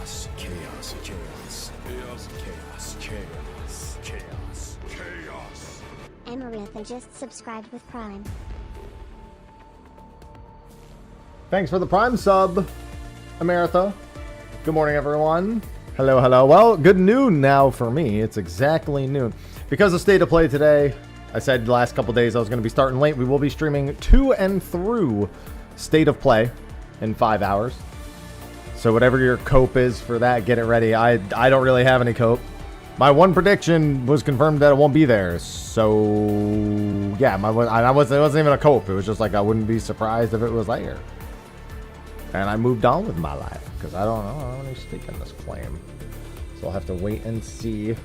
Chaos, chaos, chaos, chaos, chaos, chaos, chaos, chaos. Amaranth just subscribed with Prime. Thanks for the Prime sub, Amaranth. Good morning, everyone. Hello, hello. Well, good noon now for me. It's exactly noon. Because of State of Play today, I said the last couple days I was going to be starting late. We will be streaming to and through State of Play in 5 hours. So whatever your cope is for that, get it ready. I don't really have any cope. My one prediction was confirmed that it won't be there. So yeah, it wasn't even a cope. It was just like I wouldn't be surprised if it was there. And I moved on with my life because I don't know any stake in this claim. So I'll have to wait and see.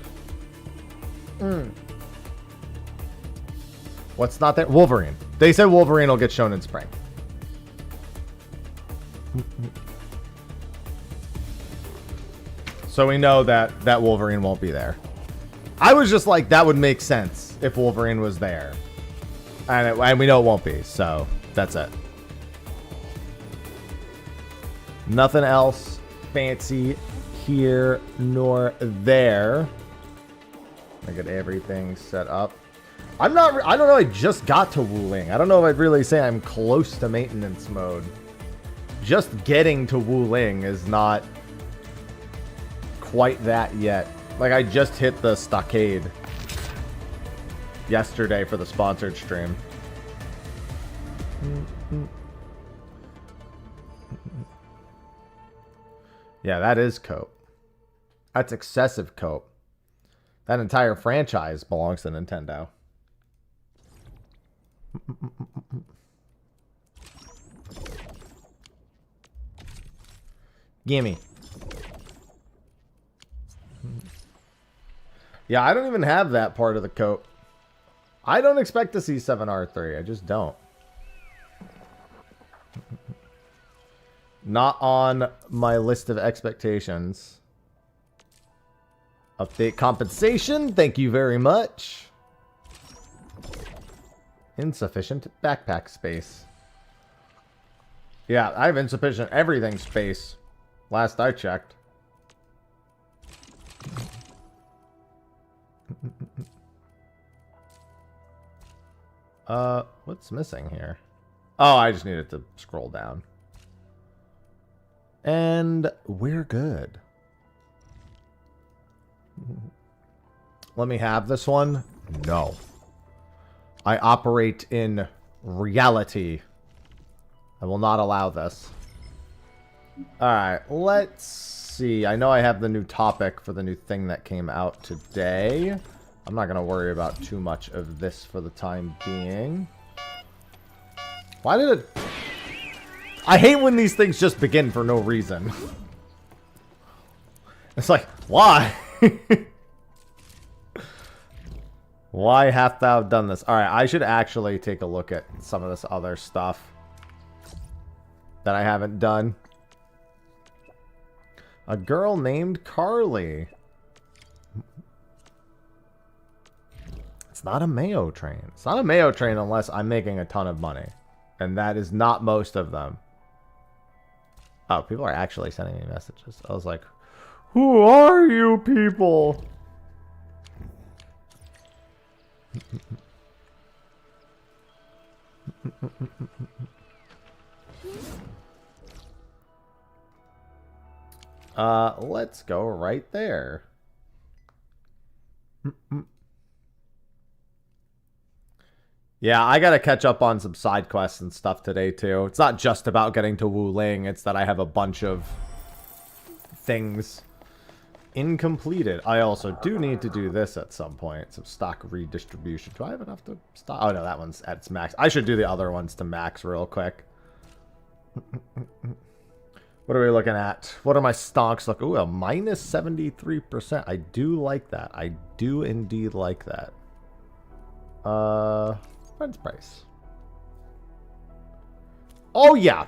What's not there? Wolverine. They said Wolverine will get shown in spring. So we know that Wolverine won't be there. I was just like, that would make sense if Wolverine was there. And we know it won't be, so that's it. Nothing else fancy here nor there. I get everything set up. I don't know, I just got to Wuling. I don't know if I'd really say I'm close to maintenance mode. Just getting to Wuling is not quite that yet. Like, I just hit the stockade yesterday for the sponsored stream. Yeah, that is cope. That's excessive cope. That entire franchise belongs to Nintendo. Gimme. Yeah, I don't even have that part of the cope. I don't expect to see 7R3. I just don't. Not on my list of expectations. Update compensation. Thank you very much. Insufficient backpack space. Yeah, I have insufficient everything space. Last I checked. What's missing here? Oh, I just needed to scroll down. And we're good. Let me have this one. No. I operate in reality. I will not allow this. Alright, let's see. I know I have the new topic for the new thing that came out today. I'm not going to worry about too much of this for the time being. Why did it... I hate when these things just begin for no reason. It's like, why? Why hast thou done this? Alright, I should actually take a look at some of this other stuff that I haven't done. A girl named Carly. It's not a Mayo train. It's not a Mayo train unless I'm making a ton of money. And that is not most of them. Oh, people are actually sending me messages. I was like, who are you people? Let's go right there. Yeah, I gotta catch up on some side quests and stuff today, too. It's not just about getting to Wuling, it's that I have a bunch of things incompleted. I also do need to do this at some point. Some stock redistribution. Do I have enough to stock? Oh, no, that one's at its max. I should do the other ones to max real quick. What are we looking at? What are my stocks look? Ooh, a minus 73%. I do like that. I do indeed like that. Friend's price. Oh, yeah.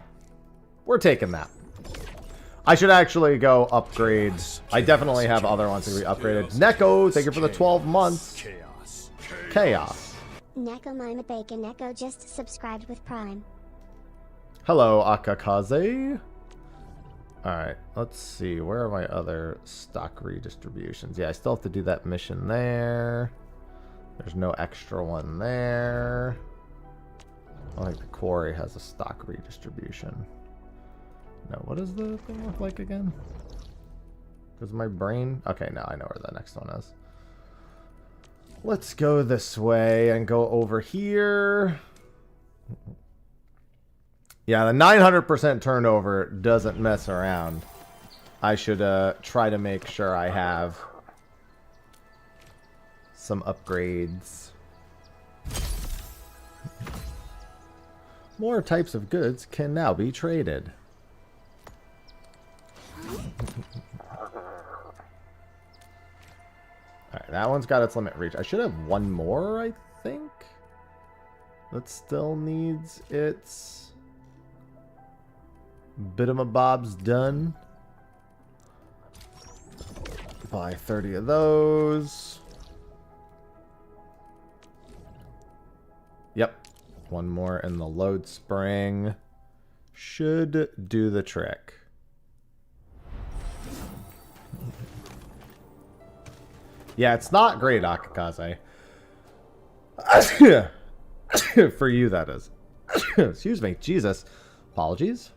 We're taking that. I should actually go upgrade. I definitely have other ones to be upgraded. Neko, thank you for the 12 months. Chaos. Neko Mima Bacon Neko just subscribed with Prime. Hello, Akakaze. Alright, let's see. Where are my other stock redistributions? Yeah, I still have to do that mission there. There's no extra one there. I don't think the quarry has a stock redistribution. No, what does the thing look like again? Because my brain... Okay, now I know where the next one is. Let's go this way and go over here. Yeah, the 900% turnover doesn't mess around. I should try to make sure I have some upgrades. More types of goods can now be traded. Alright, that one's got its limit reach. I should have one more, I think. That still needs its... Bid'em-a-bob's done. Buy 30 of those. Yep. One more in the load spring. Should do the trick. Yeah, it's not great, Akakaze. For you, that is. Excuse me. Jesus. Apologies.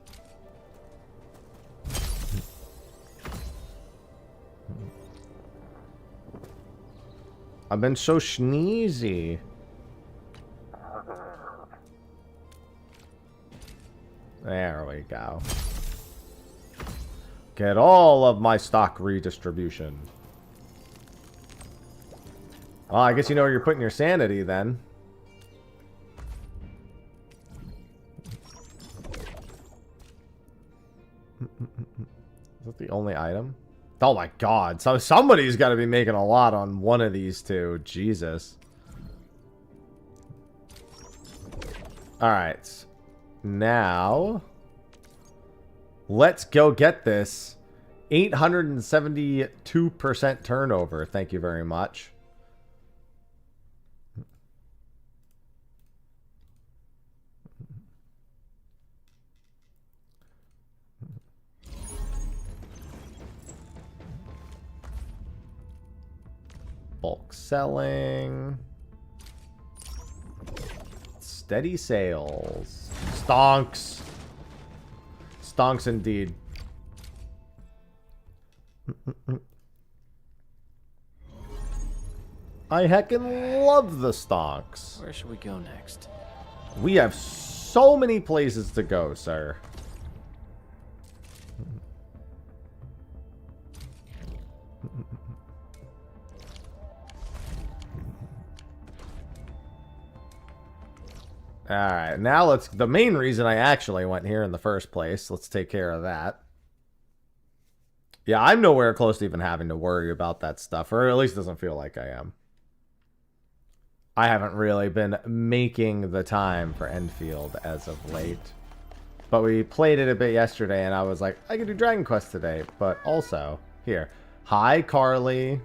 I've been so sneezy. There we go. Get all of my stock redistribution. Well, I guess you know where you're putting your sanity then. Is that the only item? Oh my god. So somebody's got to be making a lot on one of these two. Jesus. Alright. Now, let's go get this. 872% turnover. Thank you very much. Bulk selling. Steady sales. Stonks. Stonks indeed. I heckin' love the stonks. Where should we go next? We have so many places to go, sir. Alright, now let's... The main reason I actually went here in the first place. Let's take care of that. Yeah, I'm nowhere close to even having to worry about that stuff. Or at least it doesn't feel like I am. I haven't really been making the time for Enfield as of late. But we played it a bit yesterday and I was like, I can do Dragon Quest today. But also, here. Hi, Carly.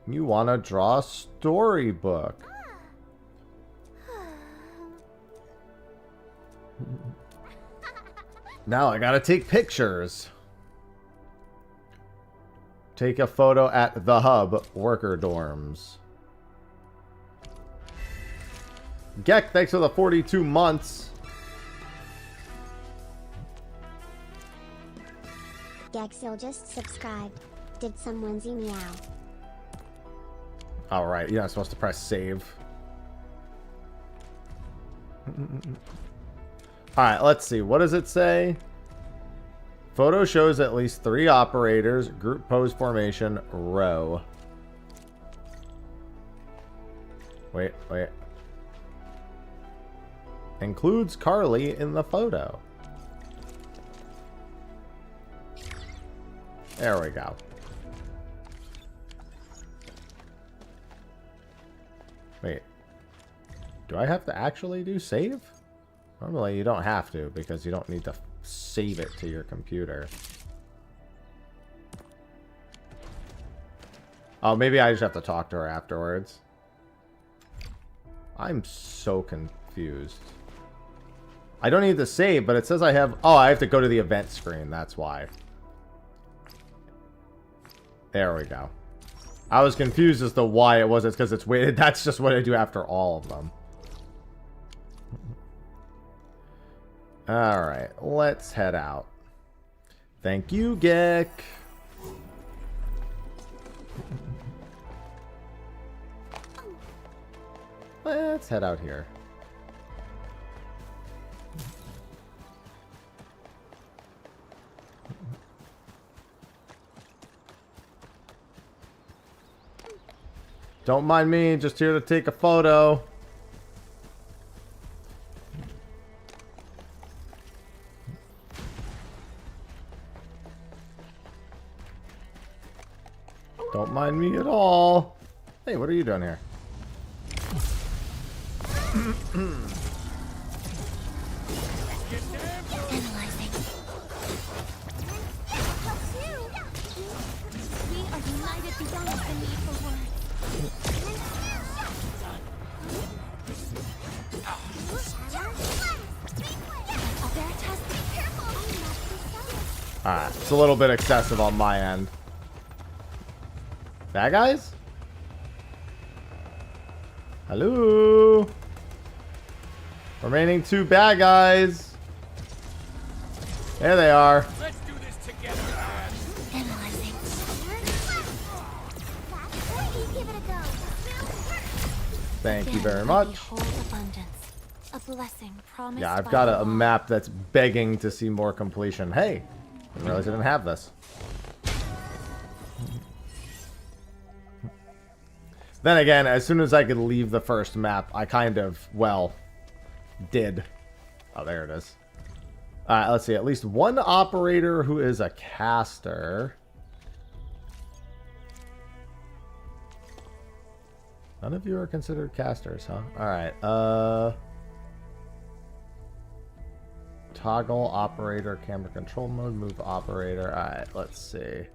You want to draw a storybook. Now I gotta take pictures. Take a photo at the hub worker dorms. Gek, thanks for the 42 months. Gexil just subscribed. Did someone see meow? Alright, you're not supposed to press save. Alright, let's see. What does it say? Photo shows at least 3 operators. Group pose formation. Row. Wait. Includes Carly in the photo. There we go. Wait. Do I have to actually do save? Normally you don't have to because you don't need to save it to your computer. Oh, maybe I just have to talk to her afterwards. I'm so confused. I don't need to save, but it says I have... Oh, I have to go to the event screen. That's why. There we go. I was confused as to why it was. It's because it's weighted. That's just what I do after all of them. Alright, let's head out. Thank you, Geck. Let's head out here. Don't mind me, just here to take a photo. Don't mind me at all. Hey, what are you doing here? Analyzing. We are united beyond the need for words. Alright, it's a little bit excessive on my end. Bad guys? Hello? Remaining 2 bad guys. There they are. Let's do this together. Analyzing. Thank you very much. Behold abundance. A blessing promised. Yeah, I've by got the a law. map that's begging to see more completion. Hey, didn't realize I didn't have this. Then again, as soon as I could leave the first map, I kind of, well, did. Oh, there it is. Alright, let's see. At least one operator who is a caster. None of you are considered casters, huh? Alright, toggle operator, camera control mode, move operator. Alright, let's see.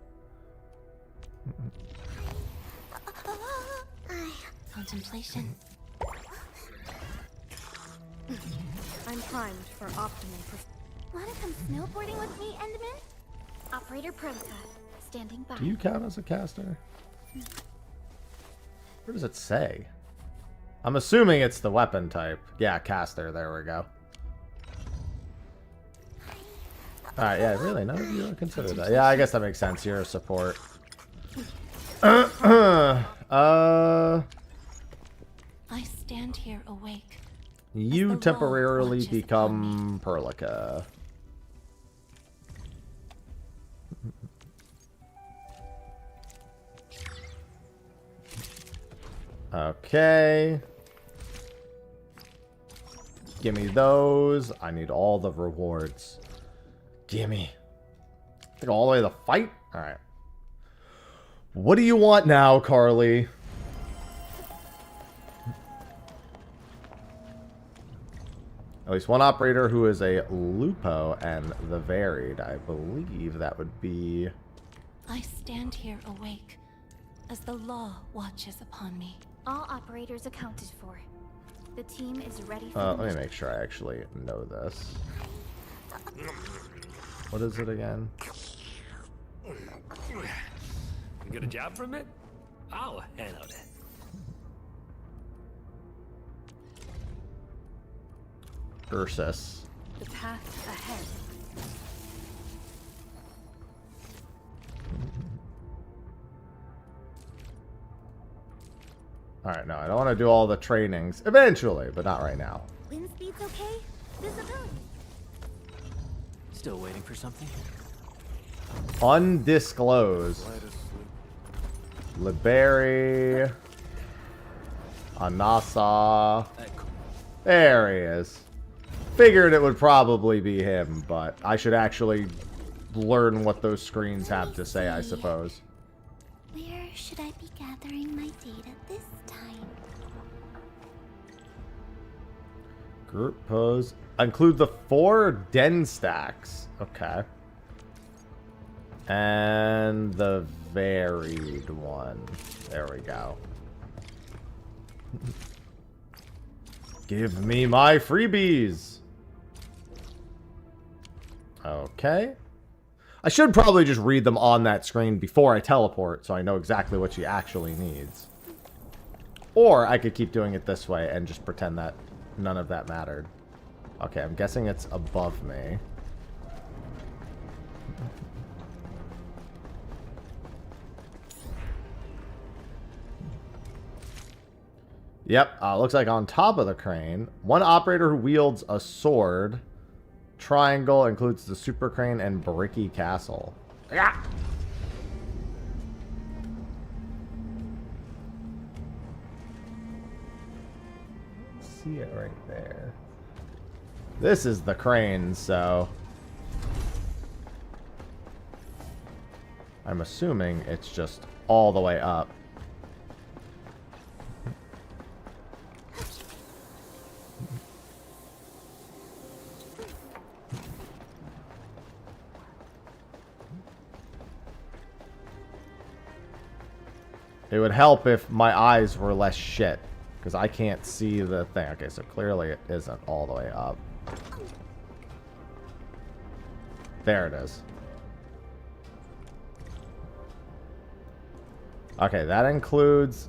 Contemplation. I'm primed for optimal. Wanna come snowboarding with me, Enderman? Operator Prosa, standing by. Do you count as a caster? Where does it say? I'm assuming it's the weapon type. Yeah, caster. There we go. Alright, yeah, really, none of you are considered that. Yeah, I guess that makes sense. You're a support. I stand here awake. You temporarily become Perlica. Okay. Give me those. I need all the rewards. Gimme. Take all the way to the fight? Alright. What do you want now, Carly? At least one operator who is a Lupo and the Varied. I believe that would be... I stand here awake as the law watches upon me. All operators accounted for. The team is ready for let me make sure I actually know this. What is it again? You get a job from it? I'll handle it. Ursus. the path ahead. Alright, no, I don't want to do all the trainings. Eventually, but not right now. Wind speed's okay? Visibility. Still waiting for something? Undisclosed. Liberi. Anasa. There he is. Figured it would probably be him, but I should actually learn what those screens have to say, I suppose. Where should I be gathering my data this time? Group pose. Include the 4 den stacks. Okay. And the varied one. There we go. Give me my freebies. Okay. I should probably just read them on that screen before I teleport so I know exactly what she actually needs. Or I could keep doing it this way and just pretend that none of that mattered. Okay, I'm guessing it's above me. Yep, looks like on top of the crane, one operator who wields a sword. Triangle includes the super crane and bricky castle. Yeah. See it right there. This is the crane, so I'm assuming it's just all the way up. It would help if my eyes were less shit, because I can't see the thing. Okay, so clearly it isn't all the way up. There it is. Okay, that includes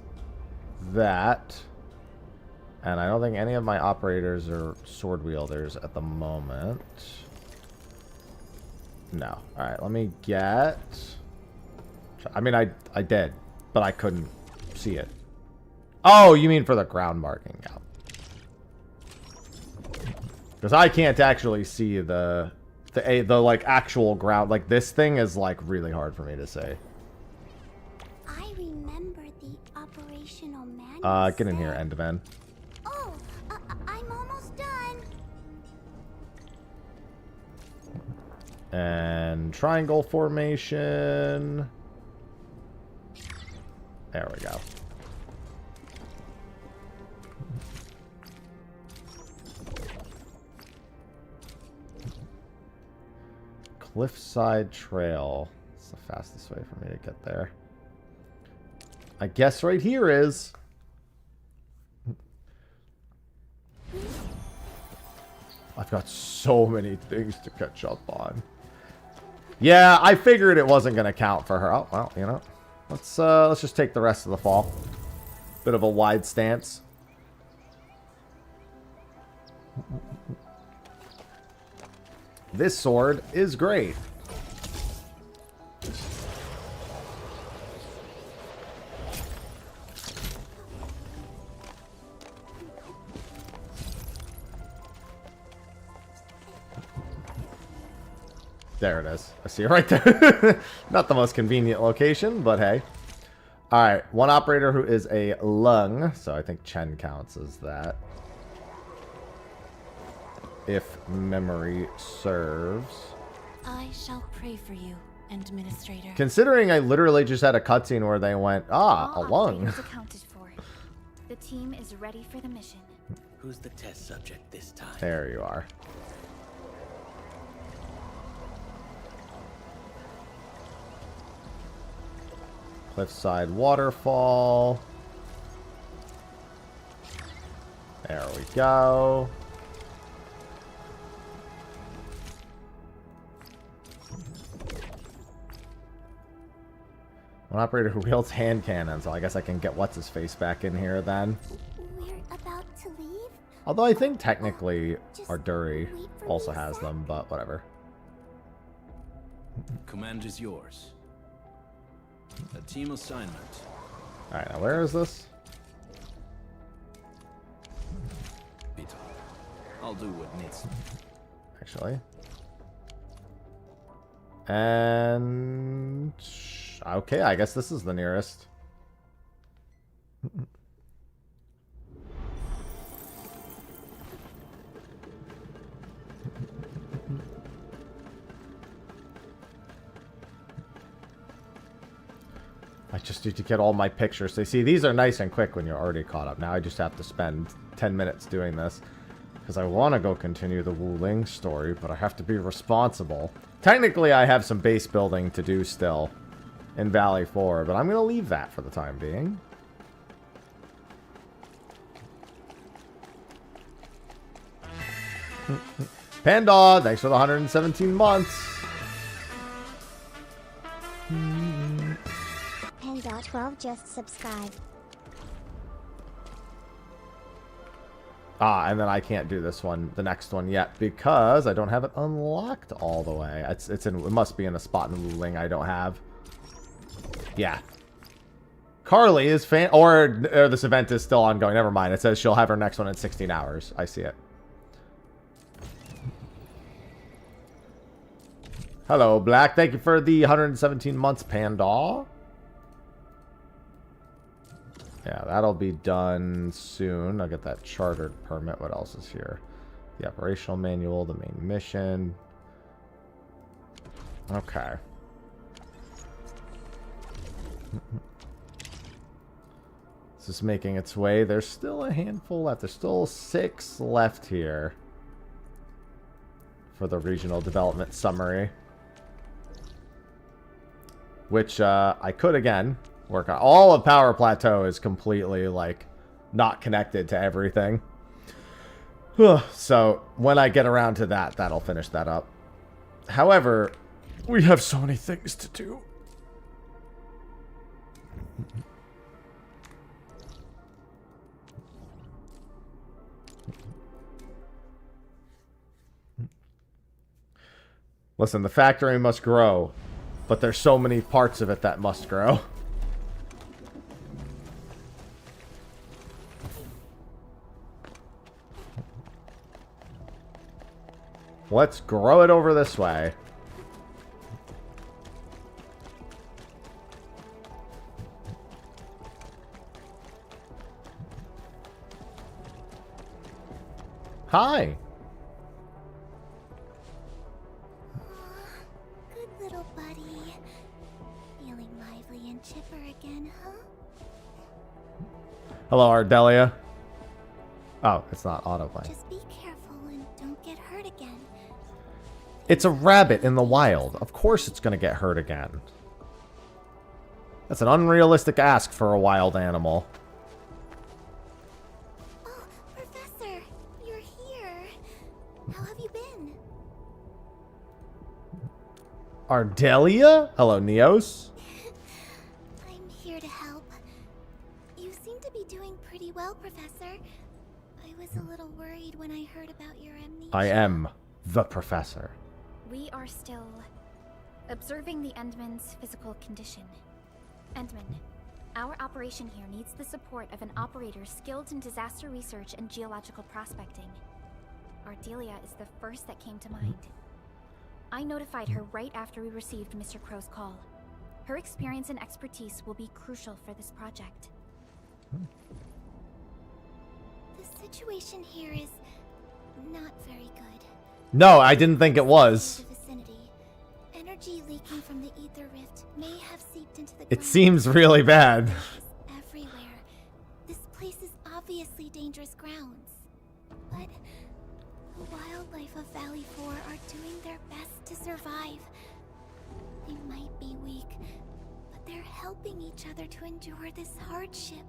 that. And I don't think any of my operators are sword wielders at the moment. No. Alright, let me get... I mean, I did, but I couldn't see it. Oh, you mean for the ground marking? Yeah. Because I can't actually see the like actual ground. Like this thing is like really hard for me to say. I remember the operational manual. Get in here, Enderman. Oh, I'm almost done. And triangle formation. There we go. Cliffside Trail. It's the fastest way for me to get there. I guess right here is. I've got so many things to catch up on. Yeah, I figured it wasn't going to count for her. Oh, well, you know. Let's just take the rest of the fall. Bit of a wide stance. This sword is great. There it is. I see it right there. Not the most convenient location, but hey. Alright, one operator who is a lung, so I think Chen counts as that. If memory serves. I shall pray for you, Administrator. Considering I literally just had a cutscene where they went, a lung. Accounted for. The team is ready for the mission. Who's the test subject this time? There you are. Cliffside waterfall. There we go. An operator who wields hand cannons. So I guess I can get what's-his-face back in here then. We're about to leave? Although I think technically Arduri also has them, but whatever. Command is yours. A team assignment. Alright, now where is this? Peter, I'll do what needs to be. Actually. And... okay, I guess this is the nearest. I just need to get all my pictures. So, see, these are nice and quick when you're already caught up. Now I just have to spend 10 minutes doing this. Because I want to go continue the Wu Ling story, but I have to be responsible. Technically, I have some base building to do still in Valley 4, but I'm going to leave that for the time being. Panda, thanks for the 117 months. Panda 12 just subscribed. Ah, and then I can't do this one, the next one yet, because I don't have it unlocked all the way. It must be in a spot in Luling I don't have. Yeah. Carly is or this event is still ongoing. Never mind. It says she'll have her next one in 16 hours. I see it. Hello, Black. Thank you for the 117 months, Panda. Yeah, that'll be done soon. I'll get that chartered permit. What else is here? The operational manual, the main mission. Okay. This is making its way. There's still a handful left. There's still 6 left here for the regional development summary. Which I could, again, work on. All of Power Plateau is completely, like, not connected to everything. So, when I get around to that, that'll finish that up. However, we have so many things to do. Listen, the factory must grow, but there's so many parts of it that must grow. Let's grow it over this way. Hi. Good little buddy. Feeling lively and chipper again, huh? Hello, Ardelia. Oh, it's not autoplay. Just be careful and don't get hurt again. It's a rabbit in the wild. Of course it's going to get hurt again. That's an unrealistic ask for a wild animal. Oh, Professor, you're here. How have you been? Ardelia? Hello, Neos. I'm here to help. You seem to be doing pretty well, Professor. I was a little worried when I heard about your amnesia. I am the professor. We are still observing the Endman's physical condition. Endman, our operation here needs the support of an operator skilled in disaster research and geological prospecting. Ardelia is the first that came to mind. I notified her right after we received Mr. Crow's call. Her experience and expertise will be crucial for this project. The situation here is not very good. No, I didn't think it was. The vicinity. Energy leaking from the ether rift may have seeped into the It ground. seems really bad. Everywhere. This place is obviously dangerous grounds. But the wildlife of Valley 4 are doing their best to survive. They might be weak, but they're helping each other to endure this hardship.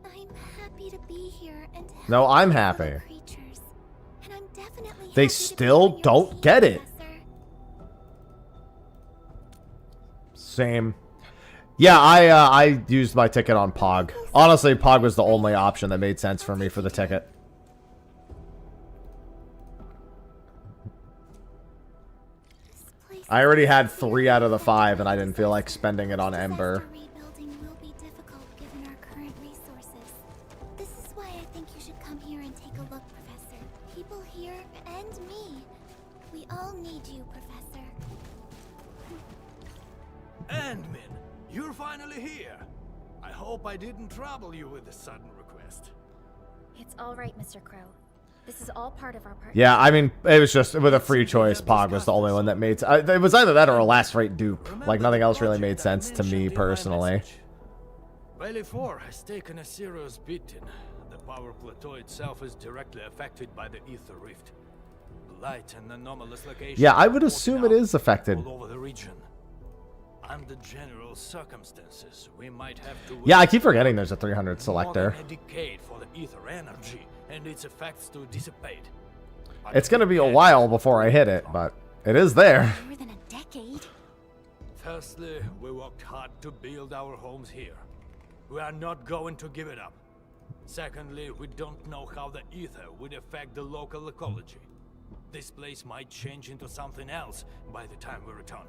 I'm happy to be here and help No, I'm these happy. little creatures. And I'm definitely They happy to be still on your don't team, get it. Professor. Same. Yeah, I used my ticket on Pog. Honestly, Pog was the only option that made sense for me for the ticket. This place I already had 3 out of the 5, and I didn't feel like spending it on Ember. Disaster rebuilding will be difficult given our current resources. This is why I think you should come here and take a look, Professor. People here and me. We all need you, Professor. Endman, you're finally here. I hope I didn't trouble you with a sudden request. It's all right, Mr. Crow. This is all part of our partnership. Yeah, I mean, it was just with a free choice. Pog was the only one that made sense. It was either that or a last rate dupe. Like, nothing else really made sense to me personally. Valley 4 has taken a serious beating. The power plateau itself is directly affected by the ether rift. Light and anomalous locations. Yeah, I would are assume popping it up is affected. all over the region. Under general circumstances, we might have to Yeah, I wait keep forgetting there's a 300 more selector. than a decade for the ether energy and its effects to dissipate. It's gonna be a while before I hit it, but it is there. More than a decade. Firstly, we worked hard to build our homes here. We are not going to give it up. Secondly, we don't know how the ether would affect the local ecology. This place might change into something else by the time we return.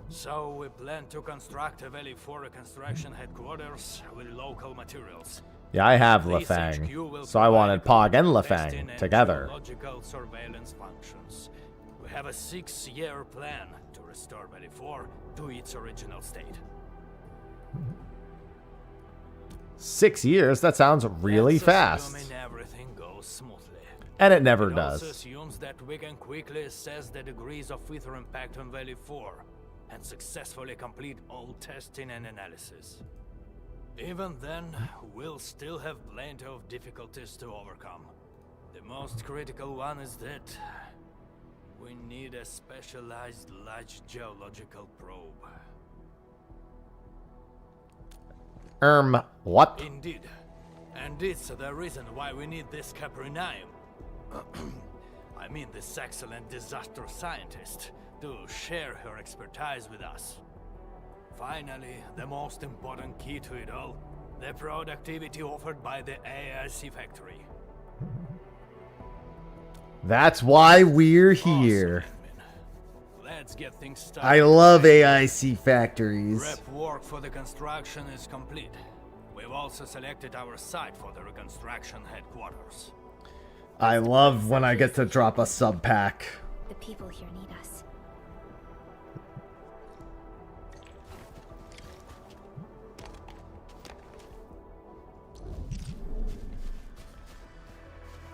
So we plan to construct a Valley 4 reconstruction headquarters with local materials. Yeah, I have This Lefang, HQ will so I wanted Pog and provide testing Lefang and together. geological surveillance functions. We have a 6-year plan to restore Valley 4 to its original state. 6 years? That sounds really That's fast. assuming everything goes smoothly. And it never It also does. assumes that we can quickly assess the degrees of ether impact on Valley 4 and successfully complete all testing and analysis. Even then, we'll still have plenty of difficulties to overcome. The most critical one is that we need a specialized large geological probe. What? Indeed. And it's the reason why we need this Caprinium. I mean this excellent disaster scientist to share her expertise with us. Finally, the most important key to it all, the productivity offered by the AIC factory. That's why we're here. Awesome, Edmund. Let's get things started. I love AIC factories. Prep work for the construction is complete. We've also selected our site for the reconstruction headquarters. I love when I get to drop a sub pack. The people here need us.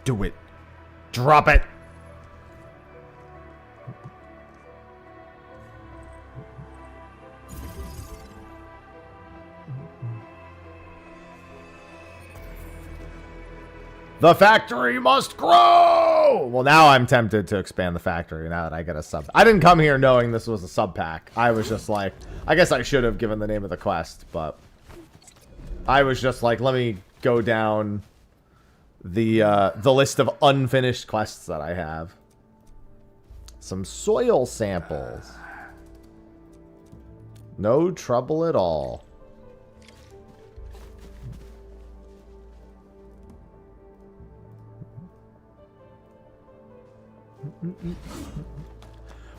Do it. Drop it. The factory must grow! Well, now I'm tempted to expand the factory now that I get a sub. I didn't come here knowing this was a sub pack. I was just like, I guess I should have given the name of the quest, but I was just like, let me go down the list of unfinished quests that I have. Some soil samples. No trouble at all.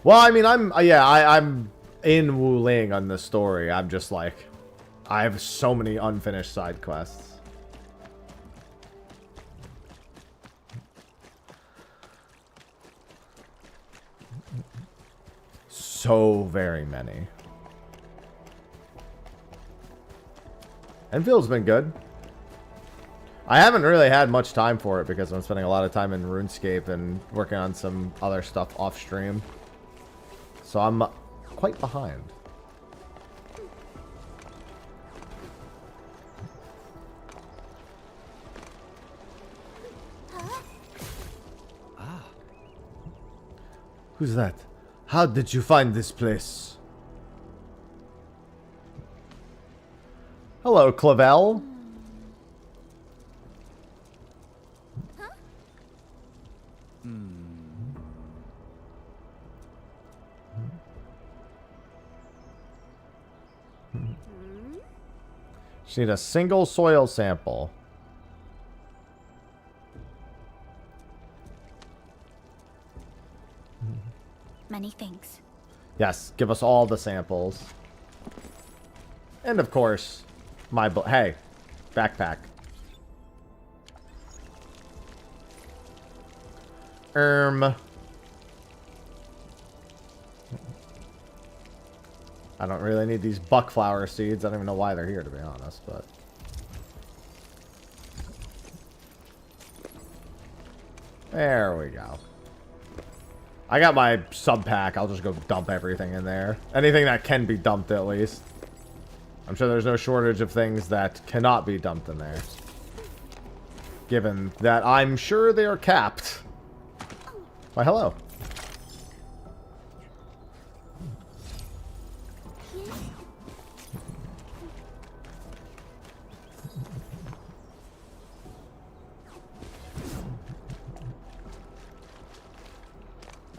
Well, I mean, I'm in Wu Ling on this story. I'm just like, I have so many unfinished side quests. So very many. Enfield's been good. I haven't really had much time for it because I'm spending a lot of time in RuneScape and working on some other stuff off stream. So I'm quite behind. Who's that? How did you find this place? Hello, Clavel. Just need a single soil sample. Many thanks. Yes, give us all the samples. And of course, my hey, backpack. I don't really need these buckflower seeds. I don't even know why they're here, to be honest, but there we go. I got my sub pack. I'll just go dump everything in there. Anything that can be dumped, at least. I'm sure there's no shortage of things that cannot be dumped in there. Given that I'm sure they are capped. Why, hello.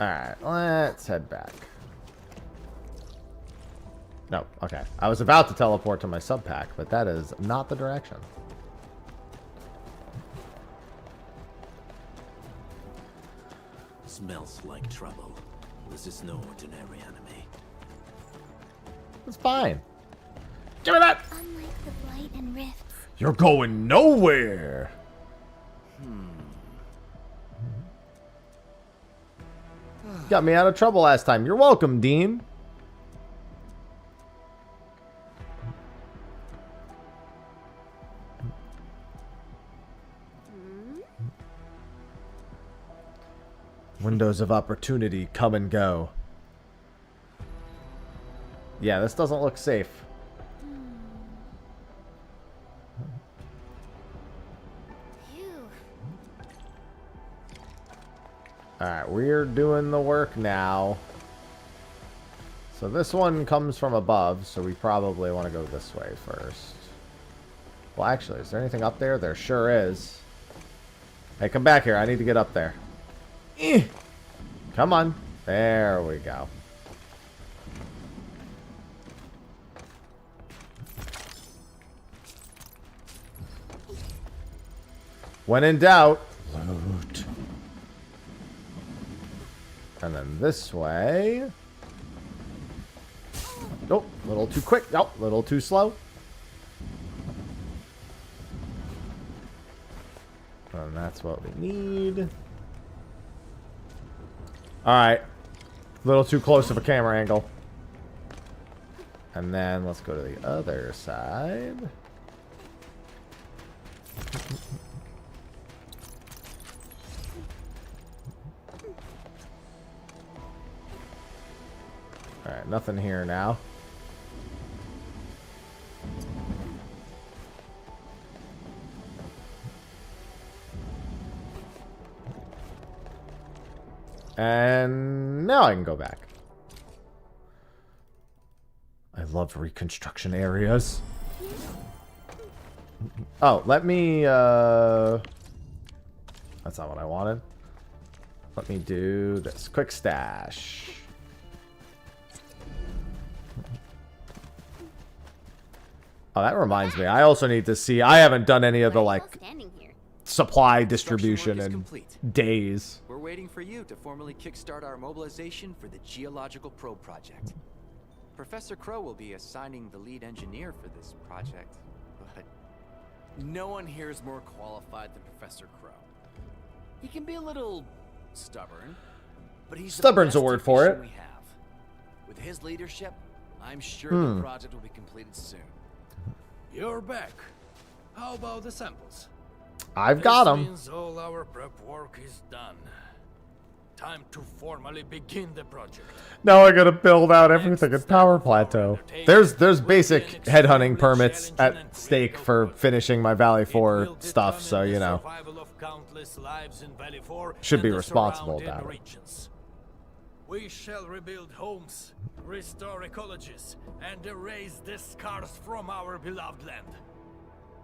Alright, let's head back. No, okay. I was about to teleport to my sub pack, but that is not the direction. Smells like trouble. This is no ordinary enemy. It's fine. Give me that! Unlike the blight and rifts, You're going nowhere! Got me out of trouble last time. You're welcome, Dean. Windows of opportunity come and go. Yeah, this doesn't look safe. Alright, we're doing the work now. So this one comes from above, so we probably want to go this way first. Well, actually, is there anything up there? There sure is. Hey, come back here. I need to get up there. Come on. There we go. When in doubt, loot. And then this way. Nope, a little too quick. Nope, a little too slow. And that's what we need. Alright. A little too close of a camera angle. And then let's go to the other side. Alright, nothing here now. And now I can go back. I love reconstruction areas. Oh, let me, that's not what I wanted. Let me do this. Quick stash. Oh, that reminds me. I also need to see. I haven't done any of the, like, supply distribution in days. We're waiting for you to formally kickstart our mobilization for the Geological Probe project. Professor Crow will be assigning the lead engineer for this project, but no one here is more qualified than Professor Crow. He can be a little stubborn, but he's Stubborn's the a best word for technician it. we have. With his leadership, I'm sure the project will be completed soon. You're back. How about the samples? I've got This them. means all our prep work is done. Time to formally begin the project. Now I gotta build out everything in Power Plateau. There's basic headhunting permits at stake for finishing my Valley 4 stuff, so you know. Should be responsible about it. We shall rebuild homes, restore ecologies, and erase the scars from our beloved land.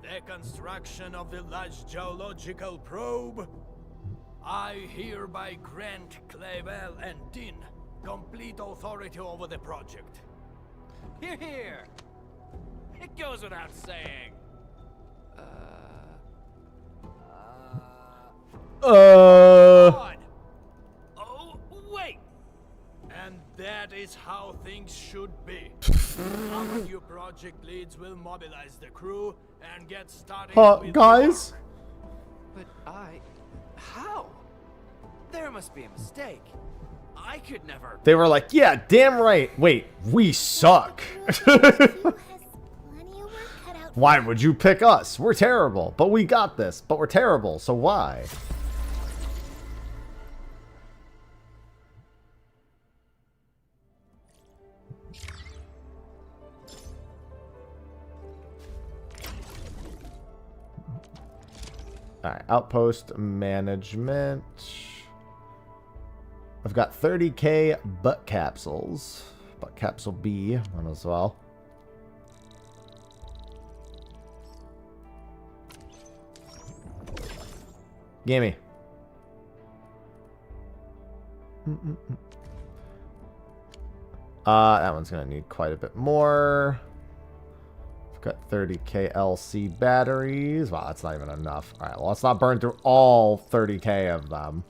The construction of the large geological probe. I hereby grant Clavel and Din complete authority over the project. Hear, hear! It goes without saying. God. Oh, wait! And that is how things should be. Our new project leads will mobilize the crew and get started with Guys? the work. But how? There must be a mistake. I could never. They were like, yeah, damn right. Wait, we suck. Why would you pick us? We're terrible. But we got this. But we're terrible, so why? Alright, outpost management. I've got 30k butt capsules. Butt capsule B one as well. Gimme. That one's gonna need quite a bit more. We've got 30k LC batteries. Wow, that's not even enough. All right, well, let's not burn through all 30k of them.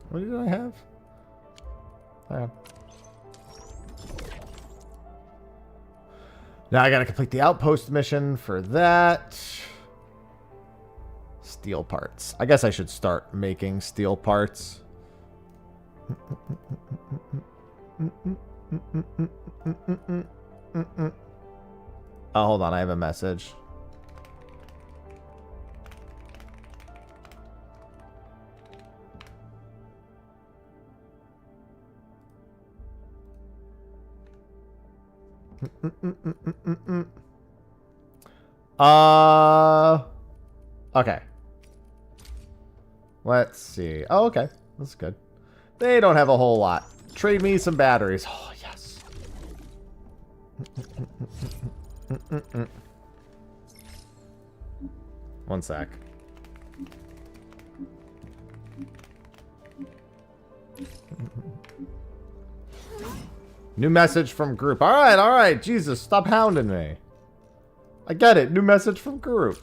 What did I have? Now I gotta complete the outpost mission for that. Steel parts. I guess I should start making steel parts. Oh, hold on. I have a message. Okay. Let's see. Oh, okay. That's good. They don't have a whole lot. Trade me some batteries. Oh, yes. One sec. New message from group. All right. Jesus, stop hounding me. I get it. New message from group.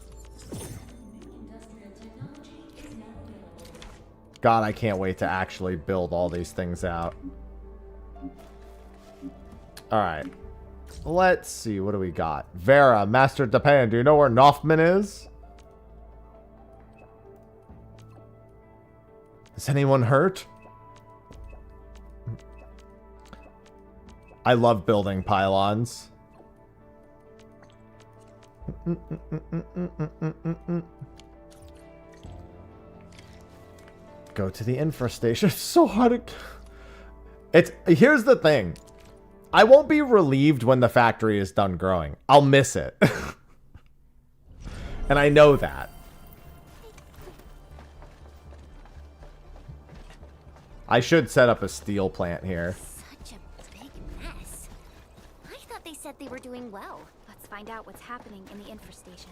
God, I can't wait to actually build all these things out. All right. Let's see. What do we got? Vera, Master Depan. Do you know where Noffman is? Is anyone hurt? I love building pylons. Go to the infrastation. It's so hard to... Here's the thing. I won't be relieved when the factory is done growing. I'll miss it. And I know that. I should set up a steel plant here. Such a big mess. I thought they said they were doing well. Let's find out what's happening in the infrastation.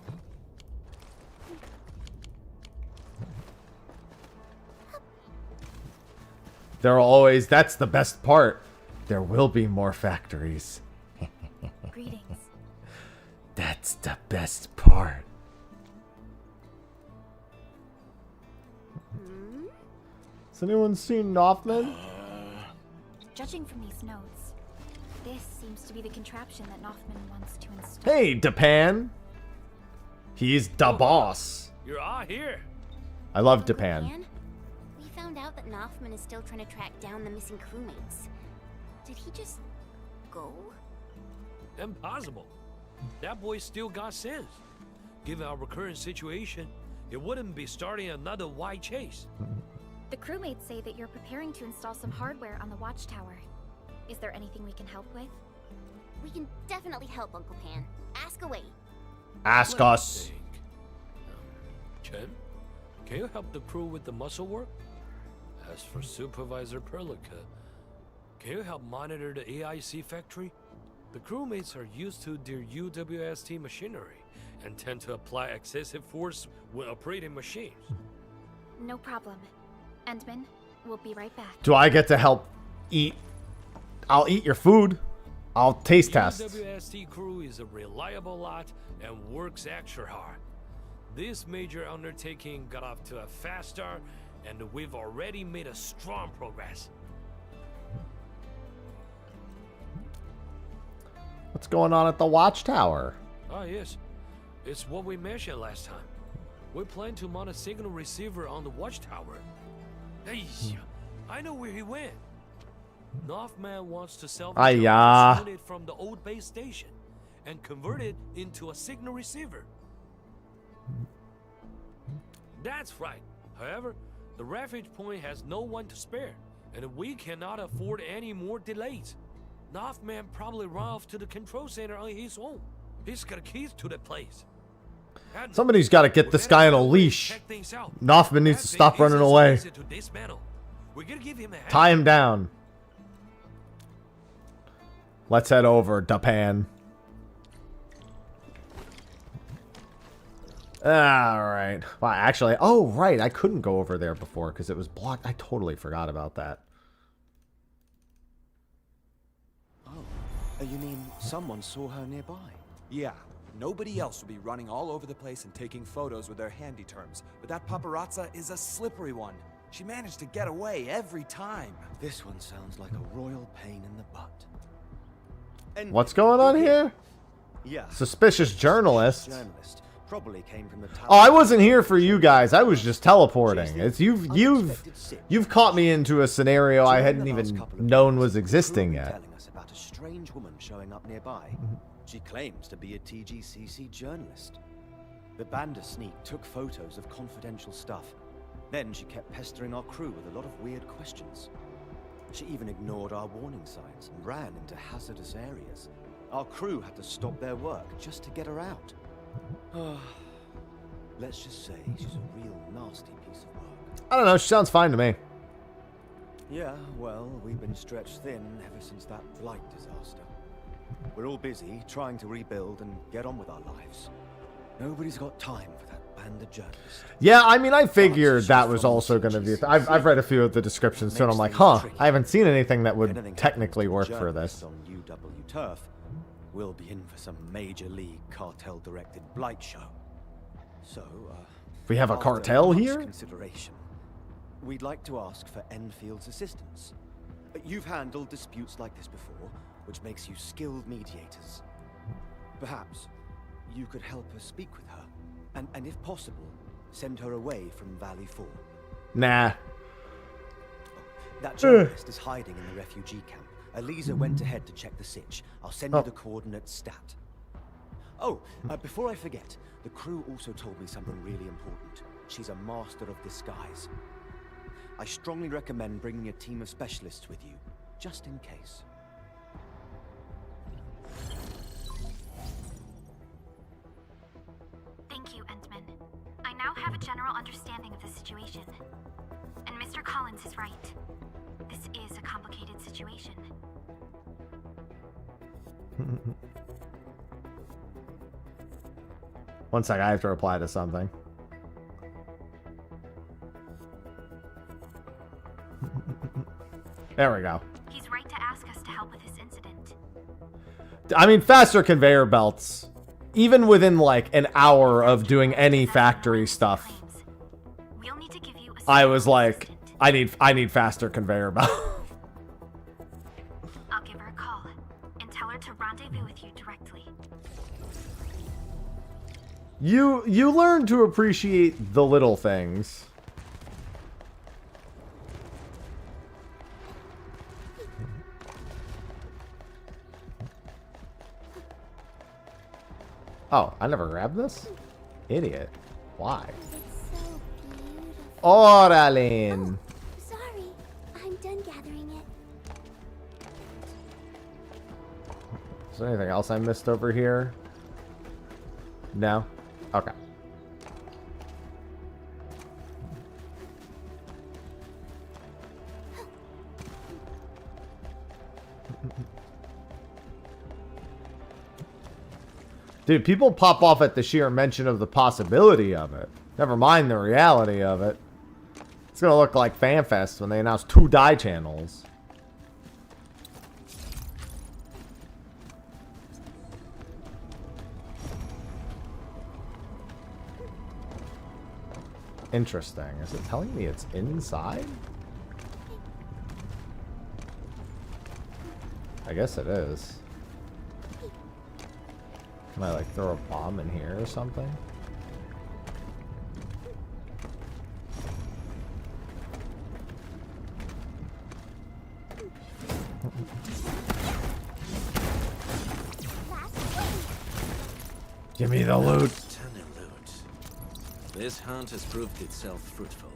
There are always... That's the best part. There will be more factories. Greetings. That's the best part. Has anyone seen Noffman? Judging from these notes, this seems to be the contraption that Noffman wants to install. Hey, Depan. He's the boss. You're all here. I love Depan. Man, we found out that Noffman is still trying to track down the missing crewmates. Did he just go? Impossible. That boy still got sense. Given our current situation, it wouldn't be starting another wide chase. The crewmates say that you're preparing to install some hardware on the watchtower. Is there anything we can help with? We can definitely help, Uncle Pan. Ask away. Ask Let me us. think. Chen, can you help the crew with the muscle work? As for Supervisor Perlica, can you help monitor the AIC factory? The crewmates are used to their UWST machinery and tend to apply excessive force when operating machines. No problem. Endman, we'll be right back. Do I get to help eat? I'll eat your food. I'll taste test. UWST crew is a reliable lot and works extra hard. This major undertaking got off to a fast start, and we've already made a strong progress. What's going on at the watchtower? Ah, yes. It's what we mentioned last time. We plan to mount a signal receiver on the watchtower. Hey, I know where he went. Noffman wants to salvage Ayah. the unit from the old base station and convert it into a signal receiver. That's right. However, the refuge point has no one to spare, and we cannot afford any more delays. Noffman probably ran off to the control center on his own. He's got keys to the place. And Somebody's got to get this guy on a leash. check things out. Noffman needs to stop running away. We're gonna give him a hand. Tie him down. Let's head over, Japan. Alright. Well, actually, oh, right. I couldn't go over there before because it was blocked. I totally forgot about that. Oh, you mean someone saw her nearby? Yeah. Nobody else would be running all over the place and taking photos with their handy terms. But that paparazza is a slippery one. She managed to get away every time. This one sounds like a royal pain in the butt. And what's going on here? Yeah. Suspicious journalist. Journalist probably came from the tower. Oh, I wasn't here for you guys. I was just teleporting. It's you've caught me into a scenario I hadn't even known was existing yet. Telling us about a strange woman showing up nearby. She claims to be a TGCC journalist. The Bandersneak took photos of confidential stuff. Then she kept pestering our crew with a lot of weird questions. She even ignored our warning signs and ran into hazardous areas. Our crew had to stop their work just to get her out. Let's just say she's a real nasty piece of work. I don't know. She sounds fine to me. Yeah, well, we've been stretched thin ever since that Blight disaster. We're all busy trying to rebuild and get on with our lives. Nobody's got time for that band of journalists. Yeah, I mean, I figured that was also going to be... I've read a few of the descriptions too, and I'm like, huh, I haven't seen anything that would technically work for this. On UW turf, we'll be in for some major league cartel-directed Blight show. So, we have a after cartel much here? Consideration, we'd like to ask for Enfield's assistance. You've handled disputes like this before, which makes you skilled mediators. Perhaps you could help us speak with her, and if possible, send her away from Valley 4. Nah. That journalist is hiding in the refugee camp. Eliza went ahead to check the sitch. I'll send you the coordinates stat. Oh, before I forget, the crew also told me something really important. She's a master of disguise. I strongly recommend bringing a team of specialists with you, just in case. Thank you, Endman. I now have a general understanding of the situation. And Mr. Collins is right. This is a complicated situation. One sec, I have to reply to something. There we go. He's right to ask us to help with this incident. I mean, faster conveyor belts. Even within like an hour of doing any factory stuff, We'll need to give you a I was like, I need faster conveyor belts. I'll give her a call and tell her to rendezvous with you directly. You learn to appreciate the little things. Oh, I never grabbed this? Idiot. Why? It's so beautiful. Oralin. Oh, sorry. I'm done gathering it. Is there anything else I missed over here? No? Okay. Dude, people pop off at the sheer mention of the possibility of it. Never mind the reality of it. It's gonna look like FanFest when they announce 2 die channels. Interesting. Is it telling me it's inside? I guess it is. Can I like throw a bomb in here or something? Give me the loot. Stunning loot. This hunt has proved itself fruitful.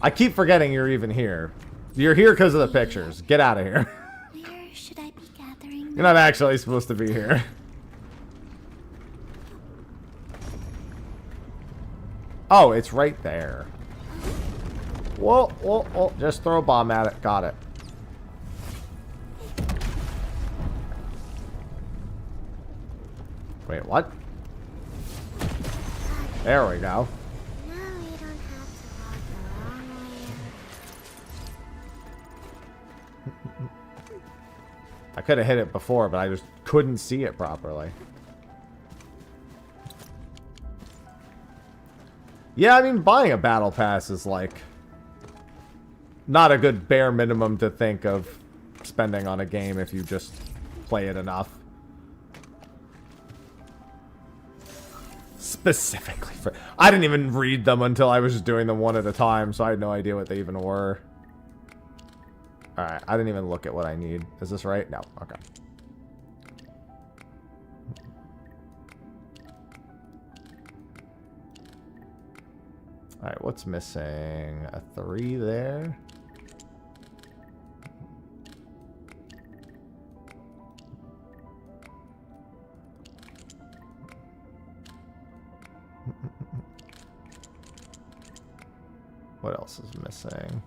I keep forgetting you're even here. You're here because of the pictures. Get out of here. Where should I be gathering? You're not actually supposed to be here. Oh, it's right there. Whoa, whoa, whoa. Just throw a bomb at it. Got it. Wait, what? There we go. Now we don't have to walk the long way. I could have hit it before, but I just couldn't see it properly. Yeah, I mean, buying a battle pass is like not a good bare minimum to think of spending on a game if you just play it enough. Specifically for... I didn't even read them until I was just doing them one at a time, so I had no idea what they even were. Alright, I didn't even look at what I need. Is this right? No. Okay. Alright, what's missing? A 3 there. What else is missing?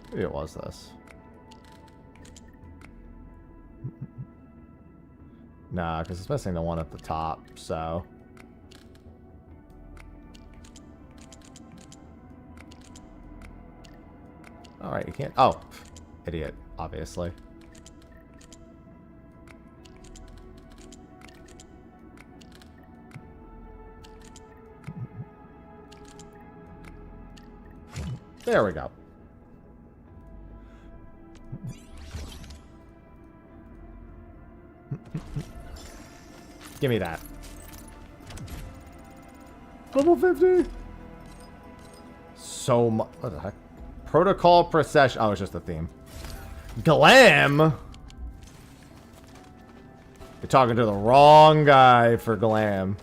Maybe it was this. Nah, because it's missing the one at the top, so... Alright, you can't... Oh, idiot, obviously. There we go. Give me that. Level 50. So much. What the heck? Protocol procession. Oh, it's just a theme. Glam. You're talking to the wrong guy for glam.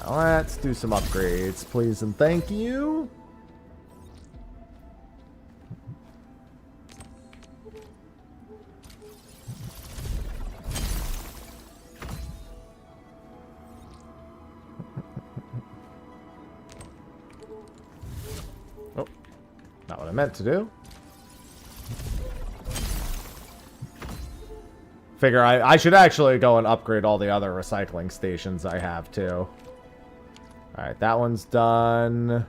Let's do some upgrades, please and thank you. Oh, not what I meant to do. Figure I should actually go and upgrade all the other recycling stations I have too. Alright, that one's done.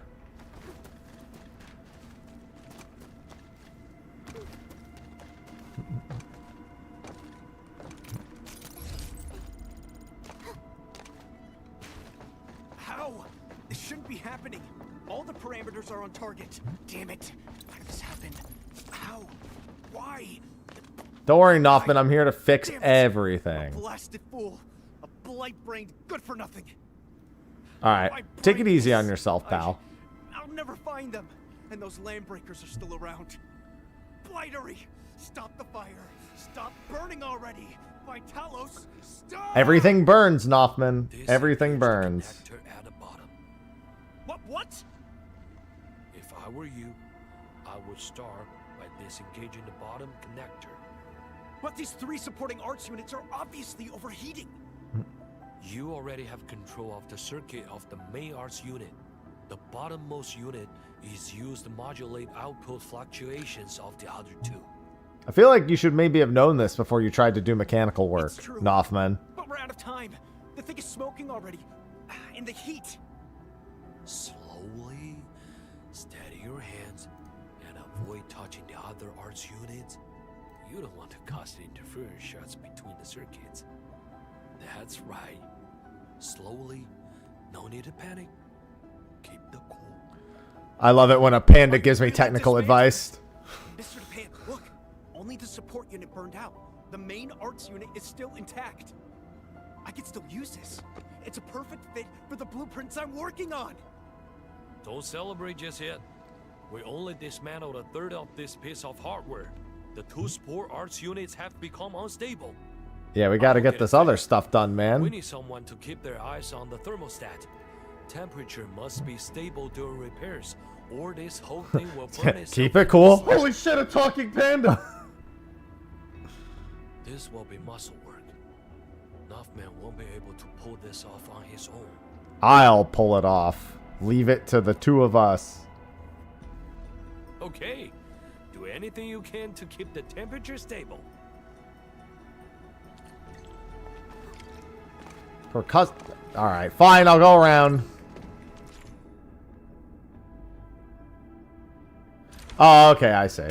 How? This shouldn't be happening. All the parameters are on target. Damn it. How did this happen? How? Why? Don't worry, Noffman. I'm here to fix everything. A blasted fool. A blight-brained good-for-nothing. Alright, take it easy on yourself, pal. I'll never find them. And those land breakers are still around. Blightery! Stop the fire. Stop burning already. Vitalos, stop! Everything burns, Noffman. Everything burns. At the bottom. What? If I were you, I would start by disengaging the bottom connector. But these 3 supporting arts units are obviously overheating. You already have control of the circuit of the main arts unit. The bottommost unit is used to modulate output fluctuations of the other 2. I feel like you should maybe have known this before you tried to do mechanical work, Noffman. But we're out of time. The thing is smoking already. In the heat. Slowly, steady your hands and avoid touching the other arts units. You don't want to cause interference shots between the circuits. That's right. Slowly, no need to panic. Keep the cool. I love it when a panda gives me technical advice. Mr. Pan, look. Only the support unit burned out. The main arts unit is still intact. I can still use this. It's a perfect fit for the blueprints I'm working on. Don't celebrate just yet. We only dismantled a third of this piece of hardware. The 2 support arts units have become unstable. Yeah, we gotta get this other stuff done, We man. need someone to keep their eyes on the thermostat. temperature must be stable during repairs, or this whole thing will burn itself. Keep it cool. Holy shit, a talking panda! This will be muscle work. Nuffman won't be able to pull this off on his own. I'll pull it off. Leave it to the two of us. Okay. Do anything you can to keep the temperature stable. Alright, fine, I'll go around. Oh, okay, I see.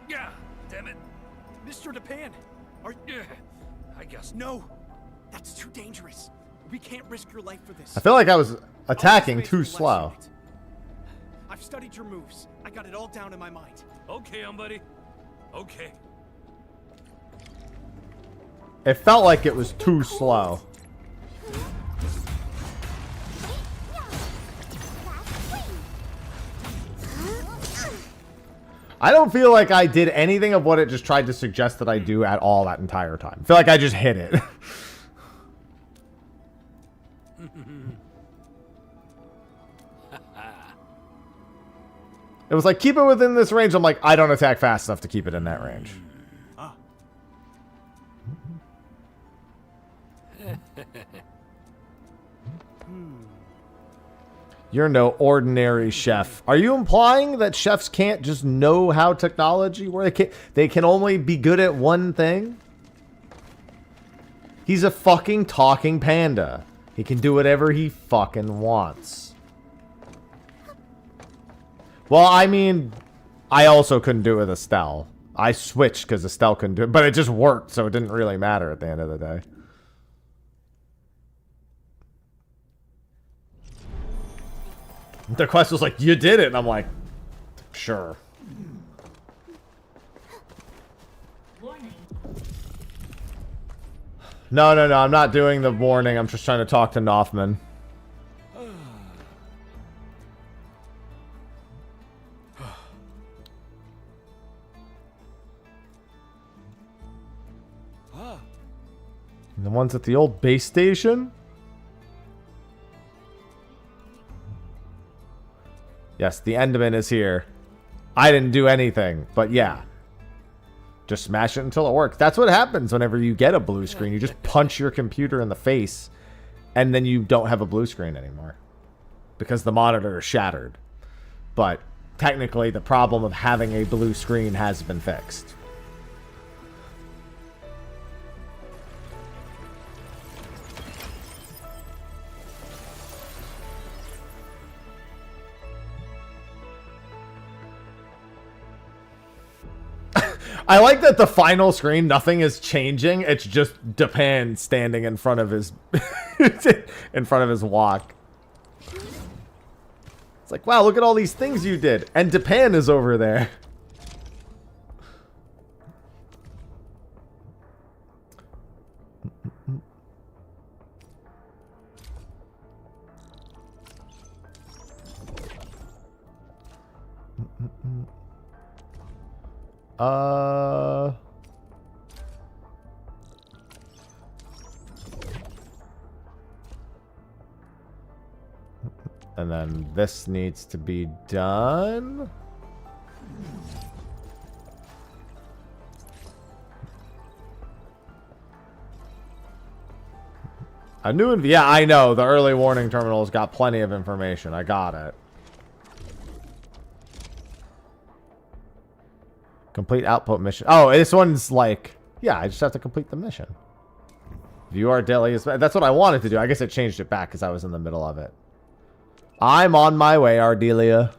Yeah, damn it. Mr. Japan, are you... I guess No, that's too dangerous. We can't risk your life for this. I feel like I was attacking too slow. I've studied your moves. I got it all down in my mind. Okay, buddy. Okay. It felt like it was too slow. I don't feel like I did anything of what it just tried to suggest that I do at all that entire time. I feel like I just hit it. It was like, keep it within this range. I'm like, I don't attack fast enough to keep it in that range. You're no ordinary chef. Are you implying that chefs can't just know how technology works? They can only be good at one thing? He's a fucking talking panda. He can do whatever he fucking wants. Well, I mean, I also couldn't do it with Estelle. I switched because Estelle couldn't do it, but it just worked, so it didn't really matter at the end of the day. The quest was like, you did it, and I'm like, sure. No, I'm not doing the warning. I'm just trying to talk to Noffman. The ones at the old base station? Yes, the Enderman is here. I didn't do anything, but yeah. Just smash it until it works. That's what happens whenever you get a blue screen. You just punch your computer in the face, and then you don't have a blue screen anymore. Because the monitor is shattered. But technically, the problem of having a blue screen has been fixed. I like that the final screen, nothing is changing. It's just Japan standing in front of his in front of his walk. It's like, wow, look at all these things you did. And Japan is over there. And then this needs to be done. A new, yeah, I know. The early warning terminal's got plenty of information. I got it. Complete output mission. Oh, this one's like, yeah, I just have to complete the mission. View our daily. That's what I wanted to do. I guess I changed it back because I was in the middle of it. I'm on my way, Ardelia.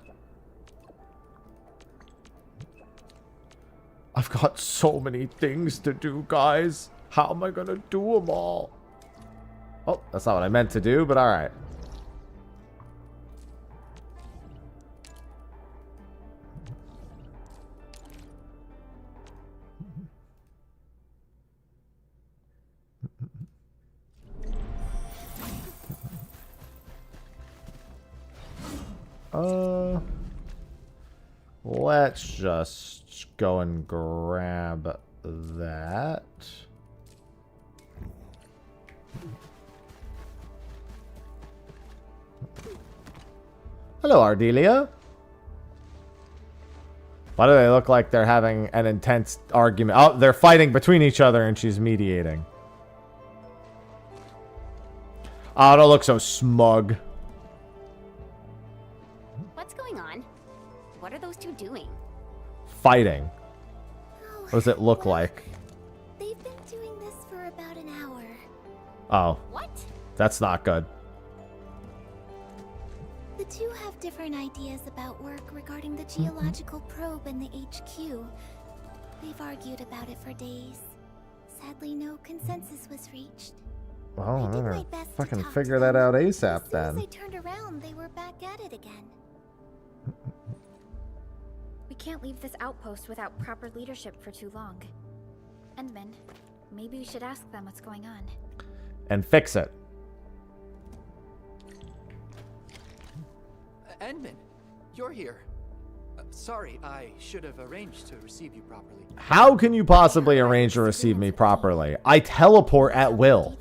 I've got so many things to do, guys. How am I going to do them all? Oh, that's not what I meant to do, but all right. Let's just go and grab that. Hello, Ardelia. Why do they look like they're having an intense argument? Oh, they're fighting between each other and she's mediating. Oh, don't look so smug. What's going on? What are those two doing? Fighting. What does it look like? They've been doing this for about an hour. Oh. What? That's not good. The two have different ideas about work regarding the geological probe and the HQ. They've argued about it for days. Sadly, no consensus was reached. Well, I did I'm my gonna best to fucking talk to figure them. that out As ASAP soon then. as I turned around, they were back at it again. We can't leave this outpost without proper leadership for too long. Endman, maybe we should ask them what's going on. And fix it. Endman, you're here. Sorry, I should have arranged to receive you properly. How can you possibly arrange to receive me properly? I teleport at will.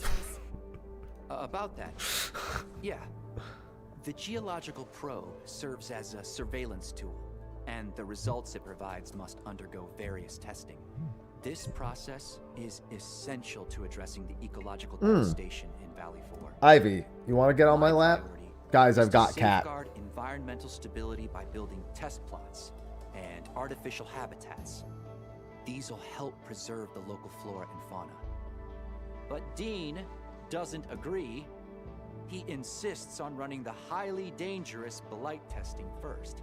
About that, yeah. The geological probe serves as a surveillance tool, and the results it provides must undergo various testing. This process is essential to addressing the ecological devastation in Valley 4. Ivy, you want to get on my lap? Guys, I've got cat. Safeguard environmental stability by building test plots and artificial habitats. These will help preserve the local flora and fauna. But Dean doesn't agree. He insists on running the highly dangerous blight testing first.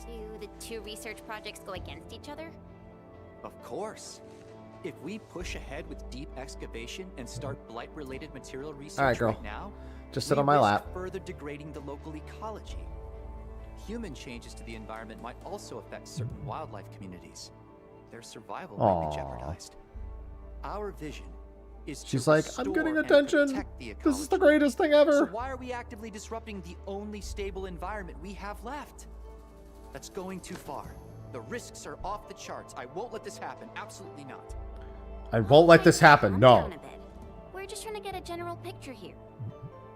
Do the two research projects go against each other? Of course. If we push ahead with deep excavation and start blight-related material research All right, girl. right now, Just sit we on my risk lap. further degrading the local ecology. Human changes to the environment might also affect certain wildlife communities. Their survival might be jeopardized. Our vision is to She's like, I'm restore getting and attention. protect the This is the ecology. greatest thing So ever. why are we actively disrupting the only stable environment we have left? That's going too far. The risks are off the charts. I won't let this happen. Absolutely not. I won't let this happen. Calm No. down a bit. We're just trying to get a general picture here.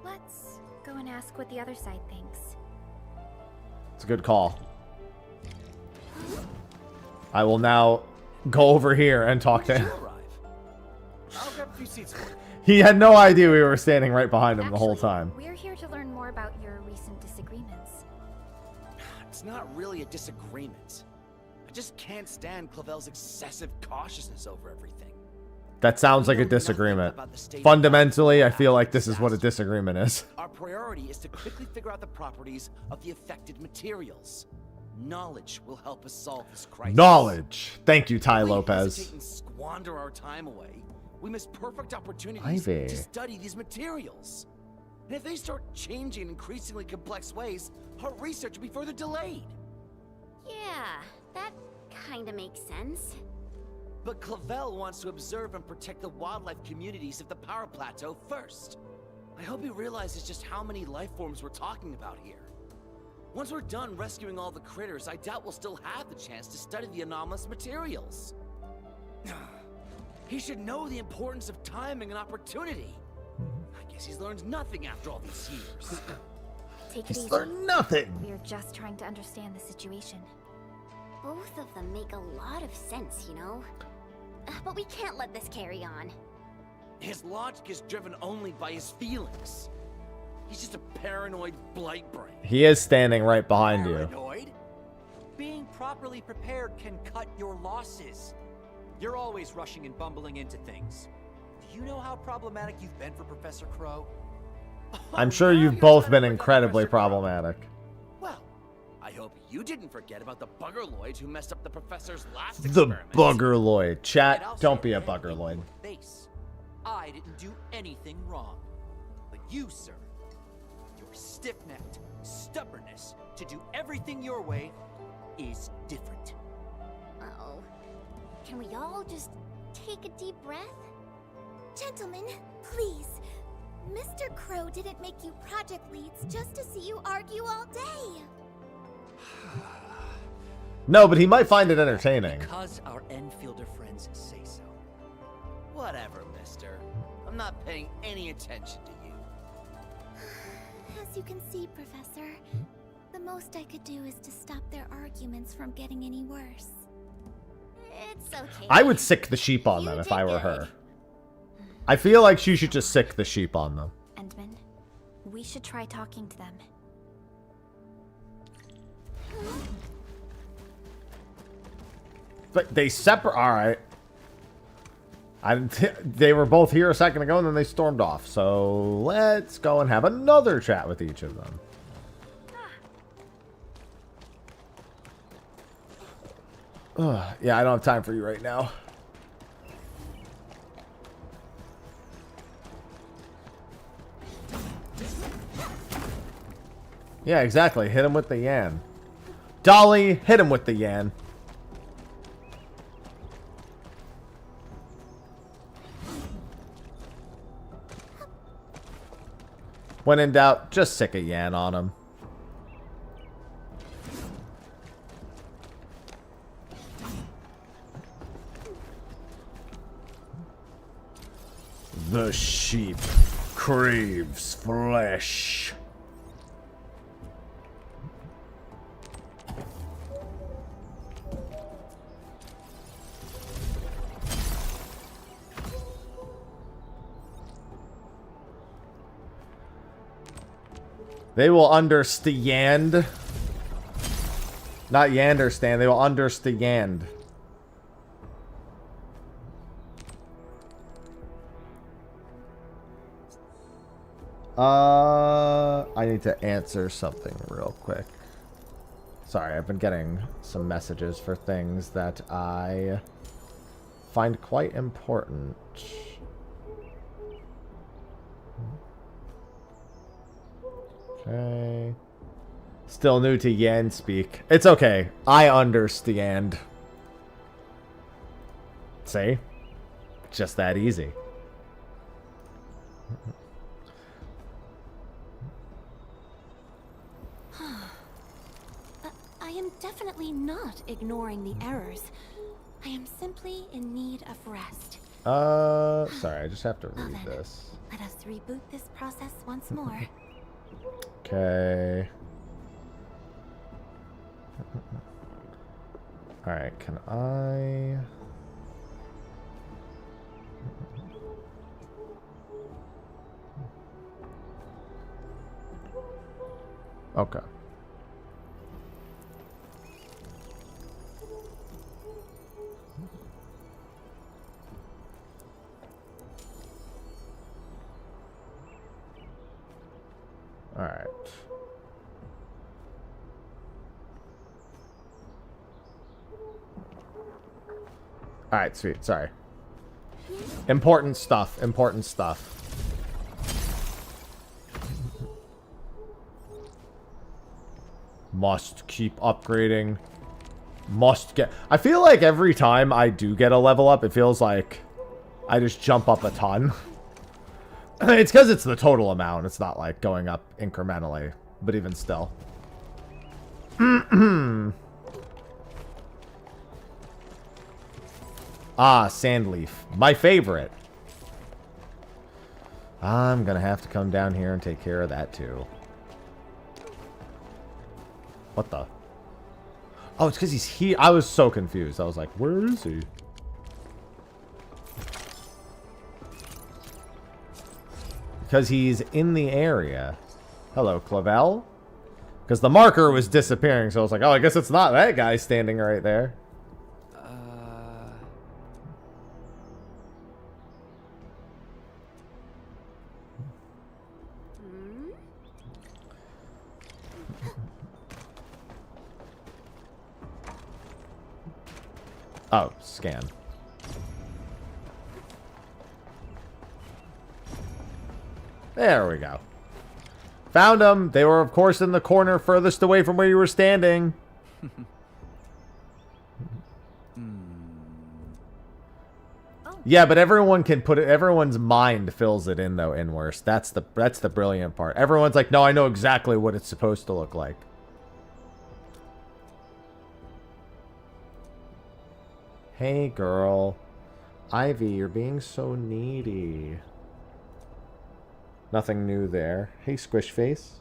Let's go and ask what the other side thinks. It's a good call. I will now go over here and talk to him. I'll grab a few seats for you. He had no idea we were standing right behind him the whole time. We're here to learn more about your recent disagreements. It's not really a disagreement. I just can't stand Clavel's excessive cautiousness over everything. That sounds like a disagreement. Fundamentally, I feel like this is what a disagreement is. Our priority is to quickly figure out the properties of the affected materials. Knowledge will help us solve this crisis. Knowledge. Thank you, Ty If we Lopez. hesitate and squander our time away, we miss perfect opportunities Ivy. to study these materials. And if they start changing in increasingly complex ways, our research will be further delayed. Yeah, that kinda makes sense. But Clavel wants to observe and protect the wildlife communities of the Power Plateau first. I hope he realizes just how many life forms we're talking about here. Once we're done rescuing all the critters, I doubt we'll still have the chance to study the anomalous materials. He should know the importance of timing and opportunity. I guess he's learned nothing after all these years. Take it easy. learned nothing. We're just trying to understand the situation. Both of them make a lot of sense, you know? But we can't let this carry on. His logic is driven only by his feelings. He's just a paranoid blight brain. He is standing right behind you. Paranoid? Being properly prepared can cut your losses. You're always rushing and bumbling into things. Do you know how problematic you've been for Professor Crow? I'm sure you've both been incredibly problematic. Well, I hope you didn't forget about the buggerloid who messed up the professor's last The experiment. buggerloid. Chat, don't be a buggerloid. Face. I didn't do anything wrong. But you, sir, your stiff-necked stubbornness to do everything your way is different. Uh-oh. Can we all just take a deep breath? Gentlemen, please. Mr. Crow didn't make you project leads just to see you argue all day. No, but he might find it entertaining. Because our Enfielder friends say so. Whatever, mister. I'm not paying any attention to you. As you can see, Professor, the most I could do is to stop their arguments from getting any worse. It's okay. I would sick the sheep on them if I were her. I feel like she should just sick the sheep on them. Endman, we should try talking to them. But they separate. All right. They were both here a second ago, and then they stormed off. So let's go and have another chat with each of them. Ugh, yeah, I don't have time for you right now. Yeah, exactly. Hit him with the yan. Dolly, hit him with the yan. When in doubt, just sick a yan on him. The sheep craves flesh. They will understand. Not yanderstand, they will understand. I need to answer something real quick. Sorry, I've been getting some messages for things that I find quite important. Okay. Still new to Yan speak. It's okay. I understand. See? Just that easy. I am definitely not ignoring the errors. I am simply in need of rest. Sorry, I just have to read this. Let us reboot this process once more. Okay. Alright, can I... Okay. Alright. Alright, sweet. Sorry. Important stuff. Important stuff. Must keep upgrading. Must get... I feel like every time I do get a level up, it feels like I just jump up a ton. It's because it's the total amount. It's not like going up incrementally. But even still. Ah, Sandleaf. My favorite. I'm gonna have to come down here and take care of that too. What the? Oh, it's because he's here. I was so confused. I was like, where is he? Because he's in the area. Hello, Clavel? Because the marker was disappearing, so I was like, oh, I guess it's not that guy standing right there. Oh, scan. There we go. Found them. They were, of course, in the corner furthest away from where you were standing. Yeah, but everyone can put it. Everyone's mind fills it in, though. In worse, that's the brilliant part. Everyone's like, no, I know exactly what it's supposed to look like. Hey, girl. Ivy, you're being so needy. Nothing new there. Hey, Squish Face.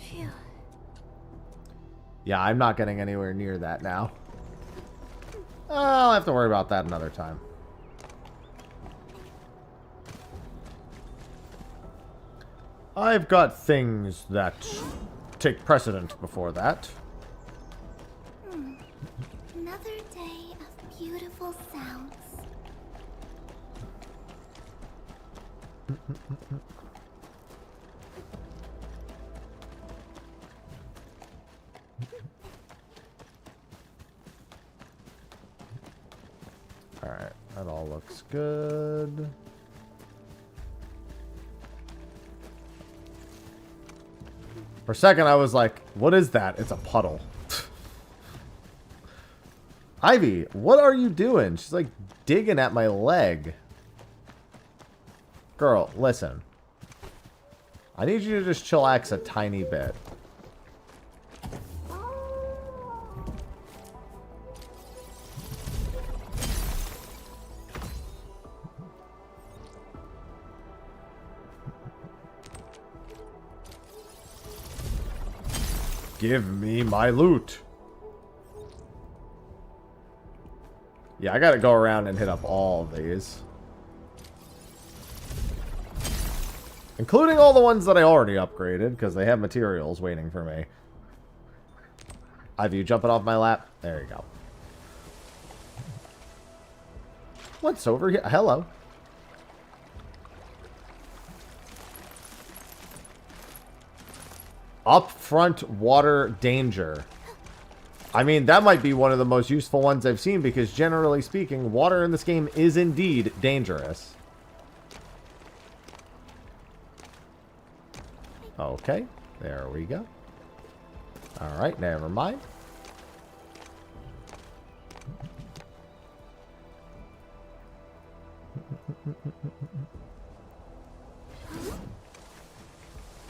Phew. Yeah, I'm not getting anywhere near that now. I'll have to worry about that another time. I've got things that take precedent before that. Another day of beautiful sounds. Alright, that all looks good. For a second, I was like, what is that? It's a puddle. Ivy, what are you doing? She's like digging at my leg. Girl, listen. I need you to just chillax a tiny bit. Give me my loot. Yeah, I gotta go around and hit up all of these. Including all the ones that I already upgraded, because they have materials waiting for me. Ivy, you jumping off my lap? There you go. What's over here? Hello. Upfront water danger. I mean, that might be one of the most useful ones I've seen, because generally speaking, water in this game is indeed dangerous. Okay, there we go. Alright, never mind.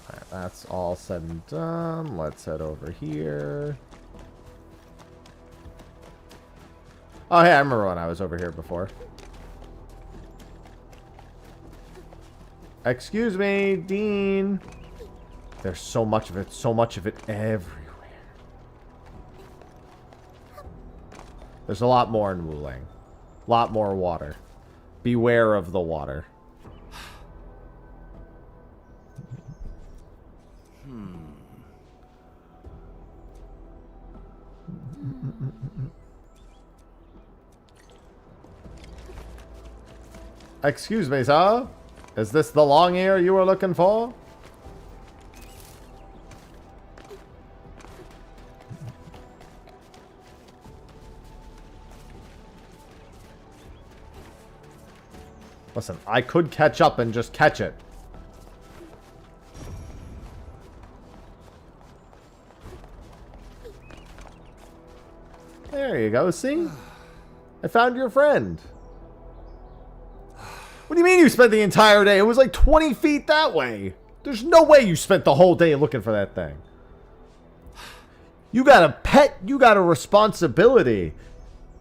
Alright, that's all said and done. Let's head over here. Oh, hey, I remember when I was over here before. Excuse me, Dean. There's so much of it everywhere. There's a lot more in Wuling. A lot more water. Beware of the water. Excuse me, sir. Is this the long ear you were looking for? Listen, I could catch up and just catch it. There you go, see? I found your friend. What do you mean you spent the entire day? It was like 20 feet that way. There's no way you spent the whole day looking for that thing. You got a pet, you got a responsibility.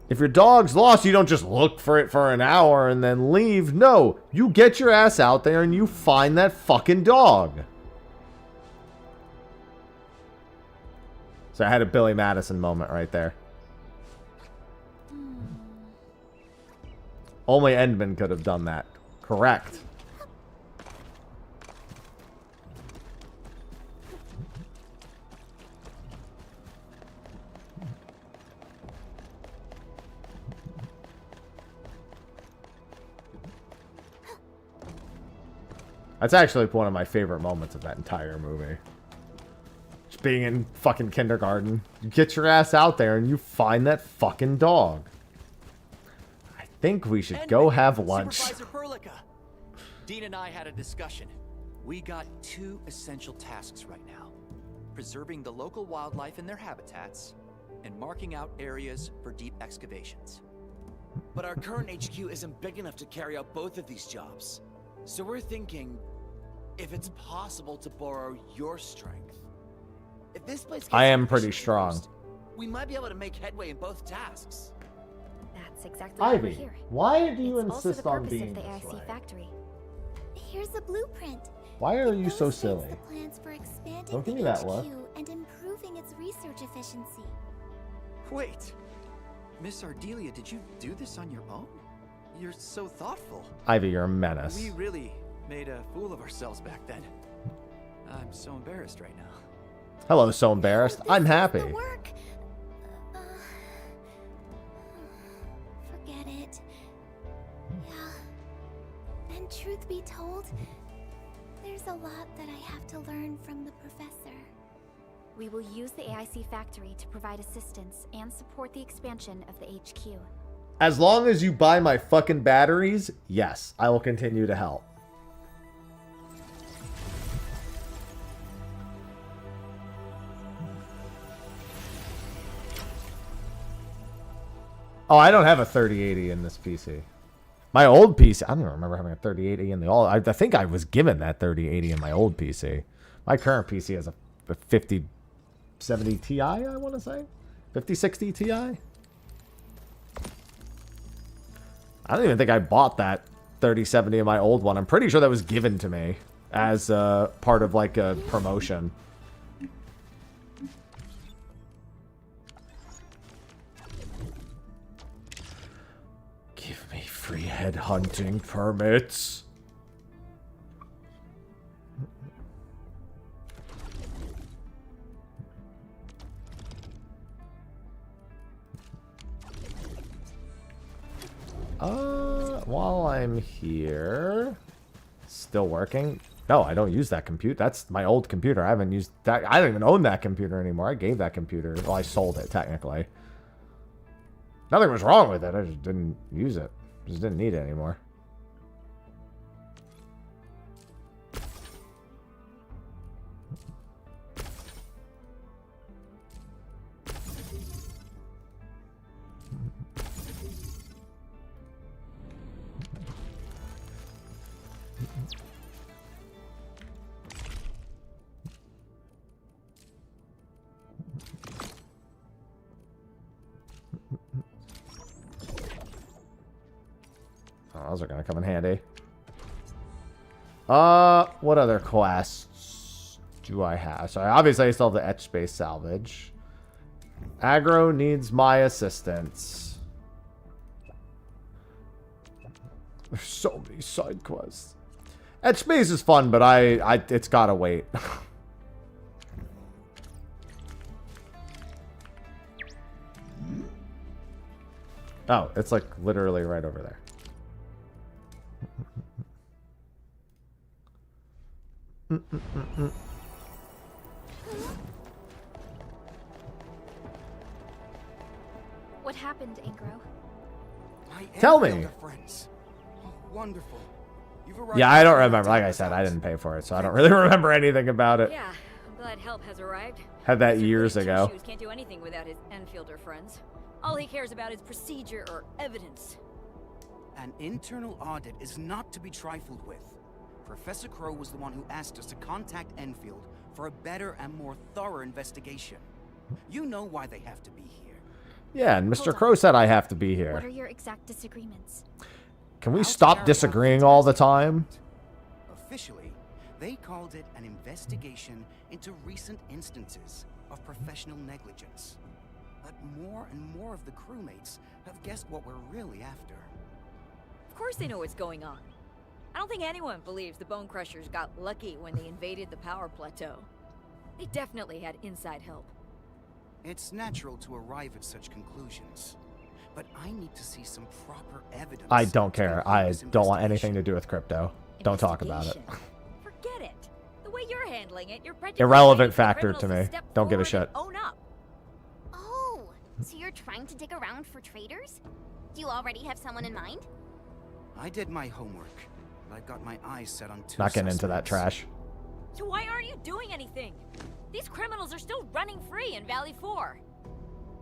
If your dog's lost, you don't just look for it for an hour and then leave. No, you get your ass out there and you find that fucking dog. So I had a Billy Madison moment right there. Only Endman could have done that. Correct. That's actually one of my favorite moments of that entire movie. Just being in fucking kindergarten. You get your ass out there and you find that fucking dog. I think we should go have lunch. Supervisor Perlica. Dean and I had a discussion. We got two essential tasks right now. Preserving the local wildlife in their habitats and marking out areas for deep excavations. But our current HQ isn't big enough to carry out both of these jobs. So we're thinking if it's possible to borrow your strength. If this place gets I am pretty efficiently strong. used, we might be able to make headway in both tasks. That's exactly why we're Ivy, here. why do you It's also insist the on purpose being of the this AIC way? factory. Here's a blueprint. Why are you so Illustrates silly? the plans for expanding Don't give the me that HQ look. and improving its research efficiency. Wait. Miss Ardelia, did you do this on your own? You're so thoughtful. Ivy, you're a menace. We really made a fool of ourselves back then. I'm so embarrassed right now. Hello, so embarrassed. I'm happy. Work. Forget it. Yeah. And truth be told, there's a lot that I have to learn from the professor. We will use the AIC factory to provide assistance and support the expansion of the HQ. As long as you buy my fucking batteries, yes, I will continue to help. Oh, I don't have a 3080 in this PC. My old PC, I don't remember having a 3080 in the old. I think I was given that 3080 in my old PC. My current PC has a 5070 Ti, I want to say. 5060 Ti. I don't even think I bought that 3070 in my old one. I'm pretty sure that was given to me as part of like a promotion. Give me free head hunting permits. While I'm here, still working. No, I don't use that computer. That's my old computer. I haven't used that. I don't even own that computer anymore. I gave that computer. Well, I sold it technically. Nothing was wrong with it. I just didn't use it. Just didn't need it anymore. Those are gonna come in handy. What other quests do I have? So obviously I still have the etch space salvage. Aggro needs my assistance. There's so many side quests. Etch space is fun, but it's gotta wait. Oh, it's like literally right over there. What happened, Ingro? Tell me. Friends. Oh, wonderful. Yeah, I don't remember. Like I said, I didn't pay for it, so I don't really remember anything about it. Yeah, I'm glad help has arrived. Had that years ago. Shoes can't do anything without his Enfielder friends. All he cares about is procedure or evidence. An internal audit is not to be trifled with. Professor Crow was the one who asked us to contact Enfield for a better and more thorough investigation. You know why they have to be here. Yeah, and Mr. Crow said I have to be here. What are your exact disagreements? Can we stop disagreeing all the time? Officially, they called it an investigation into recent instances of professional negligence. But more and more of the crewmates have guessed what we're really after. Of course they know what's going on. I don't think anyone believes the Bone Crushers got lucky when they invaded the power plateau. They definitely had inside help. It's natural to arrive at such conclusions, but I need to see some proper evidence. I don't care. I don't want anything to do with crypto. Don't talk about it. Forget it. The way you're handling it, you're practically Irrelevant begging factor to criminals me. step Don't give a forward shit. and Own up. Oh, so you're trying to dig around for traitors? Do you already have someone in mind? I did my homework. I've got my eyes set on two Not getting into that suspects. trash. So why aren't you doing anything? These criminals are still running free in Valley 4.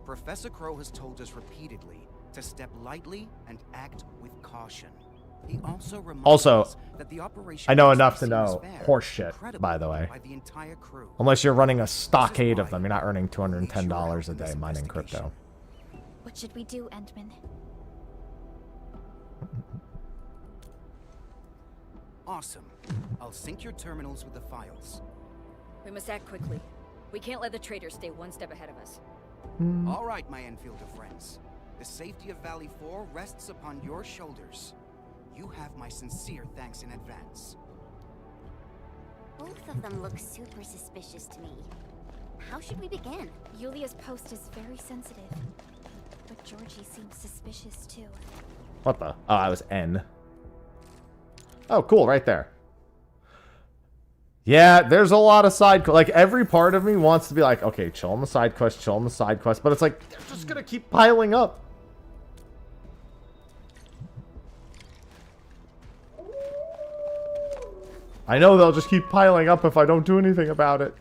Professor Crow has told us repeatedly to step lightly and act with caution. He also reminds Also, us that the operation I know must be enough to seen know as fair, horse shit, credible by the way. by the entire crew. Unless you're running a stockade of them, you're not earning $210 a day mining crypto. What should we do, Endman? Awesome. I'll sync your terminals with the files. We must act quickly. We can't let the traitors stay one step ahead of us. All right, my Enfielder friends. The safety of Valley 4 rests upon your shoulders. You have my sincere thanks in advance. Both of them look super suspicious to me. How should we begin? Yulia's post is very sensitive. But Georgie seems suspicious too. What the? Oh, I was N. Oh, cool, right there. Yeah, there's a lot of like, every part of me wants to be like, okay, chill on the side quest, chill on the side quest, but it's like, they're just gonna keep piling up. I know they'll just keep piling up if I don't do anything about it.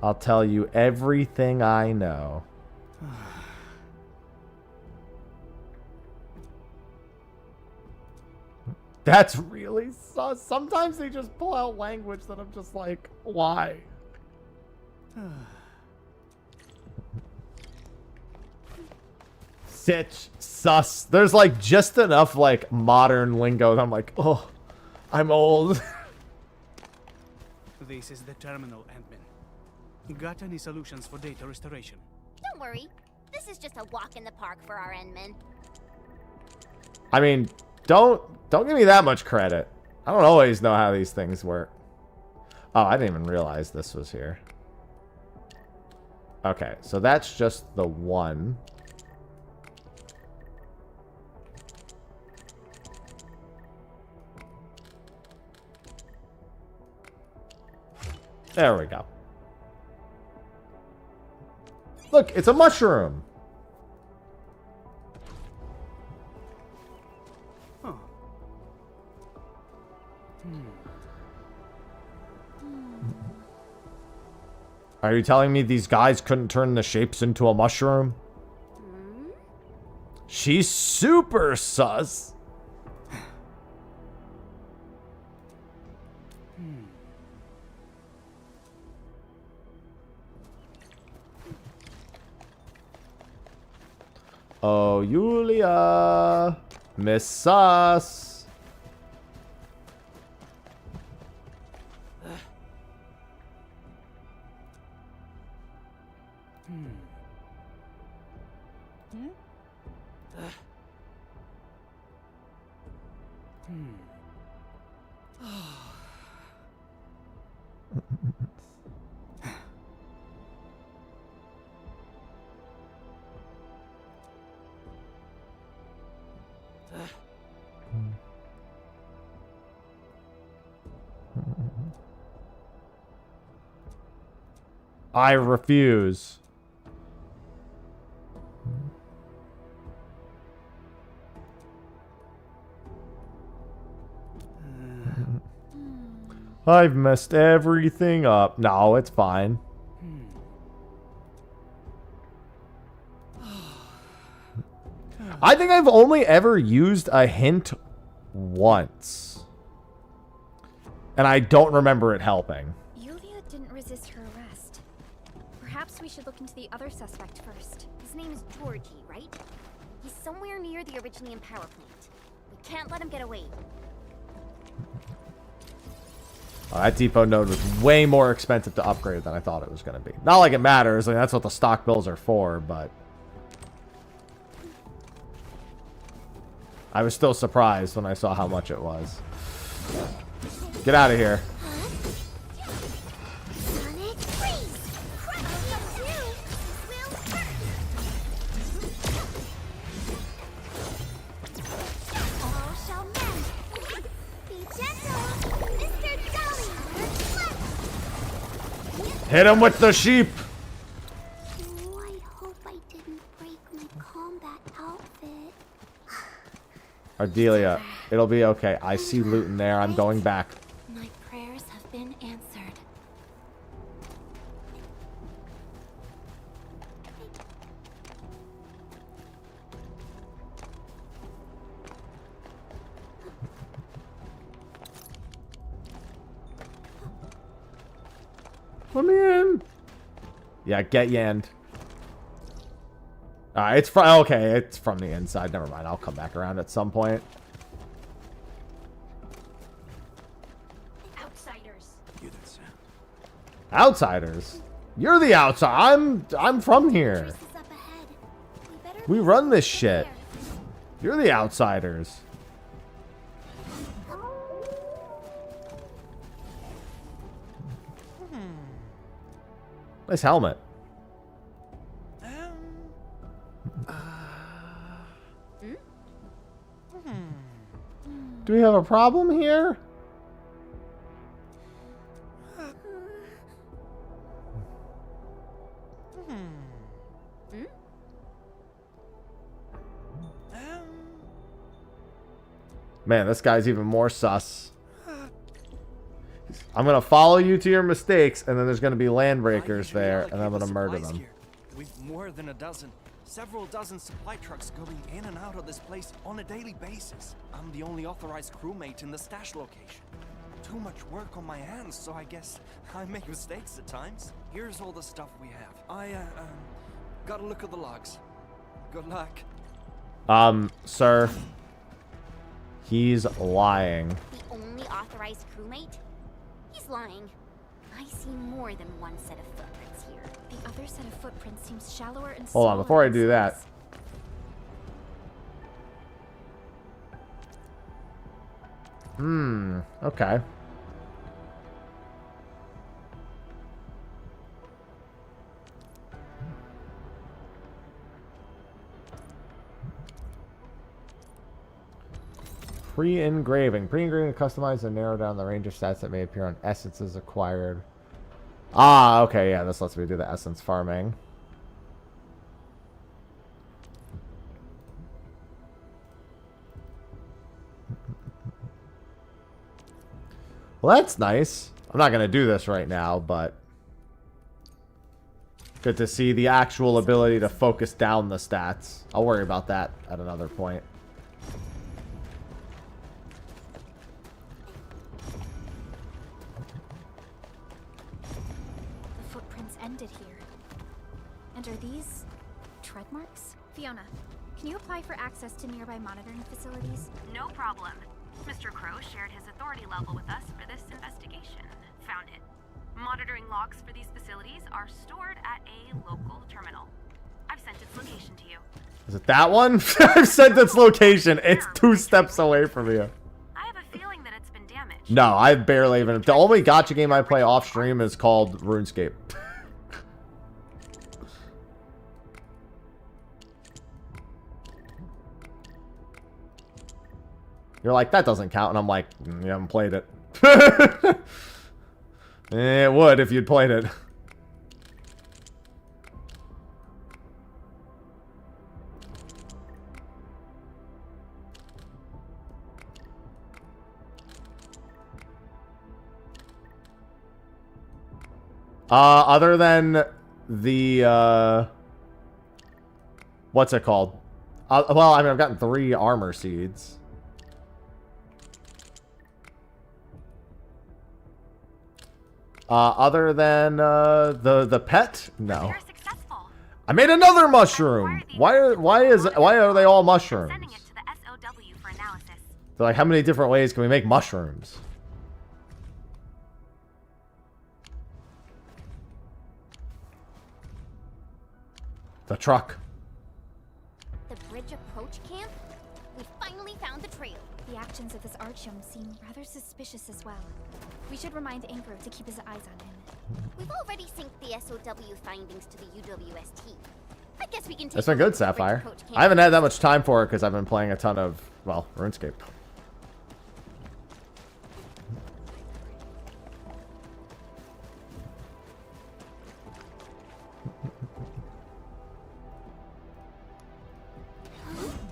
I'll tell you everything I know. That's really sus. Sometimes they just pull out language that I'm just like, why? Sitch, sus. There's like just enough like modern lingo that I'm like, oh, I'm old. This is the terminal, Ant-Man. Got any solutions for data restoration? Don't worry. This is just a walk in the park for our Endman. I mean, don't give me that much credit. I don't always know how these things work. Oh, I didn't even realize this was here. Okay, so that's just the one. There we go. Look, it's a mushroom. Huh. Are you telling me these guys couldn't turn the shapes into a mushroom? She's super sus. Oh, Yulia. Miss Sus. I refuse. I've messed everything up. No, it's fine. I think I've only ever used a hint once. And I don't remember it helping. Yulia didn't resist her arrest. Perhaps we should look into the other suspect first. His name is Georgie, right? He's somewhere near the Originium power plant. We can't let him get away. Oh, that depot node was way more expensive to upgrade than I thought it was going to be. Not like it matters. Like, that's what the stock bills are for, but... I was still surprised when I saw how much it was. Get out of here. Oh, Hit him with the sheep. I hope I didn't break my combat outfit. Ardelia, it'll be okay. I see loot in there. I'm going back. My prayers have been answered. Let me in. Yeah, get yanned. It's from okay. It's from the inside. Never mind. I'll come back around at some point. Outsiders. Hear that sound? Outsiders. You're the outside. I'm from here. We run this shit. You're the outsiders. Nice helmet. Do we have a problem here? Man, this guy's even more sus. I'm gonna follow you to your mistakes, and then there's gonna be land breakers there, and I'm gonna murder them. We've more than a dozen, several dozen supply trucks going in and out of this place on a daily basis. I'm the only authorized crewmate in the stash location. Too much work on my hands, so I guess I make mistakes at times. Here's all the stuff we have. I got a look at the logs. Good luck. Sir. He's lying. The only authorized crewmate? He's lying. I see more than one set of footprints here. The other set of footprints seems shallower and Hold on, before I do that. Okay. Pre-engraving. Pre-engraving customize and narrow down the range of stats that may appear on essences acquired. Ah, okay, yeah, this lets me do the essence farming. Well, that's nice. I'm not going to do this right now, but good to see the actual ability to focus down the stats. I'll worry about that at another point. The footprints ended here. And are these tread marks? Fiona, can you apply for access to nearby monitoring facilities? No problem. Mr. Crow shared his authority level with us for this investigation. Found it. Monitoring logs for these facilities are stored at a local terminal. I've sent its location to you. Is it that one? I've sent its location. It's 2 steps away from you. I have a feeling that it's been damaged. No, I barely even... The only gacha game I play off stream is called RuneScape. You're like, that doesn't count. And I'm like, you haven't played it. It would if you'd played it. Other than the, what's it called? Well, I mean, I've gotten 3 armor seeds. Other than the pet? No. I made another mushroom. Why are they all mushrooms? They're like, how many different ways can we make mushrooms? The truck. The bridge approach camp? We finally found the trail. The actions of this Artyom seem rather suspicious as well. We should remind Anchor to keep his eyes on him. We've already synced the SOW findings to the UWST. I guess we can take It's been good, Sapphire. I haven't had that much time for it because I've been playing a ton of, well, RuneScape.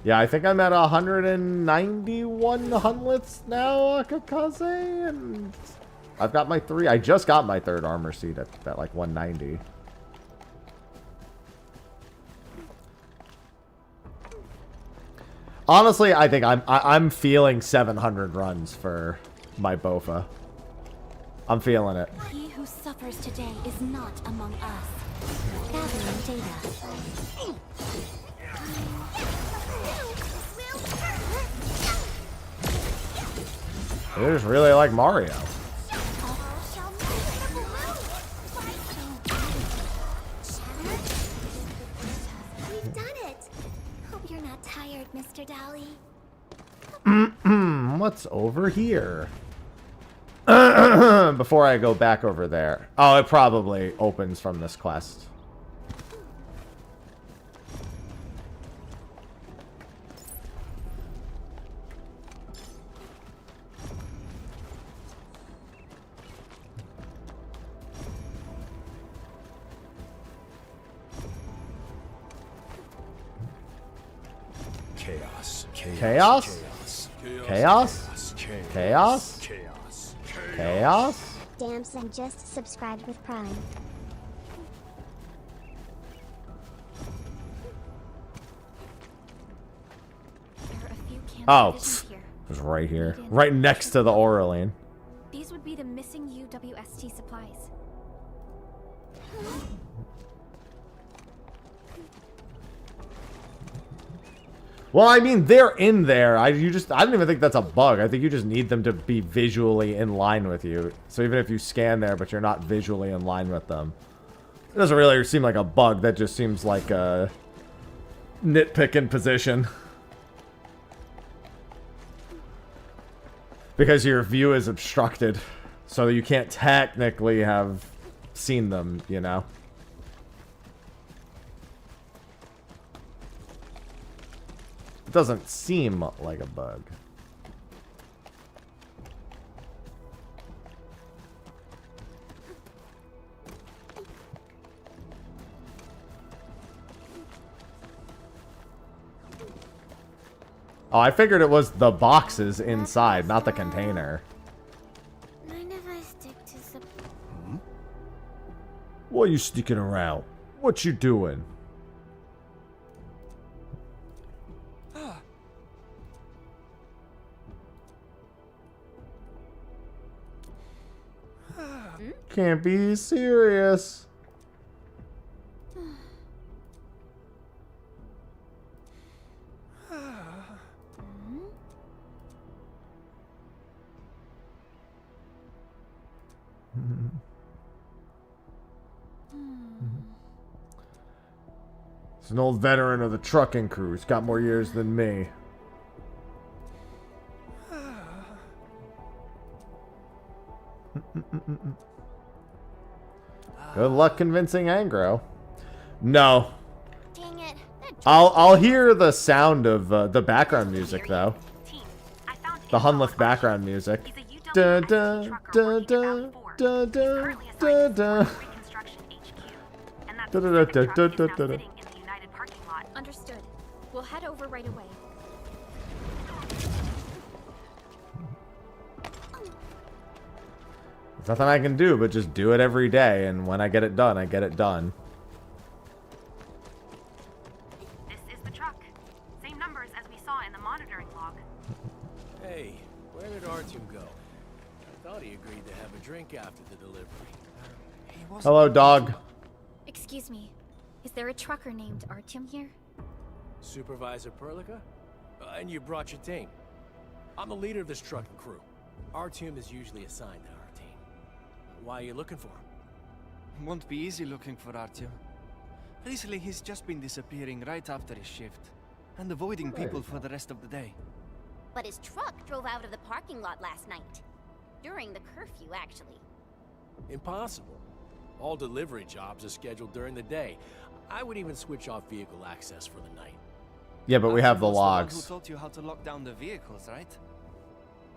Yeah, I think I'm at 191 Hunlets now, Akakaze, and I've got my 3. I just got my 3rd armor seat at like 190. Honestly, I think I'm feeling 700 runs for my Bofa. I'm feeling it. He who suffers today is not among us. Gathering data. They just really like Mario. We've done it. Hope you're not tired, Mr. Dolly. What's over here? Before I go back over there. Oh, it probably opens from this quest. Chaos. Chaos? Chaos? Chaos? Chaos? Damson just subscribed with Prime. Oh, pfft. It was right here. Right next to the Oraline. These would be the missing UWST supplies. Well, I mean, they're in there. I don't even think that's a bug. I think you just need them to be visually in line with you. So even if you scan there, but you're not visually in line with them, it doesn't really seem like a bug. That just seems like a nitpicking position. Because your view is obstructed. So you can't technically have seen them, you know? It doesn't seem like a bug. Oh, I figured it was the boxes inside, not the container. Mind if I stick to some... What are you sticking around? What you doing? Can't be serious. He's an old veteran of the trucking crew. He's got more years than me. Good luck convincing Angro. No. Dang it. I'll hear the sound of the background music though. The Hunlith background music. Da da da da da da da da. Da da da da da da da. Understood. We'll head over right away. There's nothing I can do but just do it every day, and when I get it done, I get it done. This is the truck. Same numbers as we saw in the monitoring log. Hey, where did Artyom go? I thought he agreed to have a drink after the delivery. Hello, dog. Excuse me. Is there a trucker named Artyom here? Supervisor Perlica? And you brought your team. I'm the leader of this trucking crew. Artyom is usually assigned to our team. Why are you looking for him? Won't be easy looking for Artyom. Recently, he's just been disappearing right after his shift, and avoiding people for the rest of the day. But his truck drove out of the parking lot last night. During the curfew, actually. Impossible. All delivery jobs are scheduled during the day. I would even switch off vehicle access for the night. Yeah, but we have the Artyom was logs. one who taught you how to lock down the vehicles, right?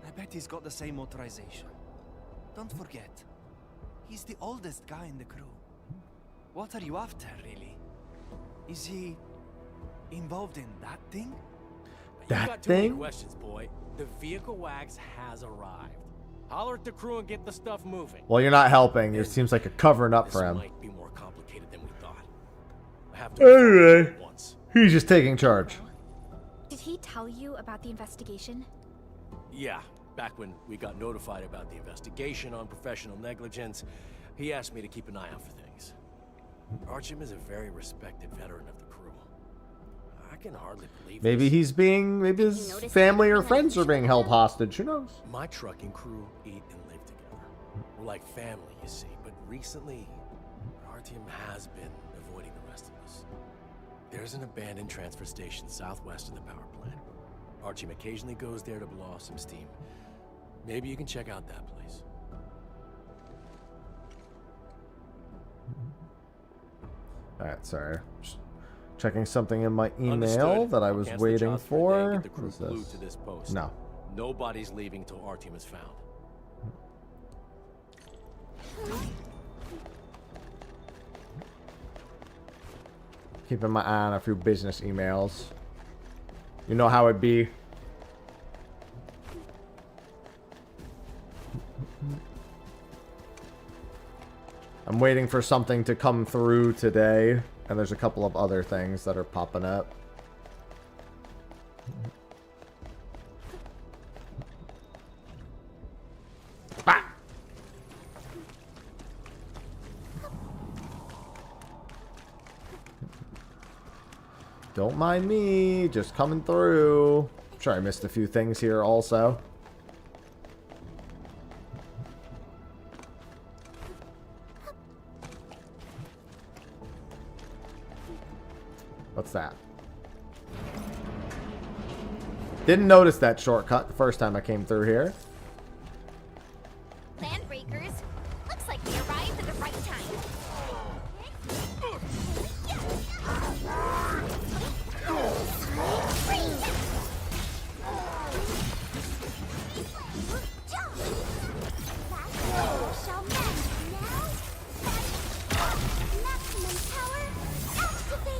I bet he's got the same authorization. Don't forget, he's the oldest guy in the crew. What are you after, really? Is he involved in that thing? That You got too many thing? questions, boy. The vehicle wax has arrived. Holler at the crew and get the stuff moving. Well, you're not helping. It seems like you're covering up for him. Might be more complicated than we thought. I have to inform you Anyway, at once. he's just taking charge. Did he tell you about the investigation? Yeah, back when we got notified about the investigation on professional negligence, he asked me to keep an eye out for things. Artyom is a very respected veteran of the crew. I can hardly believe Maybe this. he's being, maybe his family or friends are being held hostage. Who knows? My trucking crew eat and live together. We're like family, you see, but recently, Artyom has been avoiding the rest of us. There's an abandoned transfer station southwest of the power plant. Artyom occasionally goes there to blow off some steam. Maybe you can check out that place. Alright, sorry. Just checking something in my email Understood. that I I'll was cancel the waiting jobs for. a day, get the What crew is glued this? to this post. No. Nobody's leaving till Artyom is found. Keeping my eye on a few business emails. You know how it be. I'm waiting for something to come through today, and there's a couple of other things that are popping up. Bah! Don't mind me, just coming through. Sure, I missed a few things here also. What's that? Didn't notice that shortcut the first time I came through here. Landbreakers. Looks like they arrived at the right time. Shall mend now. Maximum power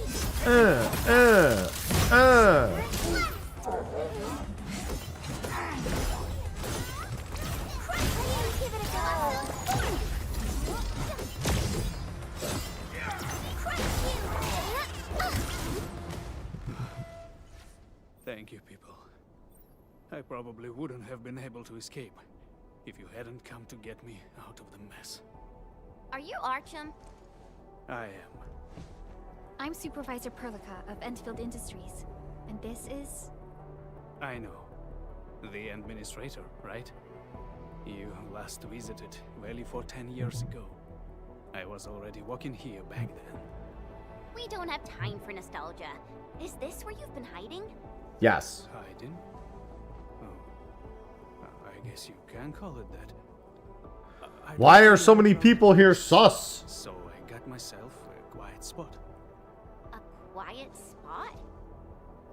Thank you, people. I probably wouldn't have been able to escape if you hadn't come to get me out of the mess. Are you Artyom? I am. I'm Supervisor Perlica of Endfield Industries, and this is... I know. The administrator, right? You last visited Valley 10 years ago. I was already working here back then. We don't have time for nostalgia. Is this where you've been hiding? Yes. Hiding? Oh. I guess you can call it that. Why are so many people here sus? So I got myself a quiet spot. A quiet spot?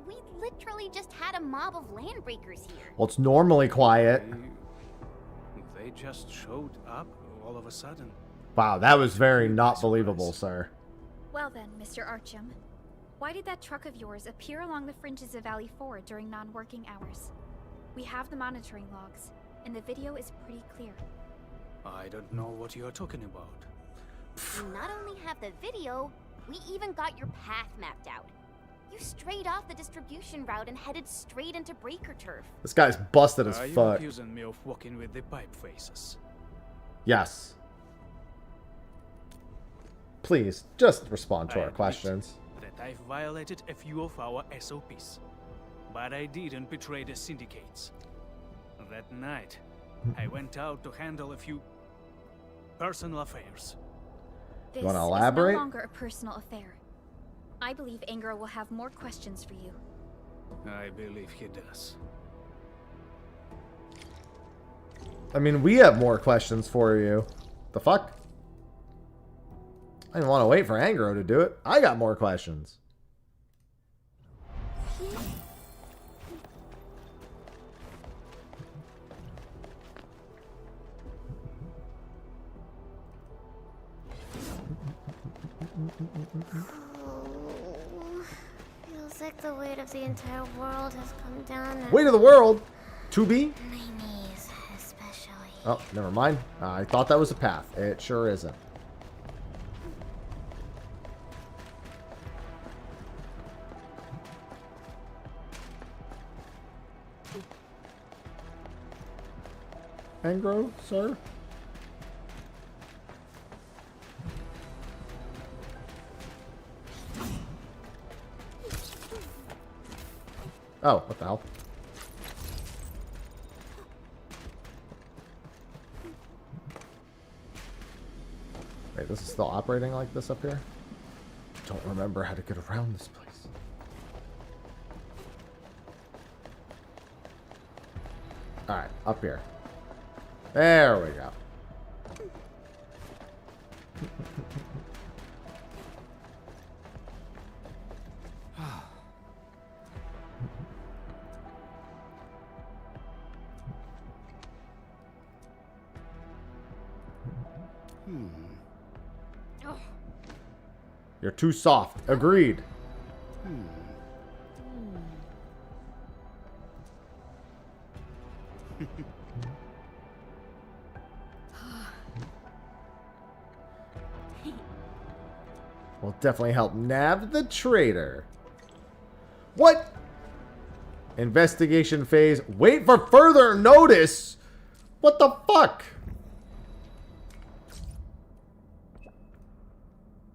We literally just had a mob of landbreakers here. Well, it's normally quiet. They just showed up all of a sudden. Wow, that was very not believable, sir. Well then, Mr. Artyom, why did that truck of yours appear along the fringes of Valley 4 during non-working hours? We have the monitoring logs, and the video is pretty clear. I don't know what you're talking about. We not only have the video, we even got your path mapped out. You strayed off the distribution route and headed straight into breaker turf. This guy's busted as Are you fuck. accusing me of walking with the pipe faces? Yes. Please, just respond to I our admit questions. that I've violated a few of our SOPs, but I didn't betray the syndicates. That night, I went out to handle a few personal affairs. This wanna is elaborate? no longer a personal affair. I believe Angro will have more questions for you. I believe he does. I mean, we have more questions for you. The fuck? I didn't want to wait for Angro to do it. I got more questions. Feels Looks like the weight of the entire world has come down. Weight of the world? 2B? My knees, especially. Oh, never mind. I thought that was a path. It sure isn't. Angro, sir? Oh, what the hell? Wait, this is still operating like this up here? Don't remember how to get around this place. Alright, up here. There we go. You're too soft. Agreed. Will definitely help Nav the traitor. What? Investigation phase. Wait for further notice. What the fuck?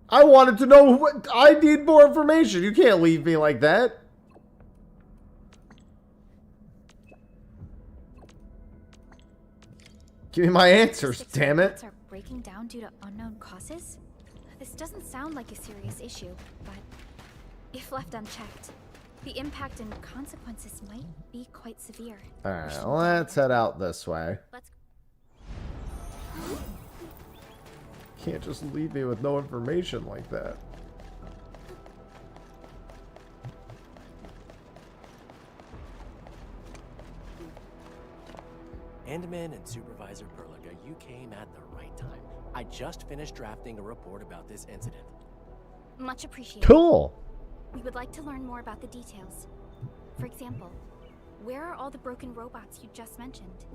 I wanted to know what. I need more information. You can't leave me like that. Give me my answers, damn it. Are breaking down due to unknown causes? This doesn't sound like a serious issue, but if left unchecked, the impact and consequences might be quite severe. Alright, let's head out this way. Can't just leave me with no information like that. Endman and Supervisor Perlica, you came at the right time. I just finished drafting a report about this incident. Much appreciated. Cool. We would like to learn more about the details. For example, where are all the broken robots you just mentioned?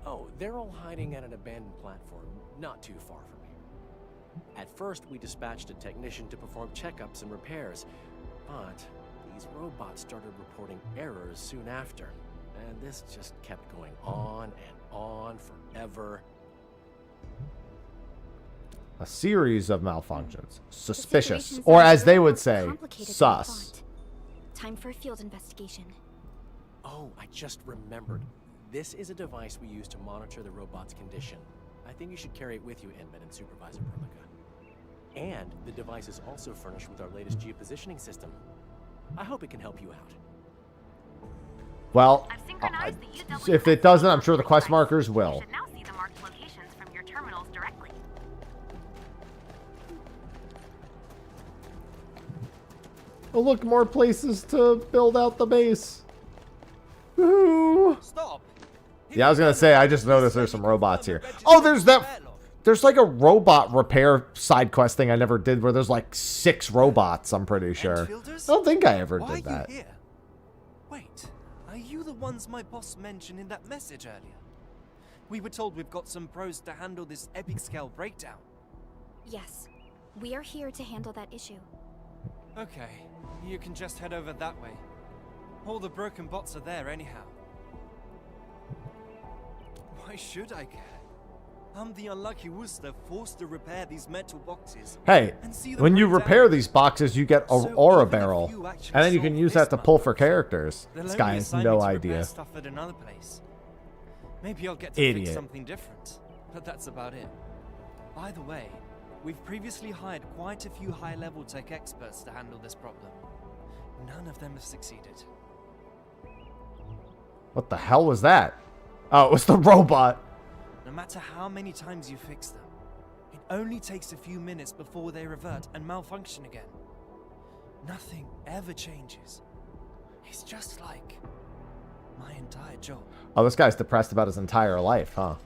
Oh, they're all hiding at an abandoned platform, not too far from here. At first, we dispatched a technician to perform checkups and repairs, but these robots started reporting errors soon after, and this just kept going on and on forever. A series of malfunctions. Suspicious. Or as they would say, sus. Time for a field investigation. Oh, I just remembered. This is a device we use to monitor the robot's condition. I think you should carry it with you, Endman and Supervisor Perlica. And the device is also furnished with our latest geopositioning system. I hope it can help you out. Well, if it doesn't, I'm sure the quest markers will. You should now see the marked locations from your terminals directly. Oh, look, more places to build out the base. Woohoo! Stop! Yeah, I was gonna say, I just noticed there's some robots here. Oh, there's that. There's like a robot repair side quest thing I never did where there's like 6 robots, I'm pretty sure. I don't think I ever did that. Here? Wait, are you the ones my boss mentioned in that message earlier? We were told we've got some pros to handle this epic scale breakdown. Yes, we are here to handle that issue. Okay, you can just head over that way. All the broken bots are there anyhow. Why should I care? I'm the unlucky Wooster forced to repair these metal boxes. Hey, when you repair these boxes, you get an aura barrel. And then you can use that to pull for characters. This guy has no idea. Stuff at another place. Maybe I'll get to fix something different, but that's about it. By the way, we've previously hired quite a few high-level tech experts to handle this problem. None of them have succeeded. What the hell was that? Oh, it was the robot. No matter how many times you fix them, it only takes a few minutes before they revert and malfunction again. Nothing ever changes. It's just like my entire job. Oh, this guy's depressed about his entire life, huh?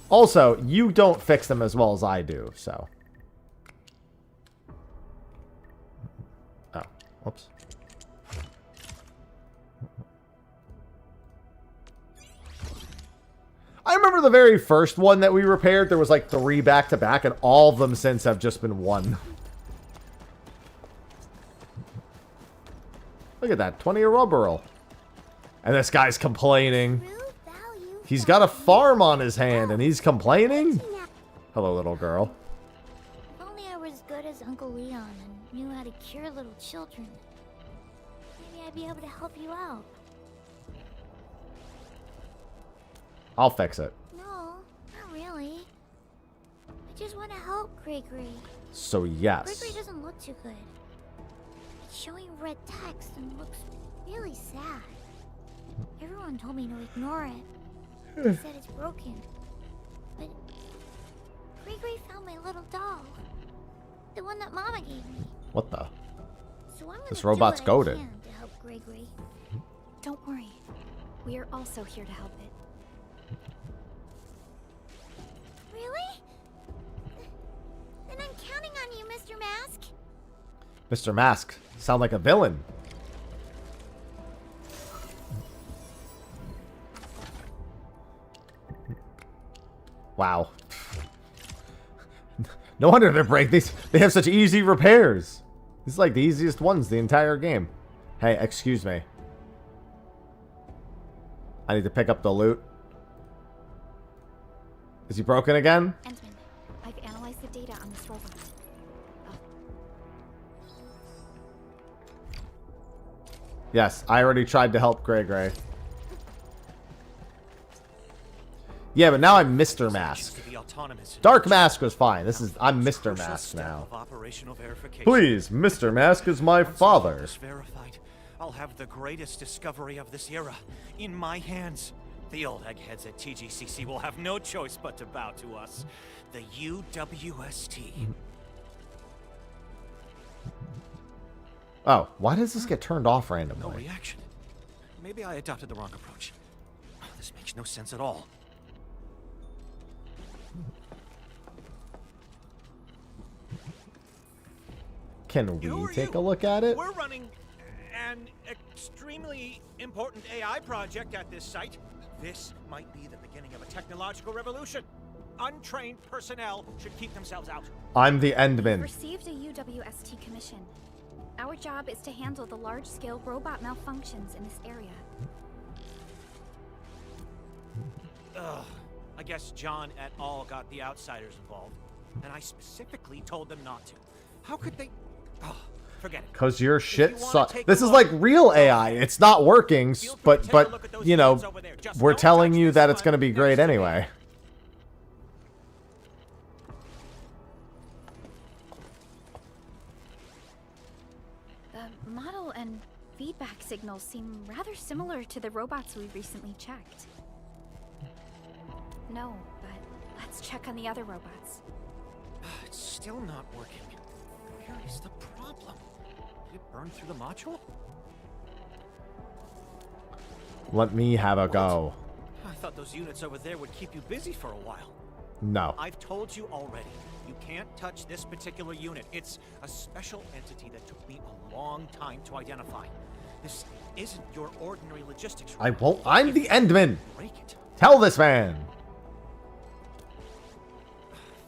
Also, you don't fix them as well as I do, so. Oh, whoops. I remember the very first one that we repaired, there was like 3 back-to-back, and all of them since have just been 1. Look at that, 20 Ouroboros. And this guy's complaining. He's got a farm on his hand, and he's complaining? Hello, little girl. If only I were as good as Uncle Leon and knew how to cure little children. Maybe I'd be able to help you out. I'll fix it. No, not really. I just want to help Gregory. So yes. Gregory doesn't look too good. It's showing red text and looks really sad. Everyone told me to ignore it. They said it's broken. But Gregory found my little doll. The one that Mama gave me. What the? So I'm gonna This robot's do what I goated. can to help Gregory. Don't worry. We are also here to help it. Really? Then I'm counting on you, Mr. Mask. Mr. Mask. Sound like a villain. Wow. No wonder they're break. They have such easy repairs. This is like the easiest ones the entire game. Hey, excuse me. I need to pick up the loot. Is he broken again? Endman, I've analyzed the data on this robot. Yes, I already tried to help Gregory. Yeah, but now I'm Mr. Mask. Dark Mask was fine. I'm Mr. Mask now. Please, Mr. Mask is my father. Verified, I'll have the greatest discovery of this era in my hands. The old eggheads at TGCC will have no choice but to bow to us. The UWST. Oh, why does this get turned off No randomly? reaction. Maybe I adopted the wrong approach. Oh, this makes no sense at all. Can we take a look at it? We're running an extremely important AI project at this site. This might be the beginning of a technological revolution. Untrained personnel should keep themselves out. I'm the We've Endman. received a UWST commission. Our job is to handle the large-scale robot malfunctions in this area. Ugh. I guess John et al. Got the outsiders involved, and I specifically told them not to. How could they? Oh, forget it. Cause your shit sucks. This is like real AI. It's not working, but you know, we're telling you that it's gonna be great anyway. The model and feedback signals seem rather similar to the robots we recently checked. No, but let's check on the other robots. It's still not working. Where is the problem? Did it burn through the module? Let me have a go. I thought those units over there would keep you busy for a while. No. I've told you already. You can't touch this particular unit. It's a special entity that took me a long time to identify. This isn't your ordinary logistics. I won't. I'm the Endman. Break it. Tell this man.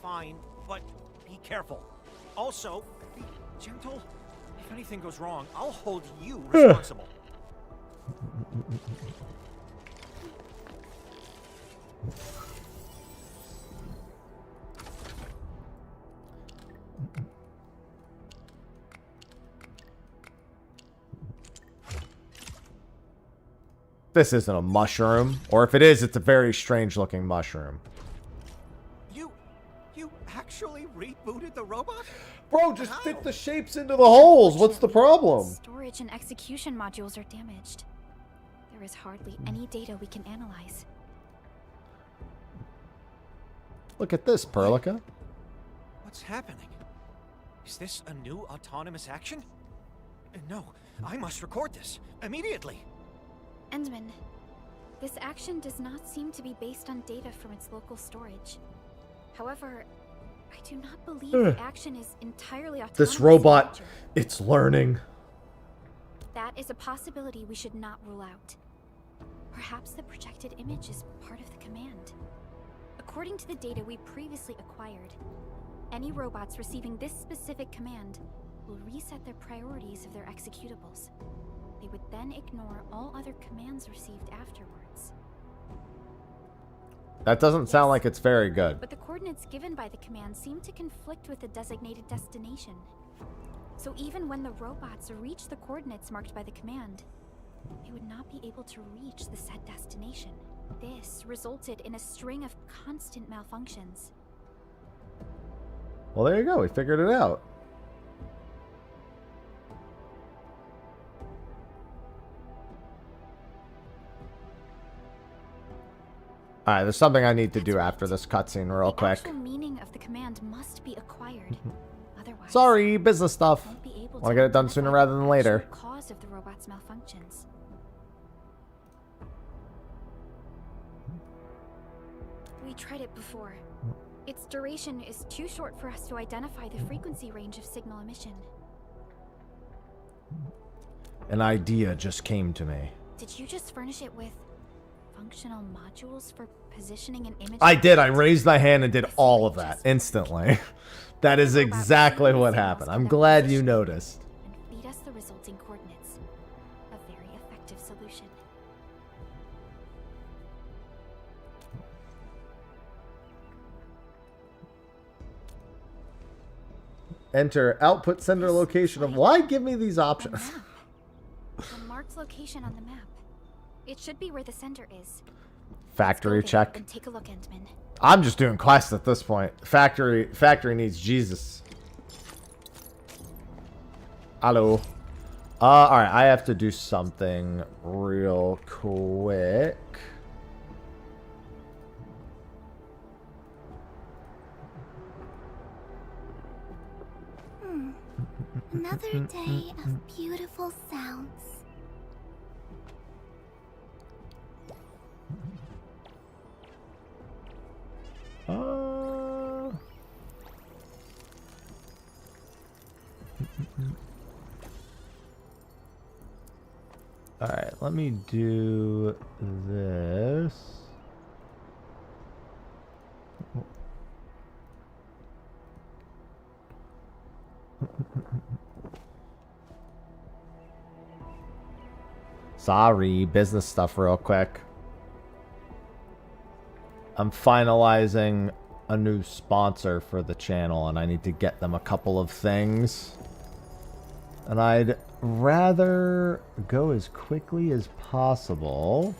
Fine, but be careful. Also, be gentle. If anything goes wrong, I'll hold you responsible. This isn't a mushroom. Or if it is, it's a very strange looking mushroom. You actually rebooted the robot? Bro, just fit the shapes into the holes. What's the problem? Storage and execution modules are damaged. There is hardly any data we can analyze. Look at this, Perlica. What's happening? Is this a new autonomous action? No, I must record this immediately. Endman, this action does not seem to be based on data from its local storage. However, I do not believe the action is entirely autonomous. This robot, it's learning. That is a possibility we should not rule out. Perhaps the projected image is part of the command. According to the data we previously acquired, any robots receiving this specific command will reset their priorities of their executables. They would then ignore all other commands received afterwards. That doesn't sound like it's very good. But the coordinates given by the command seem to conflict with the designated destination. So even when the robots reach the coordinates marked by the command, they would not be able to reach the set destination. This resulted in a string of constant malfunctions. Well, there you go. We figured it out. Alright, there's something I need to do after this cutscene real quick. The actual meaning of the command must be acquired. Otherwise, Sorry, business stuff. won't be able Want to get it done sooner rather than later. cause of the robot's malfunctions. We tried it before. Its duration is too short for us to identify the frequency range of signal emission. An idea just came to me. Did you just furnish it with functional modules for positioning an image? I did. I raised my hand and did all of that instantly. That is exactly what happened. I'm glad you noticed. And feed us the resulting coordinates. A very effective solution. Enter output sender location of... Why give me these options? The marked location on the map. It should be where the center is. Factory check. And take a look, Endman. I'm just doing quests at this point. Factory needs Jesus. Hello. Alright, I have to do something real quick. Another day of beautiful sounds. Alright, let me do this. Sorry, business stuff real quick. I'm finalizing a new sponsor for the channel and I need to get them a couple of things. And I'd rather go as quickly as possible.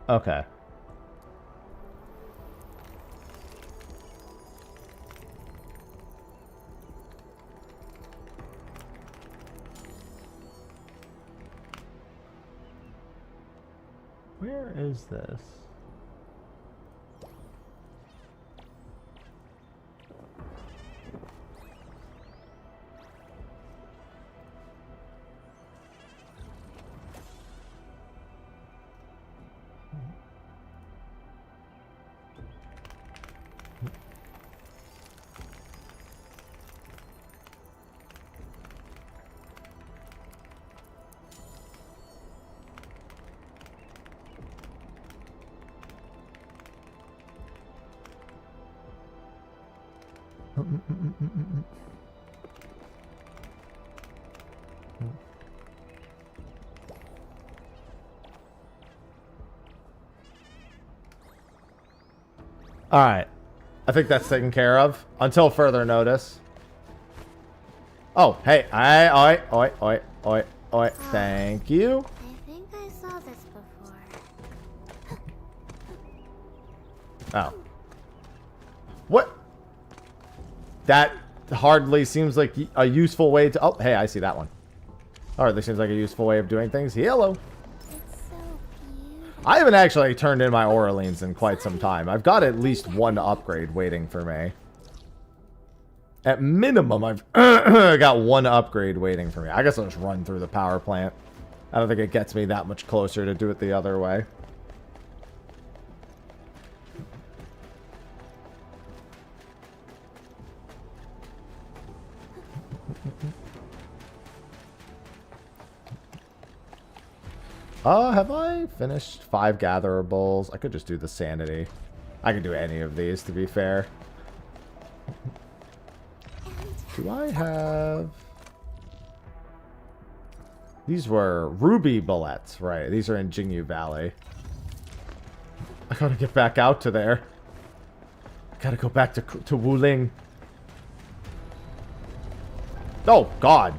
Okay. Where is this? All right. I think that's taken care of until further notice. Oh, hey. Oi. Thank you. I think I saw this before. Oh. What? That hardly seems like a useful way to... Oh, hey, I see that one. Hardly seems like a useful way of doing things. Hello. I haven't actually turned in my Orleans in quite some time. I've got at least one upgrade waiting for me. At minimum, I've got one upgrade waiting for me. I guess I'll just run through the power plant. I don't think it gets me that much closer to do it the other way. Have I finished 5 gatherables? I could just do the sanity. I could do any of these, to be fair. Do I have... These were ruby bullets, right? These are in Jingyu Valley. I gotta get back out to there. I gotta go back to Wuling. Oh, God.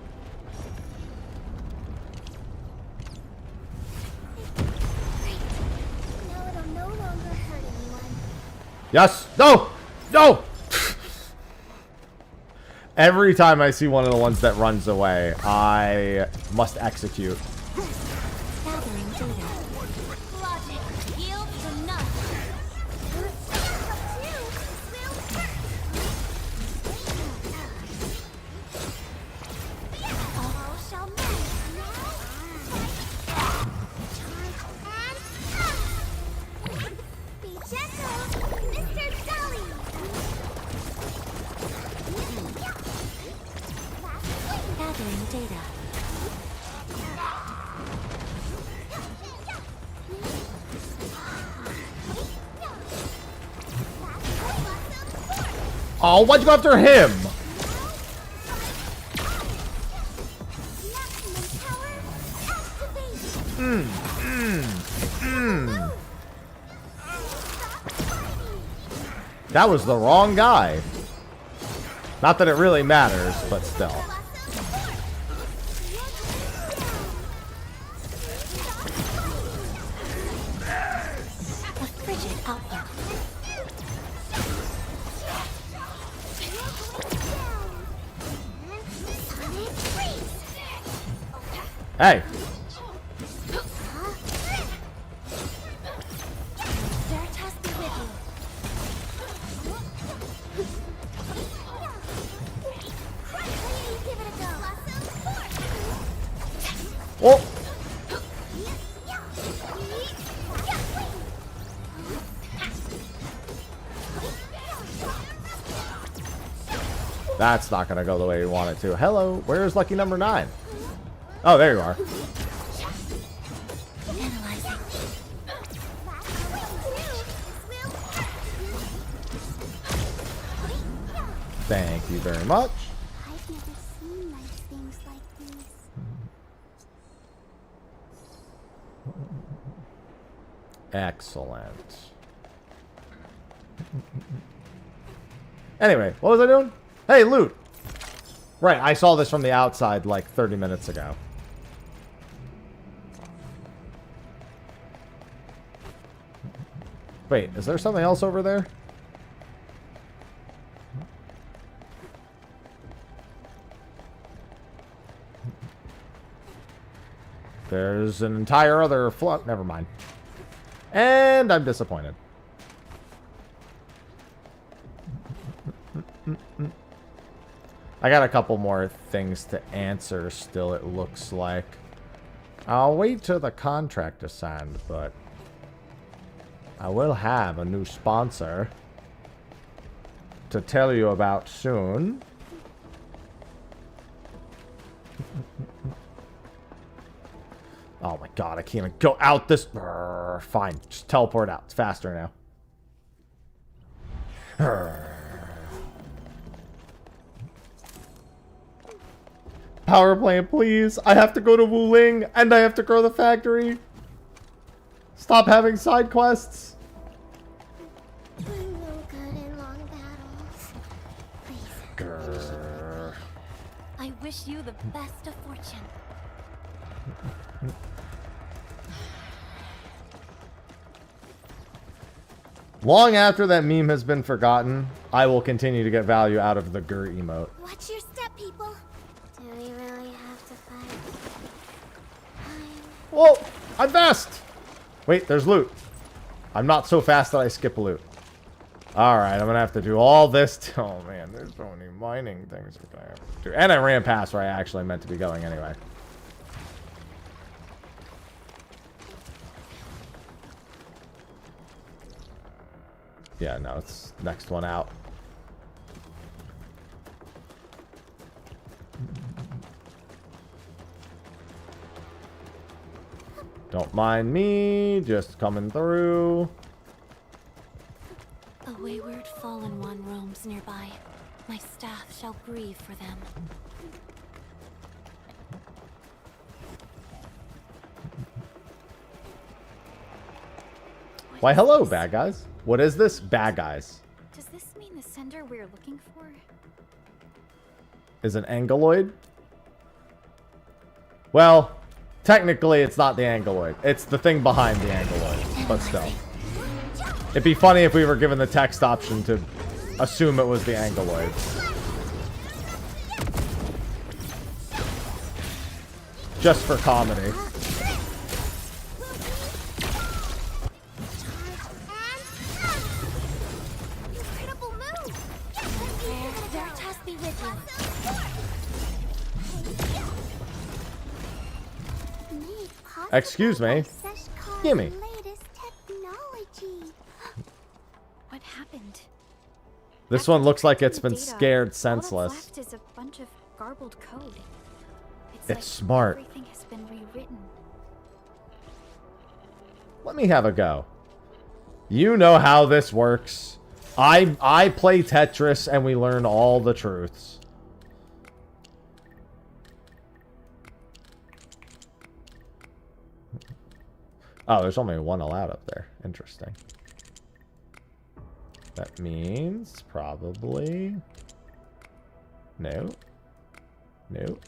Yes! No! No! Every time I see one of the ones that runs away, I must execute. Oh, why'd you go after him? That was the wrong guy. Not that it really matters, but still. Hey! Oh! That's not gonna go the way you want it to. Hello, where's lucky number 9? Oh, there you are. Thank you very much. I've never seen nice things like these. Excellent. Anyway, what was I doing? Hey, loot! Right, I saw this from the outside like 30 minutes ago. Wait, is there something else over there? There's an entire other flood. Never mind. And I'm disappointed. I got a couple more things to answer still, it looks like. I'll wait till the contract is signed, but I will have a new sponsor to tell you about soon. Oh my god, I can't even go out this... Fine, just teleport out. It's faster now. Power plant, please. I have to go to Wuling, and I have to grow the factory. Stop having side quests. I'm no good in long battles. Please. I wish you the best of fortune. Long after that meme has been forgotten, I will continue to get value out of the Gur emote. Watch your step, people. Do we really have to fight? Whoa! I'm fast! Wait, there's loot. I'm not so fast that I skip loot. Alright, I'm gonna have to do all this. Oh man, there's so many mining things we're gonna have to do. And I ran past where I actually meant to be going anyway. Yeah, no, it's next one out. Don't mind me, just coming through. A wayward fallen one roams nearby. My staff shall grieve for them. Why, hello, bad guys. What is this? Bad guys. Does this mean the sender we're looking for? Is an angeloid? Well, technically it's not the angeloid. It's the thing behind the angeloid. But still. It'd be funny if we were given the text option to assume it was the angeloid. Just for comedy. Excuse me. Gimme. What happened? This one looks like it's been scared senseless. All that's left is a bunch of garbled code. It's like smart. Everything has been rewritten. Let me have a go. You know how this works. I play Tetris and we learn all the truths. Oh, there's only one allowed up there. Interesting. That means probably... No. No.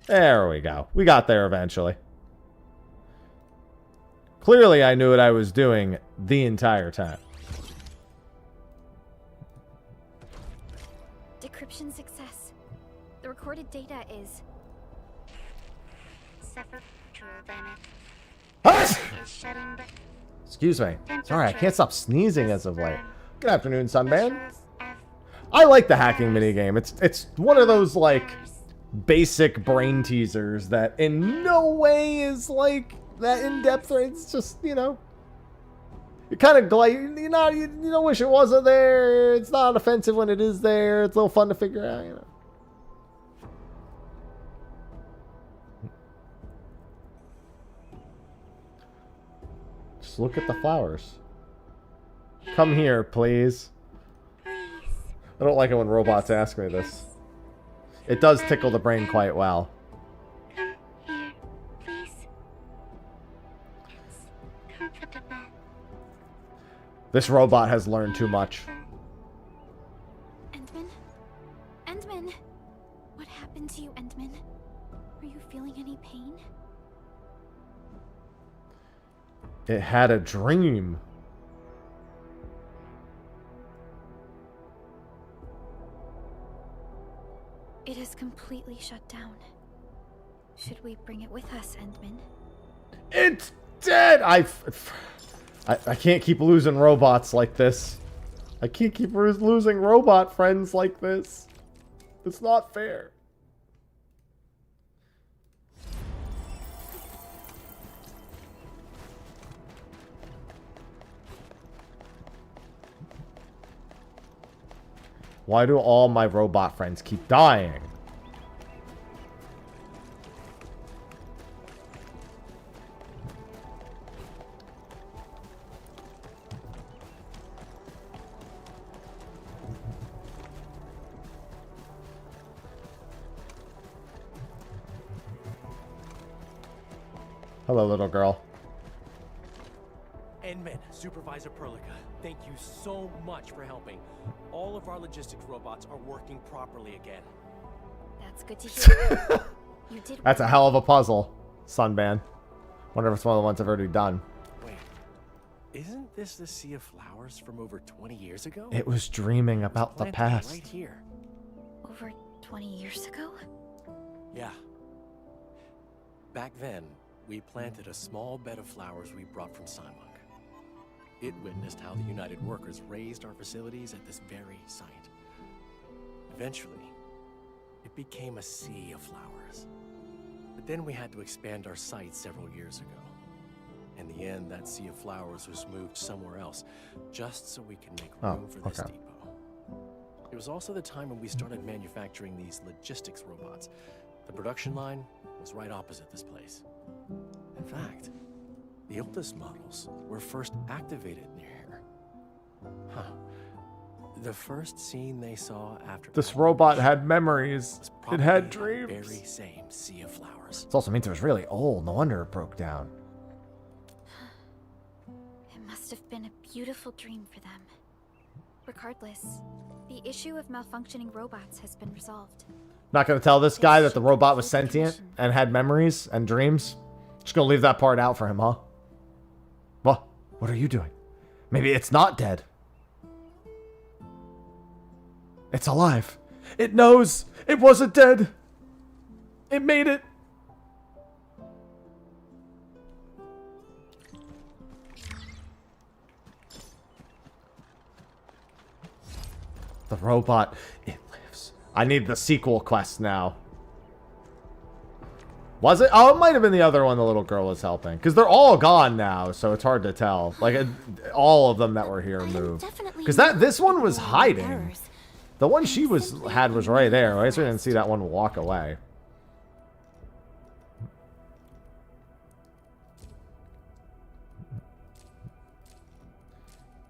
There we go. We got there eventually. Clearly, I knew what I was doing the entire time. Decryption success. The recorded data is... Excuse me. Sorry, I can't stop sneezing as of late. Good afternoon, Sunban. I like the hacking minigame. It's one of those, like, basic brain teasers that in no way is, like, that in-depth. It's just, you know, you kind of glad, you don't wish it wasn't there. It's not offensive when it is there. It's a little fun to figure out, you know. Just look at the flowers. Come here, please. I don't like it when robots ask me this. It does tickle the brain quite well. This robot has learned too much. Endman? Endman? What happened to you, Endman? Are you feeling any pain? It had a dream. It is completely shut down. Should we bring it with us, Endman? It's dead! I can't keep losing robots like this. I can't keep losing robot friends like this. It's not fair. Why do all my robot friends keep dying? Hello, little girl. Endman, Supervisor Perlica, thank you so much for helping. All of our logistics robots are working properly again. That's good to hear. You did. That's a hell of a puzzle, Sunban. Wonder if it's one of the ones I've already done. Wait, Isn't this the Sea of Flowers from over 20 years ago? It was dreaming about the Planted past. right here. Over 20 years ago? Yeah. Back then, we planted a small bed of flowers we brought from Simon. It witnessed how the United Workers raised our facilities at this very site. Eventually, it became a sea of flowers. But then we had to expand our site several years ago. In the end, that sea of flowers was moved somewhere else, just so we could make room for this depot. It was also the time when we started manufacturing these logistics robots. The production line was right opposite this place. In fact, the oldest models were first activated near here. Huh. The first scene they saw after This robot had memories. It had dreams. the very same sea of flowers. This also means it was really old. No wonder it broke down. It must have been a beautiful dream for them. Regardless, the issue of malfunctioning robots has been resolved. Not gonna tell this guy that the robot was sentient and had memories and dreams? Just gonna leave that part out for him, huh? What are you doing? Maybe it's not dead. It's alive. It knows it wasn't dead. It made it. The robot, it lives. I need the sequel quest now. Was it? Oh, it might have been the other one the little girl was helping. Because they're all gone now, so it's hard to tell. Like, all of them that were here moved. Because this one was hiding. The one she had was right there. I guess we didn't see that one walk away.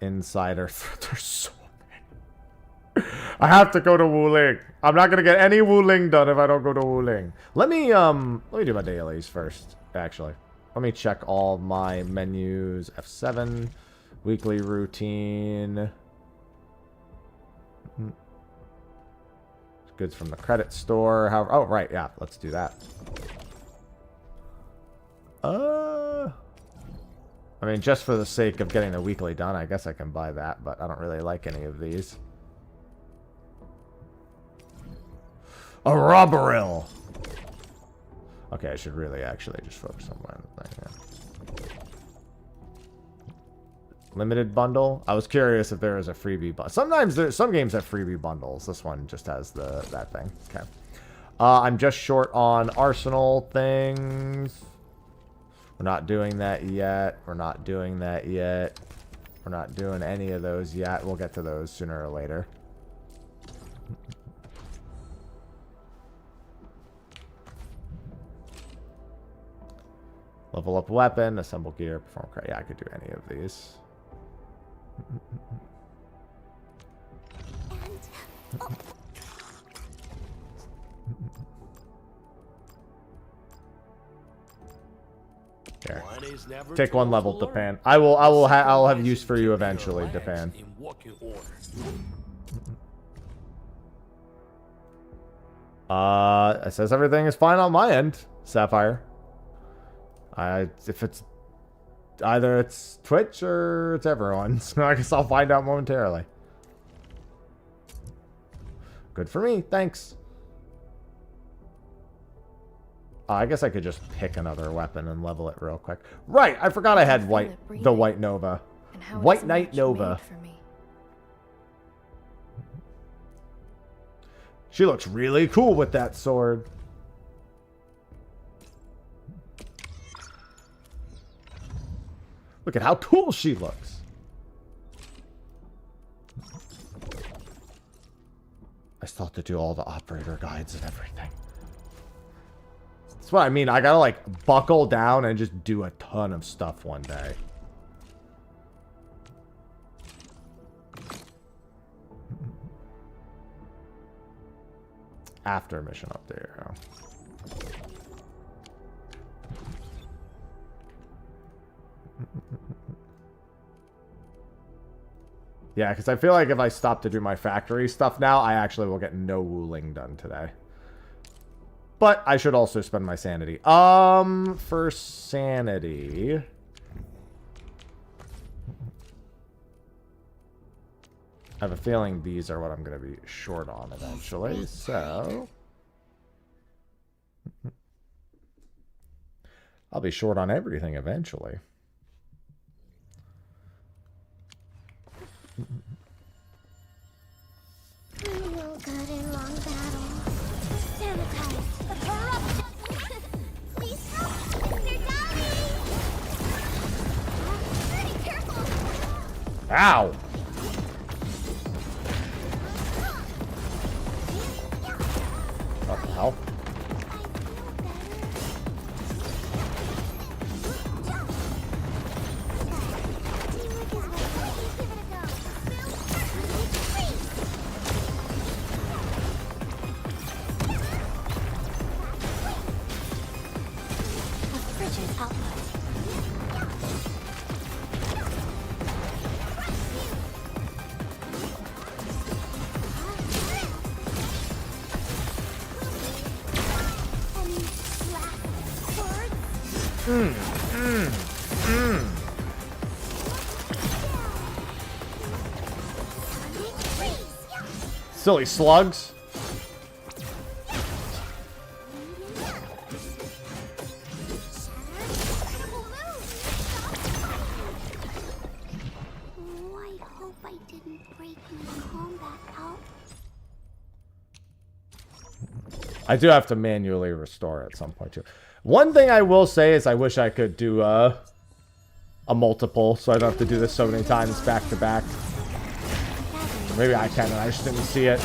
Insider. There's so many. I have to go to Wuling. I'm not gonna get any Wuling done if I don't go to Wuling. Let me do my dailies first, actually. Let me check all my menus. F7, weekly routine. Goods from the credit store. However, oh right, yeah, let's do that. I mean, just for the sake of getting the weekly done, I guess I can buy that, but I don't really like any of these. A robberil. Okay, I should really actually just focus on one thing. Yeah. Limited bundle. I was curious if there is a freebie bundle. Sometimes some games have freebie bundles. This one just has that thing. Okay. I'm just short on arsenal things. We're not doing that yet. We're not doing that yet. We're not doing any of those yet. We'll get to those sooner or later. Level up weapon, assemble gear, perform credit. Yeah, I could do any of these. Here. Take one level, Depan. I'll have use for you eventually, Depan. It says everything is fine on my end, Sapphire. If it's either it's Twitch or it's everyone, so I guess I'll find out momentarily. Good for me, thanks. I guess I could just pick another weapon and level it real quick. Right, I forgot I had the White Nova. White Knight Nova. She looks really cool with that sword. Look at how cool she looks. I still have to do all the operator guides and everything. That's what I mean. I gotta like buckle down and just do a ton of stuff one day. After mission update. Yeah, because I feel like if I stop to do my factory stuff now, I actually will get no Wuling done today. But I should also spend my sanity. For sanity... I have a feeling these are what I'm going to be short on eventually, so... I'll be short on everything eventually. Real good in long battle. Sanitize the corruption. Please help, Mr. Dolly. Pretty careful. Ow! What the hell? Silly slugs. Oh, I hope I didn't break my combat out. I do have to manually restore at some point too. One thing I will say is I wish I could do a multiple, so I don't have to do this so many times back to back. Maybe I can, and I just didn't see it.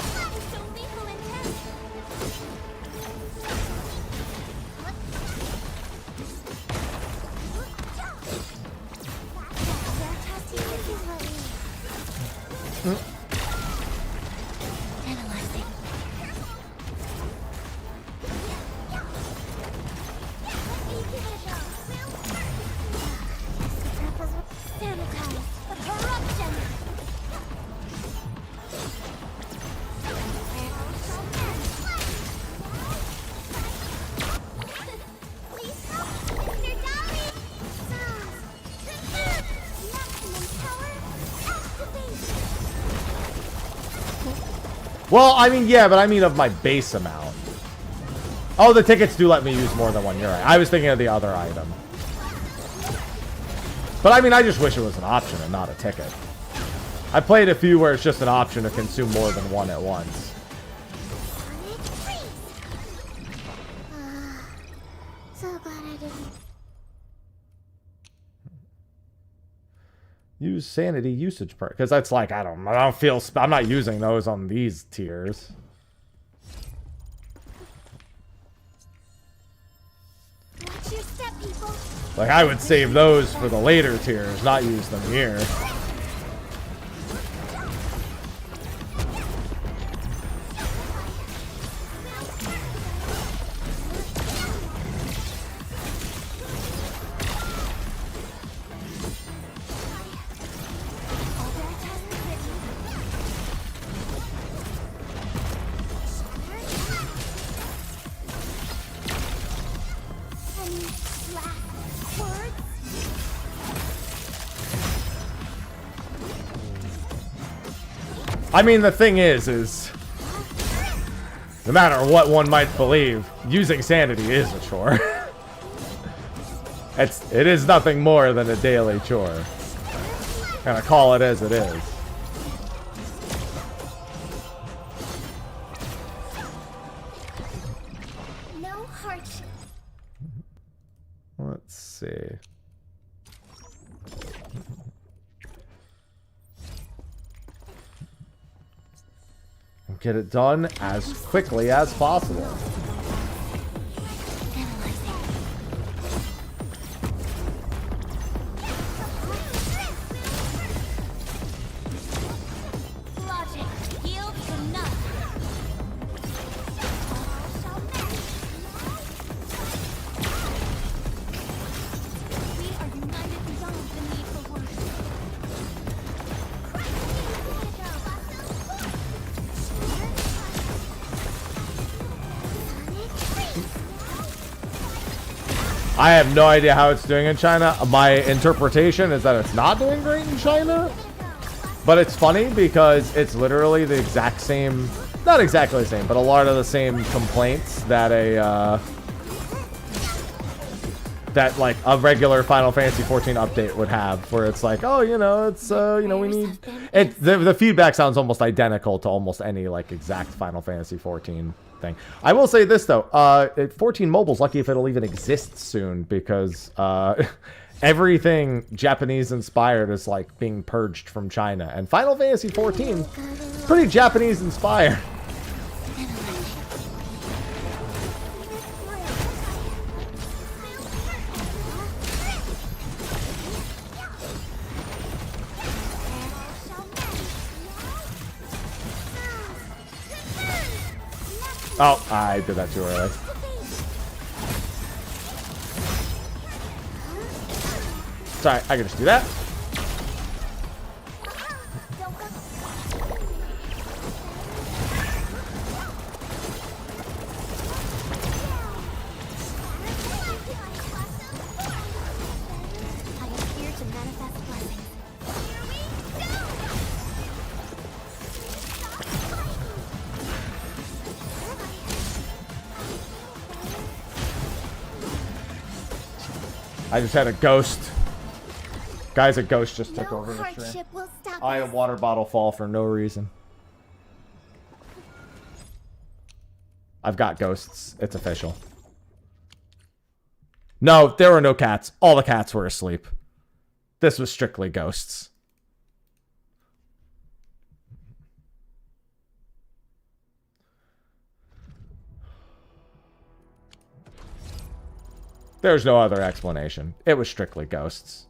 Well, I mean, yeah, but I mean of my base amount. Oh, the tickets do let me use more than one. You're right. I was thinking of the other item. But I mean, I just wish it was an option and not a ticket. I played a few where it's just an option to consume more than one at once. So glad I didn't. Use sanity usage perk, because that's like I don't feel I'm not using those on these tiers. Watch your step, people. Like I would save those for the later tiers, not use them here. I mean, the thing is no matter what one might believe, using sanity is a chore. It is nothing more than a daily chore. Gotta call it as it is. No hardship. Let's see. Get it done as quickly as possible. Logic yields enough. We are united beyond the need for words. I have no idea how it's doing in China. My interpretation is that it's not doing great in China. But it's funny because it's literally the exact same, not exactly the same, but a lot of the same complaints that that like a regular Final Fantasy 14 update would have, where it's like, oh, you know, it's we need it. The feedback sounds almost identical to almost any like exact Final Fantasy 14 thing. I will say this though, 14 Mobile's lucky if it'll even exist soon, because everything Japanese inspired is like being purged from China, and Final Fantasy 14 is pretty Japanese inspired. Oh, I did that too early. Sorry, I can just do that. I just had a ghost. Guys, a ghost just took over the stream. I had a water bottle fall for no reason. I've got ghosts. It's official. No, there were no cats. All the cats were asleep. This was strictly ghosts. There's no other explanation. It was strictly ghosts.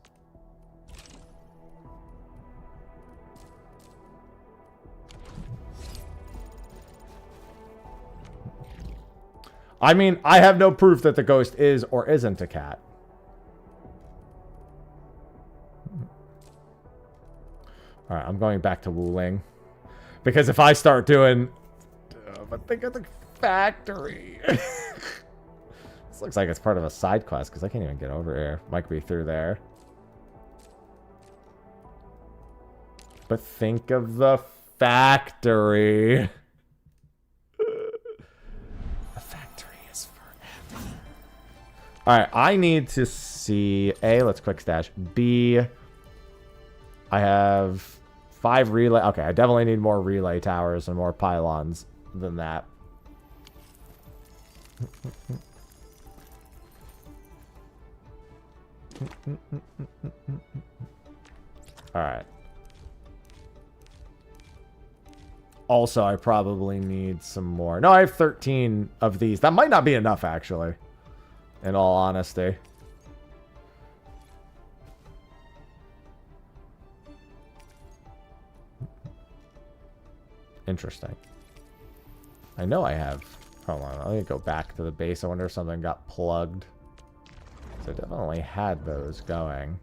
I mean, I have no proof that the ghost is or isn't a cat. Alright, I'm going back to Wuling. Because if I start doing... but think of the factory. This looks like it's part of a side quest, because I can't even get over here. Might be through there. But think of the factory. Alright, I need to see... A, let's quick stash. B, I have 5 relay... Okay, I definitely need more relay towers and more pylons than that. Alright. Also, I probably need some more. No, I have 13 of these. That might not be enough, actually. In all honesty. Interesting. I know I have... Hold on, let me go back to the base. I wonder if something got plugged. So I definitely had those going.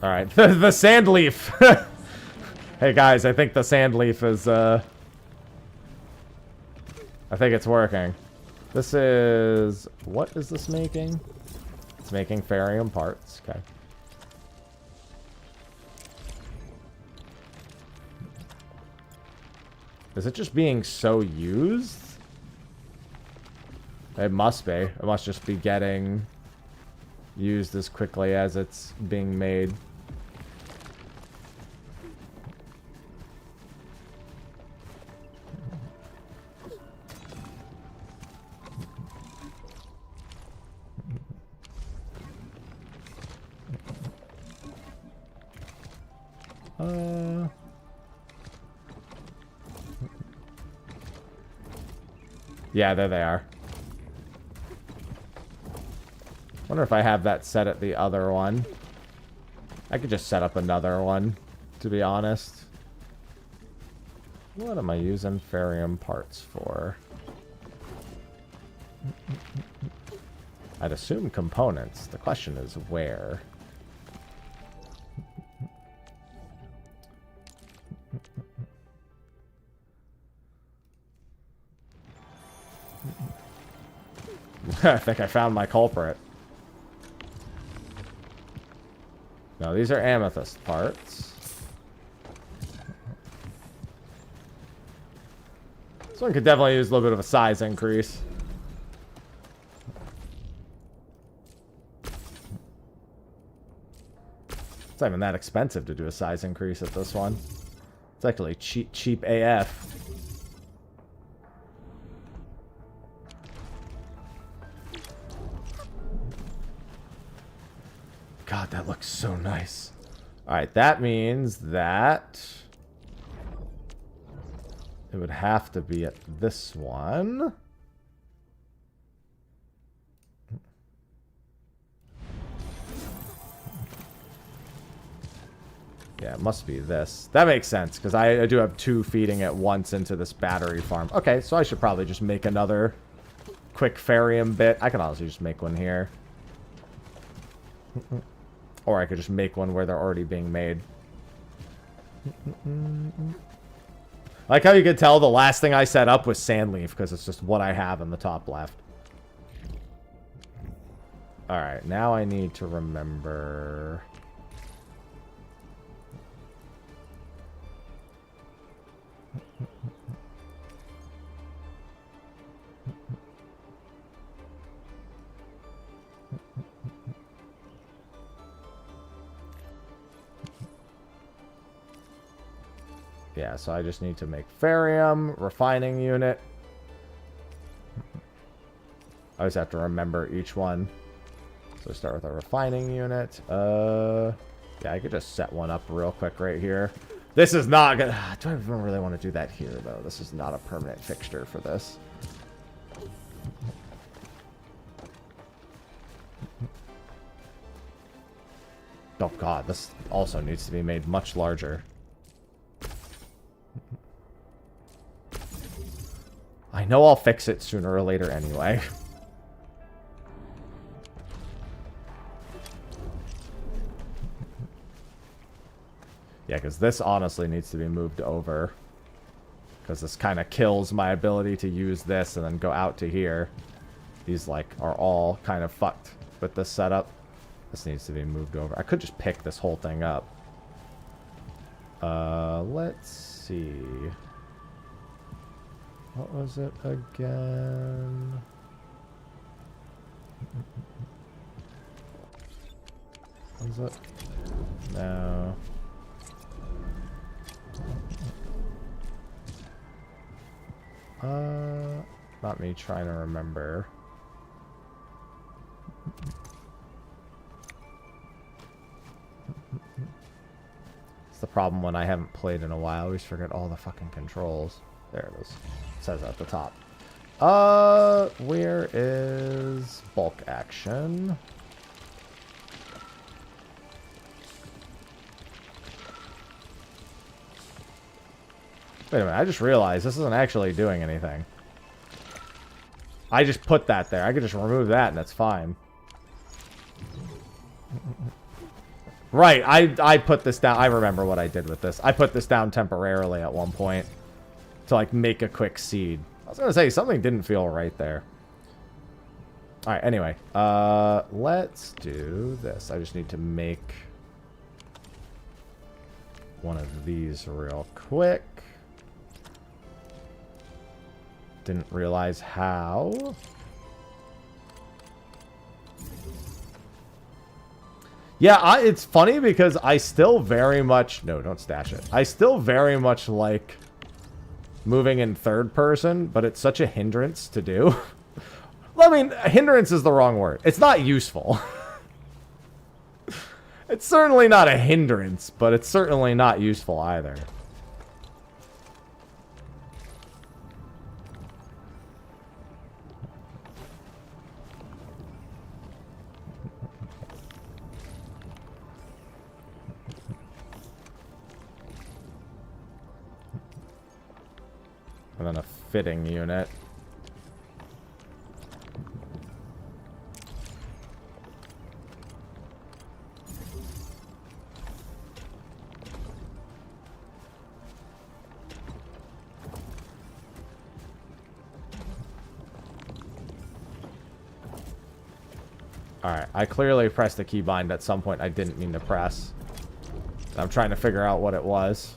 Alright, the sand leaf! Hey guys, I think the sand leaf is, I think it's working. This is... What is this making? It's making Farium parts. Okay. Is it just being so used? It must be. It must just be getting used as quickly as it's being made. Yeah, there they are. Wonder if I have that set at the other one. I could just set up another one, to be honest. What am I using Farium parts for? I'd assume components. The question is where. I think I found my culprit. No, these are amethyst parts. This one could definitely use a little bit of a size increase. It's not even that expensive to do a size increase at this one. It's actually cheap AF. God, that looks so nice. Alright, that means that it would have to be at this one. Yeah, it must be this. That makes sense, because I do have 2 feeding at once into this battery farm. Okay, so I should probably just make another quick Farium bit. I can honestly just make one here. Or I could just make one where they're already being made. Like how you could tell the last thing I set up was Sandleaf, because it's just what I have in the top left. Alright, now I need to remember... Yeah, so I just need to make Farium, refining unit. I just have to remember each one. So start with a refining unit. Yeah, I could just set one up real quick right here. This is not gonna... Do I even really want to do that here, though? This is not a permanent fixture for this. Oh god, this also needs to be made much larger. I know I'll fix it sooner or later anyway. Yeah, because this honestly needs to be moved over. Because this kind of kills my ability to use this and then go out to here. These, like, are all kind of fucked with this setup. This needs to be moved over. I could just pick this whole thing up. Let's see. What was it again? Was it? No. Not me trying to remember. It's the problem when I haven't played in a while. I always forget all the fucking controls. There it is. It says at the top. Where is bulk action? Wait a minute, I just realized this isn't actually doing anything. I just put that there. I could just remove that and that's fine. Right, I put this down. I remember what I did with this. I put this down temporarily at one point to, like, make a quick seed. I was going to say, something didn't feel right there. Alright, anyway. Let's do this. I just need to make one of these real quick. Didn't realize how. Yeah, it's funny because I still very much... No, don't stash it. I still very much like moving in third person, but it's such a hindrance to do. Well, I mean, hindrance is the wrong word. It's not useful. It's certainly not a hindrance, but it's certainly not useful either. And then a fitting unit. Alright, I clearly pressed the keybind at some point I didn't mean to press. I'm trying to figure out what it was.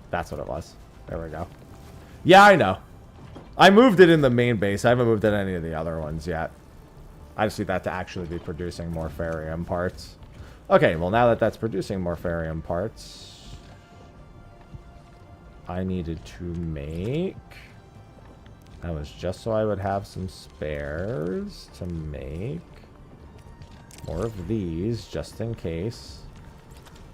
That's what it was. There we go. Yeah, I know. I moved it in the main base. I haven't moved it in any of the other ones yet. I just need that to actually be producing more Farium parts. Okay, well now that that's producing more Farium parts, I needed to make... That was just so I would have some spares to make more of these, just in case.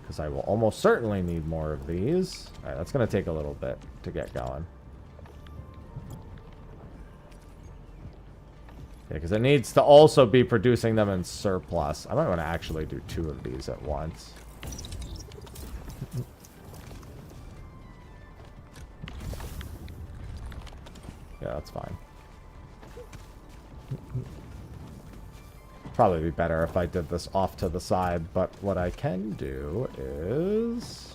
Because I will almost certainly need more of these. Alright, that's going to take a little bit to get going. Yeah, because it needs to also be producing them in surplus. I might want to actually do 2 of these at once. Yeah, that's fine. Probably be better if I did this off to the side, but what I can do is...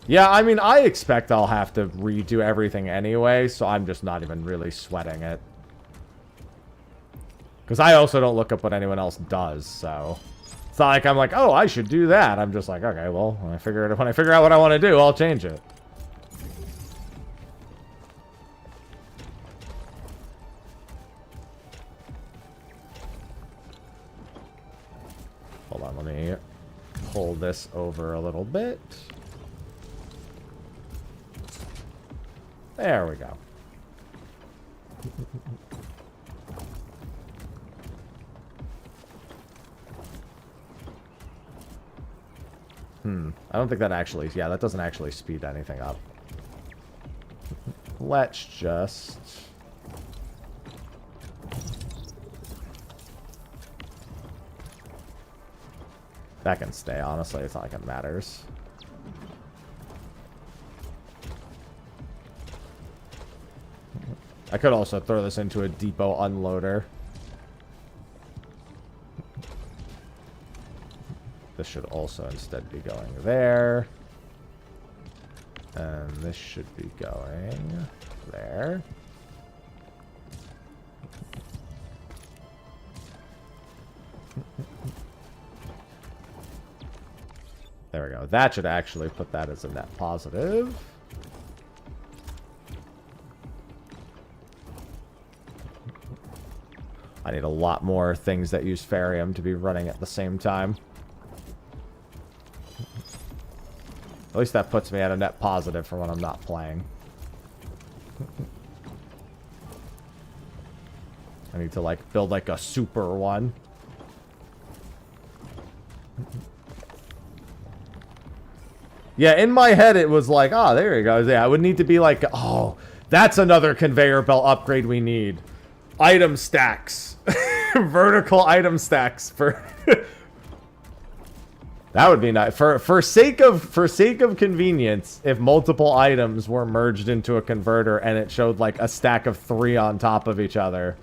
Yeah, I mean, I expect I'll have to redo everything anyway, so I'm just not even really sweating it. Because I also don't look up what anyone else does, so... It's not like I'm like, oh, I should do that. I'm just like, okay, well, when I figure out what I want to do, I'll change it. Hold on, let me pull this over a little bit. There we go. I don't think that actually... Yeah, that doesn't actually speed anything up. Let's just... That can stay, honestly. It's not like it matters. I could also throw this into a depot unloader. This should also instead be going there. And this should be going there. There we go. That should actually put that as a net positive. I need a lot more things that use Farium to be running at the same time. At least that puts me at a net positive for when I'm not playing. I need to, like, build, like, a super one. Yeah, in my head it was like, oh, there you go. Yeah, it would need to be like, oh, that's another conveyor belt upgrade we need. Item stacks. Vertical item stacks for... That would be nice. For sake of convenience, if multiple items were merged into a converter and it showed like a stack of 3 on top of each other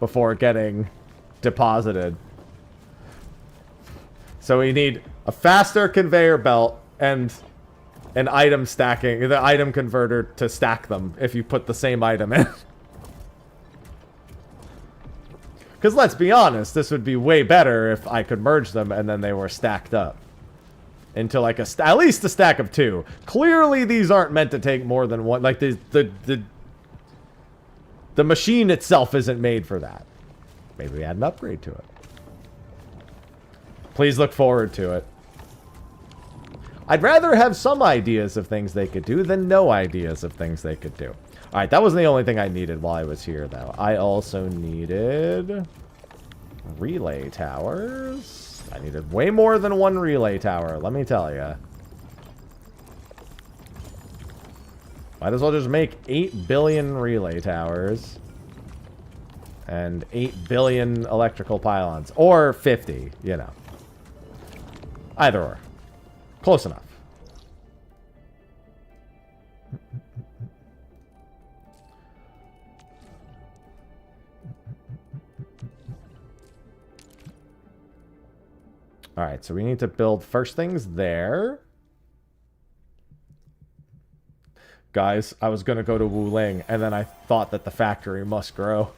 before getting deposited. So we need a faster conveyor belt and an item stacking, the item converter to stack them if you put the same item in. Because let's be honest, this would be way better if I could merge them and then they were stacked up. Into like at least a stack of 2. Clearly these aren't meant to take more than one. Like the machine itself isn't made for that. Maybe we add an upgrade to it. Please look forward to it. I'd rather have some ideas of things they could do than no ideas of things they could do. Alright, that wasn't the only thing I needed while I was here, though. I also needed relay towers. I needed way more than one relay tower, let me tell you. Might as well just make 8 billion relay towers. And 8 billion electrical pylons. Or 50, you know. Either or. Close enough. Alright, so we need to build first things there. Guys, I was going to go to Wuling, and then I thought that the factory must grow.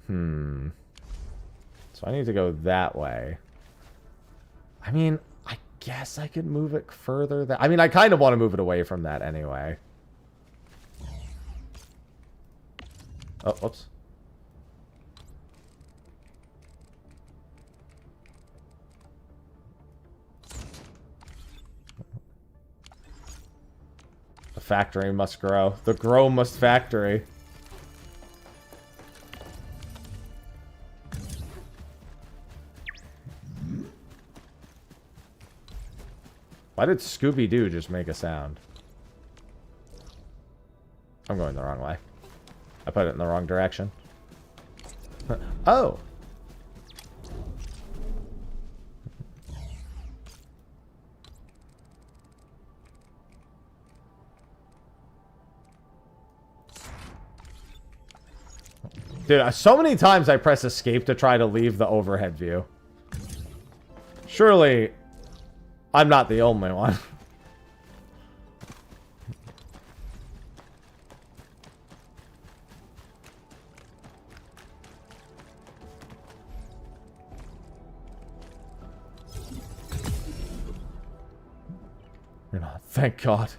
So I need to go that way. I mean, I guess I could move it further. I mean, I kind of want to move it away from that anyway. Oh, whoops. The factory must grow. The grow must factory. Why did Scooby-Doo just make a sound? I'm going the wrong way. I put it in the wrong direction. Oh! Dude, so many times I press escape to try to leave the overhead view. Surely, I'm not the only one. You're not. Thank God.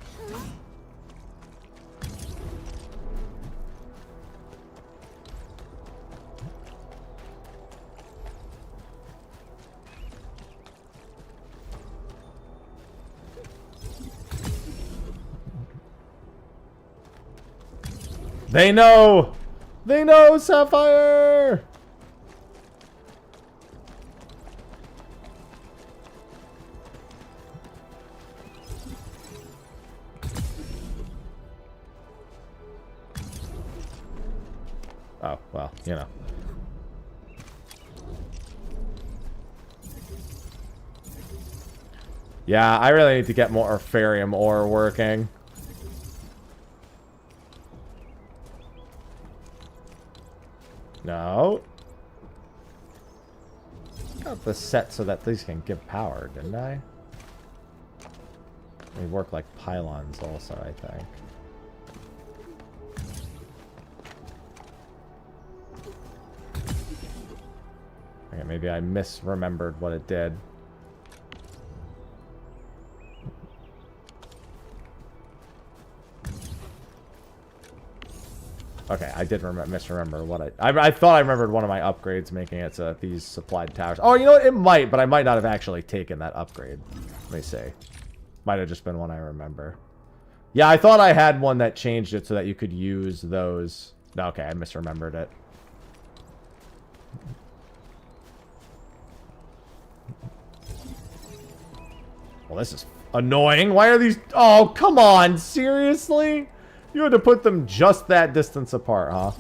They know! They know, Sapphire! Oh, well, you know. Yeah, I really need to get more Orpharium ore working. No. Got this set so that these can give power, didn't I? They work like pylons also, I think. Okay, maybe I misremembered what it did. Okay, I did misremember what I thought I remembered one of my upgrades making it so that these supplied towers. Oh, you know what? It might, but I might not have actually taken that upgrade. Let me see. Might have just been one I remember. Yeah, I thought I had one that changed it so that you could use those. No, okay, I misremembered it. Well, this is annoying. Why are these... Oh, come on. Seriously? You had to put them just that distance apart, huh?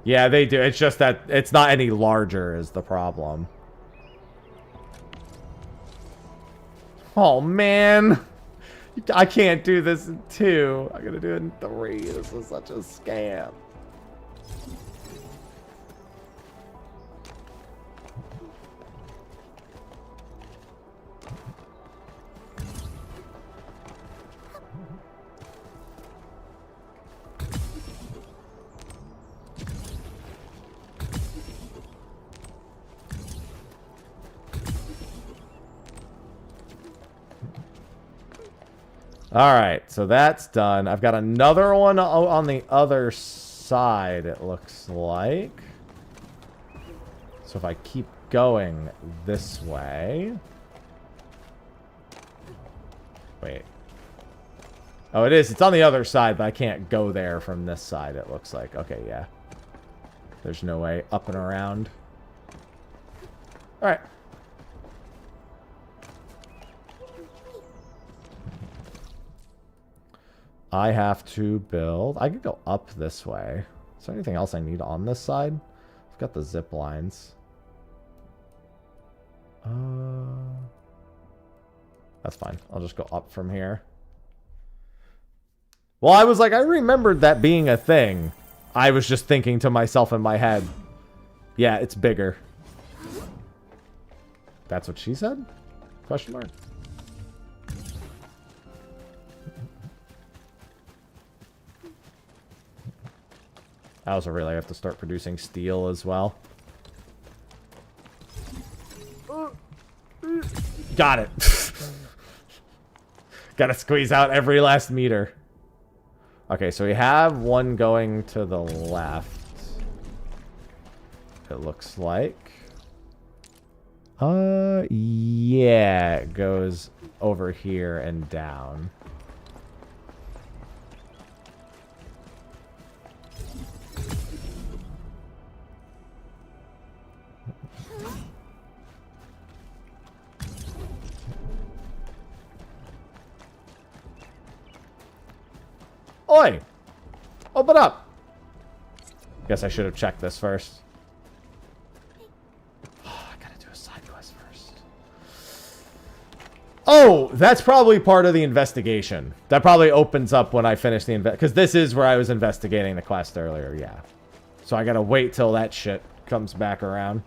Yeah, they do. It's just that it's not any larger is the problem. Oh, man. I can't do this in 2. I'm going to do it in 3. This is such a scam. Alright, so that's done. I've got another one on the other side, it looks like. So if I keep going this way... Wait. Oh, it is. It's on the other side, but I can't go there from this side, it looks like. Okay, yeah. There's no way up and around. Alright. I have to build... I could go up this way. Is there anything else I need on this side? I've got the zip lines. That's fine. I'll just go up from here. Well, I was like, I remembered that being a thing. I was just thinking to myself in my head, yeah, it's bigger. That's what she said? Question mark. I also really have to start producing steel as well. Got it. Gotta squeeze out every last meter. Okay, so we have one going to the left. It looks like. Yeah, it goes over here and down. Oi! Open up! Guess I should have checked this first. Oh, I gotta do a side quest first. Oh, that's probably part of the investigation. That probably opens up when I finish the because this is where I was investigating the quest earlier, yeah. So I gotta wait till that shit comes back around.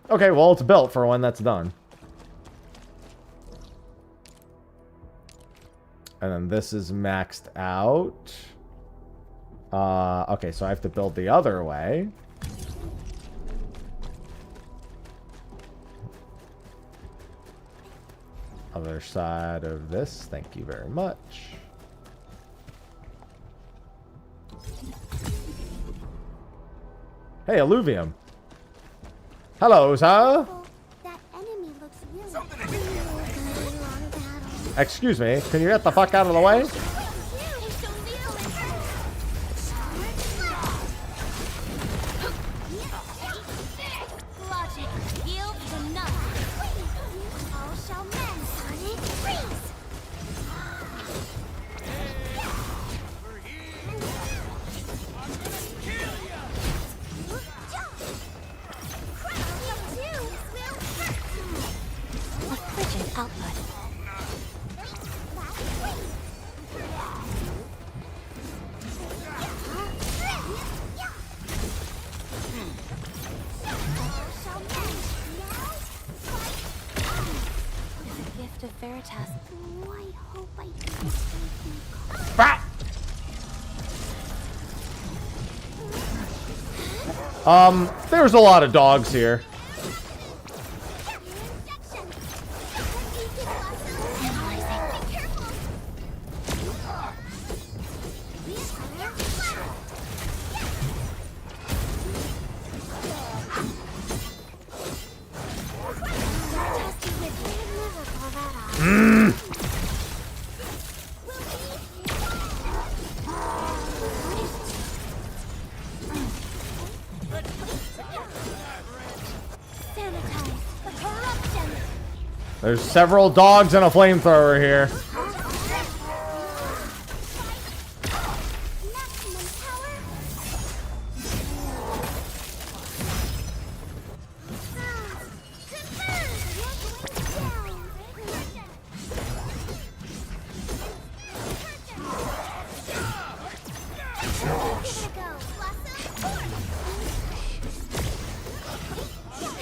Okay, well, it's built for when that's done. And then this is maxed out. Okay, so I have to build the other way. Other side of this. Thank you very much. Hey, Alluvium. Hello, sir. That enemy looks really Excuse me, can you get the fuck out of the way? There's a lot of dogs here. There's several dogs and a flamethrower here.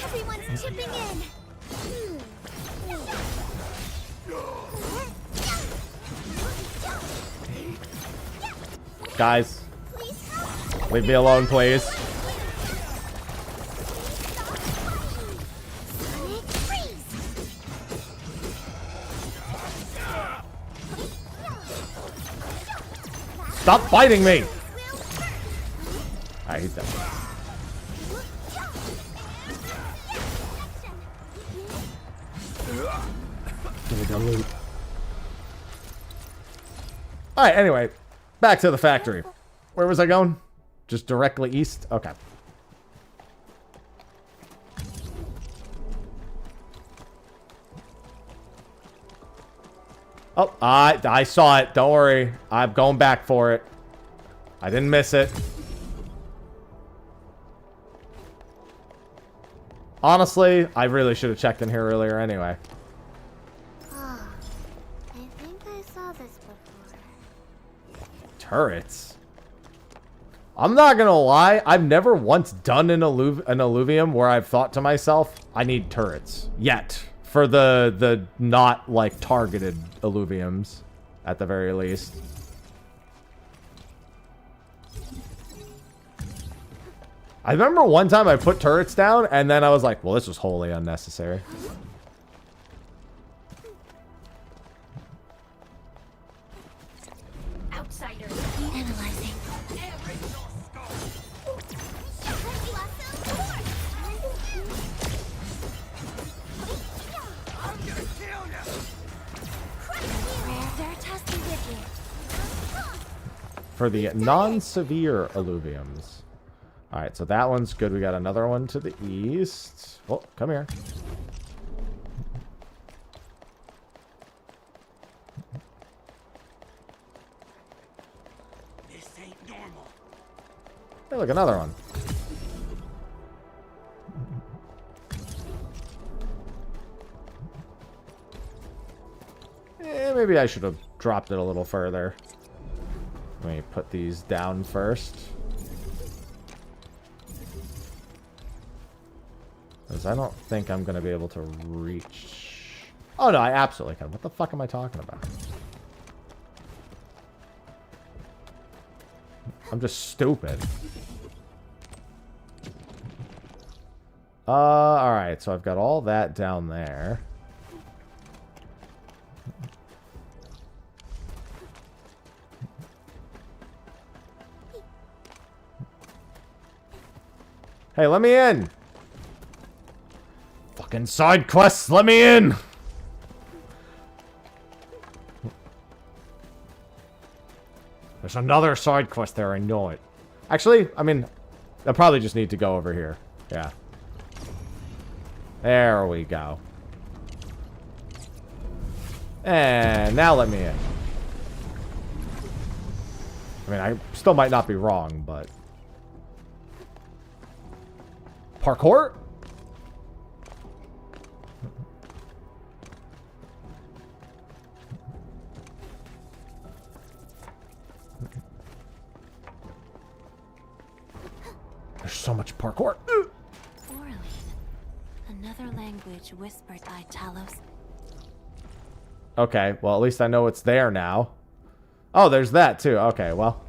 Everyone's chipping in. Guys, leave me alone, please. Stop fighting me! I hate that. Alright, anyway. Back to the factory. Where was I going? Just directly east? Okay. Oh, I saw it. Don't worry. I'm going back for it. I didn't miss it. Honestly, I really should have checked in here earlier anyway. Oh, I think I saw this before. Turrets. I'm not gonna lie. I've never once done an alluvium where I've thought to myself, I need turrets. Yet. For the not, like, targeted alluviums, at the very least. I remember one time I put turrets down, and then I was like, well, this was wholly unnecessary. Outsiders. Analyzing. They're testing with you. For the non-severe alluviums. Alright, so that one's good. We got another one to the east. Oh, come here. This ain't normal. Hey, look, another one. Maybe I should have dropped it a little further. Let me put these down first. Because I don't think I'm going to be able to reach... Oh, no, I absolutely can. What the fuck am I talking about? I'm just stupid. Alright, so I've got all that down there. Hey, let me in! Fucking side quests, let me in! There's another side quest there, I know it. Actually, I mean, I probably just need to go over here. Yeah. There we go. And now let me in. I mean, I still might not be wrong, but... Parkour? There's so much parkour. Orally. Another language whispered by Talos. Okay, well, at least I know it's there now. Oh, there's that too. Okay, well.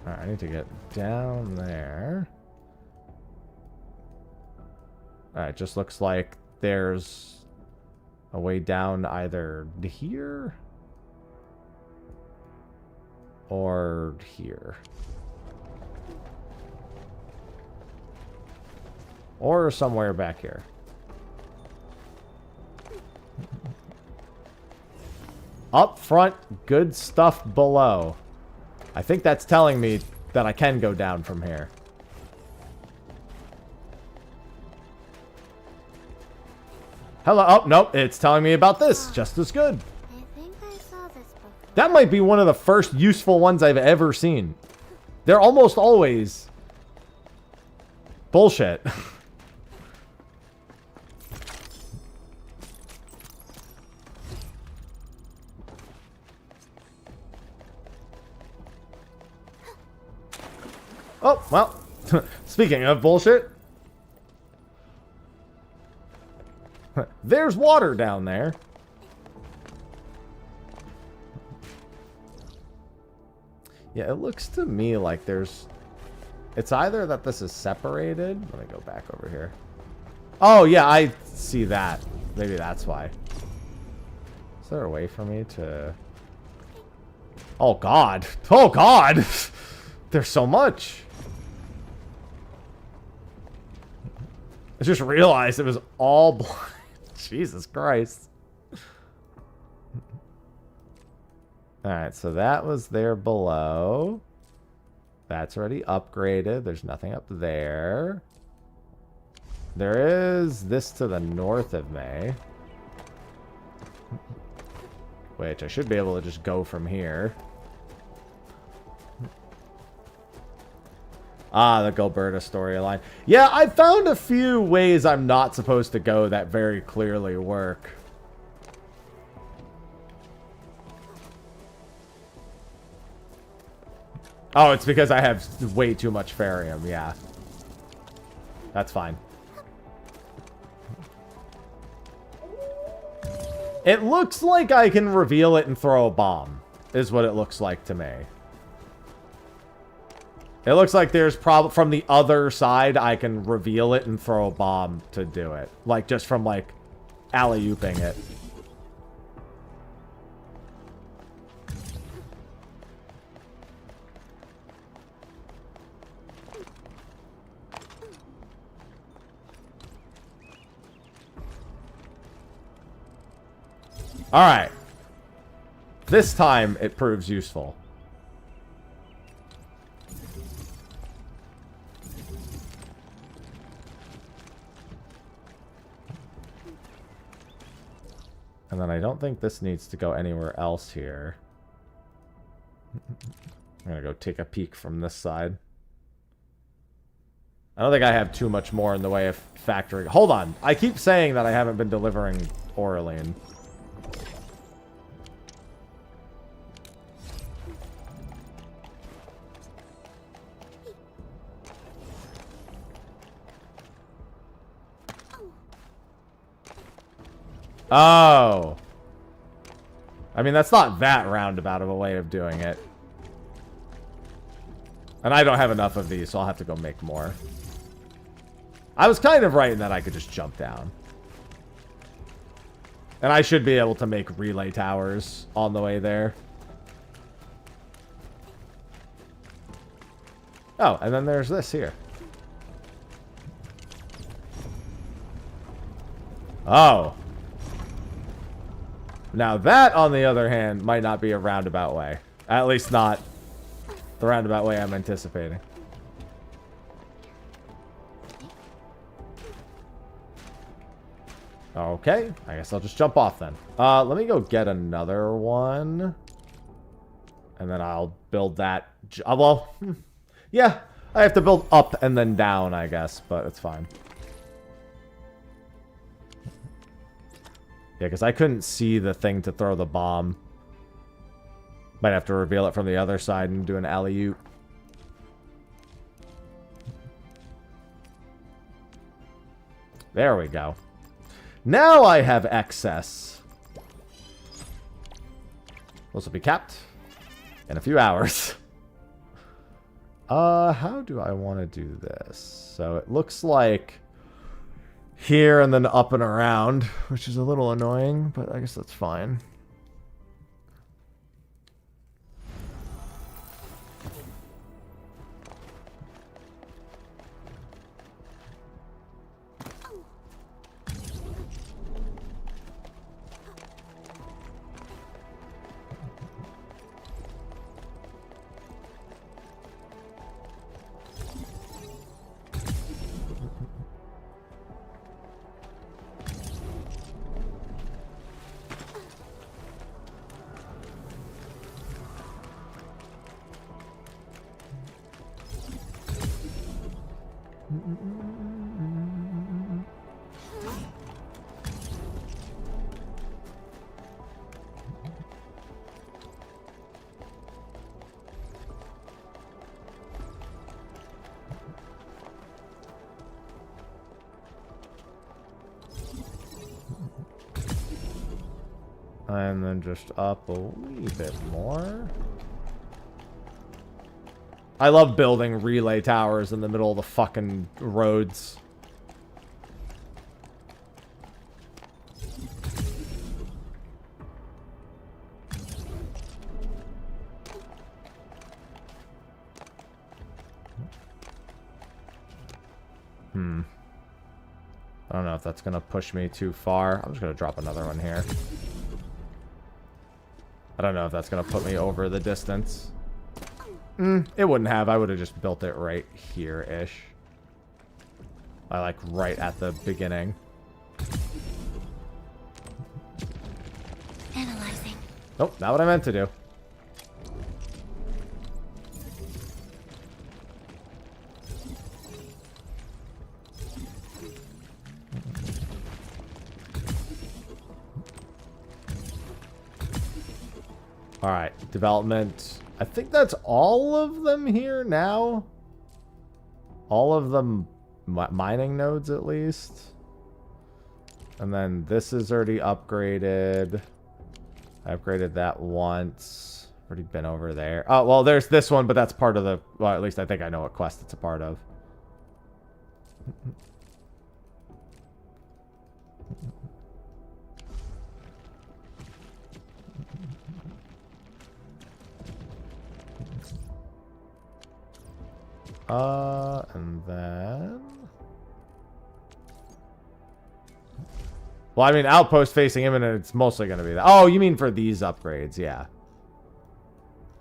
Alright, I need to get down there. Alright, just looks like there's a way down either here or here. Or somewhere back here. Up front, good stuff below. I think that's telling me that I can go down from here. Hello. Oh, nope. It's telling me about this. Just as good. I think I saw this before. That might be one of the first useful ones I've ever seen. They're almost always bullshit. Oh, well. Speaking of bullshit. There's water down there. Yeah, it looks to me like there's... It's either that this is separated. Let me go back over here. Oh, yeah, I see that. Maybe that's why. Is there a way for me to... Oh, God. Oh, God. There's so much. I just realized it was all blind. Jesus Christ. Alright, so that was there below. That's already upgraded. There's nothing up there. There is this to the north of me. Which I should be able to just go from here. Ah, the Gilberta storyline. Yeah, I found a few ways I'm not supposed to go that very clearly work. Oh, it's because I have way too much Farium, yeah. That's fine. It looks like I can reveal it and throw a bomb, is what it looks like to me. It looks like there's probably from the other side I can reveal it and throw a bomb to do it. Like, just from, like, alley-ooping it. Alright. This time, it proves useful. And then I don't think this needs to go anywhere else here. I'm gonna go take a peek from this side. I don't think I have too much more in the way of factory. Hold on. I keep saying that I haven't been delivering Oraline. Oh. I mean, that's not that roundabout of a way of doing it. And I don't have enough of these, so I'll have to go make more. I was kind of right in that I could just jump down. And I should be able to make relay towers on the way there. Oh, and then there's this here. Oh. Now that, on the other hand, might not be a roundabout way. At least not the roundabout way I'm anticipating. Okay, I guess I'll just jump off then. Let me go get another one. And then I'll build that. Well, yeah, I have to build up and then down, I guess, but it's fine. Yeah, because I couldn't see the thing to throw the bomb. Might have to reveal it from the other side and do an alley-oop. There we go. Now I have excess. This will be capped in a few hours. How do I want to do this? So it looks like here and then up and around, which is a little annoying, but I guess that's fine. And then just up a wee bit more. I love building relay towers in the middle of the fucking roads. I don't know if that's going to push me too far. I'm just going to drop another one here. I don't know if that's going to put me over the distance. It wouldn't have. I would have just built it right here-ish. Like right at the beginning. Analyzing. Nope, not what I meant to do. All right, development. I think that's all of them here now. All of them mining nodes at least. And then this is already upgraded. I upgraded that once. Already been over there. Oh, well, there's this one, but that's part of the... Well, at least I think I know what quest it's a part of. And then... Well, I mean, outpost facing imminent, it's mostly going to be that. Oh, you mean for these upgrades, yeah.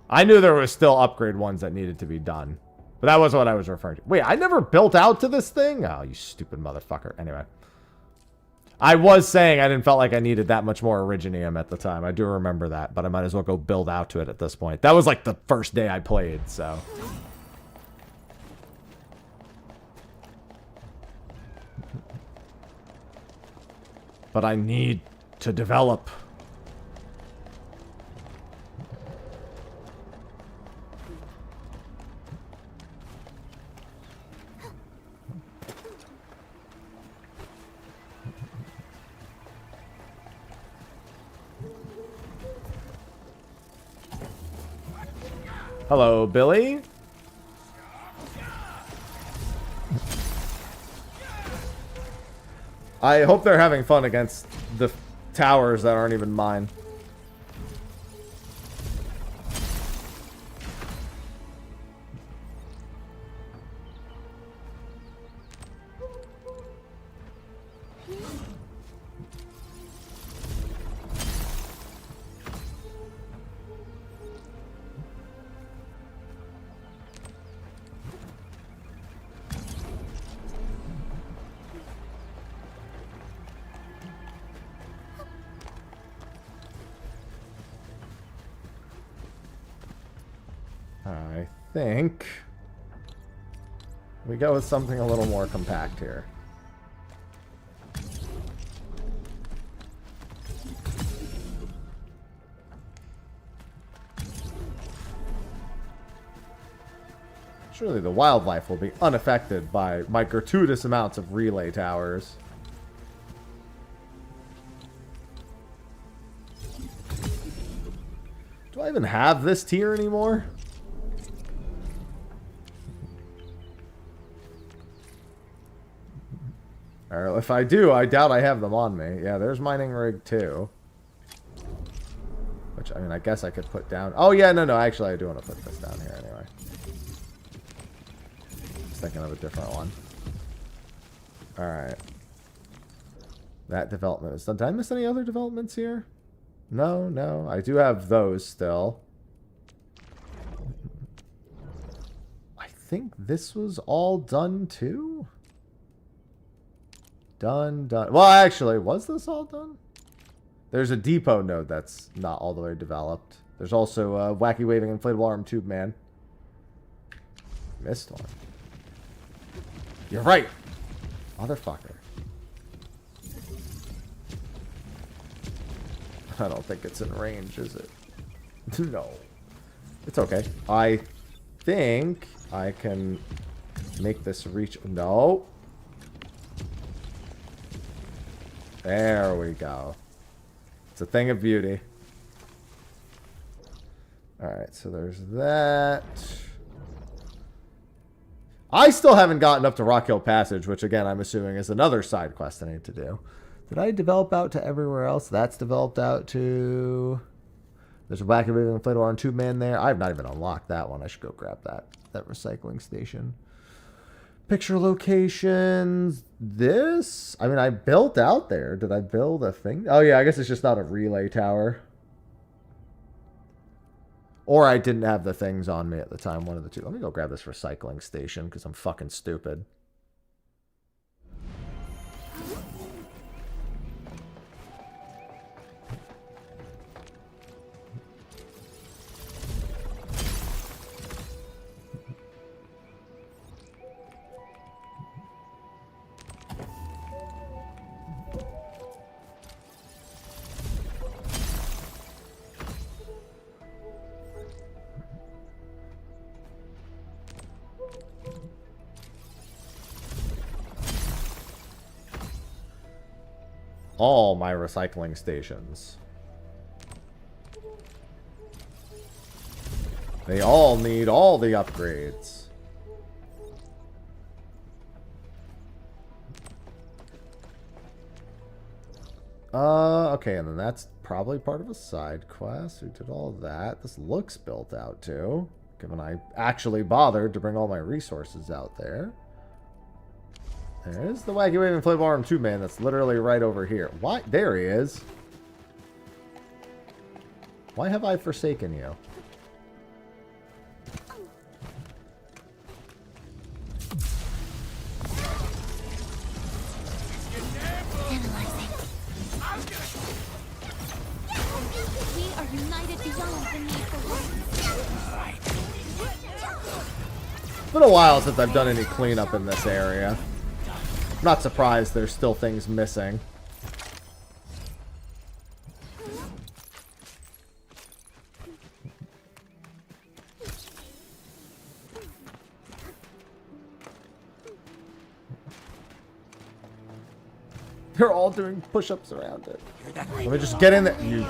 I knew there was still upgrade ones that needed to be done. But that was what I was referring to. Wait, I never built out to this thing? Oh, you stupid motherfucker. Anyway. I was saying I didn't felt like I needed that much more Originium at the time. I do remember that, but I might as well go build out to it at this point. That was like the first day I played, so... But I need to develop. Hello, Billy. I hope they're having fun against the towers that aren't even mine. I think we go with something a little more compact here. Surely the wildlife will be unaffected by my gratuitous amounts of relay towers. Do I even have this tier anymore? Or if I do, I doubt I have them on me. Yeah, there's mining rig 2. Which, I mean, I guess I could put down... Oh, yeah, no, actually, I do want to put this down here anyway. Just thinking of a different one. Alright. That development is done. Did I miss any other developments here? No. I do have those still. I think this was all done, too? Done. Well, actually, was this all done? There's a depot node that's not all the way developed. There's also a wacky waving inflatable arm tube man. Missed one. You're right, motherfucker. I don't think it's in range, is it? No. It's okay. I think I can make this reach. No. There we go. It's a thing of beauty. Alright, so there's that. I still haven't gotten up to Rock Hill Passage, which again, I'm assuming is another side quest I need to do. Did I develop out to everywhere else? That's developed out to... There's a wacky moving inflatable arm tube man there. I've not even unlocked that one. I should go grab that recycling station. Picture locations. This? I mean, I built out there. Did I build a thing? Oh, yeah, I guess it's just not a relay tower. Or I didn't have the things on me at the time. One of the two. Let me go grab this recycling station because I'm fucking stupid. All my recycling stations. They all need all the upgrades. Okay, and then that's probably part of a side quest. We did all that. This looks built out too, given I actually bothered to bring all my resources out there. There's the Wacky Waving Inflatable Arm 2 man that's literally right over here. Why? There he is. Why have I forsaken you? We are united beyond the need for It's been a while since I've done any cleanup in this area. I'm not surprised there's still things missing. They're all doing push-ups around it. Let me just get in there. You.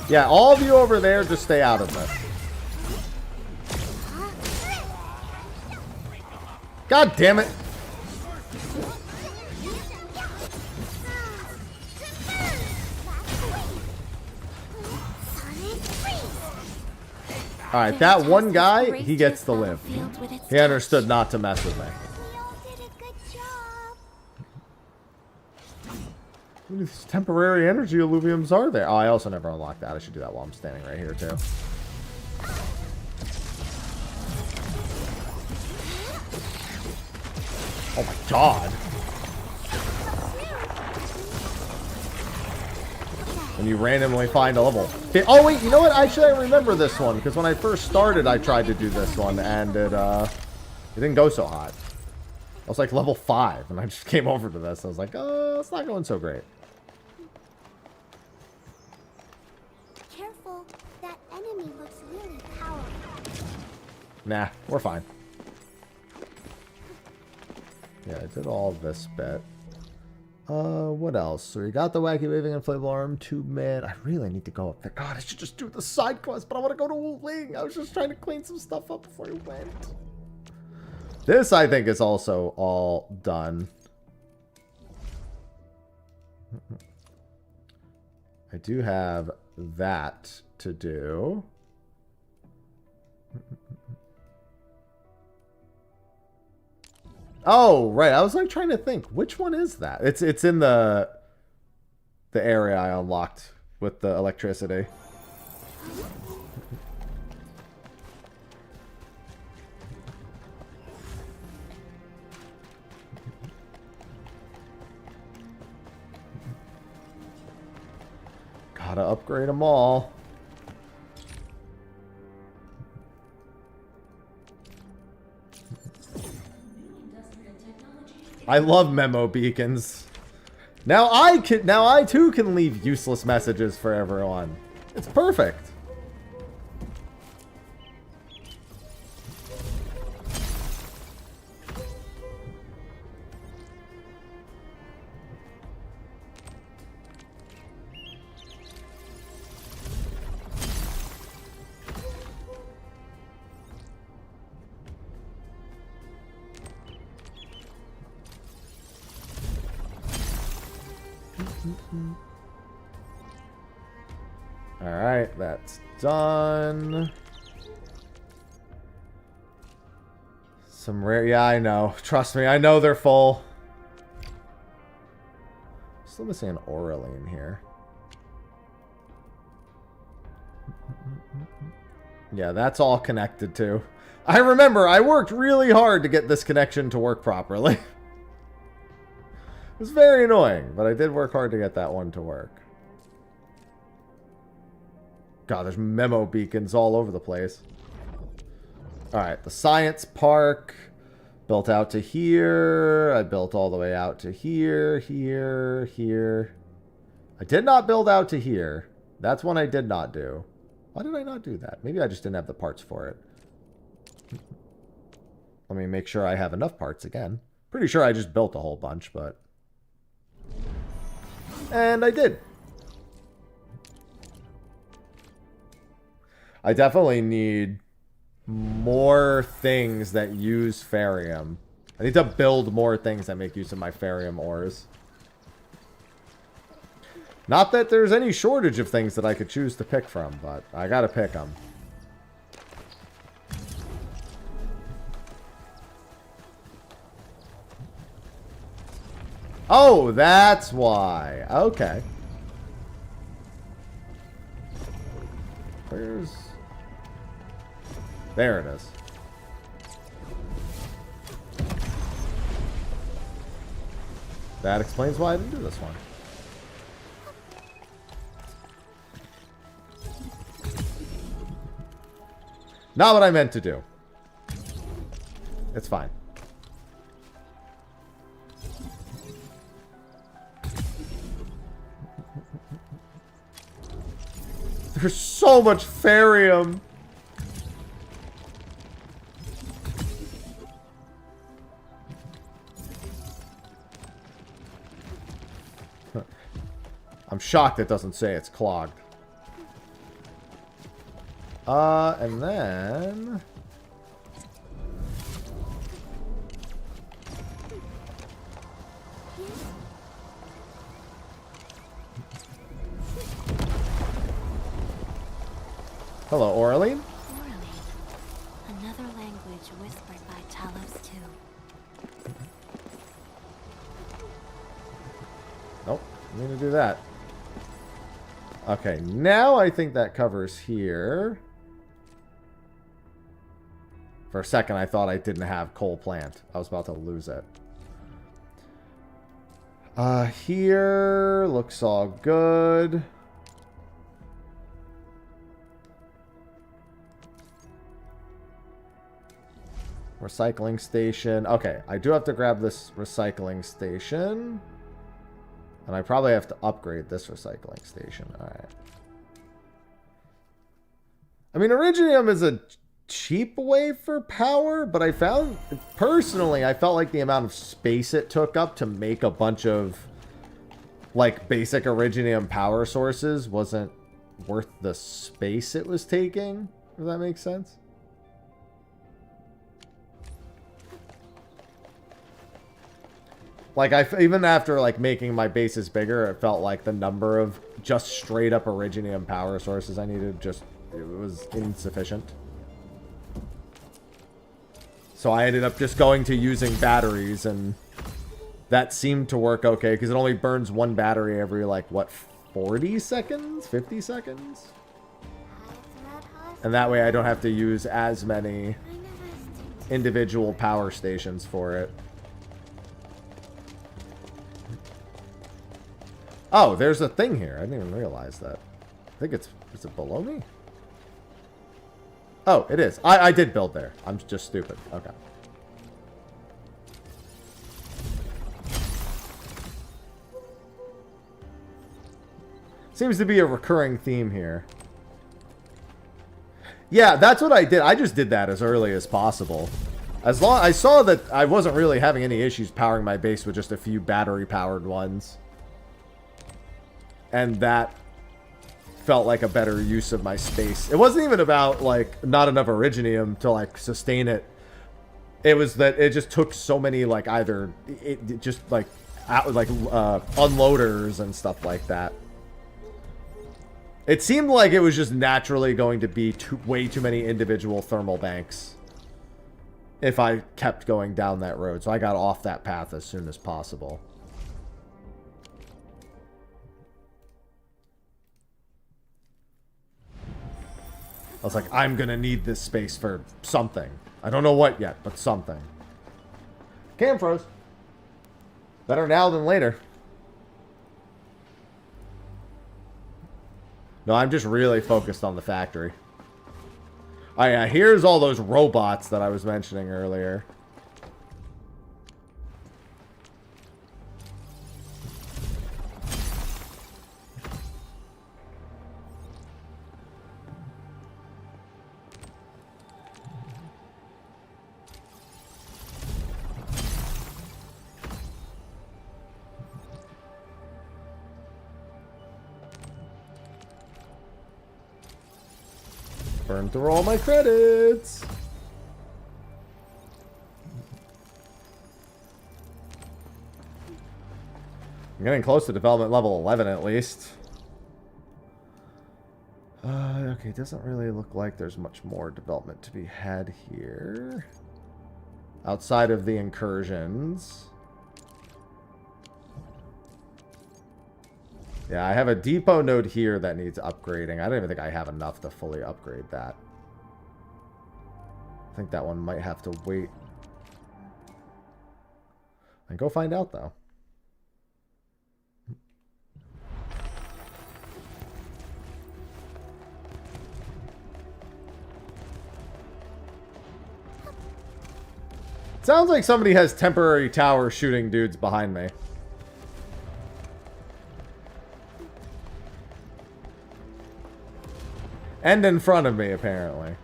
Yeah, all of you over there, just stay out of this. God damn it. Alright, that one guy, he gets to live. He understood not to mess with me. How many temporary energy alluviums are there? Oh, I also never unlocked that. I should do that while I'm standing right here, too. Oh my god. And you randomly find a level. Oh wait, you know what? Actually, I remember this one because when I first started, I tried to do this one and it didn't go so hot. I was like level 5 and I just came over to this. I was like, it's not going so great. Careful, that enemy looks really powerful. Nah, we're fine. Yeah, I did all this bit. What else? So we got the Wacky Waving Inflatable Arm Tube Man. I really need to go up there. God, I should just do the side quest, but I want to go to Wu Ling. I was just trying to clean some stuff up before we went. This, I think, is also all done. I do have that to do. Oh, right. I was like trying to think. Which one is that? It's in the area I unlocked with the electricity. Gotta upgrade them all. I love memo beacons. Now I too can leave useless messages for everyone. It's perfect. Alright, that's done. Some rare... Yeah, I know. Trust me, I know they're full. Still missing an Oraline here. Yeah, that's all connected to. I remember, I worked really hard to get this connection to work properly. It was very annoying, but I did work hard to get that one to work. God, there's memo beacons all over the place. Alright, the science park. Built out to here. I built all the way out to here, here, here. I did not build out to here. That's one I did not do. Why did I not do that? Maybe I just didn't have the parts for it. Let me make sure I have enough parts again. Pretty sure I just built a whole bunch, but... And I did. I definitely need more things that use Farium. I need to build more things that make use of my Farium ores. Not that there's any shortage of things that I could choose to pick from, but I gotta pick them. Oh, that's why. Okay. Where's... There it is. That explains why I didn't do this one. Not what I meant to do. It's fine. There's so much Farium. I'm shocked it doesn't say it's clogged. And then... Hello, Oraline. Another language whispered by Talos too. Nope, I'm gonna do that. Okay, now I think that covers here. For a second, I thought I didn't have coal plant. I was about to lose it. Here looks all good. Recycling station. Okay, I do have to grab this recycling station. And I probably have to upgrade this recycling station. Alright. I mean, Iridium is a cheap way for power, but I found, personally, I felt like the amount of space it took up to make a bunch of, like, basic Iridium power sources wasn't worth the space it was taking, if that makes sense. Like, even after, like, making my bases bigger, it felt like the number of just straight-up Iridium power sources I needed just, it was insufficient. So I ended up just going to using batteries, and that seemed to work okay, because it only burns one battery every, like, what, 40 seconds? 50 seconds? And that way I don't have to use as many individual power stations for it. Oh, there's a thing here. I didn't even realize that. I think it's... Is it below me? Oh, it is. I did build there. I'm just stupid. Okay. Seems to be a recurring theme here. Yeah, that's what I did. I just did that as early as possible. As long... I saw that I wasn't really having any issues powering my base with just a few battery-powered ones. And that felt like a better use of my space. It wasn't even about, like, not enough Iridium to, like, sustain it. It was that it just took so many, like, either... It just, like, unloaders and stuff like that. It seemed like it was just naturally going to be way too many individual thermal banks if I kept going down that road. So I got off that path as soon as possible. I was like, I'm going to need this space for something. I don't know what yet, but something. Cam froze. Better now than later. No, I'm just really focused on the factory. Oh yeah, here's all those robots that I was mentioning earlier. Burn through all my credits. I'm getting close to development level 11 at least. Okay, it doesn't really look like there's much more development to be had here. Outside of the incursions. Yeah, I have a depot node here that needs upgrading. I don't even think I have enough to fully upgrade that. I think that one might have to wait. And go find out, though. Sounds like somebody has temporary tower shooting dudes behind me. And in front of me, apparently.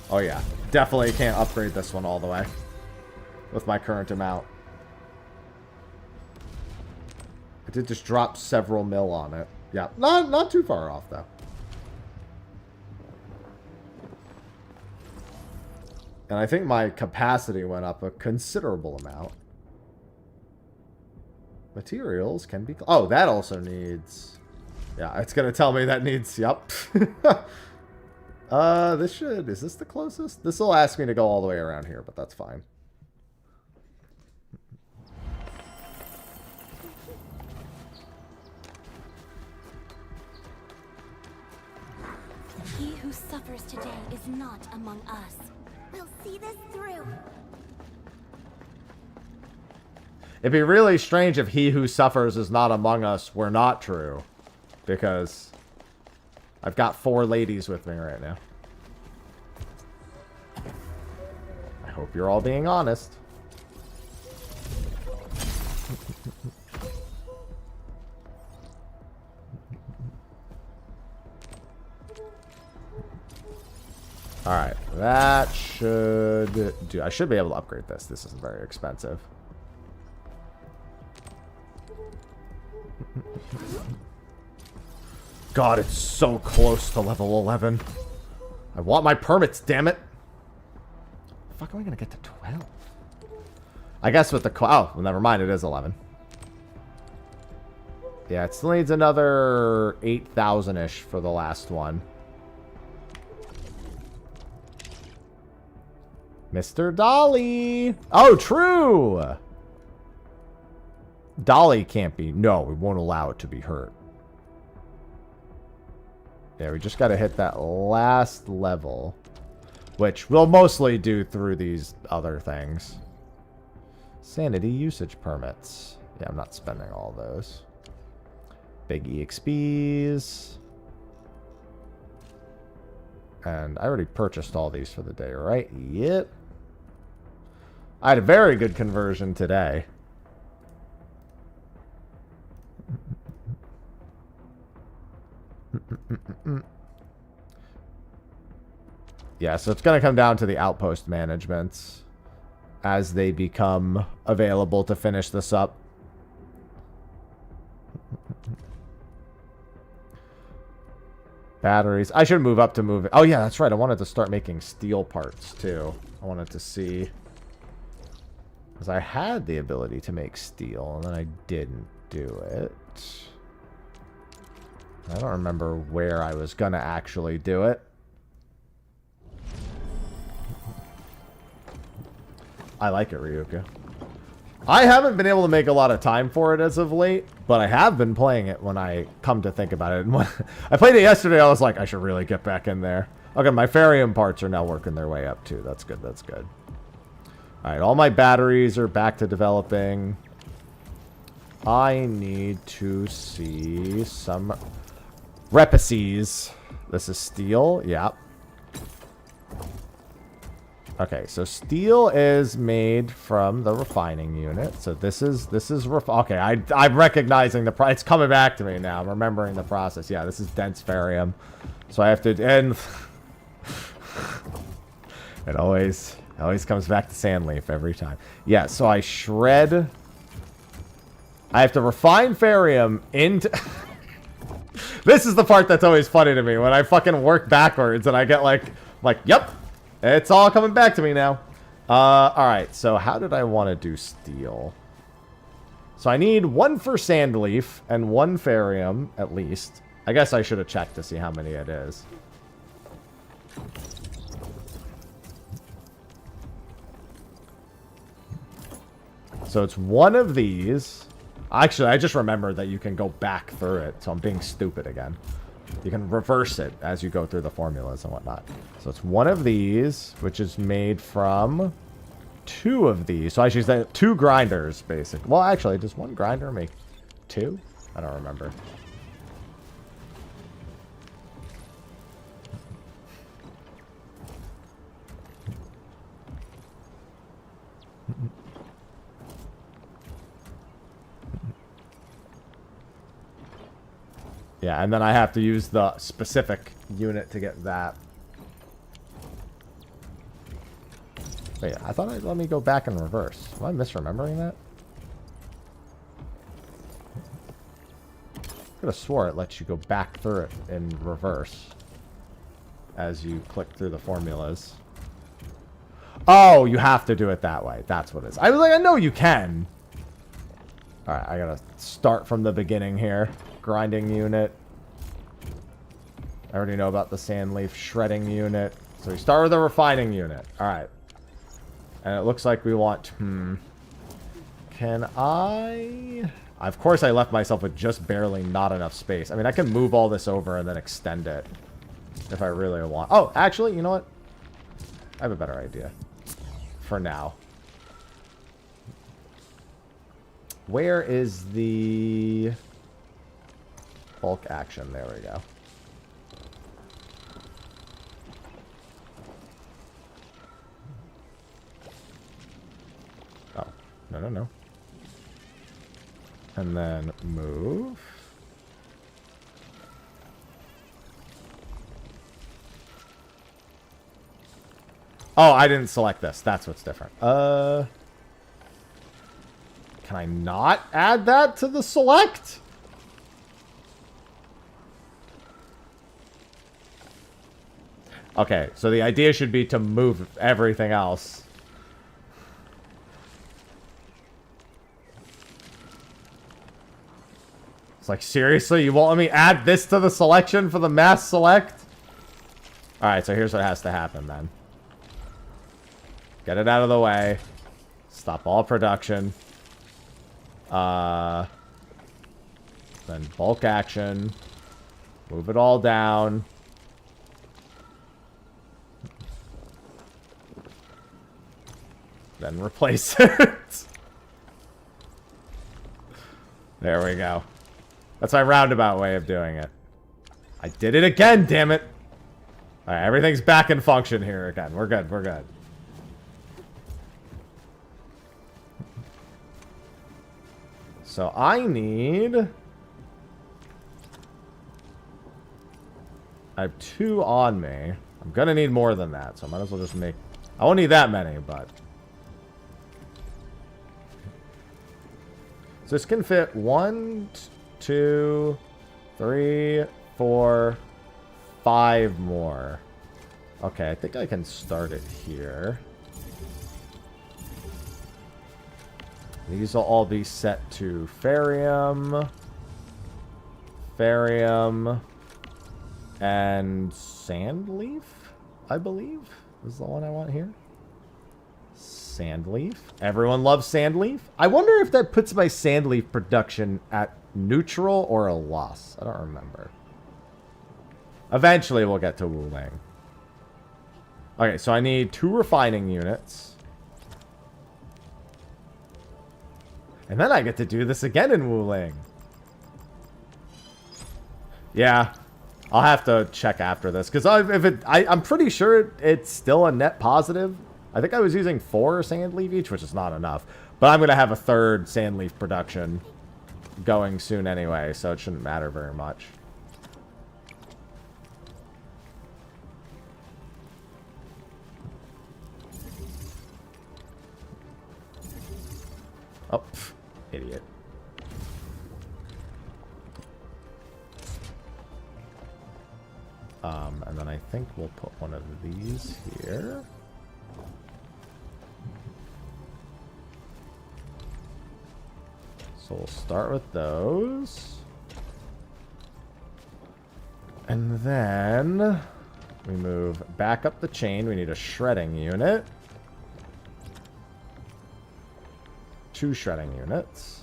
Oh yeah, definitely can't upgrade this one all the way with my current amount. I did just drop several mil on it. Yeah, not too far off though. And I think my capacity went up a considerable amount. Materials can be... Oh, that also needs... Yeah, it's going to tell me that needs... Yep. This should... Is this the closest? This will ask me to go all the way around here, but that's fine. He who suffers today is not among us. We'll see this through. It'd be really strange if he who suffers is not among us were not true. Because I've got 4 ladies with me right now. I hope you're all being honest. Alright, that should do. I should be able to upgrade this. This isn't very expensive. God, it's so close to level 11. I want my permits, damn it. The fuck am I gonna get to 12? I guess with the... Oh, well, never mind. It is 11. Yeah, it still needs another 8,000-ish for the last one. Mr. Dolly! Oh, true! Dolly can't be... No, we won't allow it to be hurt. Yeah, we just got to hit that last level. Which we'll mostly do through these other things. Sanity usage permits. Yeah, I'm not spending all those. Big EXPs. And I already purchased all these for the day, right? Yep. I had a very good conversion today. Yeah, so it's going to come down to the outpost managements as they become available to finish this up. Batteries. I should move up to move it. Oh, yeah, that's right. I wanted to start making steel parts, too. I wanted to see Because I had the ability to make steel, and then I didn't do it. I don't remember where I was going to actually do it. I like it, Ryuka. I haven't been able to make a lot of time for it as of late, but I have been playing it when I come to think about it. And when I played it yesterday, I was like, I should really get back in there. Okay, my Farium parts are now working their way up too. That's good, that's good. Alright, all my batteries are back to developing. I need to see some repices. This is steel, yep. Okay, so steel is made from the refining unit. So this is okay, I'm recognizing the it's coming back to me now. I'm remembering the process. Yeah, this is dense barium. So I have to and it always comes back to Sandleaf every time. Yeah, so I shred. I have to refine barium into This is the part that's always funny to me when I fucking work backwards and I get like, yep. It's all coming back to me now. Alright, so how did I want to do steel? So I need 1 for Sandleaf and 1 Farium, at least. I guess I should have checked to see how many it is. So it's 1 of these. Actually, I just remembered that you can go back through it, so I'm being stupid again. You can reverse it as you go through the formulas and whatnot. So it's 1 of these, which is made from 2 of these. So I should say 2 grinders, basically. Well, actually, does 1 grinder make 2? I don't remember. Yeah, and then I have to use the specific unit to get that. Wait, I thought it let me go back in reverse. Am I misremembering that? I could have swore it lets you go back through it in reverse as you click through the formulas. Oh, you have to do it that way. That's what it is. I was like, I know you can. Alright, I gotta start from the beginning here. Grinding unit. I already know about the Sandleaf shredding unit. So we start with a refining unit. Alright. And it looks like we want... Can I... Of course I left myself with just barely not enough space. I mean, I can move all this over and then extend it. If I really want... Oh, actually, you know what? I have a better idea. For now. Where is the... bulk action? There we go. Oh, no. And then move. Oh, I didn't select this. That's what's different. Can I not add that to the select? Okay, so the idea should be to move everything else. It's like, seriously? You won't let me add this to the selection for the mass select? Alright, so here's what has to happen then. Get it out of the way. Stop all production. Then bulk action. Move it all down. Then replace it. There we go. That's my roundabout way of doing it. I did it again, damn it. Alright, everything's back in function here again. We're good, we're good. So I need... I have 2 on me. I'm gonna need more than that, so I might as well just make... I won't need that many, but... So this can fit 1, 2, 3, 4, 5 more. Okay, I think I can start it here. These will all be set to Ferium, Ferium, and Sandleaf, I believe, is the one I want here. Sandleaf. Everyone loves Sandleaf. I wonder if that puts my Sandleaf production at neutral or a loss. I don't remember. Eventually we'll get to Wuling. Okay, so I need 2 refining units. And then I get to do this again in Wuling. Yeah, I'll have to check after this. Because I'm pretty sure it's still a net positive. I think I was using 4 Sandleaf each, which is not enough. But I'm going to have a 3rd Sandleaf production going soon anyway, so it shouldn't matter very much. Oh, pff, idiot. And then I think we'll put one of these here. So we'll start with those. And then we move back up the chain. We need a shredding unit. 2 shredding units.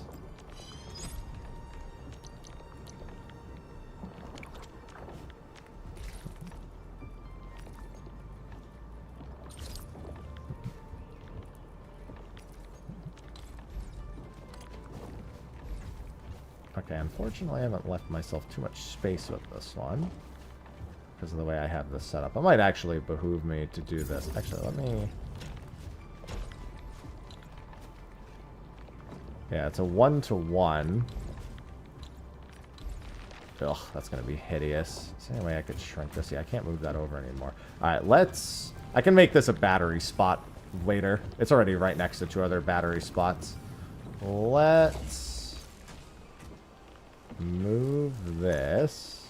Okay, unfortunately I haven't left myself too much space with this one because of the way I have this set up. It might actually behoove me to do this. Actually, let me... Yeah, it's a 1-to-1. Ugh, that's going to be hideous. Is there any way I could shrink this? Yeah, I can't move that over anymore. Alright, let's... I can make this a battery spot later. It's already right next to 2 other battery spots. Let's move this.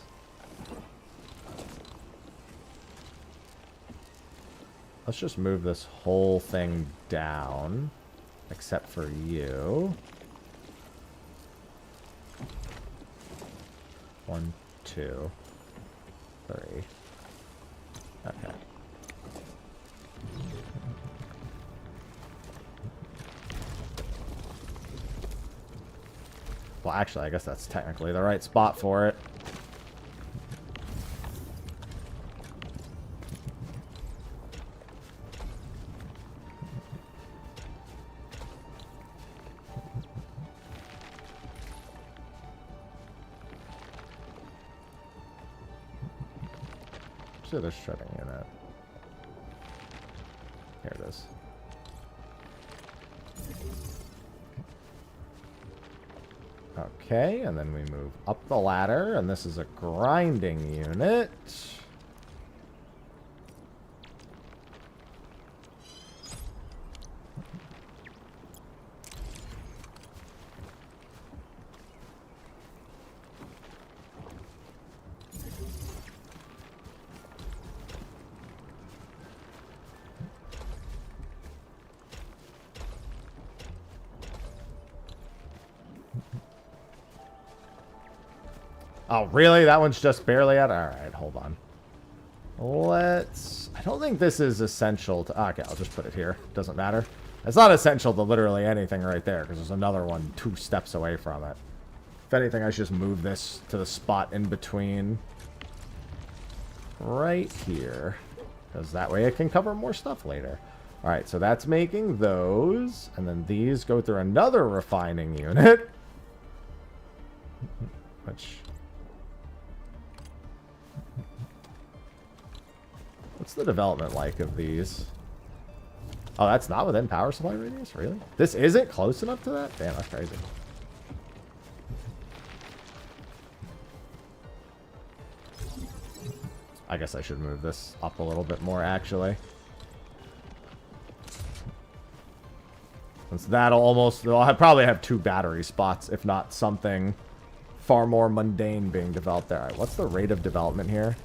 Let's just move this whole thing down. Except for you. 1, 2, 3. Okay. Well, actually, I guess that's technically the right spot for it. So they're shredding unit. Here it is. Okay, and then we move up the ladder, and this is a grinding unit. Oh, really? That one's just barely at... Alright, hold on. Let's... I don't think this is essential to... Okay, I'll just put it here. Doesn't matter. It's not essential to literally anything right there, because there's another one 2 steps away from it. If anything, I should just move this to the spot in between. Right here. Because that way it can cover more stuff later. Alright, so that's making those. And then these go through another refining unit. Which... What's the development like of these? Oh, that's not within power supply radius? Really? This isn't close enough to that? Damn, that's crazy. I guess I should move this up a little bit more, actually. Since that'll almost... I'll probably have 2 battery spots, if not something far more mundane being developed there. All right, what's the rate of development here?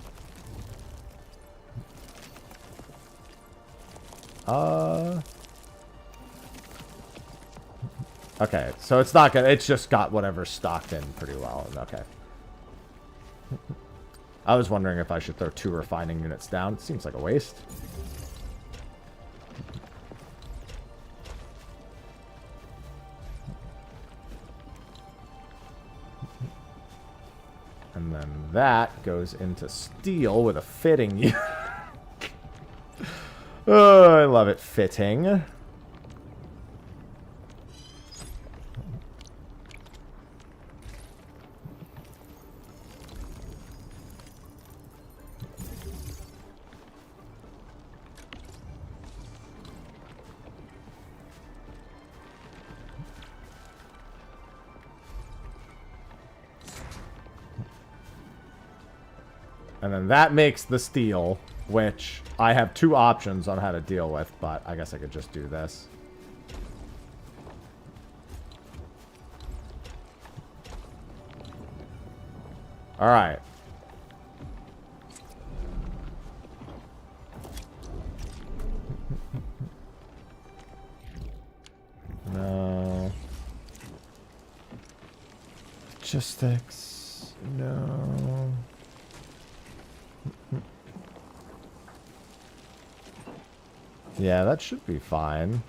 Okay, so it's not gonna... It's just got whatever stocked in pretty well. Okay. I was wondering if I should throw 2 refining units down. It seems like a waste. And then that goes into steel with a fitting unit. Oh, I love it. Fitting. And then that makes the steel, which I have 2 options on how to deal with, but I guess I could just do this. Alright. No. Logistics. No. Yeah, that should be fine.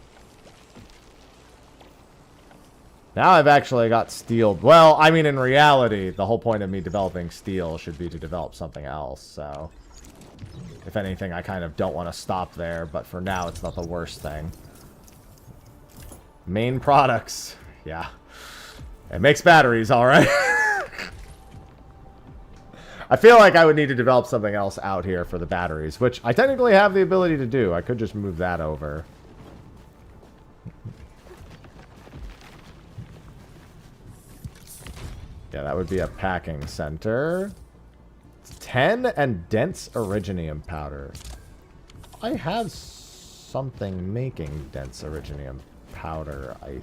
Now I've actually got steel. Well, I mean, in reality, the whole point of me developing steel should be to develop something else, so... If anything, I kind of don't want to stop there, but for now, it's not the worst thing. Main products. Yeah. It makes batteries, alright. I feel like I would need to develop something else out here for the batteries, which I technically have the ability to do. I could just move that over. Yeah, that would be a packing center. 10 and dense originium powder. I have something making dense originium powder, I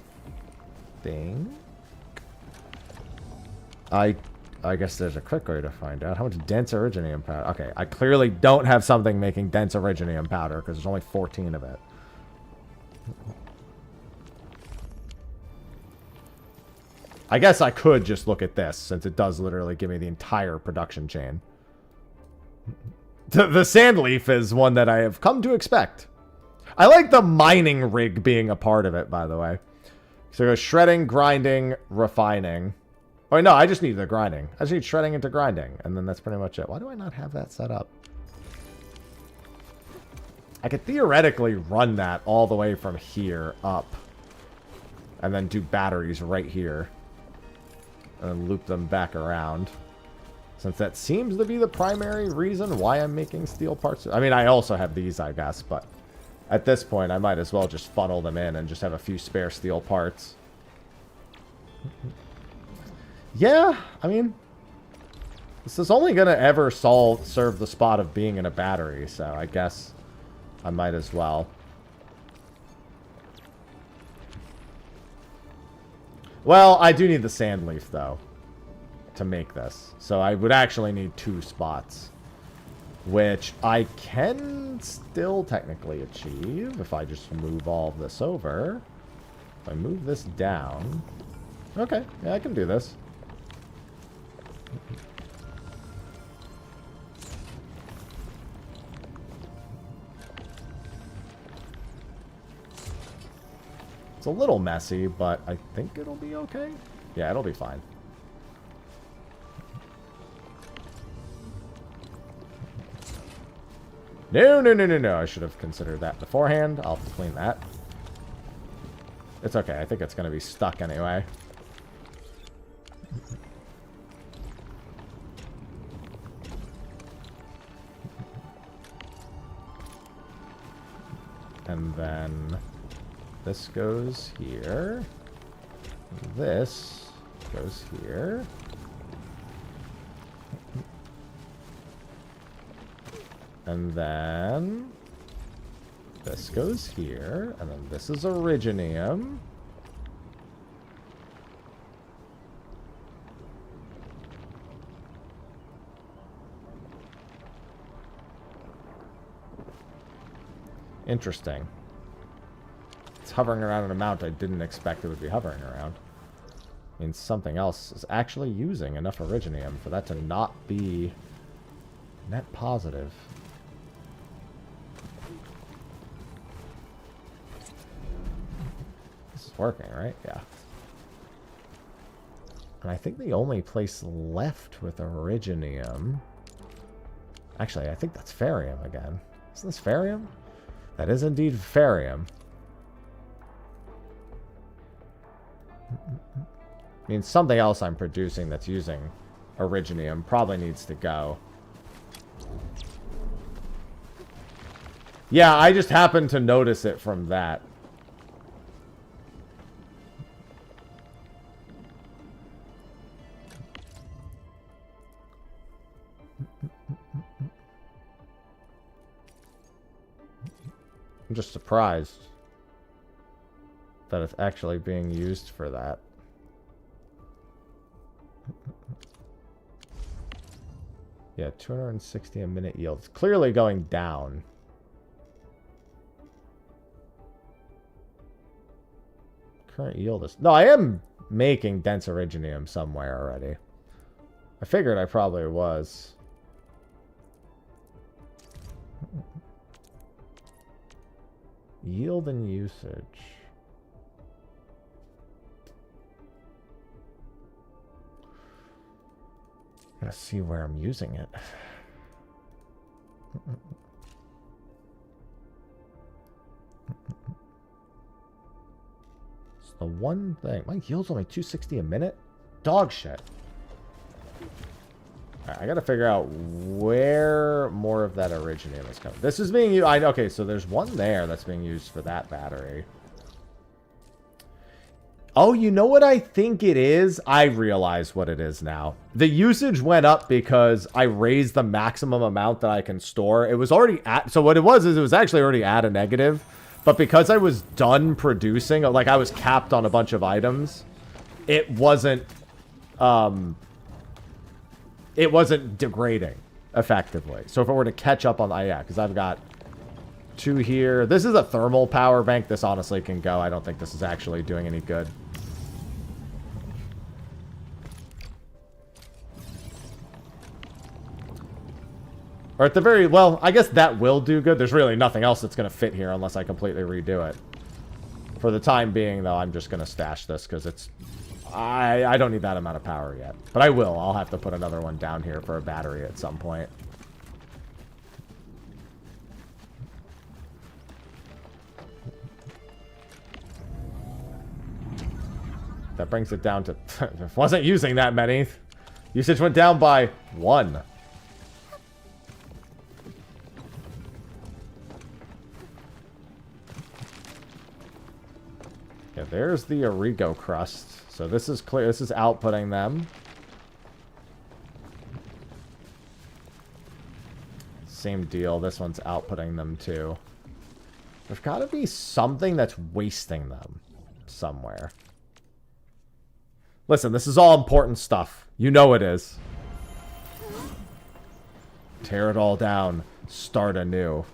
think. I guess there's a quick way to find out. How much dense originium powder? Okay, I clearly don't have something making dense originium powder because there's only 14 of it. I guess I could just look at this since it does literally give me the entire production chain. The sand leaf is one that I have come to expect. I like the mining rig being a part of it, by the way. So it goes shredding, grinding, refining. Oh, no, I just need the grinding. I just need shredding into grinding, and then that's pretty much it. Why do I not have that set up? I could theoretically run that all the way from here up, and then do batteries right here, and then loop them back around. Since that seems to be the primary reason why I'm making steel parts. I mean, I also have these, I guess, but at this point, I might as well just funnel them in and just have a few spare steel parts. Yeah, I mean, this is only going to ever serve the spot of being in a battery, so I guess I might as well. Well, I do need the sand leaf, though, to make this. So I would actually need 2 spots, which I can still technically achieve if I just move all of this over. If I move this down... Okay, yeah, I can do this. It's a little messy, but I think it'll be okay. Yeah, it'll be fine. No. I should have considered that beforehand. I'll clean that. It's okay. I think it's going to be stuck anyway. And then this goes here. This goes here. And then this goes here. And then this is originium. Interesting. hovering around an amount I didn't expect it would be hovering around. Means something else is actually using enough Originium for that to not be net positive. This is working, right? Yeah. And I think the only place left with Originium... Actually, I think that's Ferium again. Isn't this Ferium? That is indeed Ferium. I mean, something else I'm producing that's using Originium probably needs to go. Yeah, I just happened to notice it from that. I'm just surprised that it's actually being used for that. Yeah, 260 a minute yield. It's clearly going down. Current yield is... No, I am making dense Originium somewhere already. I figured I probably was. Yield and usage. Gotta see where I'm using it. It's the one thing. My yield's only 260 a minute? Dog shit. Alright, I gotta figure out where more of that Originium is coming. This is being used... Okay, so there's one there that's being used for that battery. Oh, you know what I think it is? I realize what it is now. The usage went up because I raised the maximum amount that I can store. It was already at... So what it was is it was actually already at a negative. But because I was done producing, like I was capped on a bunch of items, it wasn't... It wasn't degrading, effectively. So if it were to catch up on... yeah, because I've got 2 here. This is a thermal power bank. This honestly can go. I don't think this is actually doing any good. Or at the very... Well, I guess that will do good. There's really nothing else that's going to fit here unless I completely redo it. For the time being, though, I'm just going to stash this because it's... I don't need that amount of power yet. But I will. I'll have to put another one down here for a battery at some point. That brings it down to... wasn't using that many. Usage went down by 1. Yeah, there's the Origo crust. So this is clear. This is outputting them. Same deal. This one's outputting them too. There's got to be something that's wasting them somewhere. Listen, this is all important stuff. You know it is. Tear it all down. Start anew.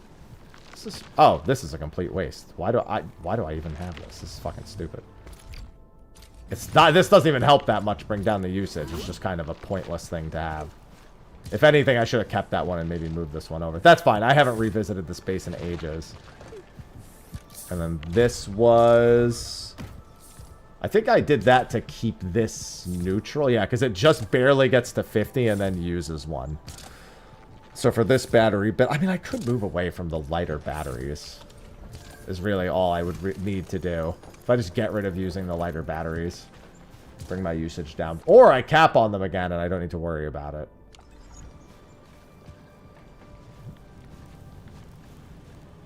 This is... Oh, this is a complete waste. Why do I even have this? This is fucking stupid. It's not... This doesn't even help that much bring down the usage. It's just kind of a pointless thing to have. If anything, I should have kept that one and maybe moved this one over. That's fine. I haven't revisited the space in ages. And then this was... I think I did that to keep this neutral. Yeah, because it just barely gets to 50 and then uses 1. So for this battery... But, I mean, I could move away from the lighter batteries. Is really all I would need to do. If I just get rid of using the lighter batteries. Bring my usage down. Or I cap on them again and I don't need to worry about it.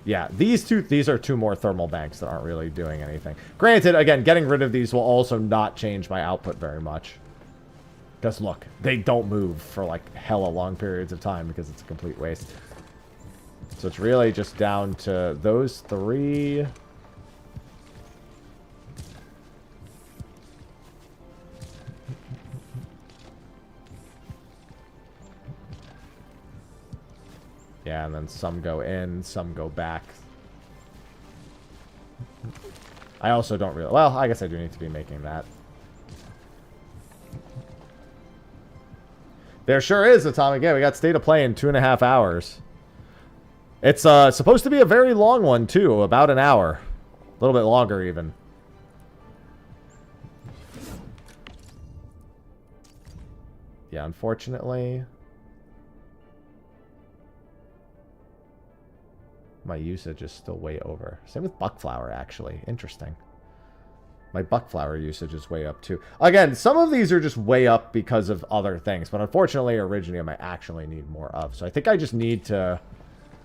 Yeah, these are 2 more thermal banks that aren't really doing anything. Granted, again, getting rid of these will also not change my output very much. Because look, they don't move for like hella long periods of time because it's a complete waste. So it's really just down to those 3. Yeah, and then some go in, some go back. I also don't really... Well, I guess I do need to be making that. There sure is, Atomic. Yeah, we got State of Play in 2.5 hours. It's supposed to be a very long one, too. About an hour. A little bit longer, even. Yeah, unfortunately... my usage is still way over. Same with Buckflower, actually. Interesting. My Buckflower usage is way up, too. Again, some of these are just way up because of other things. But unfortunately, Originium I actually need more of. So I think I just need to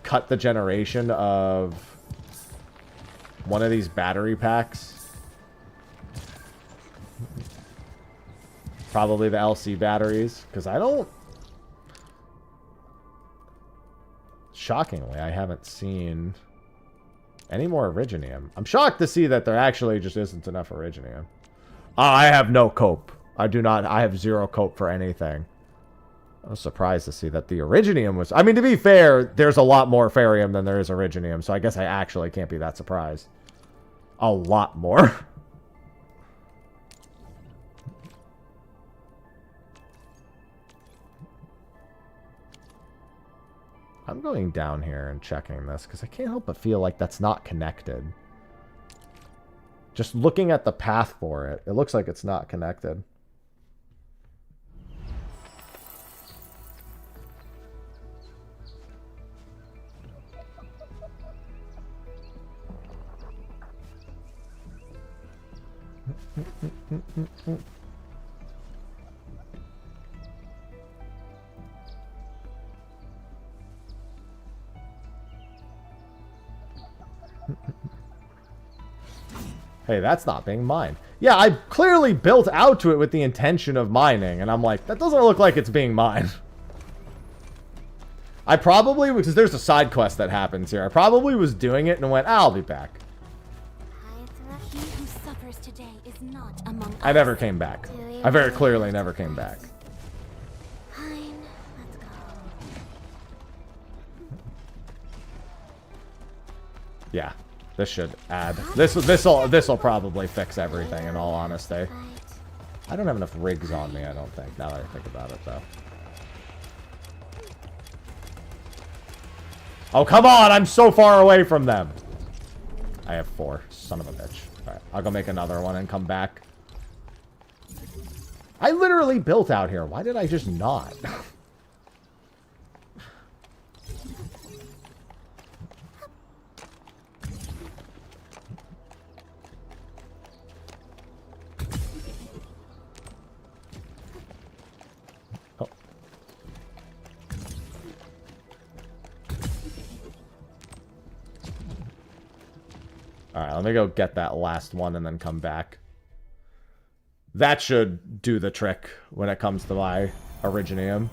cut the generation of one of these battery packs. Probably the LC batteries. Because I don't... Shockingly, I haven't seen any more Originium. I'm shocked to see that there actually just isn't enough Originium. I have no cope. I do not. I have zero cope for anything. I was surprised to see that the Originium was... I mean, to be fair, there's a lot more Farium than there is Originium, so I guess I actually can't be that surprised. A lot more. I'm going down here and checking this because I can't help but feel like that's not connected. Just looking at the path for it, it looks like it's not connected. Hey, that's not being mined. Yeah, I clearly built out to it with the intention of mining, and I'm like, that doesn't look like it's being mined. I probably, because there's a side quest that happens here, I probably was doing it and went, I'll be back. He who suffers today is not among us. I never came back. I very clearly never came back. Fine, let's go. Yeah. This should add. This'll probably fix everything, in all honesty. I don't have enough rigs on me, I don't think, now that I think about it, though. Oh, come on! I'm so far away from them! I have 4. Son of a bitch. Alright, I'll go make another one and come back. I literally built out here. Why did I just not? Alright, let me go get that last one and then come back. That should do the trick when it comes to my Originium.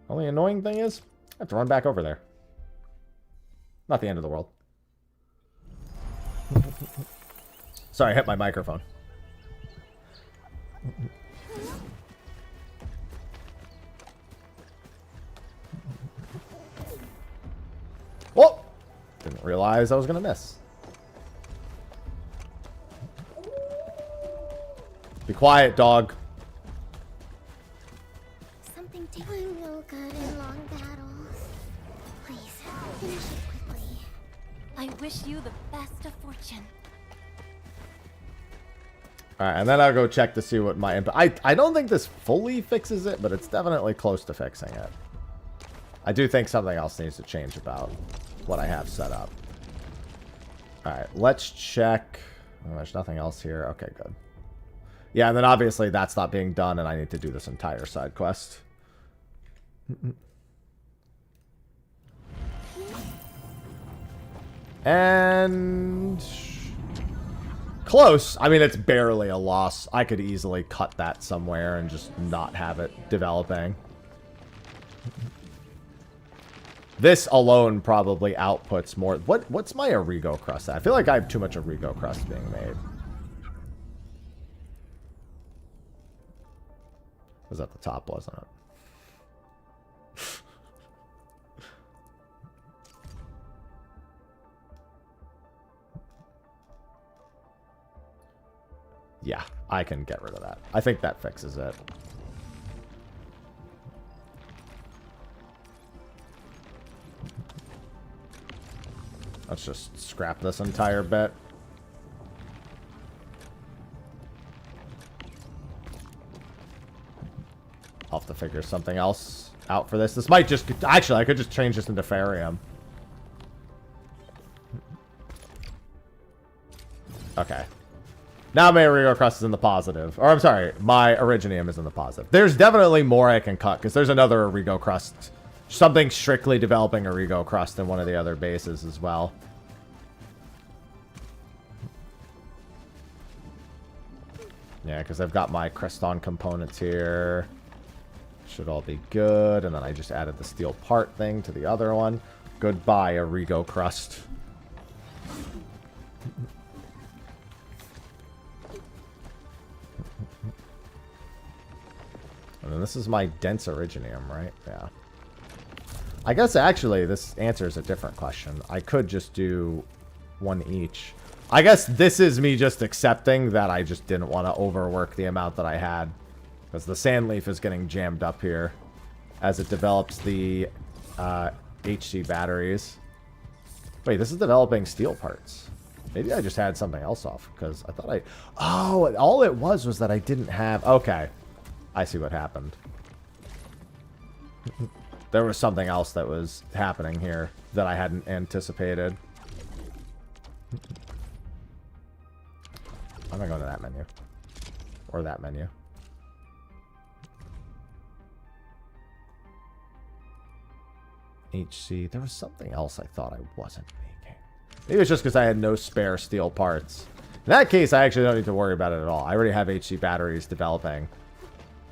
Only annoying thing is, I have to run back over there. Not the end of the world. Sorry, I hit my microphone. Whoa! Didn't realize I was gonna miss. Be quiet, dog. Something I'm no good in long battles. Please, finish it quickly. I wish you the best of fortune. Alright, and then I'll go check to see what my input... I don't think this fully fixes it, but it's definitely close to fixing it. I do think something else needs to change about what I have set up. Alright, let's check... Oh, there's nothing else here. Okay, good. Yeah, and then obviously that's not being done, and I need to do this entire side quest. And... close. I mean, it's barely a loss. I could easily cut that somewhere and just not have it developing. This alone probably outputs more. What's my Origo crust at? I feel like I have too much Origo crust being made. It was at the top, wasn't it? Yeah, I can get rid of that. I think that fixes it. Let's just scrap this entire bit. I'll have to figure something else out for this. This might just... Actually, I could just change this into Farium. Okay. Now my Origo Crust is in the positive. Or, I'm sorry, my Originium is in the positive. There's definitely more I can cut, because there's another Origo Crust. Something strictly developing Origo Crust in one of the other bases as well. Yeah, because I've got my Creston components here. Should all be good. And then I just added the steel part thing to the other one. Goodbye, Origo Crust. And then this is my dense Originium, right? Yeah. I guess actually this answers a different question. I could just do one each. I guess this is me just accepting that I just didn't want to overwork the amount that I had. Because the Sandleaf is getting jammed up here as it develops the HC batteries. Wait, this is developing steel parts. Maybe I just had something else off because I thought I... Oh, all it was that I didn't have... Okay. I see what happened. There was something else that was happening here that I hadn't anticipated. I'm gonna go to that menu. Or that menu. HC. There was something else I thought I wasn't making. Maybe it's just because I had no spare steel parts. In that case, I actually don't need to worry about it at all. I already have HC batteries developing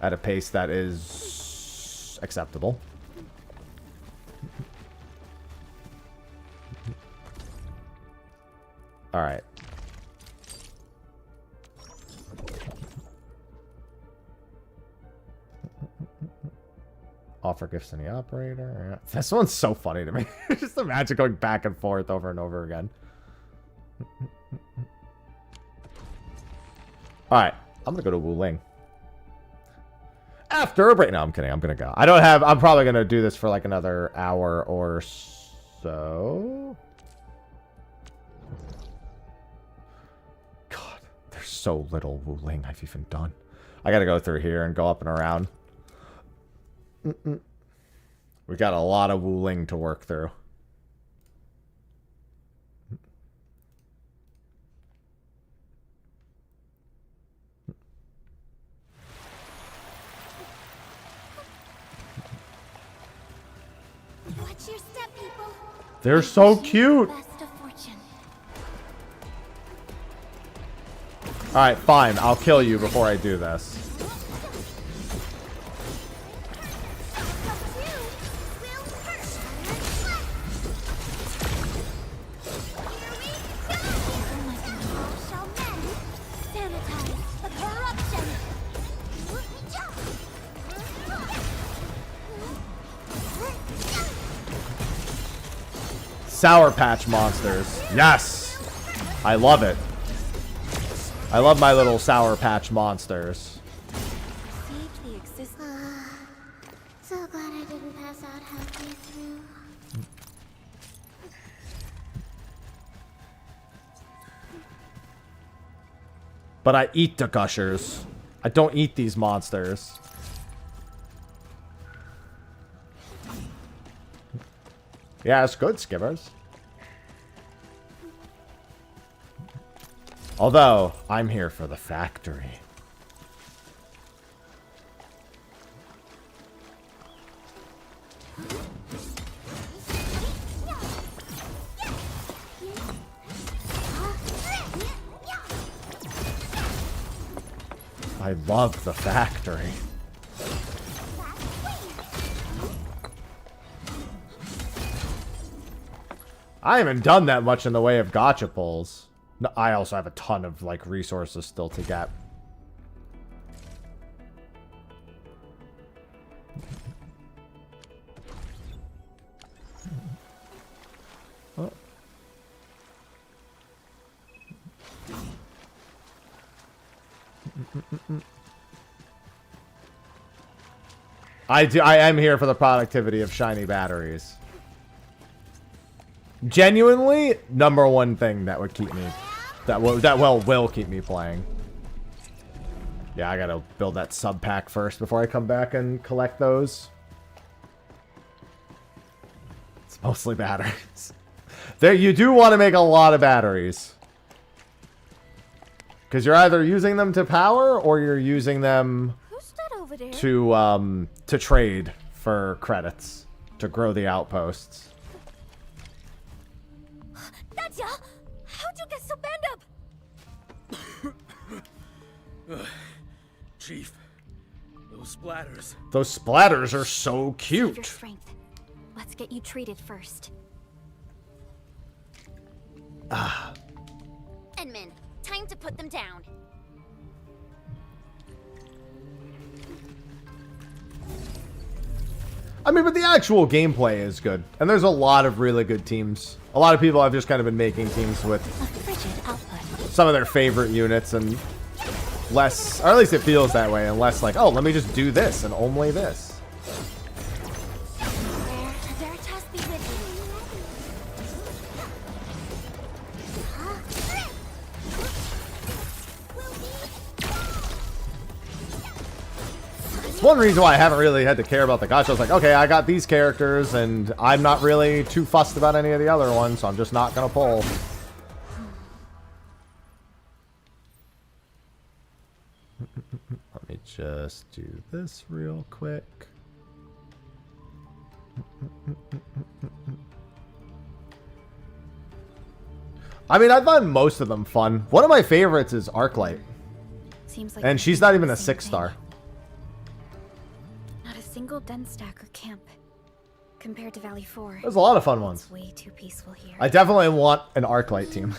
at a pace that is acceptable. All right. Offer gifts to the operator. Yeah. This one's so funny to me. Just imagine going back and forth over and over again. Alright. I'm gonna go to Wu Ling. After a break. No, I'm kidding. I'm gonna go. I'm probably gonna do this for like another hour or so. God, there's so little Wu Ling I've even done. I gotta go through here and go up and around. We got a lot of Wu Ling to work through. Watch your step, people. They're so cute. Alright, fine. I'll kill you before I do this. Sour Patch monsters. Yes! I love it. I love my little Sour Patch monsters. So glad I didn't pass out halfway through. But I eat the gushers. I don't eat these monsters. Yeah, it's good, Skimmers. Although, I'm here for the factory. I love the factory. I haven't done that much in the way of gacha pulls. No, I also have a ton of like resources still to get. I am here for the productivity of shiny batteries. Genuinely, #1 thing that would keep me, will keep me playing. Yeah, I gotta build that sub pack first before I come back and collect those. It's mostly batteries. There, you do want to make a lot of batteries. Because you're either using them to power or you're using them to trade for credits to grow the outposts. Dadya! How'd you get so banged up? Chief, those splatters. Those splatters are so Save cute. your strength. Let's get you treated first. Edmund, time to put them down. I mean, but the actual gameplay is good. And there's a lot of really good teams. A lot of people have just kind of been making teams with some of their favorite units and less, or at least it feels that way, and less like, oh, let me just do this and only this. One reason why I haven't really had to care about the gacha. I was like, okay, I got these characters, and I'm not really too fussed about any of the other ones, so I'm just not gonna pull. Let me just do this real quick. I mean, I find most of them fun. One of my favorites is Arclight. Seems like And she's not even a 6-star. Not a single den stack or camp. Compared to Valley 4. There's a lot of fun ones. It's way too peaceful here. I definitely want an Arclight team.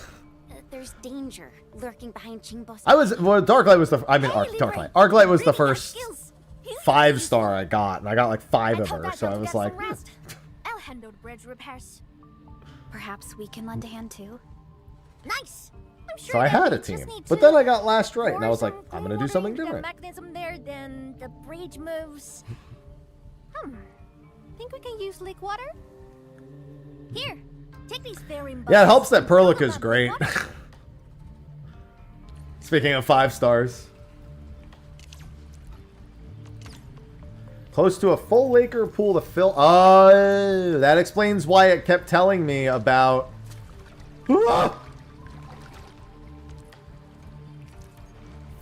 There's danger lurking behind Chingbo's. Darklight was the, Darklight. Arclight was the first 5-star I got, and I got like 5 of her, so I was like, I'll handle the bridge repairs. Perhaps we can lend a hand too. Nice. I'm sure so I had a team. But then I got last right, and I was like, I'm gonna do something the different. mechanism there, then the bridge moves. Think we can use lake water? Here, take these fairing Yeah, it helps that Perlica's great. Speaking of 5 stars. Close to a full lake or pool to fill. Oh, that explains why it kept telling me about.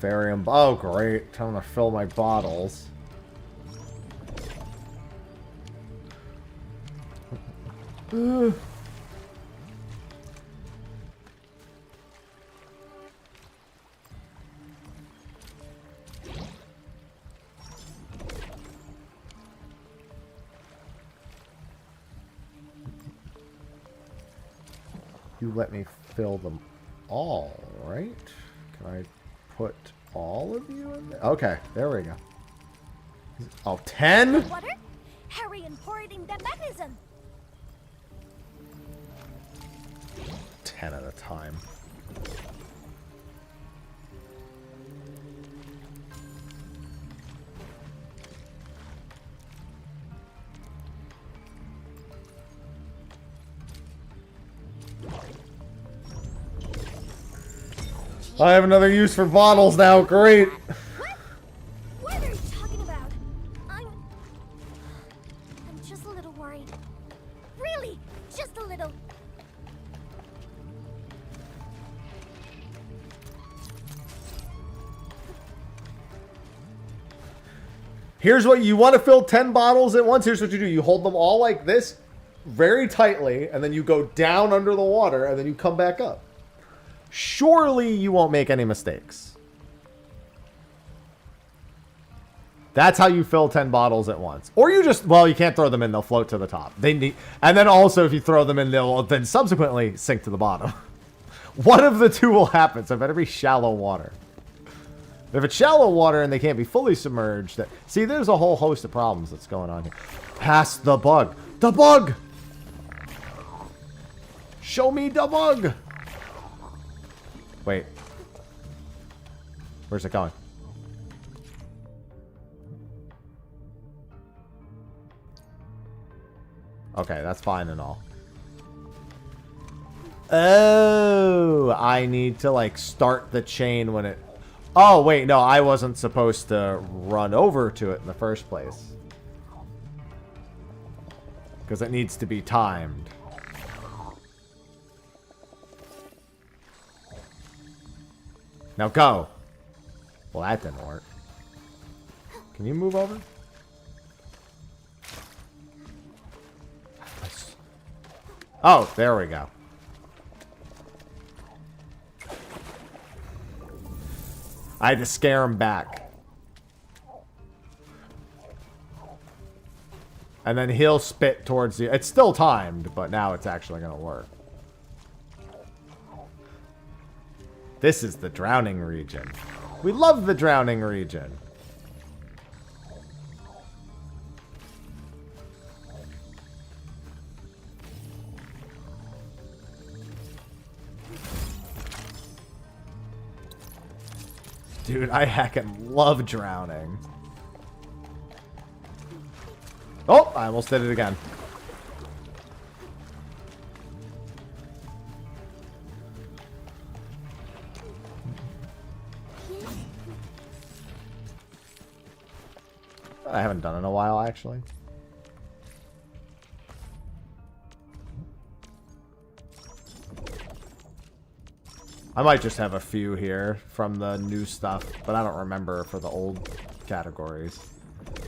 Farium. Oh, great. Time to fill my bottles. You let me fill them all, right? Can I put all of you in there? Okay, there we go. Oh, 10? Water? Hurry and pour it in the mechanism. 10 at a time. I have another use for bottles now. Great. What are you talking about? I'm just a little worried. Really, just a little. Here's what you want to fill 10 bottles at once. Here's what you do. You hold them all like this very tightly, and then you go down under the water, and then you come back up. Surely you won't make any mistakes. That's how you fill 10 bottles at once. Or you just, well, you can't throw them in. They'll float to the top. They need, and then also if you throw them in, they'll then subsequently sink to the bottom. One of the two will happen, so it better be shallow water. If it's shallow water and they can't be fully submerged, see, there's a whole host of problems that's going on here. Past the bug. The bug! Show me the bug! Wait. Where's it going? Okay, that's fine and all. Oh, I need to, like, start the chain when it... Oh, wait, no, I wasn't supposed to run over to it in the first place. Because it needs to be timed. Now go. Well, that didn't work. Can you move over? Oh, there we go. I had to scare him back. And then he'll spit towards the... It's still timed, but now it's actually going to work. This is the drowning region. We love the drowning region. Dude, I heckin' love drowning. Oh, I almost did it again. I haven't done it in a while, actually. I might just have a few here from the new stuff, but I don't remember for the old categories.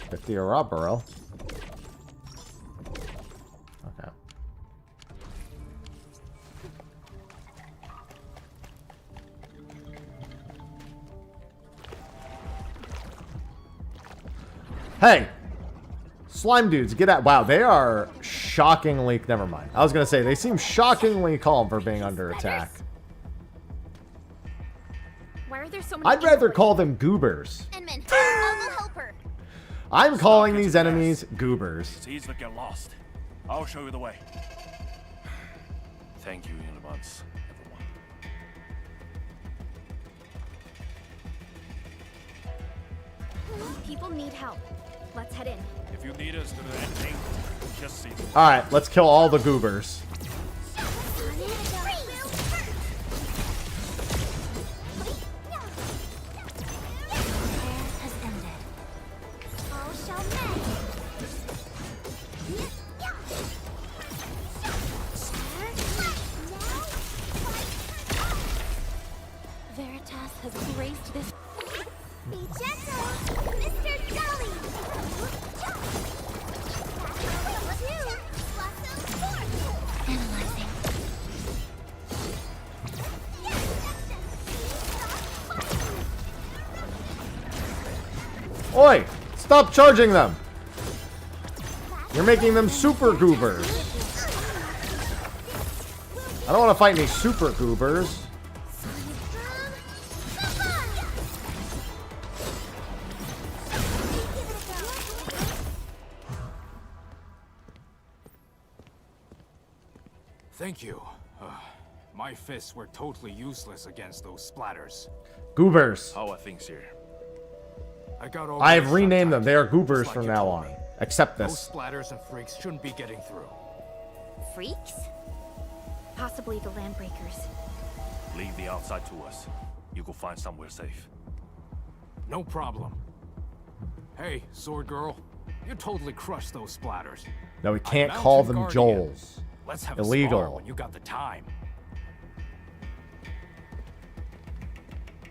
50 or a burrow. Okay. Hey! Slime dudes, get out. Wow, they are shockingly... Never mind. I was going to say, they seem shockingly calm for being under attack. Why are there so many... I'd rather call them goobers. Enman, I will help her. I'm calling these enemies goobers. It's easy to get lost. I'll show you the way. Thank you in advance, everyone. People need help. Let's head in. If you need us to do anything, just see. Alright, let's kill all the goobers. Veritas has graced this. Be gentle, Mr. Jolly. Analyzing. Oi! Stop charging them! You're making them super goobers. I don't want to fight any super goobers. Thank you. My fists were totally useless against those splatters. Goobers. How are things here? I have renamed them. They are goobers from now on. Accept Those this. splatters and freaks shouldn't be getting through. Freaks? Possibly the Landbreakers. Leave the outside to us. You can find somewhere safe. No problem. Hey, Sword Girl. You totally crushed those splatters. No, we can't I'm call Mountain them Guardian. Joels. Let's have Illegal. a spar when you got the time.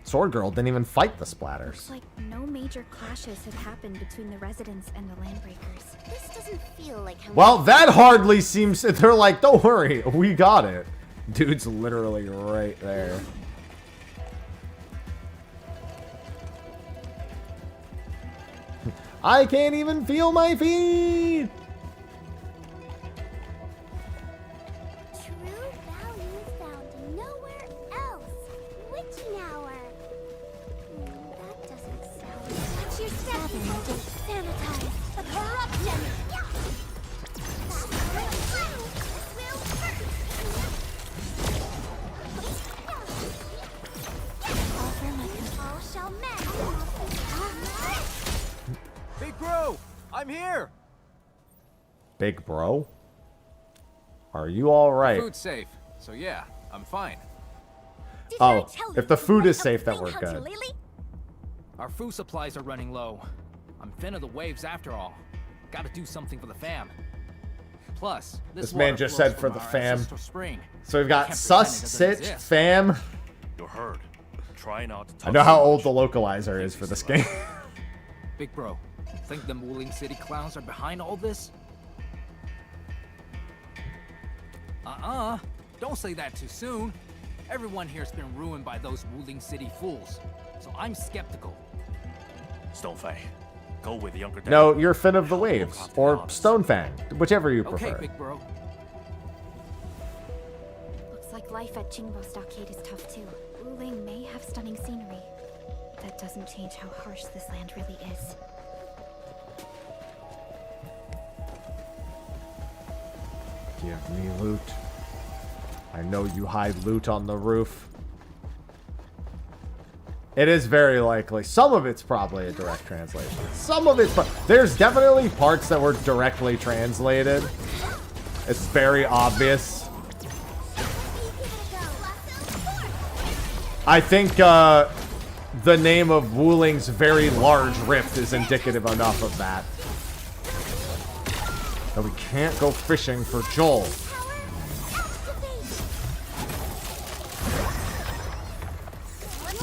Sword Girl didn't even fight the splatters. Looks like no major clashes have happened between the residents and the Landbreakers. This doesn't feel like how Well, that hardly seems... They're like, don't worry, we got it. Dude's literally right there. I can't even feel my feet! True value found nowhere else. Witching hour. That doesn't sound. Watch your step. Sanitize the corruption. All shall mend. Big Bro, I'm here. Big bro? Are you all right? Food's safe, so yeah, I'm fine. Oh, if the food is safe, then we're good. Our food supplies are running low. I'm thin of the waves after all. Gotta do something for the fam. Plus, This man just said for the fam. Spring. So we've got Can't sus, pretend it doesn't sit, exist. fam. You're heard. Try not to touch I know how too old the localizer is for this game. Big bro, think them Wuling City clowns are behind all this? Don't say that too soon. Everyone here's been ruined by those Wuling City fools, so I'm skeptical. Stonefang, go with younger dad. No, you're Fin of the Waves. Or Stonefang. Whichever you prefer. Okay, big bro. Looks like life at Jingbo Stockade is tough too. Wuling may have stunning scenery, but that doesn't change how harsh this land really is. Give me loot. I know you hide loot on the roof. It is very likely. Some of it's probably a direct translation. Some of it's... There's definitely parts that were directly translated. It's very obvious. I think the name of Wuling's very large rift is indicative enough of that. But we can't go fishing for Joel.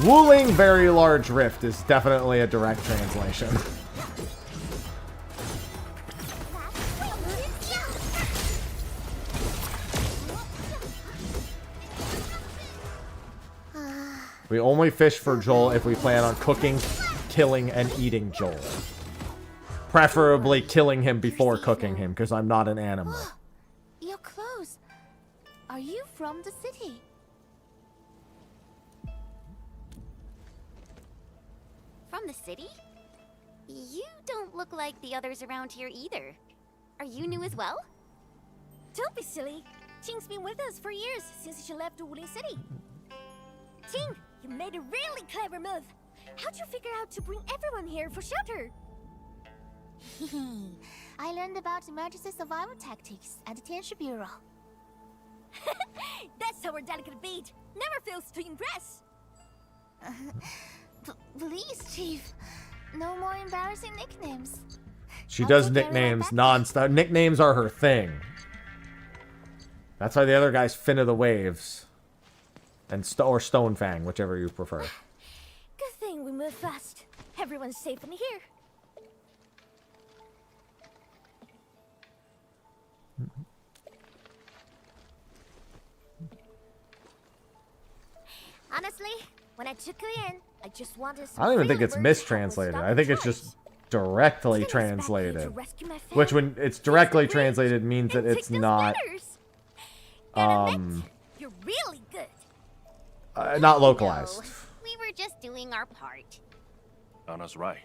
Wuling very large rift is definitely a direct translation. We only fish for Joel if we plan on cooking, killing, and eating Joel. Preferably killing him before cooking him, because I'm not an animal. Your clothes. Are you from the city? From the city? You don't look like the others around here either. Are you new as well? Don't be silly. Qing's been with us for years, since she left Wuling City. Qing, you made a really clever move. How'd you figure out to bring everyone here for shelter? I learned about emergency survival tactics at the Tianshi Bureau. That's our delicate beat. Never fails to impress. Please, Chief. No more embarrassing nicknames. She does nicknames non-stop. Nicknames are her thing. That's why the other guy's Fin of the Waves. And or Stonefang, whichever you prefer. Good thing we move fast. Everyone's safe in here. Honestly, when I took you in, I just wanted some I don't even think it's freedom mistranslated. I think it's just directly translated. Which, when it's directly translated, means that it's not You're really good. not localized. We were just doing our part. Anna's right.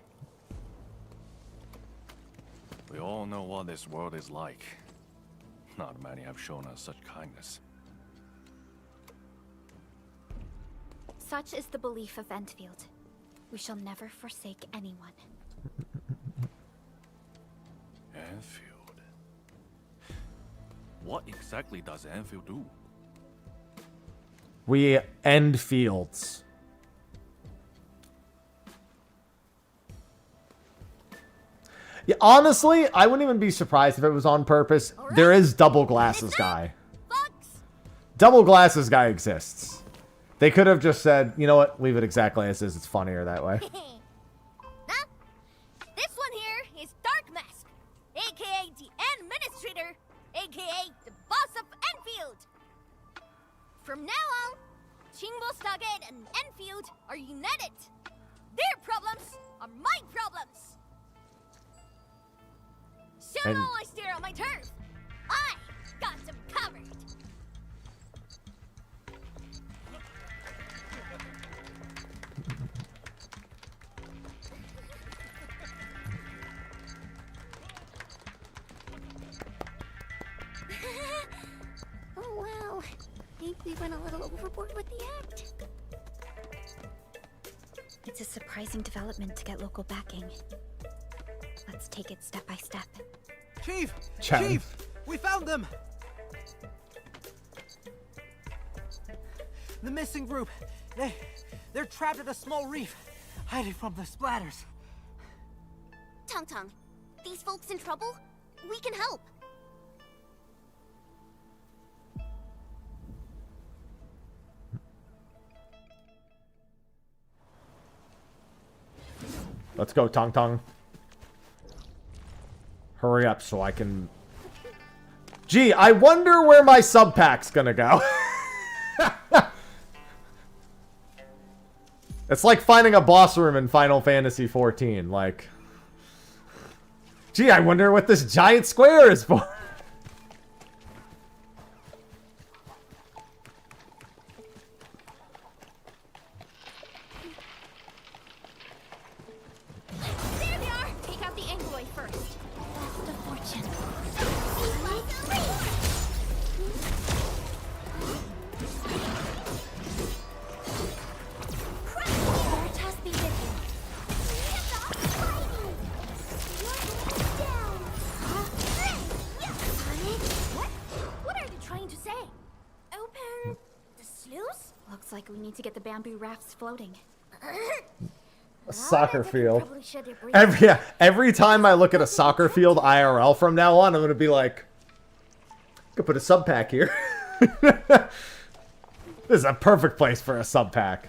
We all know what this world is like. Not many have shown us such kindness. Such is the belief of Endfield. We shall never forsake anyone. Enfield. What exactly does Enfield do? We end fields. Yeah, honestly, I wouldn't even be surprised if it was on purpose. There is Double Glasses Guy. Double Glasses Guy exists. They could have just said, you know what, leave it exactly as is. It's funnier that way. This one here is Dark Mask, aka the Administrator, aka the boss of Enfield. From now on, Jingbo Stockade and Enfield are united. Their problems are my problems. So long I stare on my turf. I got them covered. Oh wow. Think we went a little overboard with the act. It's a surprising development to get local backing. Let's take it step by step. Chief! Chan. Chief! We found them! The missing group. They're trapped at a small reef, hiding from the splatters. Tung, these folks in trouble? We can help. Let's go, Tong. Hurry up so I can... Gee, I wonder where my sub pack's gonna go. It's like finding a boss room in Final Fantasy XIV. Like... Gee, I wonder what this giant square is for. There they are! Take out the Angloid first. Best of fortune. Veritas be with you. What are they trying to say? Open the sluice? Looks like we need to get the bamboo rafts floating. A soccer field. Probably shed their breath. Every time I look at a soccer field IRL from now on, I'm gonna be like, I could put a sub pack here. This is a perfect place for a sub pack.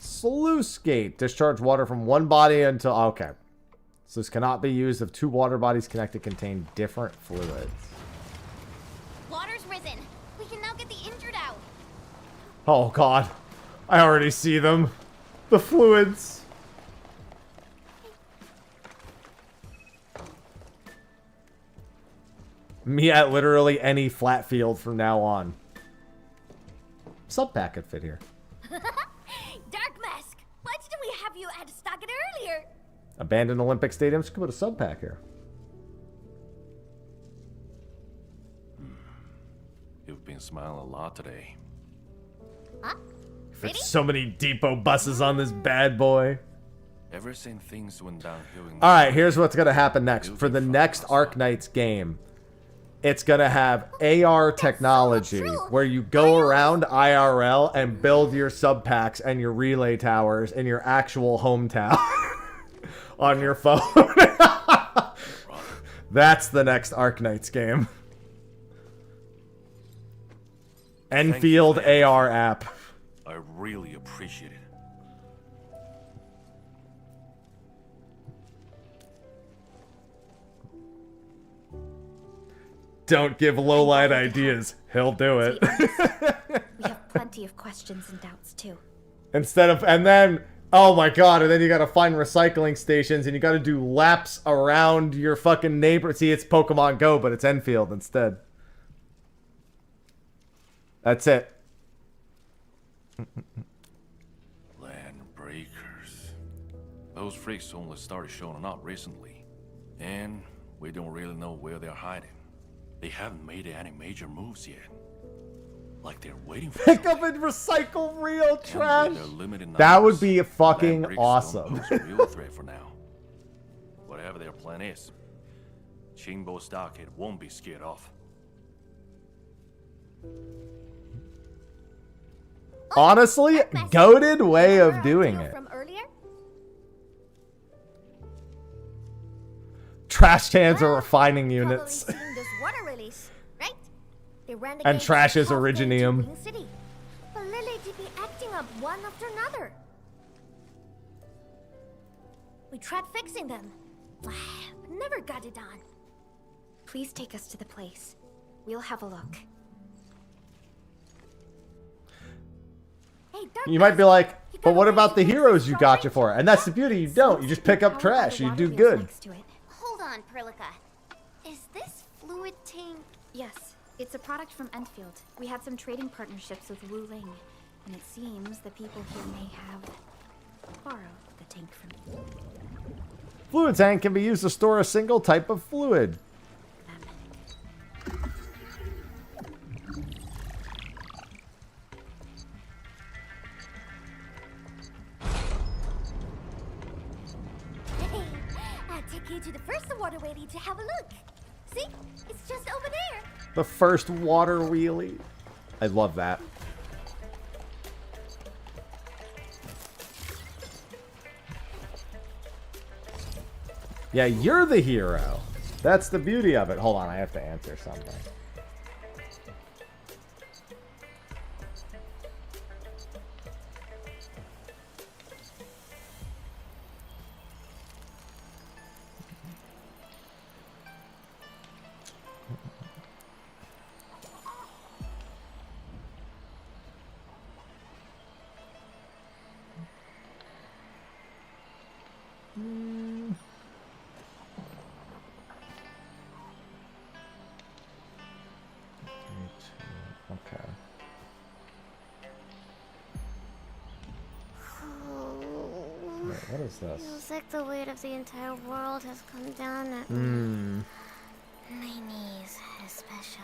Sluice gate. Discharge water from one body until... Okay. So this cannot be used if two water bodies connected contain different fluids. Water's risen. We can now get the injured out. Oh, God. I already see them. The fluids. Me at literally any flat field from now on. Sub pack could fit here. Dark Mask! Why didn't we have you at stock it earlier? Abandoned Olympic stadiums could put a sub pack here. You've been smiling a lot today. Huh? Fits so many depot buses on this bad boy. Ever since things went downhill in Alright, here's what's going to happen next. For the next Arknights game, it's going to have AR technology where you go around IRL and build your sub packs and your relay towers in your actual hometown on your phone. That's the next Arknights game. Enfield AR app. I really appreciate it. Don't give lowlight ideas. He'll do it. We have plenty of questions and doubts, too. And then, oh my God, and then you gotta find recycling stations and you gotta do laps around your fucking neighbor. See, it's Pokemon Go, but it's Enfield instead. That's it. Land breakers. Those freaks only started showing up recently. And we don't really know where they're hiding. They haven't made any major moves yet. Like they're waiting for Pick up and recycle real trash. That would be fucking awesome. A real threat for now. Whatever their plan is, Chingbo Stockade won't be scared off. Honestly, goated way of doing it. From earlier? Trash cans are refining units. This water release, right? They ran the And gates trash is halfway to Originium. Green City. But Lily did be acting up one after another. We tried fixing them. But never got it done. Please take us to the place. We'll have a look. Hey, Dark You might be like, but what about the heroes you gotcha for? And that's the beauty, you don't. You just pick up trash. You do good. Hold on, Perlica. Is this fluid tank? Yes, it's a product from Enfield. We had some trading partnerships with Wu Ling, and it seems the people here may have borrowed the tank from you. Fluid tank can be used to store a single type of fluid. take you to the first water wheelie to have a look. See? It's just over there. The first water wheelie. I love that. Yeah, you're the hero. That's the beauty of it. Hold on, I have to answer something. Okay. Wait, what is this? Feels like the weight of the entire world has come down at Hmm. my knees, especially.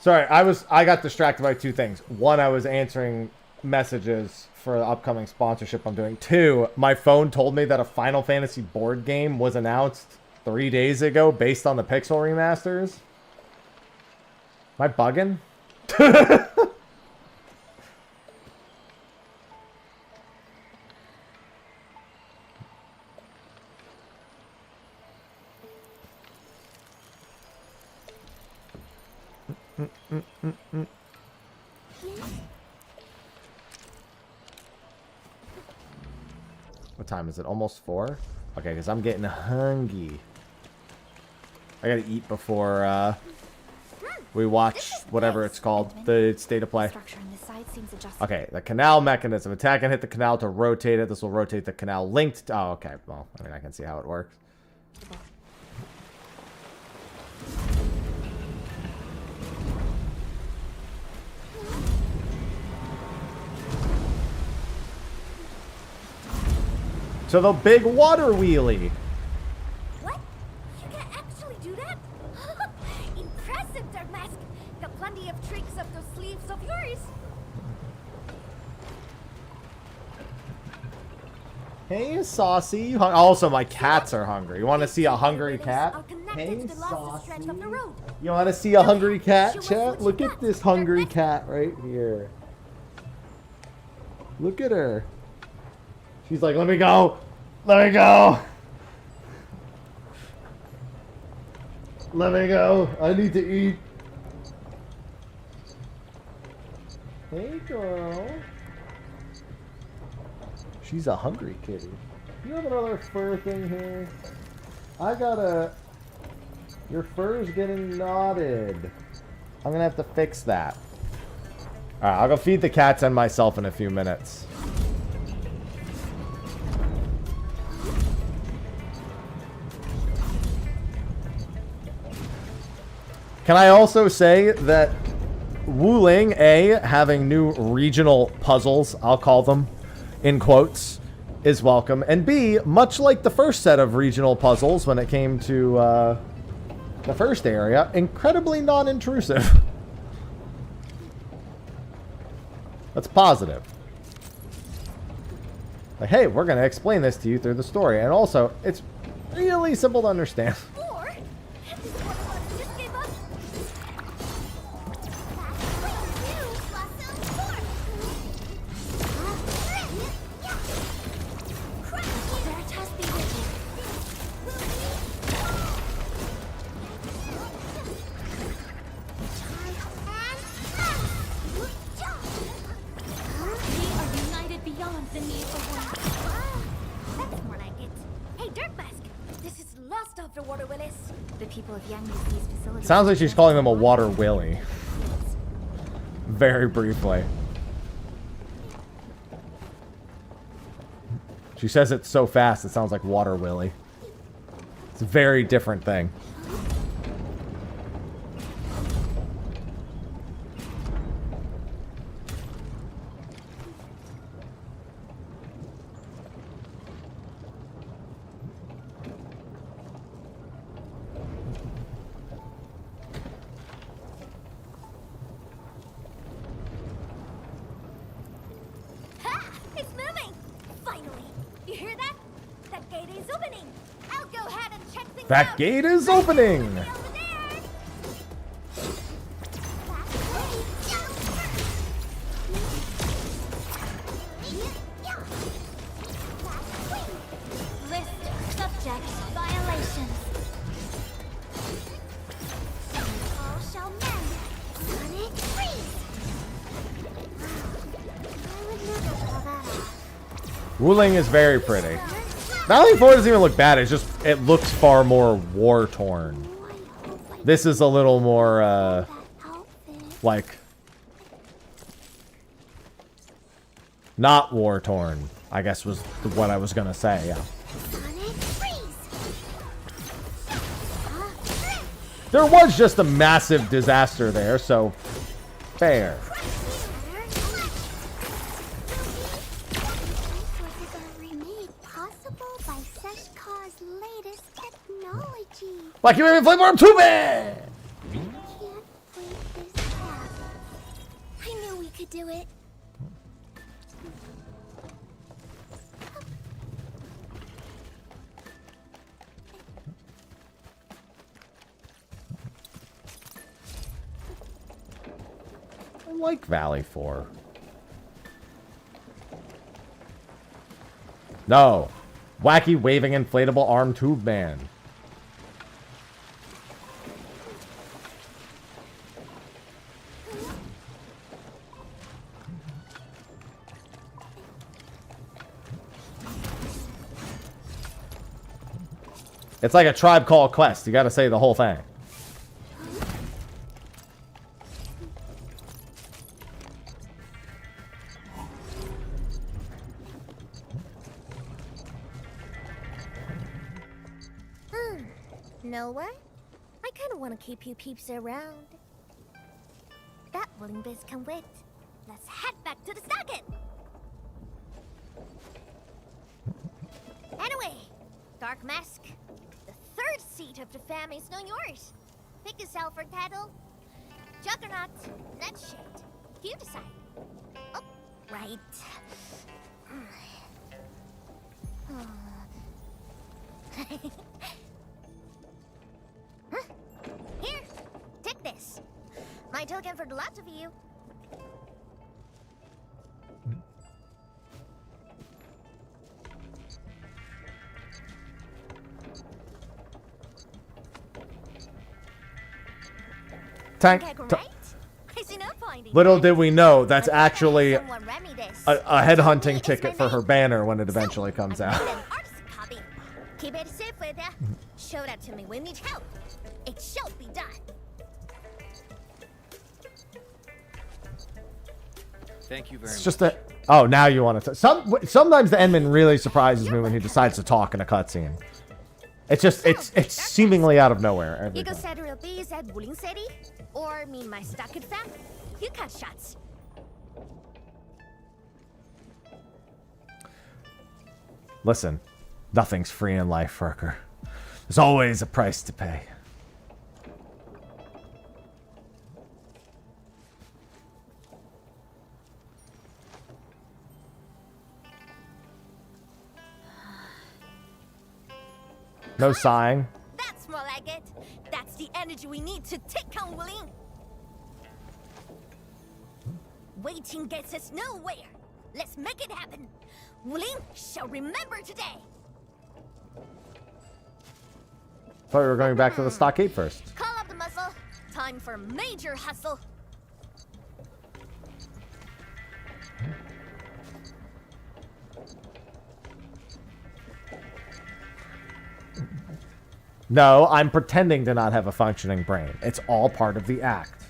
Sorry, I got distracted by two things. One, I was answering messages for the upcoming sponsorship I'm doing. Two, my phone told me that a Final Fantasy board game was announced 3 days ago based on the Pixel remasters. Am I bugging? What time is it? Almost 4? Okay, because I'm getting hungry. I gotta eat before we watch whatever it's called, the state of play. Okay, the canal mechanism. Attack and hit the canal to rotate it. This will rotate the canal linked to... Oh, okay. Well, I mean, I can see how it works. So the big water wheelie. What? You can actually do that? Impressive, Dark Mask. Got plenty of tricks up those sleeves of yours. Hey, Saucy. Also, my cats are hungry. You want to see a hungry cat? Hey, Saucy. You want to see a hungry cat, chat? Look at this hungry cat right here. Look at her. She's like, let me go. Let me go. Let me go. I need to eat. Hey, girl. She's a hungry kitty. You have another fur thing here? I gotta... Your fur's getting knotted. I'm gonna have to fix that. Alright, I'll go feed the cats and myself in a few minutes. Can I also say that Wuling, A, having new regional puzzles, I'll call them, in quotes, is welcome. And B, much like the first set of regional puzzles when it came to the first area, incredibly non-intrusive. That's positive. Like, hey, we're going to explain this to you through the story. And also, it's really simple to understand. Sounds like she's calling them a water willy. Very briefly. She says it so fast it sounds like water willy. It's a very different thing. Ha! It's moving! Finally! You hear that? That gate is opening. I'll go ahead and check things That out. gate is opening. List subjects violations. All shall mend. Sonic freeze. I would never pull that off. Wuling is very pretty. Valley 4 doesn't even look bad. It's just, it looks far more war-torn. This is a little more, like, not war-torn, I guess was what I was gonna say, yeah. There was just a massive disaster there, so fair. Like you made me play more too bad. I knew we could do it. I like Valley 4. No. Wacky waving inflatable arm tube man. It's like a Tribe Called Quest. You gotta say the whole thing. Know what? I kind of want to keep you peeps around. That willing biz can wait. Let's head back to the socket. Anyway, Dark Mask, the third seat of the fam is now yours. Pick a Selford title. Juggernaut, Nutshade. You decide. Oh, right. Huh? Here, take this. My token for the lot of you. Tank. Little did we know that's actually a headhunting ticket for her banner when it eventually comes out. Keep it safe with ya. Show that to me when you need help. It shall be done. Thank you very much. It's just a... Oh, now you want to... Sometimes the Endman really surprises me when he decides to talk in a cutscene. It's just... It's seemingly out of nowhere every You go time. set real bees at Wuling City? Or mean my stocked fam? You cut shots. Listen, nothing's free in life, Furker. There's always a price to pay. No sighing. That's more like it. That's the energy we need to take on Wuling. Waiting gets us nowhere. Let's make it happen. Wuling shall remember today. Thought we were going back to the stockade first. Call up the muscle. Time for major hustle. No, I'm pretending to not have a functioning brain. It's all part of the act.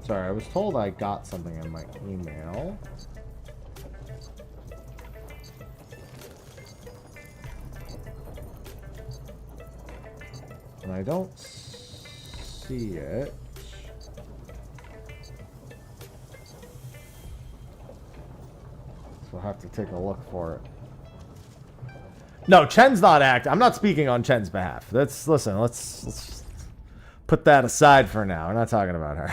Sorry, I was told I got something in my email. And I don't see it. So I'll have have to take a look for it. No, Chen's not acting. I'm not speaking on Chen's behalf. Let's put that aside for now. We're not talking about her.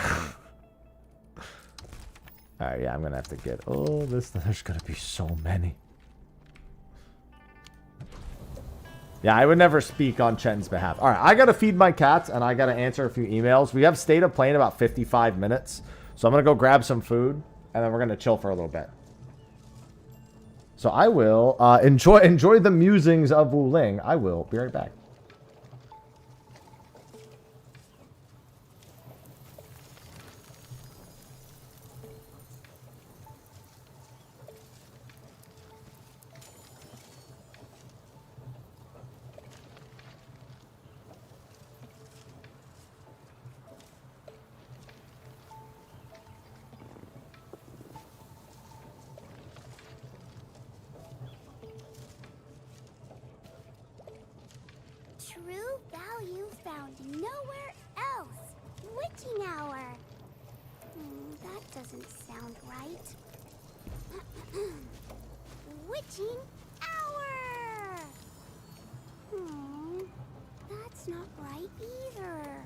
Alright, yeah, I'm gonna have to get all this. There's gonna be so many. Yeah, I would never speak on Chen's behalf. Alright, I gotta feed my cats and I gotta answer a few emails. We have State of Play in about 55 minutes. So I'm gonna go grab some food and then we're gonna chill for a little bit. So I will enjoy the musings of Wu Ling. I will be right back. True value found nowhere else. Witching hour. That doesn't sound right. Witching hour. That's not right either.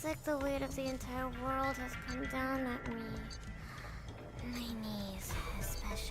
It's like the weight of the entire world has come down at me. My knees, especially.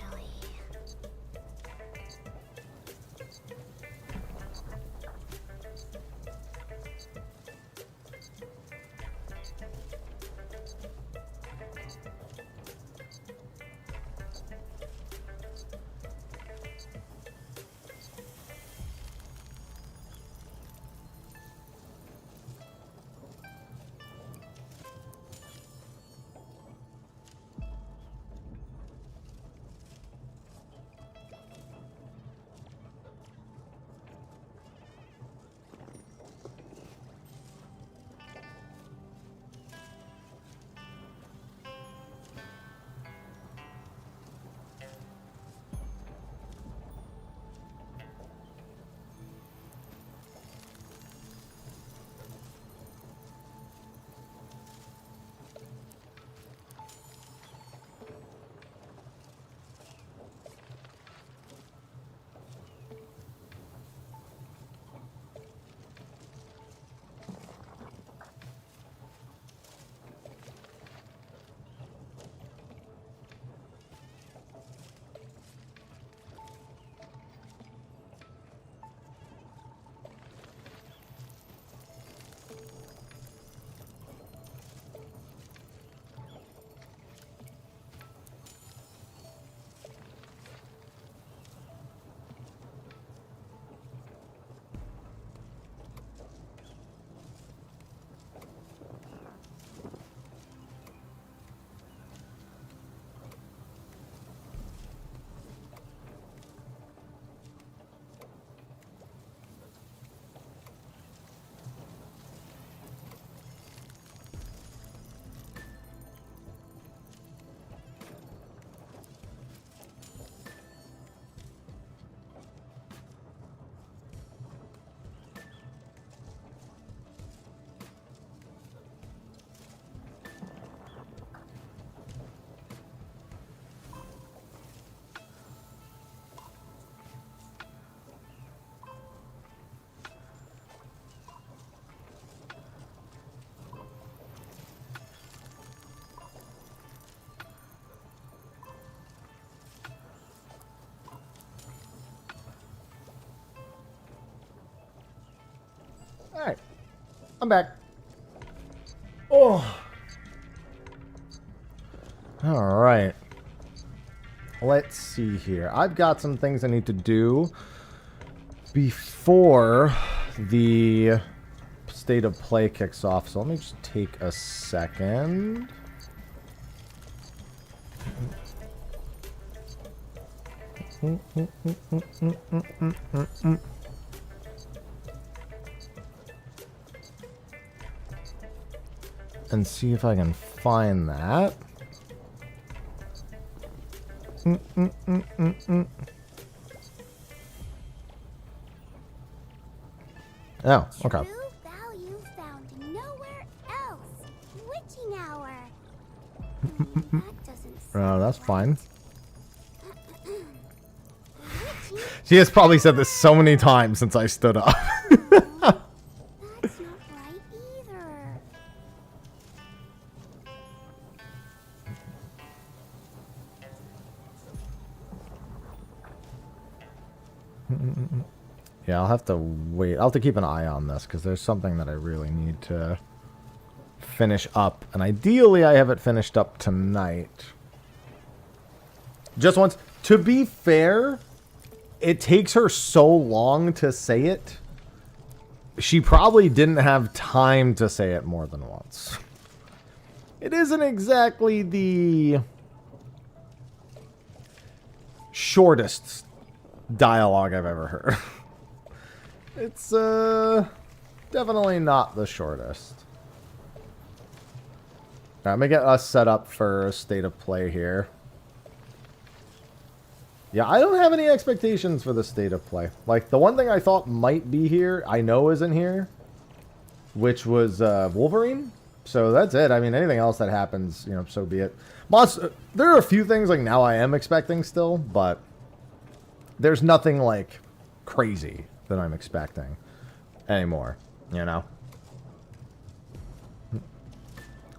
Alright. I'm back. Oh. Alright. Let's see here. I've got some things I need to do before the state of play kicks off. So let me just take a second. And see if I can find that. Oh, okay. True value found nowhere else. Witching hour. That doesn't Oh, that's fine. She has probably said this so many times since I stood up. That's not right either. Yeah, I'll have to wait. I'll have to keep an eye on this because there's something that I really need to finish up. And ideally, I have it finished up tonight. Just once. To be fair, it takes her so long to say it. She probably didn't have time to say it more than once. It isn't exactly the shortest dialogue I've ever heard. It's definitely not the shortest. Alright, let me get us set up for a state of play here. Yeah, I don't have any expectations for the state of play. Like, the one thing I thought might be here, I know isn't here, which was Wolverine. So that's it. I mean, anything else that happens, you know, so be it. There are a few things, like, now I am expecting still, but there's nothing, like, crazy that I'm expecting anymore, you know?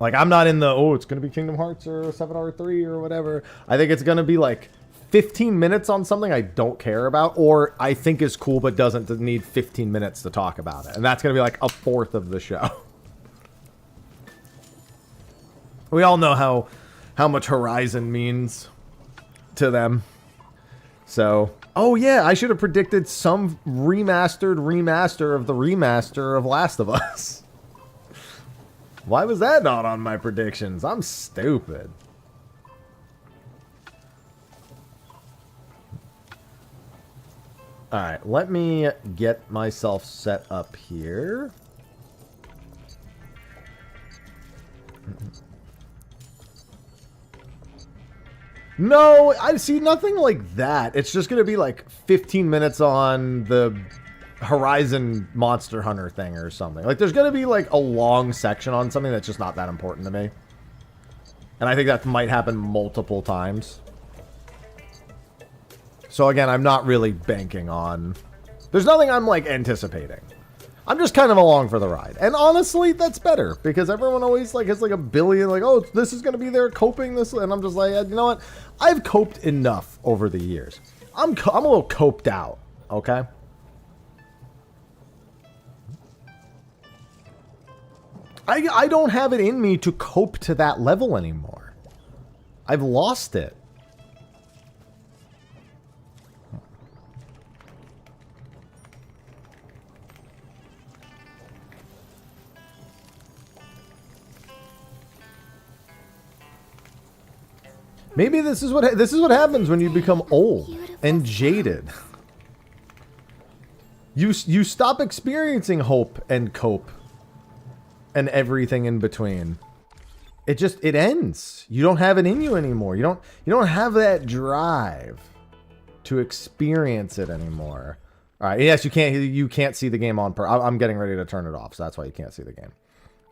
Like, I'm not in the, oh, it's going to be Kingdom Hearts or 7R3 or whatever. I think it's going to be like 15 minutes on something I don't care about, or I think is cool but doesn't need 15 minutes to talk about it. And that's going to be like a fourth of the show. We all know how much Horizon means to them. So, oh yeah, I should have predicted some remaster of the remaster of Last of Us. Why was that not on my predictions? I'm stupid. Alright, let me get myself set up here. No, I see nothing like that. It's just going to be like 15 minutes on the Horizon Monster Hunter thing or something. Like, there's going to be like a long section on something that's just not that important to me. And I think that might happen multiple times. So again, I'm not really banking on... There's nothing I'm like anticipating. I'm just kind of along for the ride. And honestly, that's better. Because everyone always like has like a billion like, oh, this is going to be their coping this. And I'm just like, you know what? I've coped enough over the years. I'm a little coped out. Okay? I don't have it in me to cope to that level anymore. I've lost it. Maybe this is what happens when you become old and jaded. You stop experiencing hope and cope and everything in between. It ends. You don't have it in you anymore. You don't have that drive to experience it anymore. All right. Yes, you can't see the game on I'm getting ready to turn it off, so that's why you can't see the game.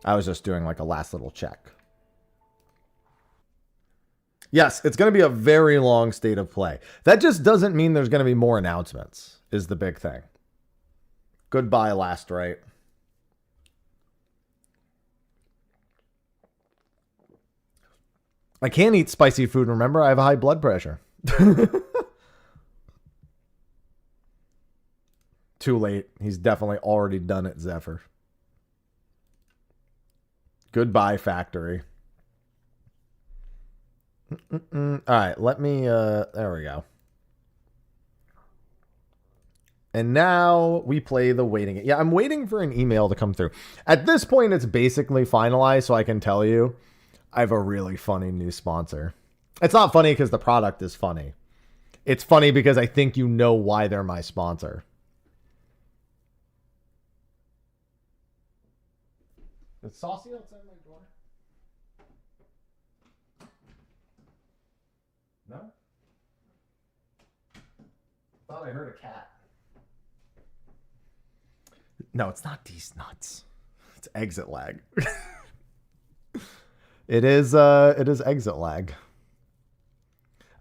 I was just doing like a last little check. Yes, it's going to be a very long state of play. That just doesn't mean there's going to be more announcements, is the big thing. Goodbye, Last Right. I can't eat spicy food, remember? I have a high blood pressure. Too late. He's definitely already done it, Zephyr. Goodbye, Factory. All right, let me, there we go. And now we play the waiting. Yeah, I'm waiting for an email to come through. At this point, it's basically finalized, so I can tell you I have a really funny new sponsor. It's not funny because the product is funny. It's funny because I think you know why they're my sponsor. Is Saucy outside my door? No? Thought I heard a cat. No, it's not these nuts. It's exit lag. It is exit lag.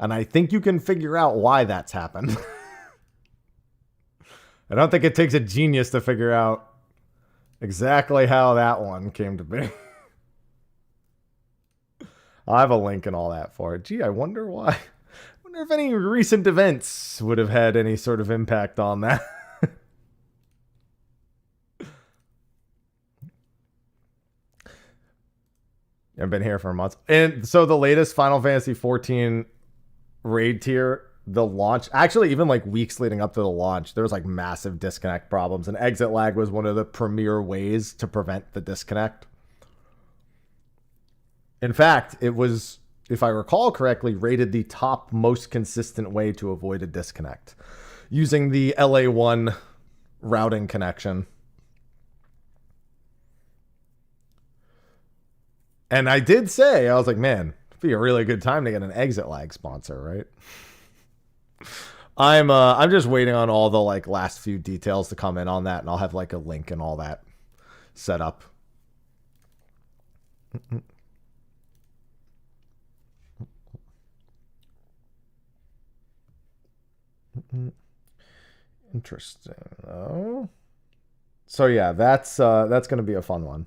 And I think you can figure out why that's happened. I don't think it takes a genius to figure out exactly how that one came to be. I'll have a link and all that for it. Gee, I wonder why. I wonder if any recent events would have had any sort of impact on that. I've been here for months. And so the latest Final Fantasy 14 raid tier, the launch, actually even like weeks leading up to the launch, there was like massive disconnect problems, and exit lag was one of the premier ways to prevent the disconnect. In fact, it was, if I recall correctly, rated the top most consistent way to avoid a disconnect using the LA1 routing connection. And I did say, I was like, man, it'd be a really good time to get an exit lag sponsor, right? I'm just waiting on all the like last few details to come in on that, and I'll have like a link and all that set up. Interesting though. So yeah, that's going to be a fun one.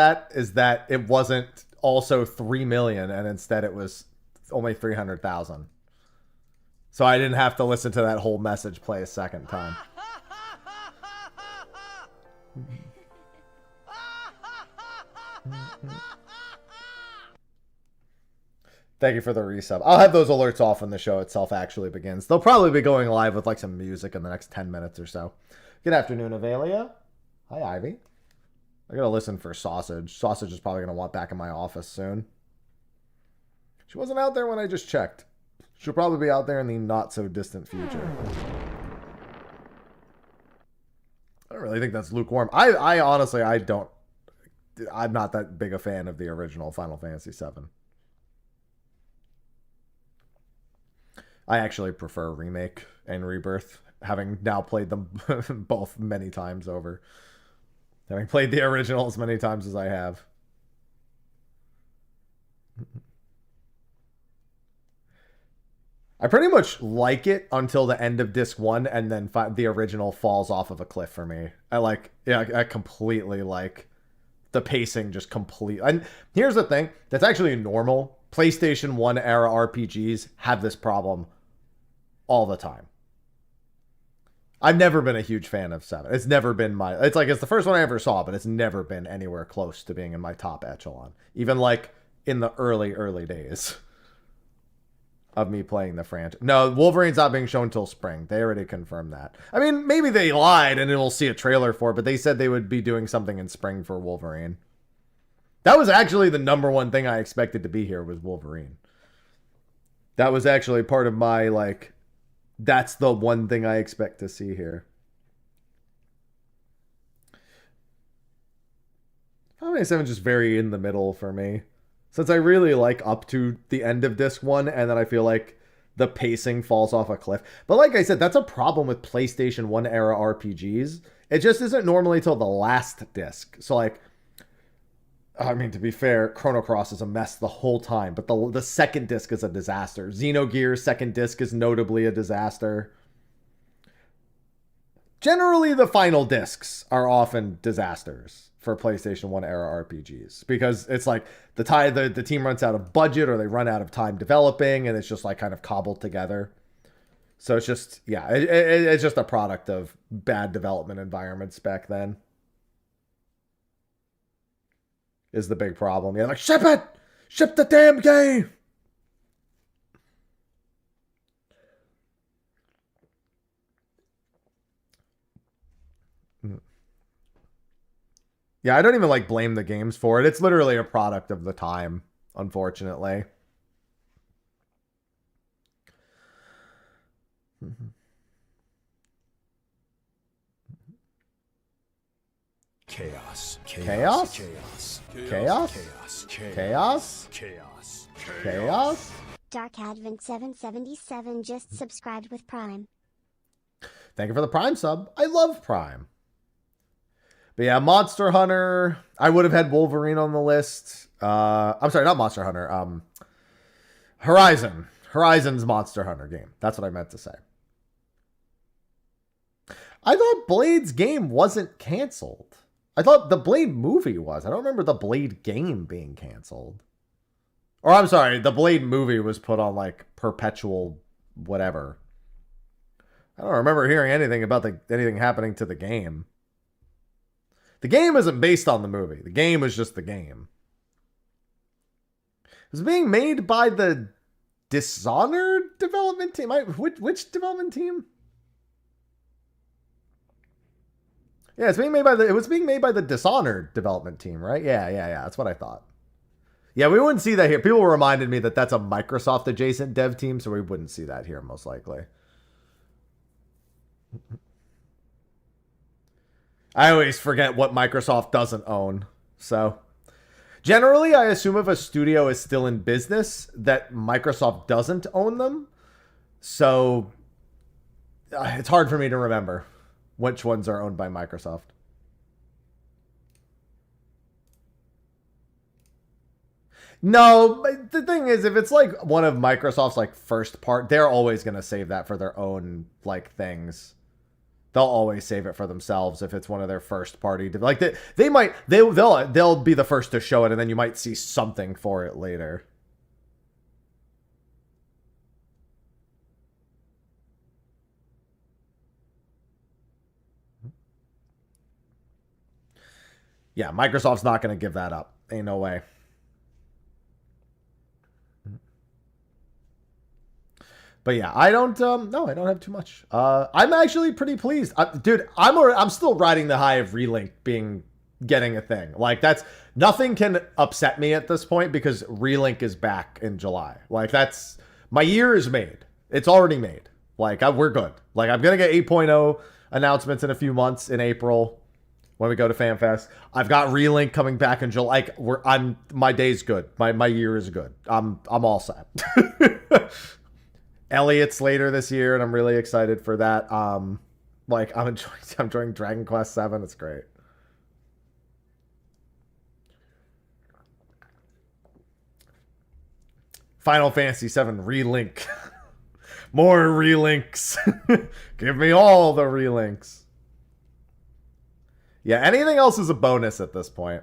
that is that it wasn't also 3 million, and instead it was only 300,000. So I didn't have to listen to that whole message play a second time. Thank you for the resub. I'll have those alerts off when the show itself actually begins. They'll probably be going live with like some music in the next 10 minutes or so. Good afternoon, Avelia. Hi, Ivy. I gotta listen for Sausage. Sausage is probably gonna want back in my office soon. She wasn't out there when I just checked. She'll probably be out there in the not so distant future. I don't really think that's lukewarm. I honestly, I'm not that big a fan of the original Final Fantasy VII. I actually prefer Remake and Rebirth, having now played them both many times over. Having played the original as many times as I have. I pretty much like it until the end of disc 1, and then the original falls off of a cliff for me. I completely like the pacing, just complete. And here's the thing, that's actually normal. PlayStation 1 era RPGs have this problem all the time. I've never been a huge fan of 7. It's never been it's the first one I ever saw, but it's never been anywhere close to being in my top echelon. Even like in the early days of me playing the franchise. No, Wolverine's not being shown till spring. They already confirmed that. I mean, maybe they lied and we'll see a trailer for it, but they said they would be doing something in spring for Wolverine. That was actually the number one thing I expected to be here, was Wolverine. That was actually part of my That's the one thing I expect to see here. Final Fantasy 7 just very in the middle for me. Since I really like up to the end of disc 1, and then I feel like the pacing falls off a cliff. But like I said, that's a problem with PlayStation 1 era RPGs. It just isn't normally till the last disc. So like, I mean, to be fair, Chrono Cross is a mess the whole time, but the second disc is a disaster. Xenogears' second disc is notably a disaster. Generally, the final discs are often disasters for PlayStation 1 era RPGs because it's like the team runs out of budget or they run out of time developing and it's just like kind of cobbled together. So it's just, yeah, it's just a product of bad development environments back then. Is the big problem. Yeah, like, ship it! Ship the damn game! Yeah, I don't even like blame the games for it. It's literally a product of the time, unfortunately. Chaos. Chaos? Chaos. Chaos? Chaos? Chaos. Chaos? Dark Advent 777 just subscribed with Prime. Thank you for the Prime sub. I love Prime. But yeah, Monster Hunter. I would have had Wolverine on the list. I'm sorry, not Monster Hunter. Horizon. Horizon's Monster Hunter game. That's what I meant to say. I thought Blade's game wasn't canceled. I thought the Blade movie was. I don't remember the Blade game being canceled. Or I'm sorry, the Blade movie was put on like perpetual whatever. I don't remember hearing anything about anything happening to the game. The game isn't based on the movie. The game is just the game. It was being made by the Dishonored development team. Which development team? Yeah, it was being made by the Dishonored development team, right? Yeah. That's what I thought. Yeah, we wouldn't see that here. People reminded me that that's a Microsoft adjacent dev team, so we wouldn't see that here most likely. I always forget what Microsoft doesn't own. So, generally, I assume if a studio is still in business, that Microsoft doesn't own them. So, it's hard for me to remember which ones are owned by Microsoft. No, but the thing is, if it's like one of Microsoft's like first part, they're always going to save that for their own like things. They'll always save it for themselves if it's one of their first party. Like they'll be the first to show it, and then you might see something for it later. Yeah, Microsoft's not going to give that up. Ain't no way. But yeah, I don't have too much. I'm actually pretty pleased. Dude, I'm still riding the high of Relink getting a thing. Like nothing can upset me at this point because Relink is back in July. Like my year is made. It's already made. Like we're good. Like I'm going to get 8.0 announcements in a few months in April when we go to FanFest. I've got Relink coming back in July. Like my day's good. My year is good. I'm all set. Elliot's later this year, and I'm really excited for that. Like I'm enjoying Dragon Quest VII. It's great. Final Fantasy VII Relink. More relinks. Give me all the relinks. Yeah, anything else is a bonus at this point.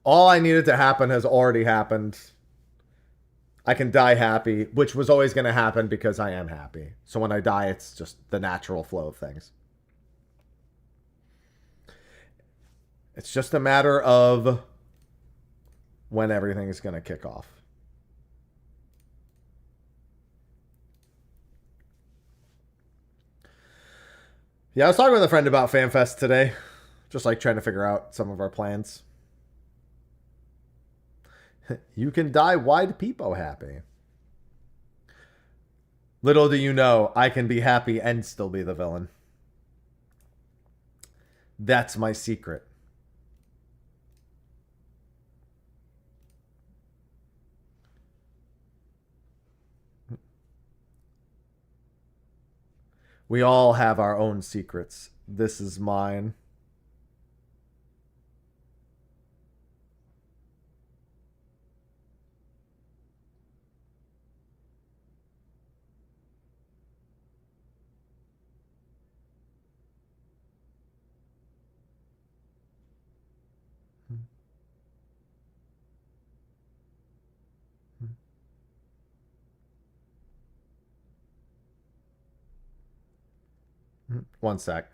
All I needed to happen has already happened. I can die happy, which was always going to happen because I am happy. So when I die, it's just the natural flow of things. It's just a matter of when everything is going to kick off. Yeah, I was talking with a friend about FanFest today. Just like trying to figure out some of our plans. You can die wide peepo happy. Little do you know, I can be happy and still be the villain. That's my secret. We all have our own secrets. This is mine. One sec.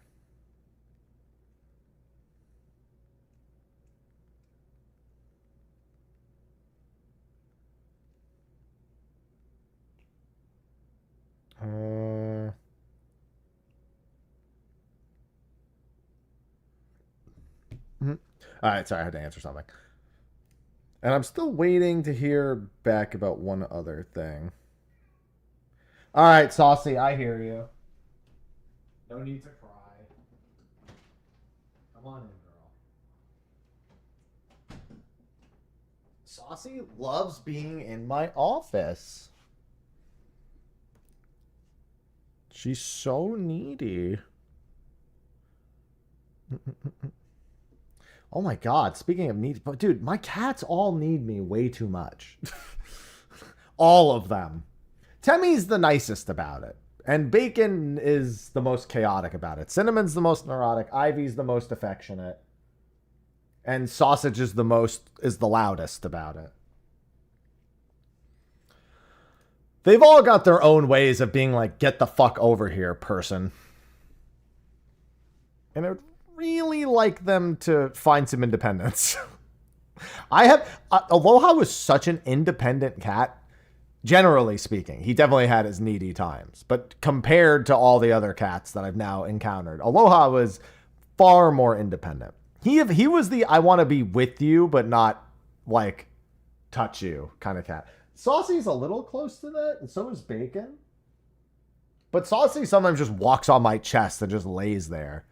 All right, sorry, I had to answer something. And I'm still waiting to hear back about one other thing. All right, Saucy, I hear you. No need to cry. Come on in, girl. Saucy loves being in my office. She's so needy. Oh my god, speaking of needs, but dude, my cats all need me way too much. All of them. Temmy's the nicest about it. And Bacon is the most chaotic about it. Cinnamon's the most neurotic. Ivy's the most affectionate. And Sausage is the loudest about it. They've all got their own ways of being like, get the fuck over here, person. And I'd really like them to find some independence. Aloha was such an independent cat. Generally speaking, he definitely had his needy times, but compared to all the other cats that I've now encountered, Aloha was far more independent. He was the I want to be with you, but not like touch you kind of cat. Saucy's a little close to that, and so is Bacon. But Saucy sometimes just walks on my chest and just lays there.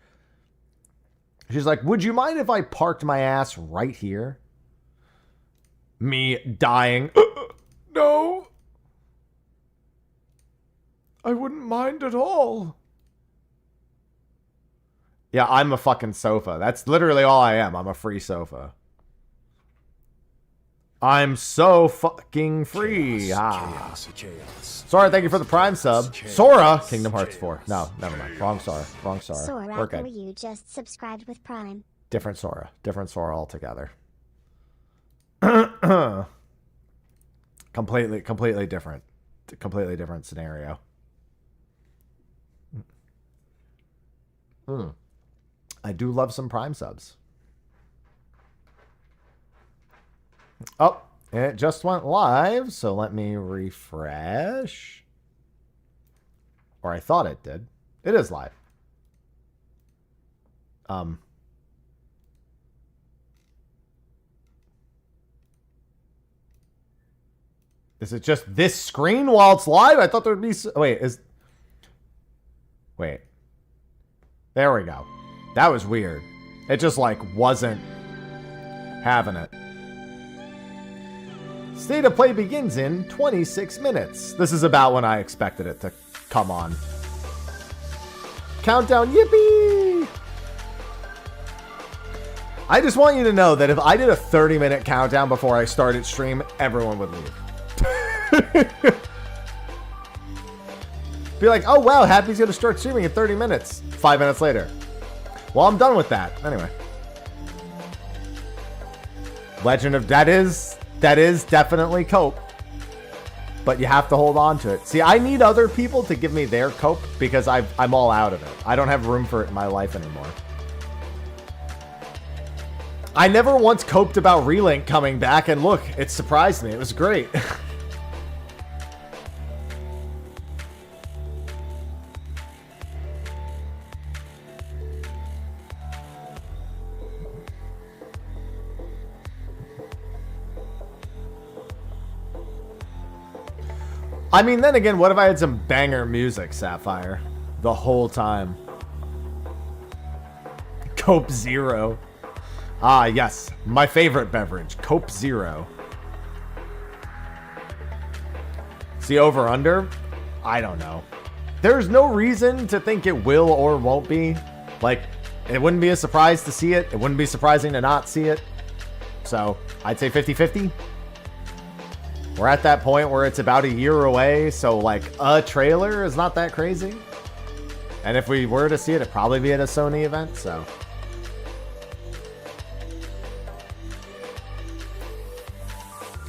She's like, would you mind if I parked my ass right here? Me dying. No. I wouldn't mind at all. Yeah, I'm a fucking sofa. That's literally all I am. I'm a free sofa. I'm so fucking free. Chaos. Sora, thank you for the Prime sub. Sora, Kingdom Hearts 4. No, never mind. Wrong Sora. Sora, We're good. you just subscribed with Prime. Different Sora altogether. Completely different. Completely different scenario. I do love some Prime subs. Oh, it just went live, so let me refresh. Or I thought it did. It is live. Is it just this screen while it's live? I thought there'd be... Wait. There we go. That was weird. It just, like, wasn't having it. State of play begins in 26 minutes. This is about when I expected it to come on. Countdown, yippee! I just want you to know that if I did a 30-minute countdown before I started stream, everyone would leave. Be like, oh wow, Happy's gonna start streaming in 30 minutes. 5 minutes later. Well, I'm done with that. Anyway. Legend of... That is definitely cope. But you have to hold on to it. See, I need other people to give me their cope because I'm all out of it. I don't have room for it in my life anymore. I never once coped about Relink coming back, and look, it surprised me. It was great. I mean, then again, what if I had some banger music, Sapphire? The whole time. Cope Zero. Ah, yes. My favorite beverage. Cope Zero. See, over under? I don't know. There's no reason to think it will or won't be. Like, it wouldn't be a surprise to see it. It wouldn't be surprising to not see it. So, I'd say 50-50. We're at that point where it's about a year away, so like a trailer is not that crazy. And if we were to see it, it'd probably be at a Sony event, so.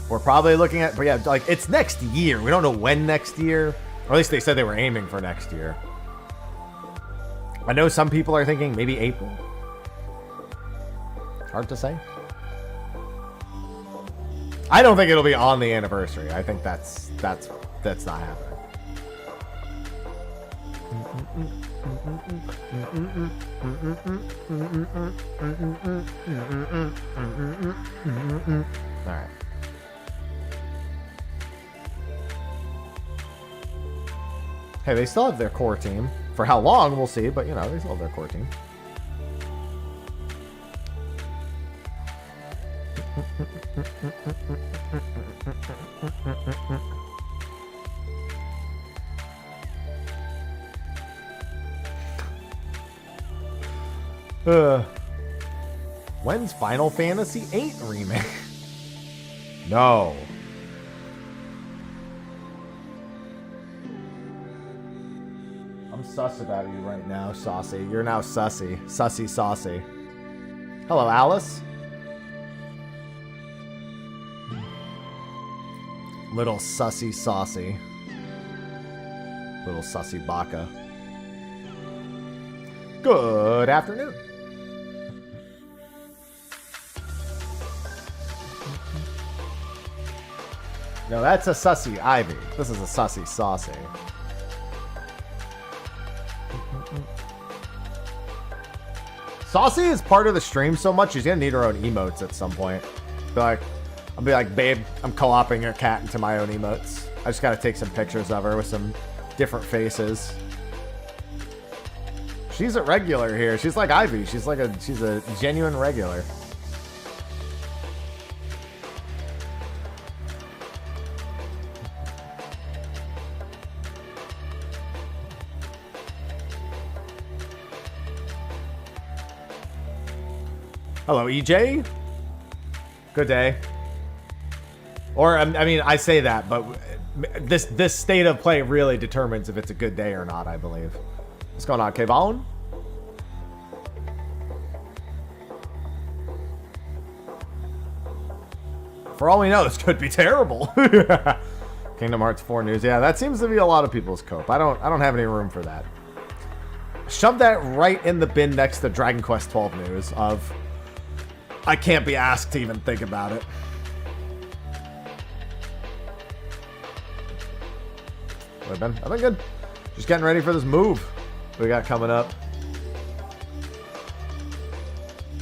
We're probably looking at, but yeah, like it's next year. We don't know when next year, or at least they said they were aiming for next year. I know some people are thinking maybe April. Hard to say. I don't think it'll be on the anniversary. I think that's not happening. All right. Hey, they still have their core team. For how long, we'll see, but you know, they still have their core team. When's Final Fantasy VIII remake? No. I'm sus about you right now, Saucy. You're now sussy. Sussy Saucy. Hello, Alice. Little sussy saucy. Little sussy baka. Good afternoon. No, that's a sussy Ivy. This is a sussy saucy. Saucy is part of the stream so much, she's gonna need her own emotes at some point. I'll be like, babe, I'm co-oping your cat into my own emotes. I just gotta take some pictures of her with some different faces. She's a regular here. She's like Ivy. She's a genuine regular. Hello, EJ. Good day. Or, I mean, I say that, but this state of play really determines if it's a good day or not, I believe. What's going on, Kevon? For all we know, this could be terrible. Kingdom Hearts 4 news. Yeah, that seems to be a lot of people's cope. I don't have any room for that. Shove that right in the bin next to Dragon Quest 12 news of I can't be asked to even think about it. I've been good. Just getting ready for this move we got coming up.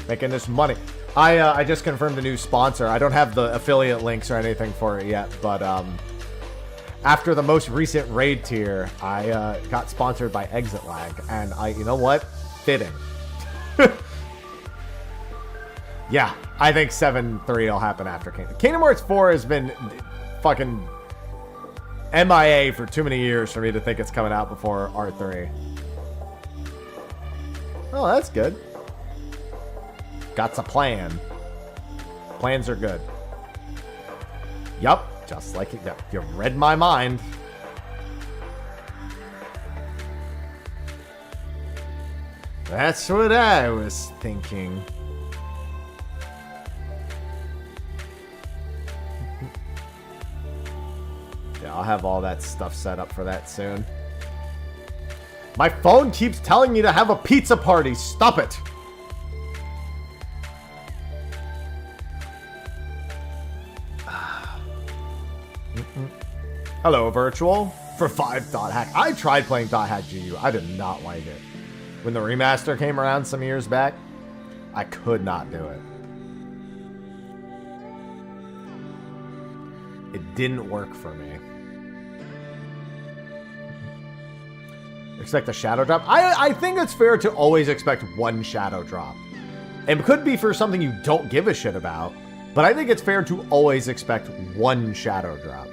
Making this money. I just confirmed a new sponsor. I don't have the affiliate links or anything for it yet, but after the most recent raid tier, I got sponsored by Exit Lag, and you know what? Fitting. Yeah, I think 7.3 will happen after Kingdom Hearts 4 has been fucking MIA for too many years for me to think it's coming out before R3. Oh, that's good. Got a plan. Plans are good. Yup, just like it. You read my mind. That's what I was thinking. Yeah, I'll have all that stuff set up for that soon. My phone keeps telling me to have a pizza party. Stop it. Hello, Virtual. For 5.hack. I tried playing .hack GU. I did not like it. When the remaster came around some years back, I could not do it. It didn't work for me. Expect a shadow drop? I think it's fair to always expect one shadow drop. It could be for something you don't give a shit about, but I think it's fair to always expect one shadow drop.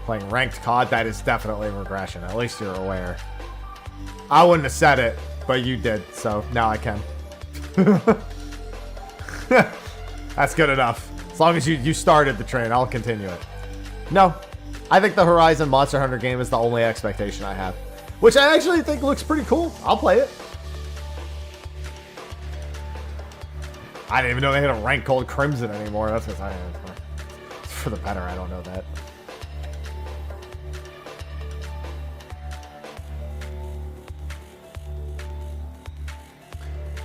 Playing ranked COD, that is definitely regression. At least you're aware. I wouldn't have said it, but you did, so now I can. That's good enough. As long as you started the train, I'll continue it. No, I think the Horizon Monster Hunter game is the only expectation I have, which I actually think looks pretty cool. I'll play it. I didn't even know they had a rank called Crimson anymore. That's because it's for the better. I don't know that.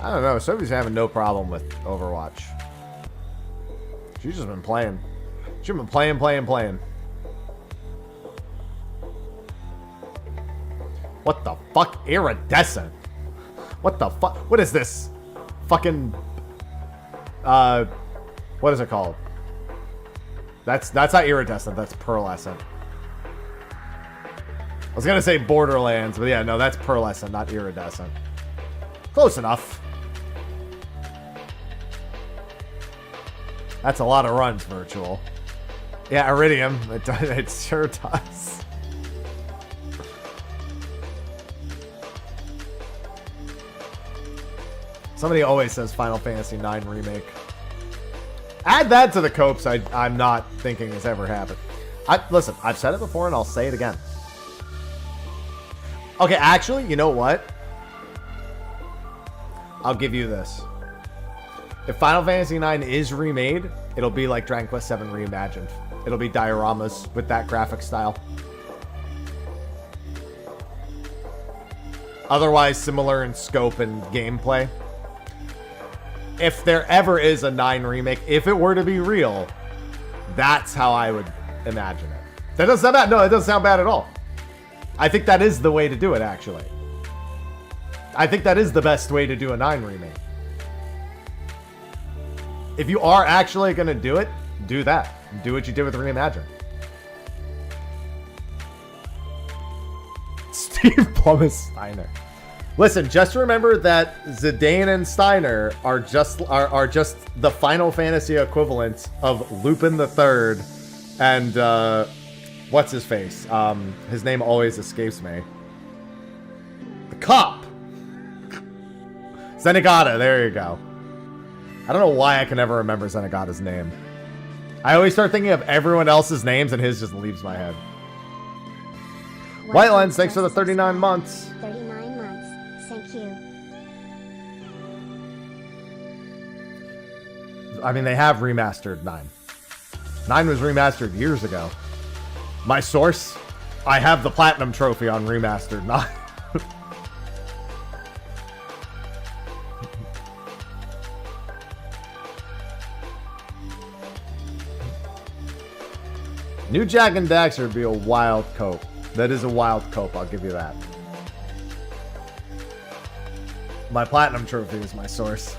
I don't know. Sophie's having no problem with Overwatch. She's just been playing. She's been playing. What the fuck? Iridescent. What the fuck? What is this? Fucking... what is it called? That's not iridescent. That's pearlescent. I was gonna say Borderlands, but yeah, no, that's pearlescent, not iridescent. Close enough. That's a lot of runs, Virtual. Yeah, Iridium. It sure does. Somebody always says Final Fantasy IX Remake. Add that to the copes I'm not thinking has ever happened. Listen, I've said it before and I'll say it again. Okay, actually, you know what? I'll give you this. If Final Fantasy IX is remade, it'll be like Dragon Quest VII Reimagined. It'll be dioramas with that graphic style. Otherwise, similar in scope and gameplay. If there ever is a 9 remake, if it were to be real, that's how I would imagine it. That doesn't sound bad. No, it doesn't sound bad at all. I think that is the way to do it, actually. I think that is the best way to do a 9 remake. If you are actually going to do it, do that. Do what you did with Reimagine. Steve Plum is Steiner. Listen, just remember that Zidane and Steiner are just the Final Fantasy equivalent of Lupin III and what's his face? His name always escapes me. The cop. Zenigata, there you go. I don't know why I can never remember Zenigata's name. I always start thinking of everyone else's names and his just leaves my head. White Lens, thanks for the 39 months. 39 months. Thank you. I mean, they have remastered 9. 9 was remastered years ago. My source, I have the Platinum Trophy on remastered 9. New Jak and Daxter would be a wild cope. That is a wild cope, I'll give you that. My Platinum Trophy is my source.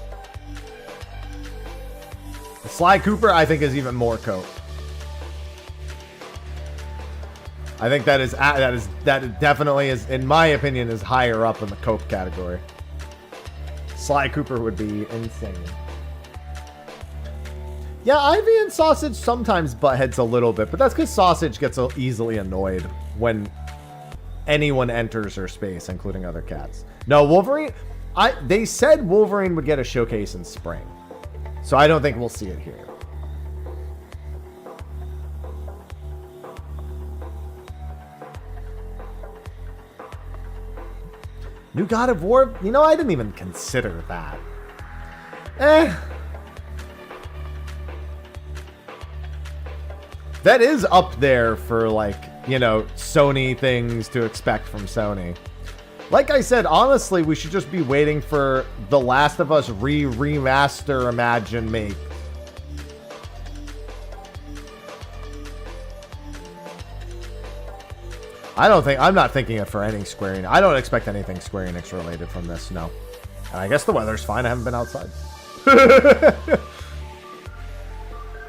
The Sly Cooper, I think, is even more cope. I think that definitely is, in my opinion, is higher up in the cope category. Sly Cooper would be insane. Yeah, Ivy and Sausage sometimes butt heads a little bit, but that's because Sausage gets easily annoyed when anyone enters her space, including other cats. No, Wolverine, they said Wolverine would get a showcase in spring, so I don't think we'll see it here. New God of War, you know, I didn't even consider that. That is up there for, like, you know, Sony things to expect from Sony. Like I said, honestly, we should just be waiting for The Last of Us remaster, imagine, make. I'm not thinking it for any Square Enix. I don't expect anything Square Enix related from this, no. And I guess the weather's fine. I haven't been outside.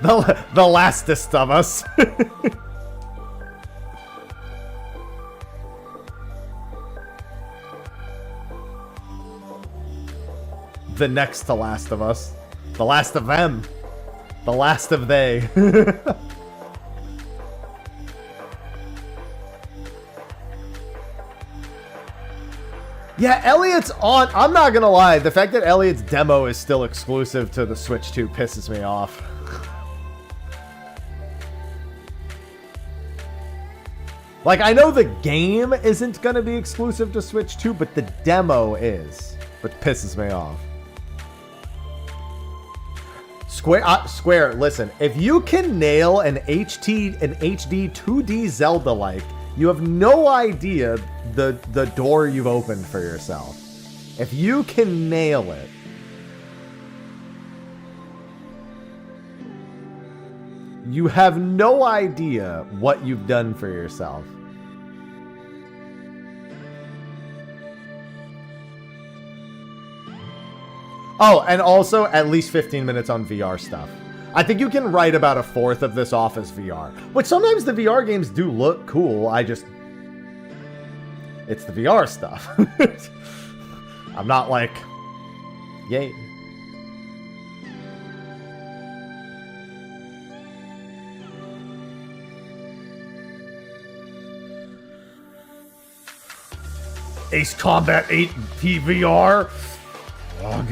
The lastest of us. The next to last of us. The last of them. The last of they. Yeah, Elliot's on. I'm not gonna lie. The fact that Elliot's demo is still exclusive to the Switch 2 pisses me off. Like, I know the game isn't gonna be exclusive to Switch 2, but the demo is, which pisses me off. Square, listen, if you can nail an HD 2D Zelda-like, you have no idea the door you've opened for yourself. If you can nail it, you have no idea what you've done for yourself. Oh, and also at least 15 minutes on VR stuff. I think you can write about a fourth of this off as VR, which sometimes the VR games do look cool. It's the VR stuff. I'm not like, yay. Ace Combat 8 PVR. Ugh.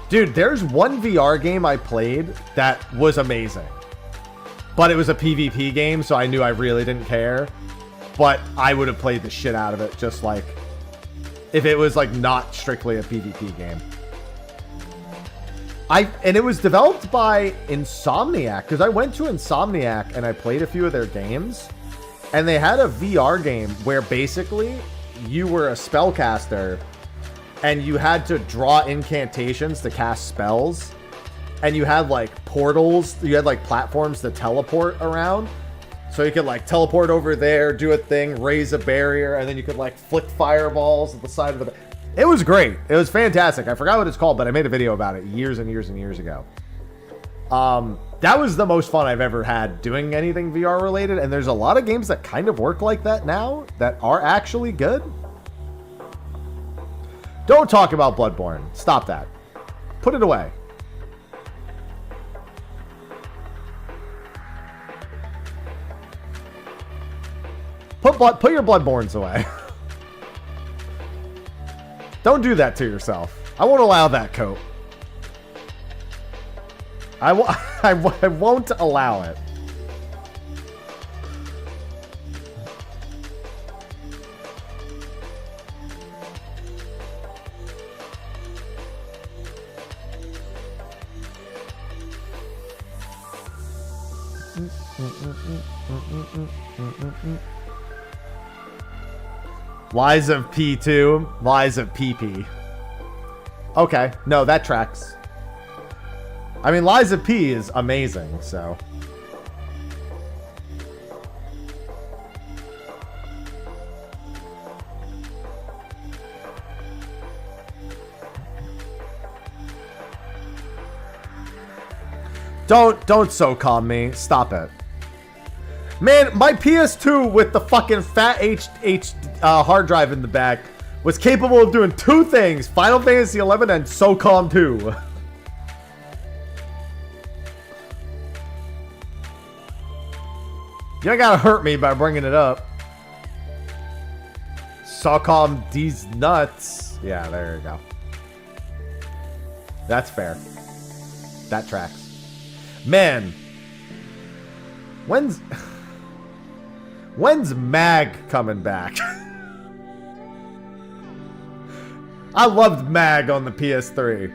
Dude, there's one VR game I played that was amazing. But it was a PvP game, so I knew I really didn't care. But I would have played the shit out of it, just like if it was like not strictly a PvP game. And it was developed by Insomniac, because I went to Insomniac and I played a few of their games. And they had a VR game where basically you were a spellcaster and you had to draw incantations to cast spells. And you had like portals, you had like platforms to teleport around. So you could like teleport over there, do a thing, raise a barrier, and then you could like flick fireballs at the side of the... It was great. It was fantastic. I forgot what it's called, but I made a video about it years and years and years ago. That was the most fun I've ever had doing anything VR related, and there's a lot of games that kind of work like that now that are actually good. Don't talk about Bloodborne. Stop that. Put it away. Put your Bloodborns away. Don't do that to yourself. I won't allow that, Coat. I won't allow it. Lies of P2, Lies of PP. Okay, no, that tracks. I mean, Lies of P is amazing, so. Don't SOCOM me. Stop it. Man, my PS2 with the fucking fat hard drive in the back was capable of doing two things: Final Fantasy 11 and SOCOM 2. You don't gotta hurt me by bringing it up. SOCOM D's nuts. Yeah, there you go. That's fair. That tracks. Man, when's Mag coming back? I loved Mag on the PS3.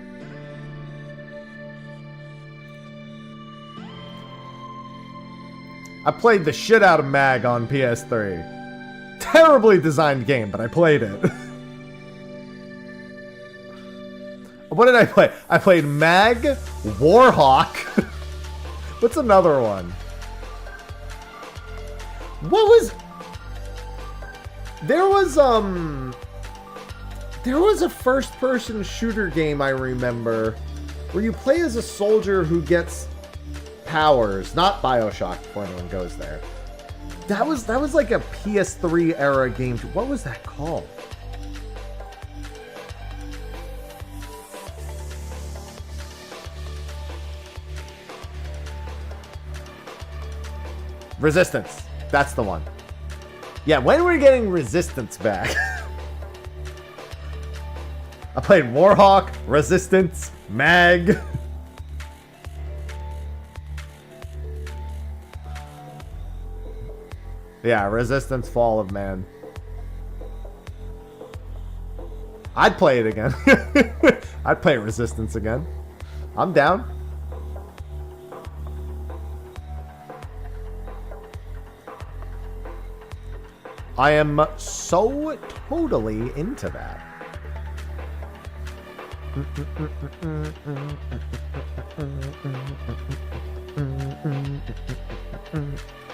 I played the shit out of Mag on PS3. Terribly designed game, but I played it. What did I play? I played Mag, Warhawk. What's another one? What was... There There was a first-person shooter game I remember where you play as a soldier who gets powers. Not BioShock before anyone goes there. That was like a PS3 era game. What was that called? Resistance. That's the one. Yeah, when we're getting Resistance back. I played Warhawk, Resistance, Mag. Yeah, Resistance, Fall of Man. I'd play it again. I'd play Resistance again. I'm down. I am so totally into that.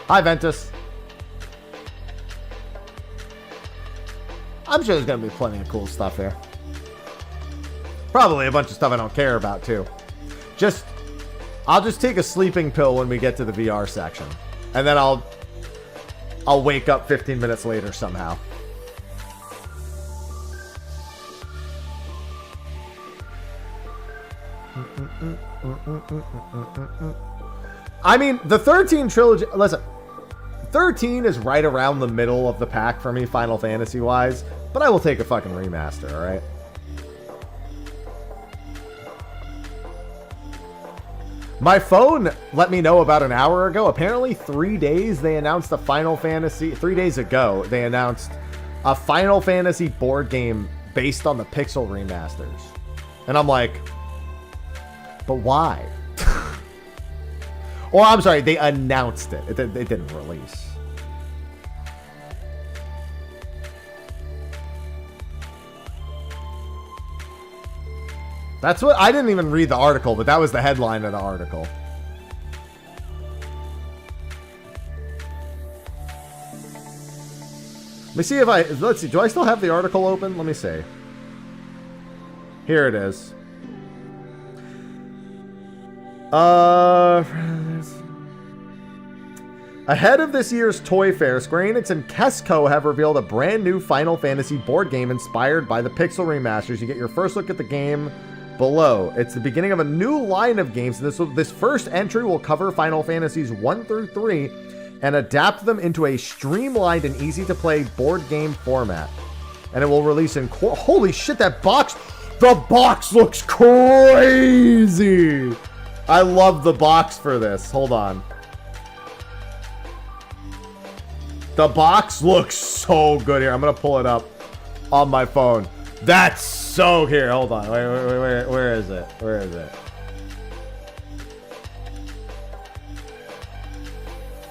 Hi, Ventus. I'm sure there's going to be plenty of cool stuff here. Probably a bunch of stuff I don't care about, too. I'll just take a sleeping pill when we get to the VR section. And then I'll wake up 15 minutes later somehow. I mean, the 13 trilogy... Listen, 13 is right around the middle of the pack for me, Final Fantasy-wise. But I will take a fucking remaster, alright? My phone let me know about an hour ago. Apparently 3 days they announced a Final Fantasy... 3 days ago, they announced a Final Fantasy board game based on the Pixel remasters. And I'm like... But why? Or, I'm sorry, they announced it. It didn't release. That's what... I didn't even read the article, but that was the headline of the article. Let me see if I... Let's see. Do I still have the article open? Let me see. Here it is. Ahead of this year's Toy Fair, Square Enix and Kesco have revealed a brand new Final Fantasy board game inspired by the Pixel remasters. You get your first look at the game below. It's the beginning of a new line of games. This first entry will cover Final Fantasies 1 through 3 and adapt them into a streamlined and easy-to-play board game format. And it will release in... Holy shit, that box... The box looks crazy! I love the box for this. Hold on. The box looks so good here. I'm going to pull it up on my phone. That's so... Here, hold on. Wait, where is it? Where is it?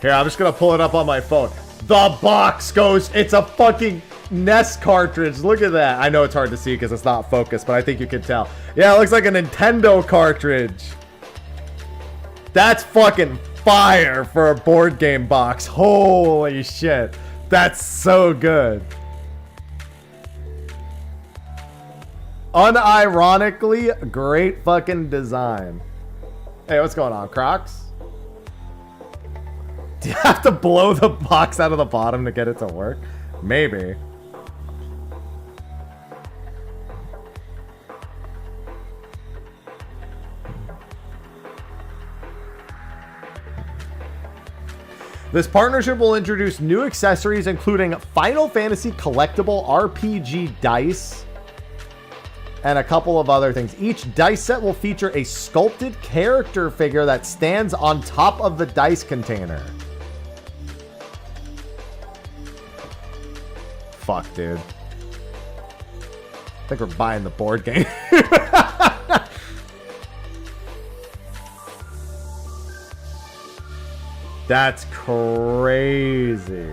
Here, I'm just going to pull it up on my phone. The box goes... It's a fucking NES cartridge. Look at that. I know it's hard to see because it's not focused, but I think you can tell. Yeah, it looks like a Nintendo cartridge. That's fucking fire for a board game box. Holy shit. That's so good. Unironically, great fucking design. Hey, what's going on, Crocs? Do you have to blow the box out of the bottom to get it to work? Maybe. This partnership will introduce new accessories, including Final Fantasy collectible RPG dice and a couple of other things. Each dice set will feature a sculpted character figure that stands on top of the dice container. Fuck, dude. I think we're buying the board game. That's crazy.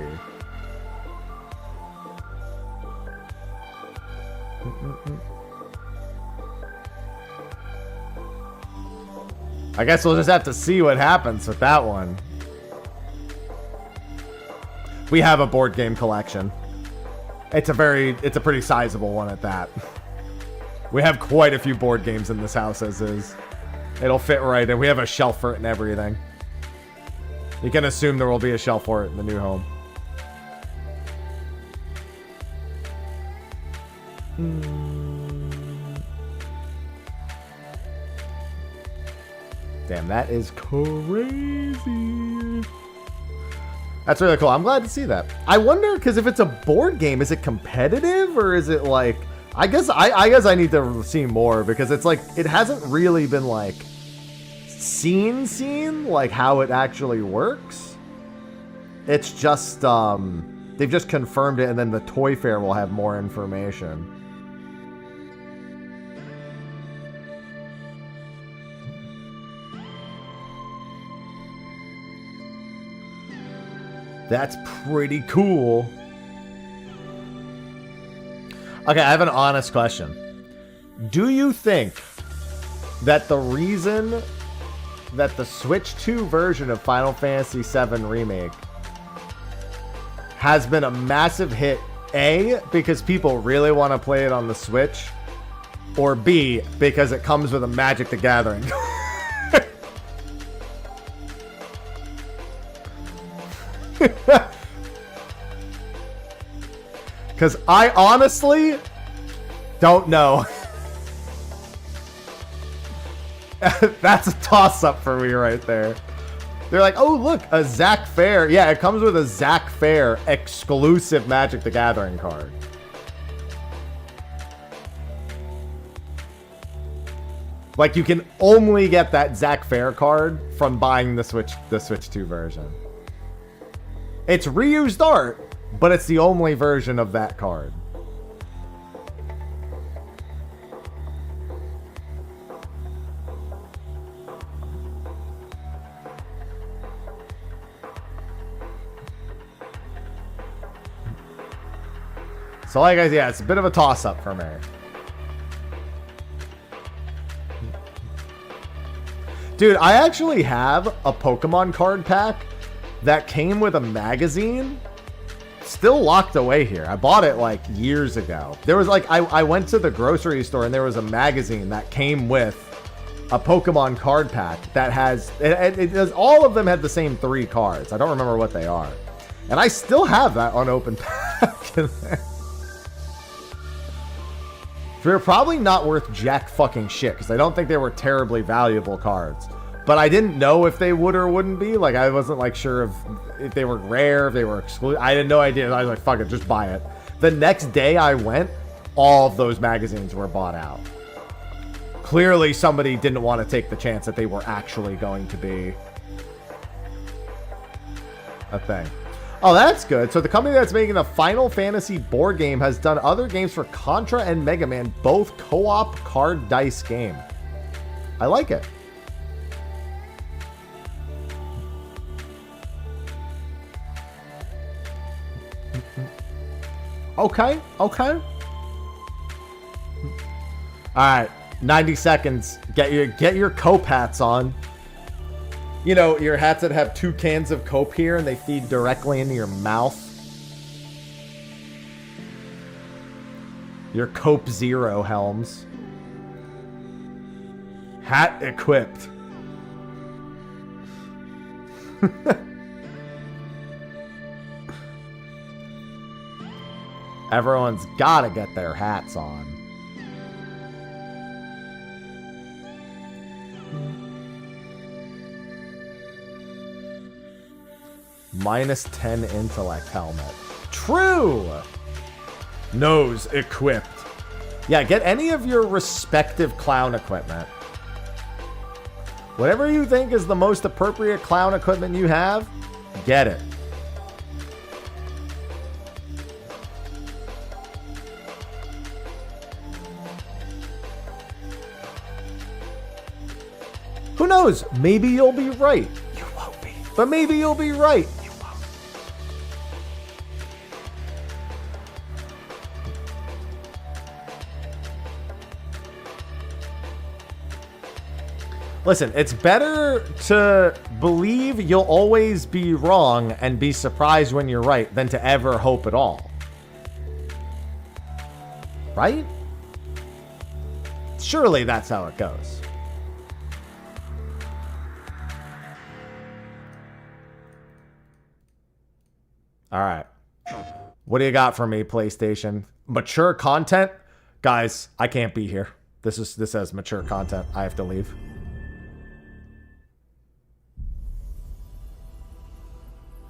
I guess we'll just have to see what happens with that one. We have a board game collection. It's a pretty sizable one at that. We have quite a few board games in this house as is. It'll fit right, and we have a shelf for it and everything. You can assume there will be a shelf for it in the new home. Damn, that is crazy. That's really cool. I'm glad to see that. I wonder, because if it's a board game, is it competitive or is it like... I guess I need to see more, because it's like it hasn't really been like seen like how it actually works. It's just they've just confirmed it, and then the toy fair will have more information. That's pretty cool. Okay, I have an honest question. Do you think that the reason that the Switch 2 version of Final Fantasy VII Remake has been a massive hit, A, because people really want to play it on the Switch, or B, because it comes with a Magic the Gathering? Because I honestly don't know. That's a toss-up for me right there. They're like, oh, look, a Zack Fair. Yeah, it comes with a Zack Fair exclusive Magic the Gathering card. Like, you can only get that Zack Fair card from buying the Switch 2 version. It's reused art, but it's the only version of that card. So like I said, yeah, it's a bit of a toss-up for me. Dude, I actually have a Pokemon card pack that came with a magazine still locked away here. I bought it like years ago. There was like, I went to the grocery store and there was a magazine that came with a Pokemon card pack that has, all of them had the same 3 cards. I don't remember what they are. And I still have that unopened pack in there. They're probably not worth jack fucking shit, because I don't think they were terribly valuable cards. But I didn't know if they would or wouldn't be. Like, I wasn't like sure if they were rare, if they were exclusive. I had no idea. I was like, fuck it, just buy it. The next day I went, all of those magazines were bought out. Clearly somebody didn't want to take the chance that they were actually going to be a thing. Oh, that's good. So the company that's making the Final Fantasy board game has done other games for Contra and Mega Man, both co-op card dice game. I like it. Okay, okay. All right, 90 seconds. Get your cope hats on. You know, your hats that have 2 cans of cope here and they feed directly into your mouth. Your Cope Zero helms. Hat equipped. Everyone's gotta get their hats on. -10 intellect helmet. True! Nose equipped. Yeah, get any of your respective clown equipment. Whatever you think is the most appropriate clown equipment you have, get it. Who knows? Maybe you'll be right. You won't be. But maybe you'll be right. You won't. Listen, it's better to believe you'll always be wrong and be surprised when you're right than to ever hope at all. Right? Surely that's how it goes. All right. What do you got for me, PlayStation? Mature content? Guys, I can't be here. This has mature content. I have to leave.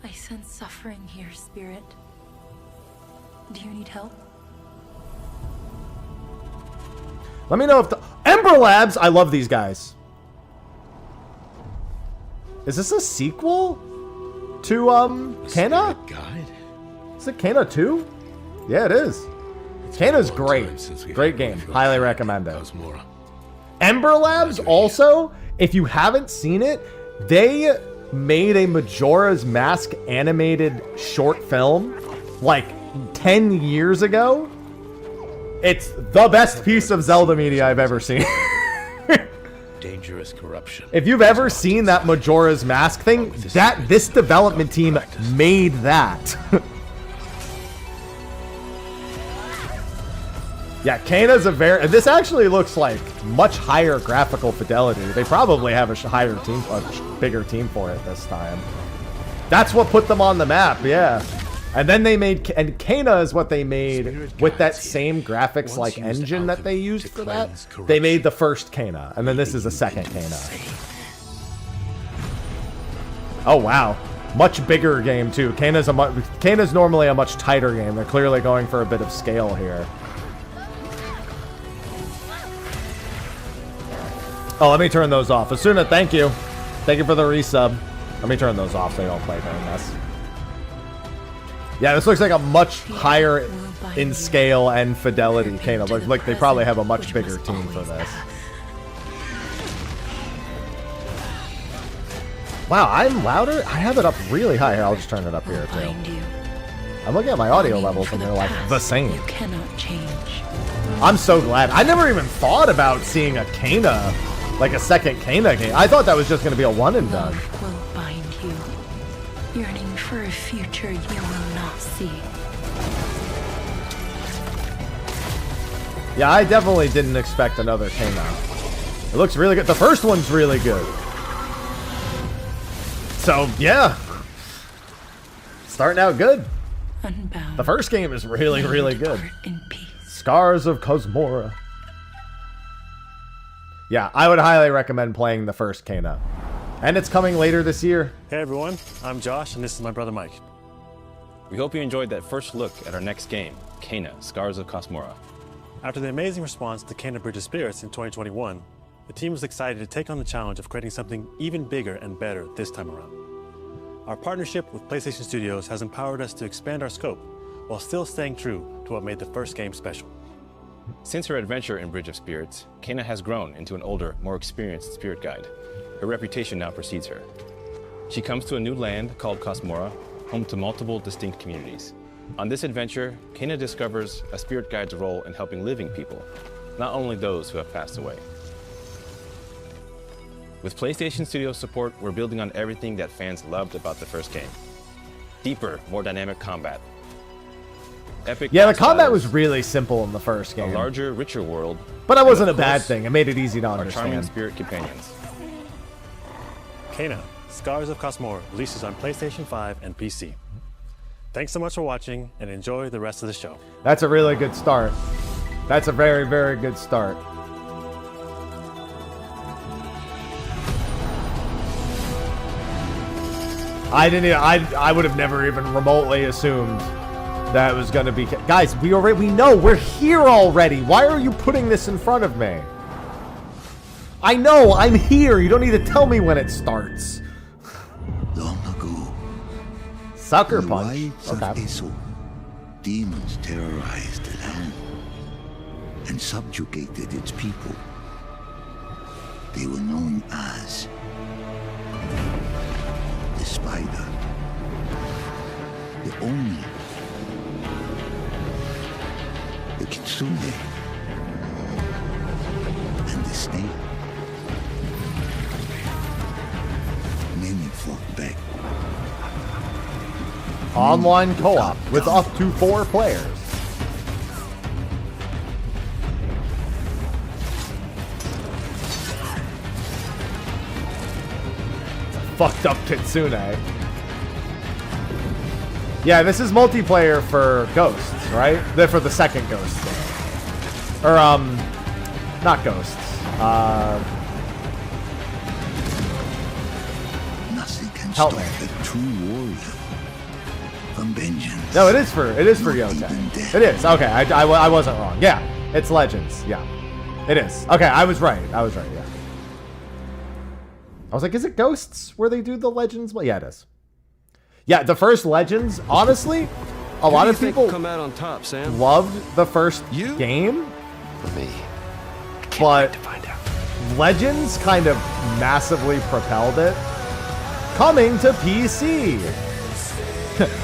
I sense suffering here, Spirit. Do you need help? Let me know if the Ember Labs, I love these guys. Is this a sequel to Kena? Is it Kena 2? Yeah, it is. Kena's great. Great game. Highly recommend it. Ember Labs also, if you haven't seen it, they made a Majora's Mask animated short film like 10 years ago. It's the best piece of Zelda media I've ever seen. Dangerous corruption. If you've ever seen that Majora's Mask thing, this development team made that. Yeah, Kena's a very... This actually looks like much higher graphical fidelity. They probably have a higher team, a bigger team for it this time. That's what put them on the map, yeah. And then they made... And Kena is what they made with that same graphics like engine that they used for that. They made the first Kena, and then this is the second Kena. Oh, wow. Much bigger game, too. Kena's normally a much tighter game. They're clearly going for a bit of scale here. Oh, let me turn those off. Asuna, thank you. Thank you for the resub. Let me turn those off so you don't play during this. Yeah, this looks like a much higher in scale and fidelity Kena. Looks like they probably have a much bigger team for this. Wow, I'm louder? I have it up really high here. I'll just turn it up here too. I'm looking at my audio levels and they're like the same. You cannot change. I'm so glad. I never even thought about seeing a Kena, like a second Kena game. I thought that was just going to be a one and done. Love will bind you, yearning for a future you will not see. Yeah, I definitely didn't expect another Kena. It looks really good. The first one's really good. So, yeah. Starting out good. Unbound. The first game is really, really good. Scars of Cosmora. Yeah, I would highly recommend playing the first Kena. And it's coming later this year. Hey everyone, I'm Josh and this is my brother Mike. We hope you enjoyed that first look at our next game, Kena, Scars of Cosmora. After the amazing response to Kena Bridge of Spirits in 2021, the team was excited to take on the challenge of creating something even bigger and better this time around. Our partnership with PlayStation Studios has empowered us to expand our scope while still staying true to what made the first game special. Since her adventure in Bridge of Spirits, Kena has grown into an older, more experienced spirit guide. Her reputation now precedes her. She comes to a new land called Cosmora, home to multiple distinct communities. On this adventure, Kena discovers a spirit guide's role in helping living people, not only those who have passed away. With PlayStation Studios support, we're building on everything that fans loved about the first game. Deeper, more dynamic combat. Epic yeah, the combat was really simple in the first game. A larger, richer world. But that wasn't a bad thing. It made it easy to understand. Our charming spirit companions. Kena, Scars of Cosmora releases on PlayStation 5 and PC. Thanks so much for watching and enjoy the rest of the show. That's a really good start. That's a very, very good start. I would have never even remotely assumed that it was going to be... Guys, we know. We're here already. Why are you putting this in front of me? I know. I'm here. You don't need to tell me when it starts. Long ago, Sucker punch. Okay. Demons terrorized the land and subjugated its people. They were known as the Spider, the Oni, the Kitsune, and the Snake. Many fought back. Online co-op with up to 4 players. fucked up Kitsune. Yeah, this is multiplayer for Ghosts, right? For the second Ghost. Or, not Ghosts. Nothing can Help stop me. a true warrior from vengeance. No, it is for Yotei. It is. Okay, I wasn't wrong. Yeah, it's Legends. Yeah, it is. Okay, I was right. Yeah. I was like, is it Ghosts where they do the Legends? Well, yeah, it is. Yeah, the first Legends, honestly, a lot of people come out on top, Sam? loved the first game. Me. But Legends kind of massively propelled it. Coming to PC.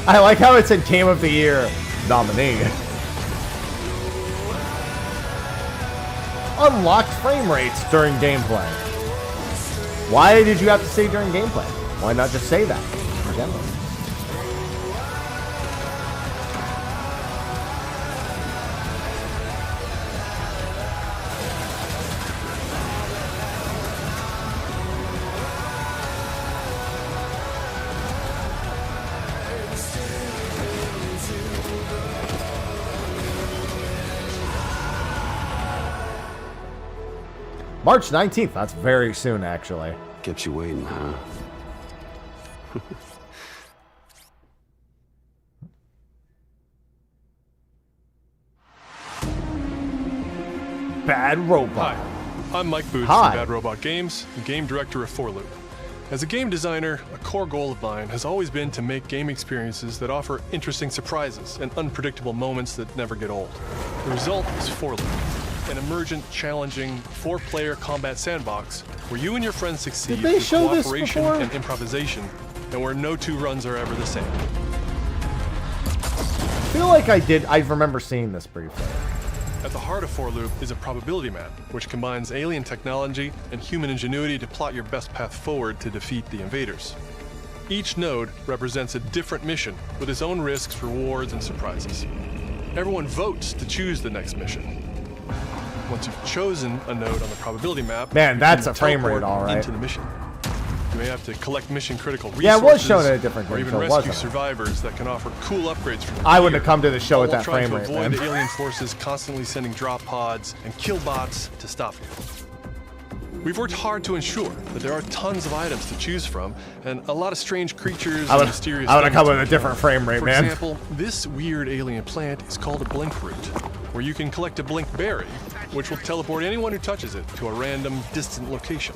I like how it said Game of the Year nominee. Unlocked frame rates during gameplay. Why did you have to say during gameplay? Why not just say that in general? March 19th. That's very soon, actually. Kept you waiting, huh? Bad Robot. Hi, I'm Mike Boots Hi. from Bad Robot Games, and game director of 4Loop. As a game designer, a core goal of mine has always been to make game experiences that offer interesting surprises and unpredictable moments that never get old. The result is 4Loop, an emergent, challenging, 4-player combat sandbox where you and your friends succeed Did they through show this cooperation before? and improvisation, and where no two runs are ever the same. I feel like I remember seeing this briefly. At the heart of 4Loop is a probability map, which combines alien technology and human ingenuity to plot your best path forward to defeat the invaders. Each node represents a different mission with its own risks, rewards, and surprises. Everyone votes to choose the next mission. Once you've chosen a node on the probability map, Man, you that's can a frame rate, teleport all right. into the mission. You may have to collect mission-critical resources, Yeah, it was shown at a different or game even show, rescue wasn't it? survivors that can offer cool upgrades from I wouldn't have come to the show all at while that trying frame to rate, avoid man. the alien forces constantly sending drop pods and kill bots to stop you. We've worked hard to ensure that there are tons of items to choose from and a lot of strange creatures and mysterious I would have come things with a to different frame rate, For man. example, this weird alien plant is called a blink root, where you can collect a blink berry, which will teleport anyone who touches it to a random, distant location.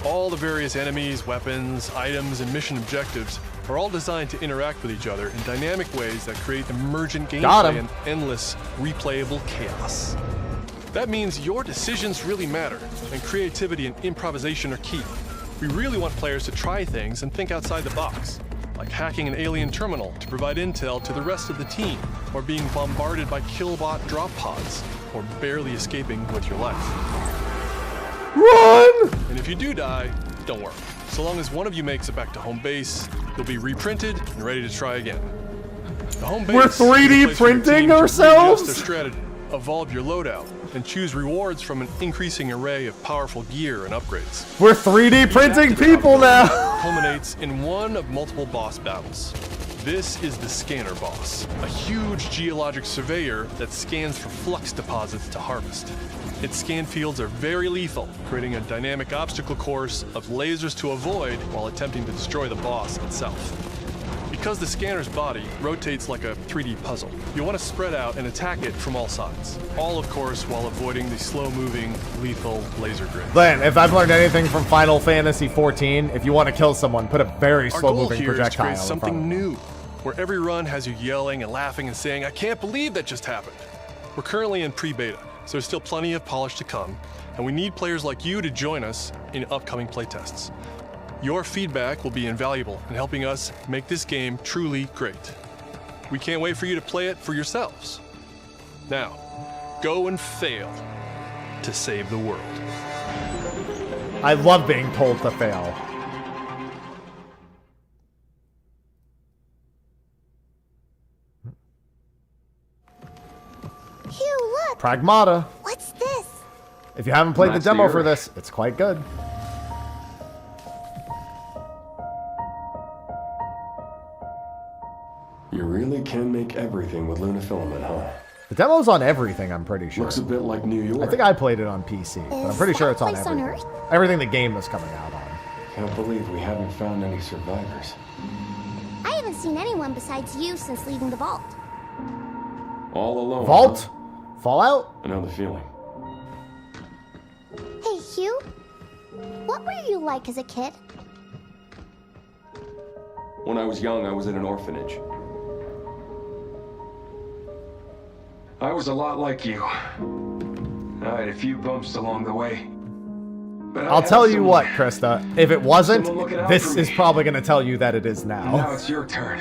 All the various enemies, weapons, items, and mission objectives are all designed to interact with each other in dynamic ways that create emergent Got gameplay 'em. and endless, replayable chaos. That means your decisions really matter, and creativity and improvisation are key. We really want players to try things and think outside the box, like hacking an alien terminal to provide intel to the rest of the team, or being bombarded by killbot drop pods, or barely escaping with your life. Run! And if you do die, don't worry. So long as one of you makes it back to home base, you'll be reprinted and ready to try again. The home base We're is a 3D place for your printing team to ourselves? readjust their strategy, evolve your loadout, and choose rewards from an increasing array of powerful gear and upgrades. We're 3D printing people now. Culminates in one of multiple boss battles. This is the Scanner Boss, a huge geologic surveyor that scans for flux deposits to harvest. Its scan fields are very lethal, creating a dynamic obstacle course of lasers to avoid while attempting to destroy the boss itself. Because the scanner's body rotates like a 3D puzzle, you want to spread out and attack it from all sides. All, of course, while avoiding the slow-moving, lethal laser grid. Glenn, if I've learned anything from Final Fantasy XIV, if you want to kill someone, put a very Our goal slow-moving here is to projectile create in front of something them. new, where every run has you yelling and laughing and saying, "I can't believe that just happened." We're currently in pre-beta, so there's still plenty of polish to come, and we need players like you to join us in upcoming playtests. Your feedback will be invaluable in helping us make this game truly great. We can't wait for you to play it for yourselves. Now, go and fail to save the world. I love being told to fail. Hugh, look! Pragmata. What's this? If you haven't played the That's demo the for Earth. this, it's quite good. You really can make everything with lunafilament, huh? The demo's on everything, I'm pretty sure. Looks a bit like New York. I think I played it on PC, but I'm pretty sure it's on Is that everything. place on Earth? Everything the game was coming out on. Can't believe we haven't found any survivors. I haven't seen anyone besides you since leaving the vault. All alone. Vault? Fallout? Another feeling. Hey, Hugh. What were you like as a kid? When I was young, I was in an orphanage. I was a lot like you. I had a few bumps along the way. But I'll tell you what, Krista. If it wasn't, this is probably going to tell you that it is And now. now it's your turn.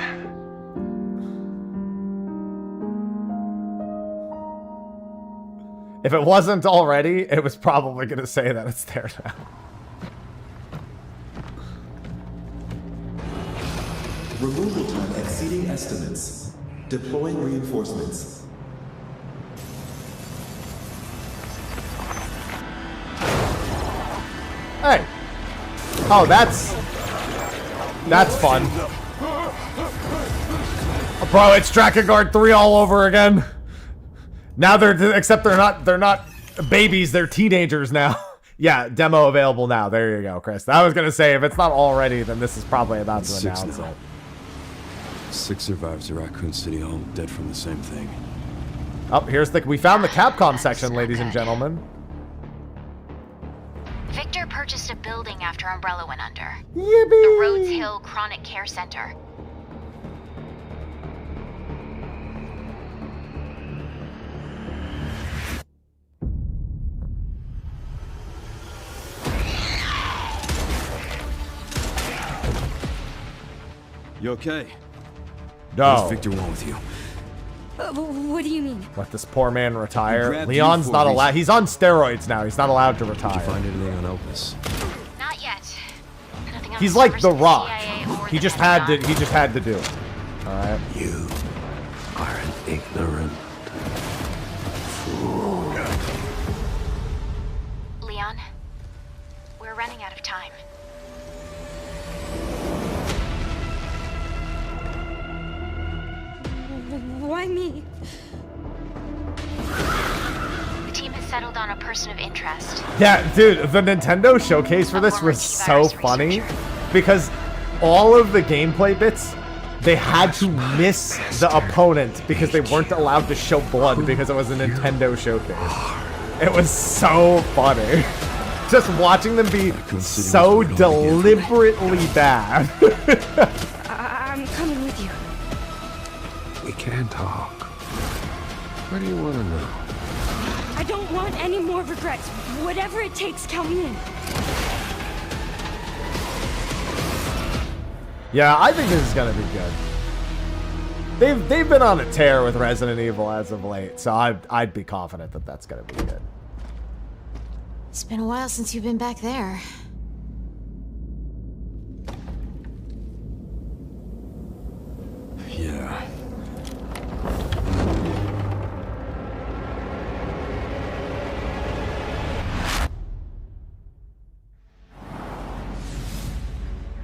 If it wasn't already, it was probably going to say that it's there now. Removal time exceeding estimates. Deploying reinforcements. Hey. Oh, that's fun. Oh, bro, it's Drakengard 3 all over again. Now except they're not babies, they're teenagers now. Yeah, demo available now. There you go, Chris. I was gonna say, if it's not already, then this is probably about to announce it. 6 survivors of Raccoon City Home, dead from the same thing. Oh, we found the Capcom section, ladies and gentlemen. Victor purchased a building after Umbrella went under. Yippee! The Rhodes Hill Chronic Care Center. You okay? No. What's Victor want with you? What do you mean? Let this poor man retire. grabbed Leon's you for not a allowed. reason. He's on steroids now. He's not allowed to retire. Did you find anything on Opus? Not yet. Nothing on He's the like servers the of Rock. CIA or He the just had to. Pentagon. He just had to do it. All right. You are an ignorant fool. Leon, we're running out of time. Why me? The team has settled on a person of interest. Yeah, dude, the Nintendo showcase for this was so funny because all of the gameplay bits, they had to miss the opponent because they weren't allowed to show blood because it was a Nintendo showcase. It was so funny. Just watching them be so deliberately bad. I'm coming with you. We can talk. What do you want to know? I don't want any more regrets. Whatever it takes, count me in. Yeah, I think this is gonna be good. They've been on a tear with Resident Evil as of late, so I'd be confident that that's gonna be good. It's been a while since you've been back there. Yeah.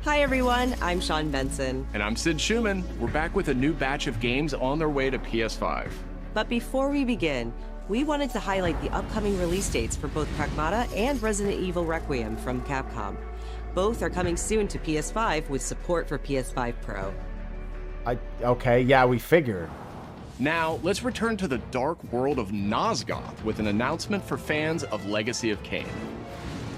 Hi everyone, I'm Sean Benson. And I'm Sid Schumann. We're back with a new batch of games on their way to PS5. But before we begin, we wanted to highlight the upcoming release dates for both Pragmata and Resident Evil Requiem from Capcom. Both are coming soon to PS5 with support for PS5 Pro. Okay, yeah, we figured. Now, let's return to the dark world of Nosgoth with an announcement for fans of Legacy of Kain.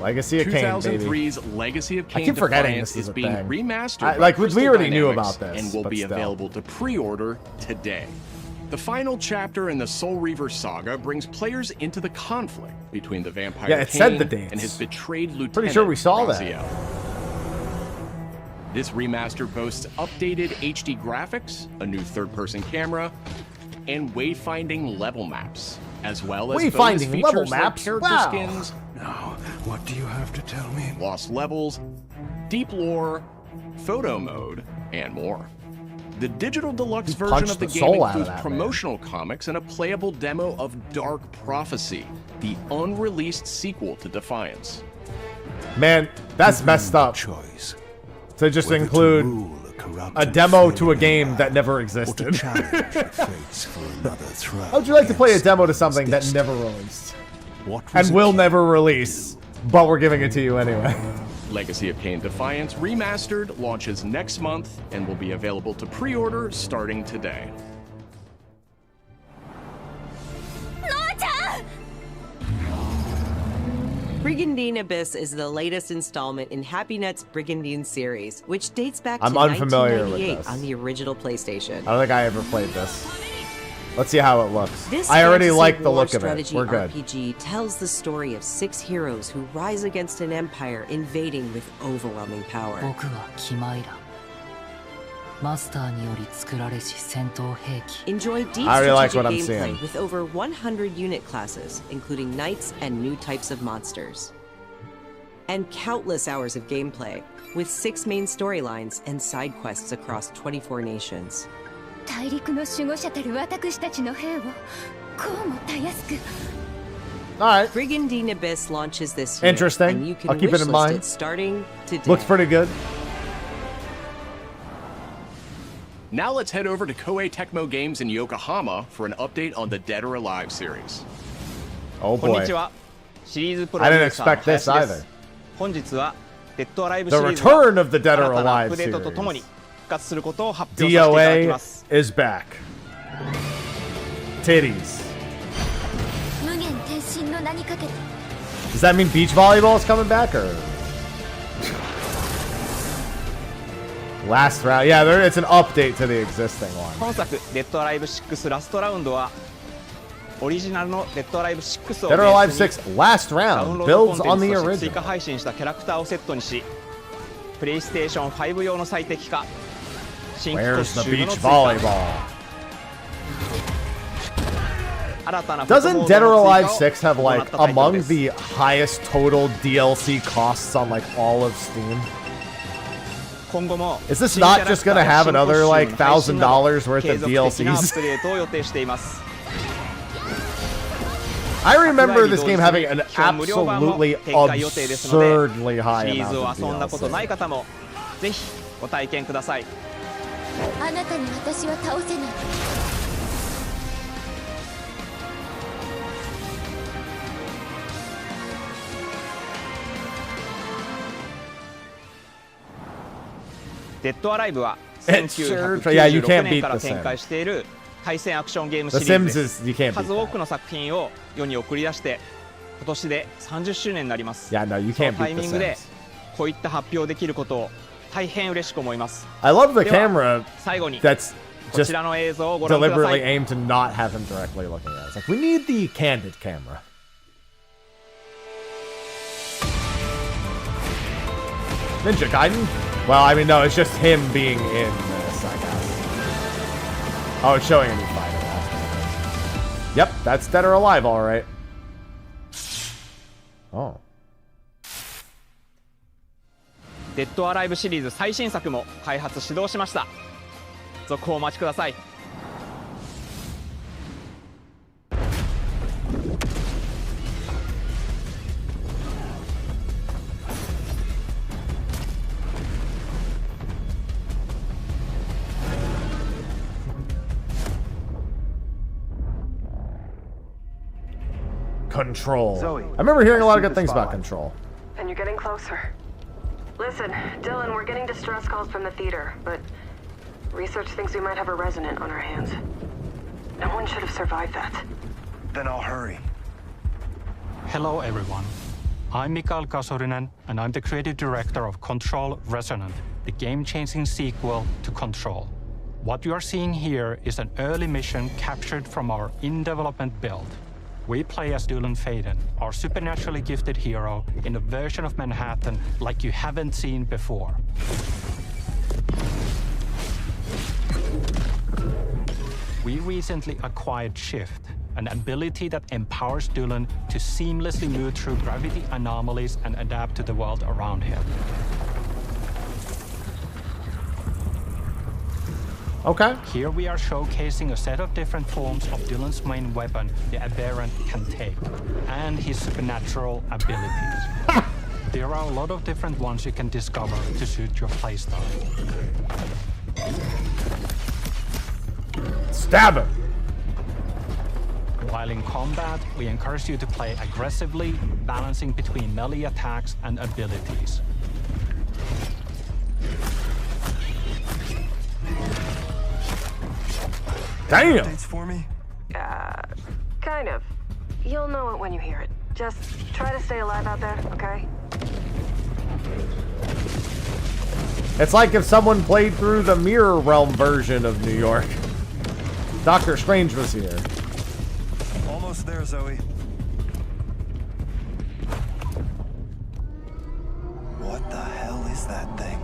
Legacy of Kain, baby. 2003's Legacy of Kain I keep forgetting Defiance this is a being thing. remastered. Like, by we Crystal already knew Dynamics about this, and will but be still. available to pre-order today. The final chapter in the Soul Reaver saga brings players into the conflict between the vampire Yeah, it Kain said the dates. and his betrayed lieutenant. Pretty sure we saw that. Raziel. This remaster boasts updated HD graphics, a new third-person camera, and wayfinding level maps, as well as bonus Wayfinding features level like maps? character Wow. skins. Now, what do you have to tell me? Lost levels, deep lore, photo mode, and more. The digital deluxe version punched of the the game soul out of includes that, promotional comics and a playable demo of Dark Prophecy, the unreleased sequel to Defiance. Man, that's messed up. Choice. To just Whether to include rule a a demo to a game that never existed. How would you like to play a demo to something that never released? And will never release, but we're giving it to you anyway. Legacy of Kain Defiance Remastered launches next month and will be available to pre-order starting today. Brigandine Abyss is the latest installment in HappyNet's Brigandine series, which dates back to I'm unfamiliar with 1998 this. on the original PlayStation. I don't think I ever played this. Let's see how it looks. This I already fantasy like the war look of it. strategy We're good. RPG tells the story of 6 heroes who rise against an empire invading with overwhelming power. 僕はキマイラ。マスターにより作られし戦闘兵器。 Enjoy deep I already like strategic what I'm gameplay seeing. with over 100 unit classes, including knights and new types of monsters. And countless hours of gameplay, with 6 main storylines and side quests across 24 nations. 大陸の守護者たる私たちの兵をこうもたやすく。 Alright. Brigandine Abyss launches this year, Interesting. and you can I'll keep it in wishlist mind. it starting today. Looks pretty good. Now let's head over to Koei Tecmo Games in Yokohama for an update on the Dead or Alive series. Oh こんに boy. ちは。シリーズプロ I デ didn't ューサーの expect this 林で either. す。本日はデッドアライブ The シリーズが return of the Dead or 新たなア Alive ップデートとともに series. 復活することを発表させていただきま DOA す。 is back. Titties. 無限転身の名にかけて Does that mean beach volleyball is coming back or? Last round. Yeah, it's an update to the existing one. 本作デッドアライブ6ラストラウンドはオリジナルのデッドアライブ6を Dead ベ or ー Alive スに 6 Last ダウン Round ロードコ builds ンテ on ン the ツとして追 original. 加配信したキャラクターをセットにしプレイステーション5用の最適化新規コ Where's ス the チューム beach の追加 volleyball? 新たなフット Doesn't ボー Dead ル or の追 Alive 加を 6 have 行 like ったタイトル among です the highest total DLC costs on like all of Steam? 今後も Is this 新キャ not ラク just ター gonna や have 新コスチュ another ーム like の配信など $1,000 worth 継 of 続的なアッ DLCs? プデートを予定しています I remember this game having an absolutely absurdly high シリーズ amount を of 遊んだこと DLC. ない方もぜひご体験くださいあなたに私は倒せない デッドアライブは It's sure- yeah, you 1996 can't 年 beat から The 展開 Sims. している対戦アクションゲーム The シリー Sims ズで is す you can't beat 数多くの作品を世に送り出して今年で30周年になります Yeah, no, you その can't タイ beat ミ The ングで Sims. こういった発表できることを大変嬉しく思います I love the では camera 最後に that's こ just ちらの映像をご覧くださ deliberately い aimed to not have him directly looking at us. Like, we need the candid camera. Ninja Gaiden? Well, I mean, no, it's just him being in this, I guess. Oh, it's showing a new fighter. Yep, that's Dead or Alive, alright. Oh. デッドアライブシリーズ最新作も開発始動しました続報をお待ちください Control. Zoe, I remember hearing a lot of I see good the things about spotlight. Control. And you're getting closer. Listen, Dylan, we're getting distress calls from the theater, but research thinks we might have a resident on our hands. No one should have survived that. Then I'll hurry. Hello, everyone. I'm Mikael Kasurinen, and I'm the creative director of Control Resonant, the game-changing sequel to Control. What you are seeing here is an early mission captured from our in-development build. We play as Dylan Faden, our supernaturally gifted hero, in a version of Manhattan like you haven't seen before. We recently acquired Shift, an ability that empowers Dylan to seamlessly move through gravity anomalies and adapt to the world around him. Okay. Here we are showcasing a set of different forms of Dylan's main weapon, the Aberrant can take, and his supernatural abilities. There are a lot of different ones you can discover to suit your playstyle. Stab him! While in combat, we encourage you to play aggressively, balancing between melee attacks and abilities. Damn! Updates for me? Kind of. You'll know it when you hear it. Just try to stay alive out there, okay? It's like if someone played through the Mirror Realm version of New York. Doctor Strange was here. Almost there, Zoe. What the hell is that thing?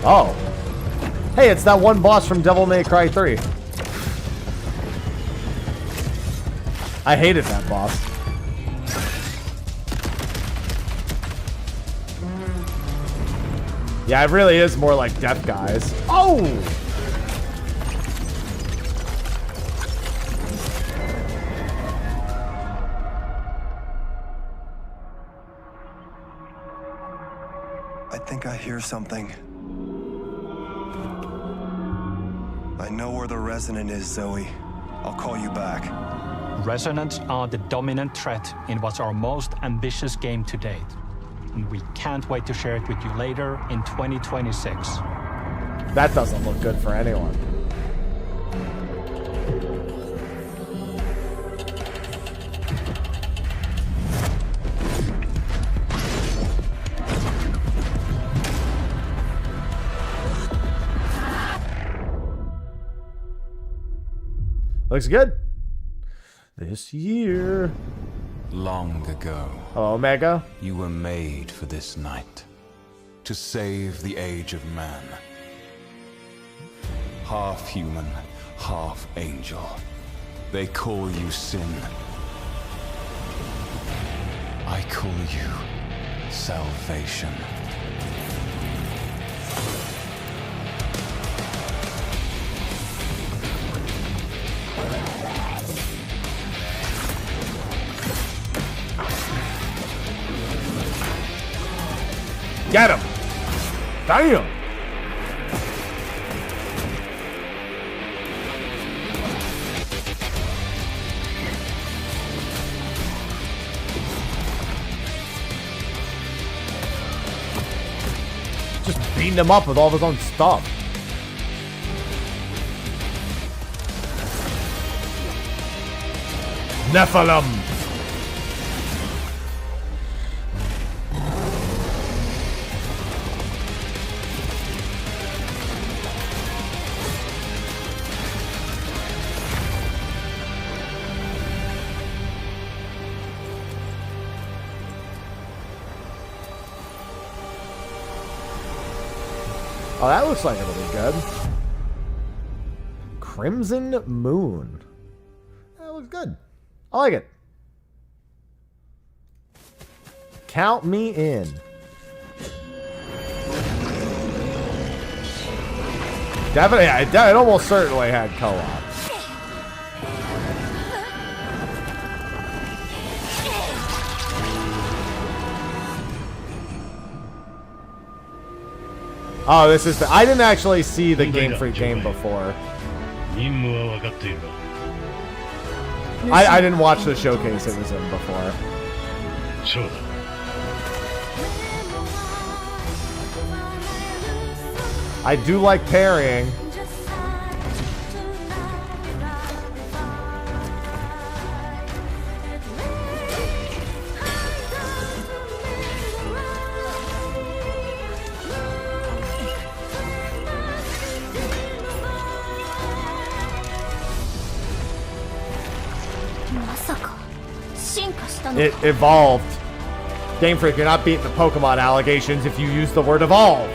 Oh. Hey, it's that one boss from Devil May Cry 3. I hated that boss. Yeah, it really is more like Death Guys. Oh! I think I hear something. I know where the resonant is, Zoe. I'll call you back. Resonants are the dominant threat in what's our most ambitious game to date. And we can't wait to share it with you later in 2026. That doesn't look good for anyone. Looks good. This year. Long ago. Hello, Omega. You were made for this night. To save the age of man. Half human, half angel. They call you sin. I call you salvation. Get him! Damn! Just beating him up with all of his own stuff. Nephilim! Oh, that looks like it'll be good. Crimson Moon. That looks good. I like it. Count me in. Definitely, it almost certainly had co-op. Oh, this is the... I didn't actually see the Game Freak game before. I didn't watch the showcase it was in before. I do like parrying. It evolved. Game Freak, you're not beating the Pokemon allegations if you use the word evolved.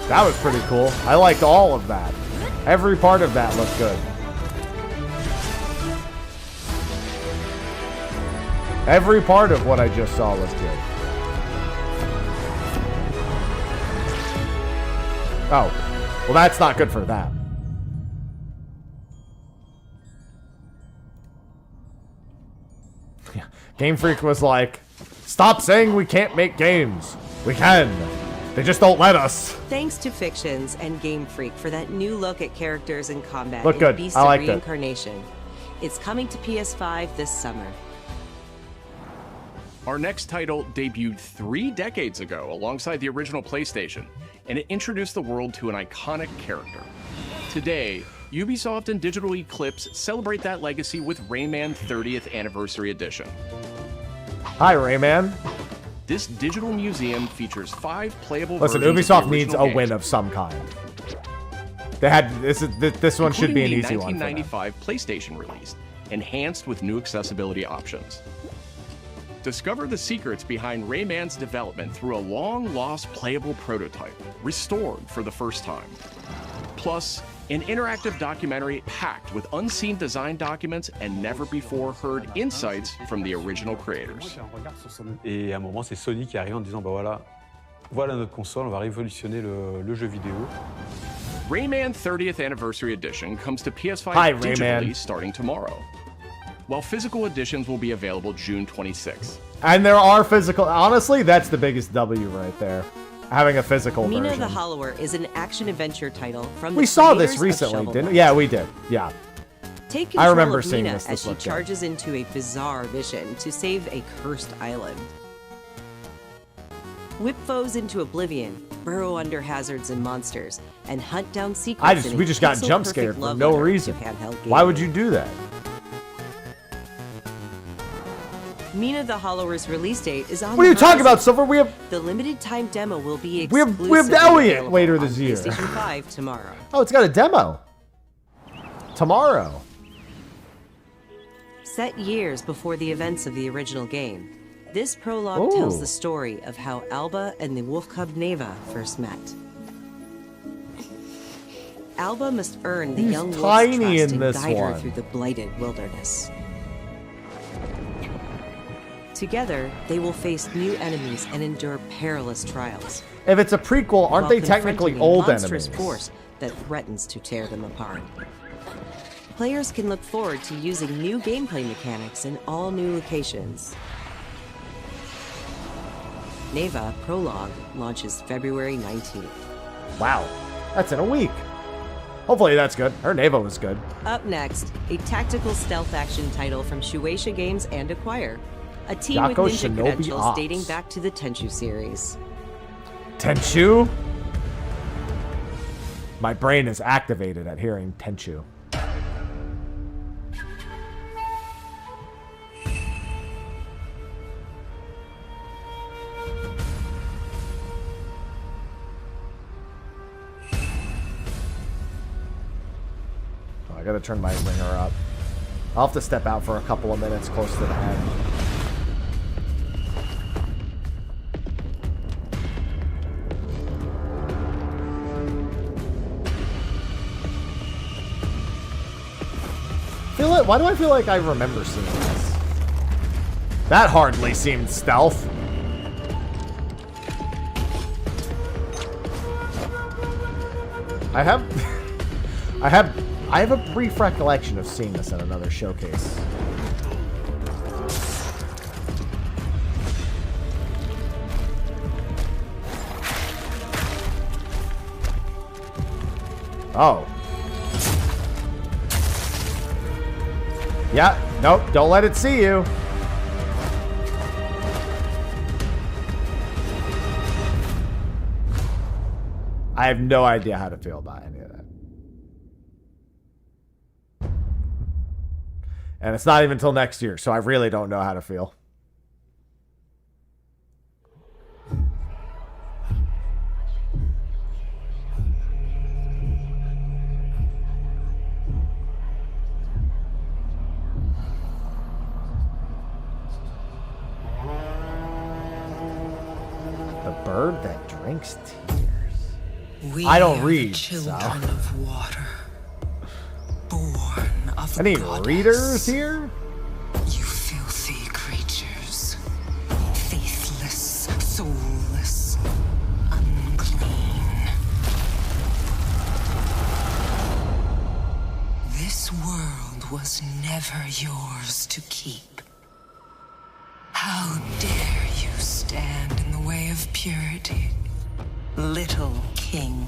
That was pretty cool. I liked all of that. Every part of that looked good. Every part of what I just saw was good. Oh. Well, that's not good for that. Game Freak was like, stop saying we can't make games. We can. They just don't let us. Thanks to Fictions and Game Freak for that new look at characters and combat Look in good. Beast I of liked it. Reincarnation. It's coming to PS5 this summer. Our next title debuted 3 decades ago alongside the original PlayStation, and it introduced the world to an iconic character. Today, Ubisoft and Digital Eclipse celebrate that legacy with Rayman 30th Anniversary Edition. Hi, Rayman. This digital museum features 5 playable Listen, versions of Ubisoft the needs a original win game, of some kind. This one should be an easy one for them. the 1995 PlayStation release, enhanced with new accessibility options. Discover the secrets behind Rayman's development through a long-lost playable prototype, restored for the first time. Plus, an interactive documentary packed with unseen design documents and never-before-heard insights from the original creators. Et à un moment, c'est Sony qui arrive en disant, bah voilà notre console, on va révolutionner le jeu vidéo. Rayman 30th Anniversary Edition comes to PS5 Hi, digitally Rayman. starting tomorrow, while physical editions will be available June 26th. And there are physical... Honestly, that's the biggest W right there. Having a physical Mina version. the Hollower is an action-adventure title from the We saw creators this of recently, Shovel didn't Knight. we? Yeah, we did. Yeah. Take I control remember of seeing Mina this. as This she looked good. charges into a bizarre mission to save a cursed island. Whip foes into oblivion, burrow under hazards and monsters, and hunt down secrets. We just got jump scared for no reason. Why would you do that? Mina the Hollower's release date is on. What are you the talking horizon. about, Silver? We have The limited time demo will be we have exclusively Elliot available later on this year. PlayStation 5 tomorrow. Oh, it's got a demo. Tomorrow. Set years before the events of the original game, this prologue tells the story of how Alba and the wolf cub Neva first met. Alba must earn the He's young wolf's tiny trust in and this guide her one. through the blighted wilderness. Together, they will face new enemies and endure perilous trials. If it's a prequel, aren't while they technically confronting a old monstrous enemies? force that threatens to tear them apart. Players can look forward to using new gameplay mechanics in all new locations. Neva Prologue launches February 19th. Wow. That's in a week. Hopefully that's good. Her Neva was good. Up next, a tactical stealth action title from Shueisha Games and Acquire. A team Yako with ninja Shinobi credentials Ops. dating back to the Tenchu series. Tenchu? My brain is activated at hearing Tenchu. Oh, I gotta turn my ringer up. I'll have to step out for a couple of minutes close to the end. Why do I feel like I remember seeing this? That hardly seemed stealth. I have a brief recollection of seeing this at another showcase. Oh. Yeah, nope, don't let it see you. I have no idea how to feel about any of that. And it's not even until next year, so I really don't know how to feel. The bird that drinks tears. I don't read, so. Of water, born of Any goddess. readers here? You filthy creatures, faithless, soulless, unclean. world was never yours to keep. How dare you stand in the way of purity, little king?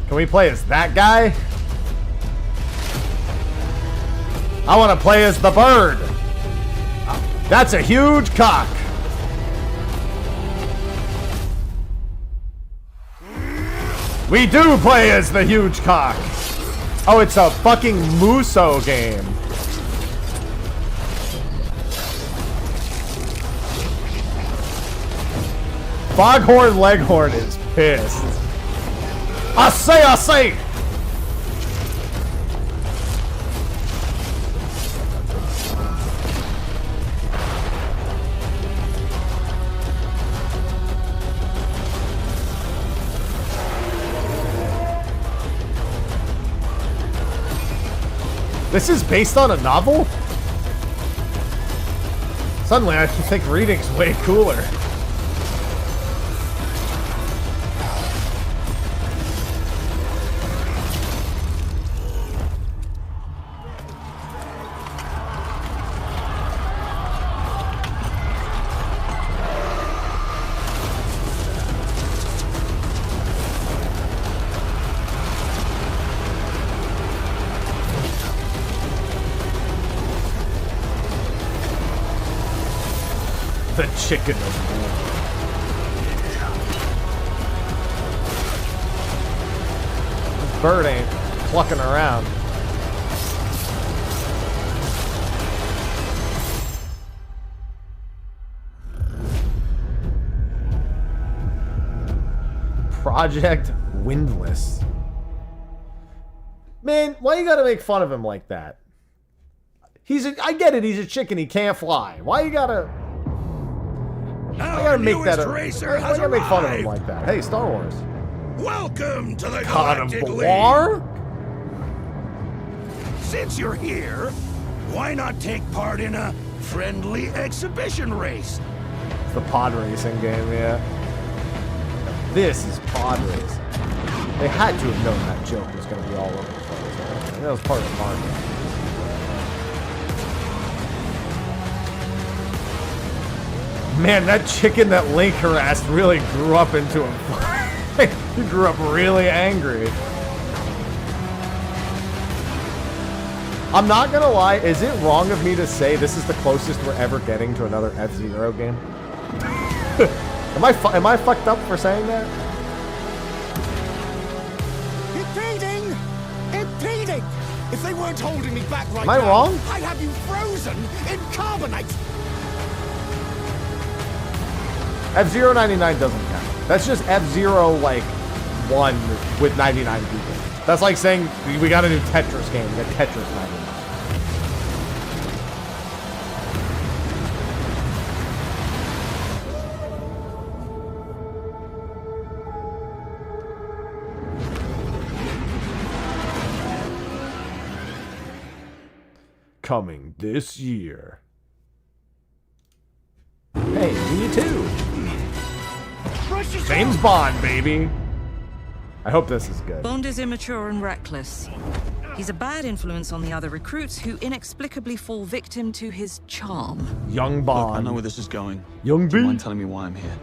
Can we play as that guy? I want to play as the bird. That's a huge cock. We do play as the huge cock. Oh, it's a fucking Muso game. Foghorn Leghorn is pissed. I say. This is based on a novel? Suddenly I think reading's way cooler. The chicken of war. This bird ain't clucking around. Project Windless. Man, why you gotta make fun of him like that? I get it, he's a chicken, he can't fly. Why you gotta... I gotta make that racer I gotta make fun of him like that. Hey, Star Wars. Welcome to the God of Galactic War? League. Since you're here, why not take part in a friendly exhibition race? It's the pod racing game, yeah. This is pod racing. They had to have known that joke was gonna be all over the place. That was part of the market. Man, that chicken that Link harassed really grew up into a... He grew up really angry. I'm not gonna lie, is it wrong of me to say this is the closest we're ever getting to another F-Zero game? Am I fucked up for saying that? Impeding! Impeding! If they weren't holding me back right Am I now, wrong? I'd have you frozen in carbonite! F-Zero 99 doesn't count. That's just F-Zero, like, 1 with 99 people. That's like saying, we got a new Tetris game, we got Tetris 99. Coming this year. Hey, me too. James Bond, baby. I hope this is good. Bond is immature and reckless. He's a bad influence on the other recruits who inexplicably fall victim to his charm. Young Bond. Look, I know where this is going. Young Do you B. mind telling me why I'm here?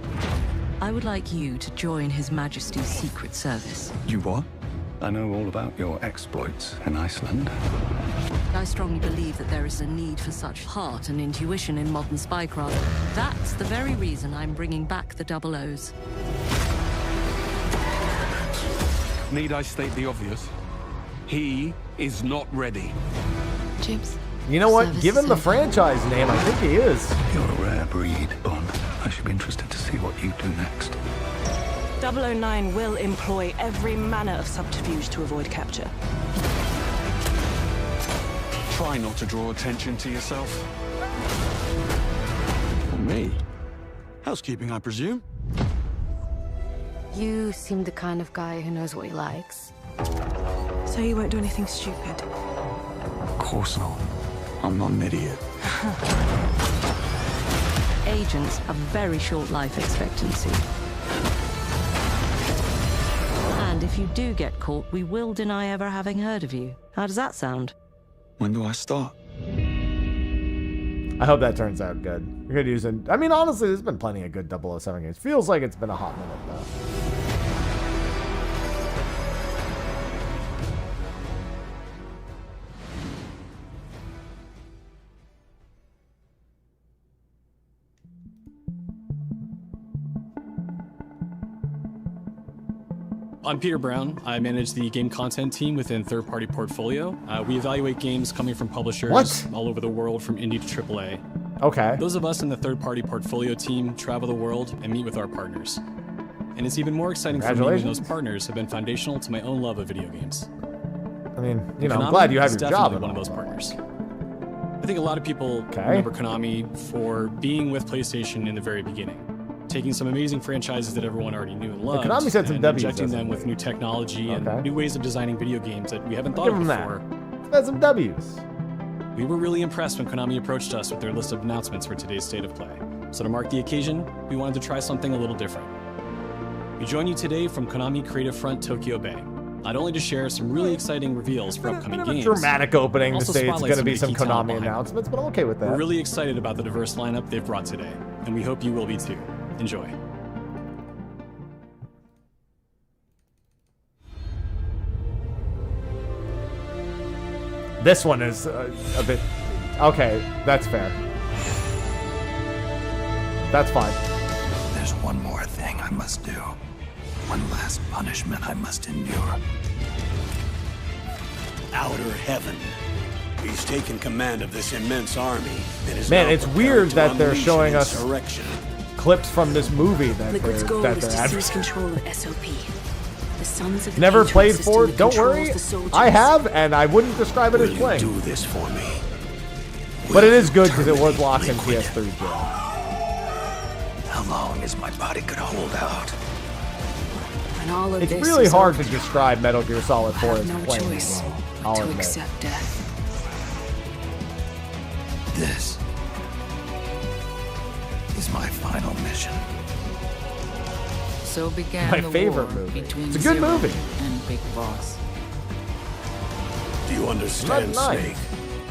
I would like you to join His Majesty's Secret Service. You what? I know all about your exploits in Iceland. I strongly believe that there is a need for such heart and intuition in modern spycraft. That's the very reason I'm bringing back the Double O's. Need I state the obvious? He is not ready. James. You know what? Given the franchise name, I think he is. You're a rare breed, Bond. I should be interested to see what you do next. 009 will employ every manner of subterfuge to avoid capture. Try not to draw attention to yourself. Or me? Housekeeping, I presume? You seem the kind of guy who knows what he likes. So you won't do anything stupid? Of course not. I'm not an idiot. agents a very short life expectancy. And if you do get caught, we will deny ever having heard of you. How does that sound? When do I start? I hope that turns out good. You're good using... I mean, honestly, there's been plenty of good 007 games. Feels like it's been a hot minute, though. I'm Peter Brown. I manage the game content team within Third Party Portfolio. We evaluate games coming from publishers all over the world, from indie to AAA. Okay. Those of us in the Third Party Portfolio team travel the world and meet with our partners. And it's even more exciting for me when those partners have been foundational to my own love of video games. I mean, you know, Konami I'm glad you have is your job. definitely one of those partners. I think a lot of people remember Konami for being with PlayStation in the very beginning, taking some amazing franchises that everyone already knew and loved, Konami said some and W's, injecting them with new technology and new ways of designing video games that we haven't thought of before. That's some W's. We were really impressed when Konami approached us with their list of announcements for today's State of Play. So to mark the occasion, we wanted to try something a little different. We join you today from Konami Creative Front Tokyo Bay, not only to share some really exciting reveals for upcoming games. Dramatic opening to say it's going to be some key talent Konami behind announcements, but I'm okay with that. We're really excited about the diverse lineup they've brought today, and we hope you will be too. Enjoy. This one is a bit... Okay, that's fair. That's fine. There's one more thing I must do. One last punishment I must endure. Outer heaven. He's taken command of this immense army. Man, it's weird that they're showing us clips from this movie that Liquid's goal they're is to seize advertising. control of SOP. The sons of the Never Patriot played system for that it. Don't worry. controls the soldiers. I have, and I wouldn't describe it as playing. Do this for me. But it is good because it was locked in PS3 jail. How long is my body gonna hold out? When all of It's this really is hard over, to describe Metal Gear Solid 4 as no playing. choice I'll to admit. accept death. This is my final mission. So began My the favorite war movie. between It's a good Zero movie. and Big Boss. Do you understand, Not nice. Snake?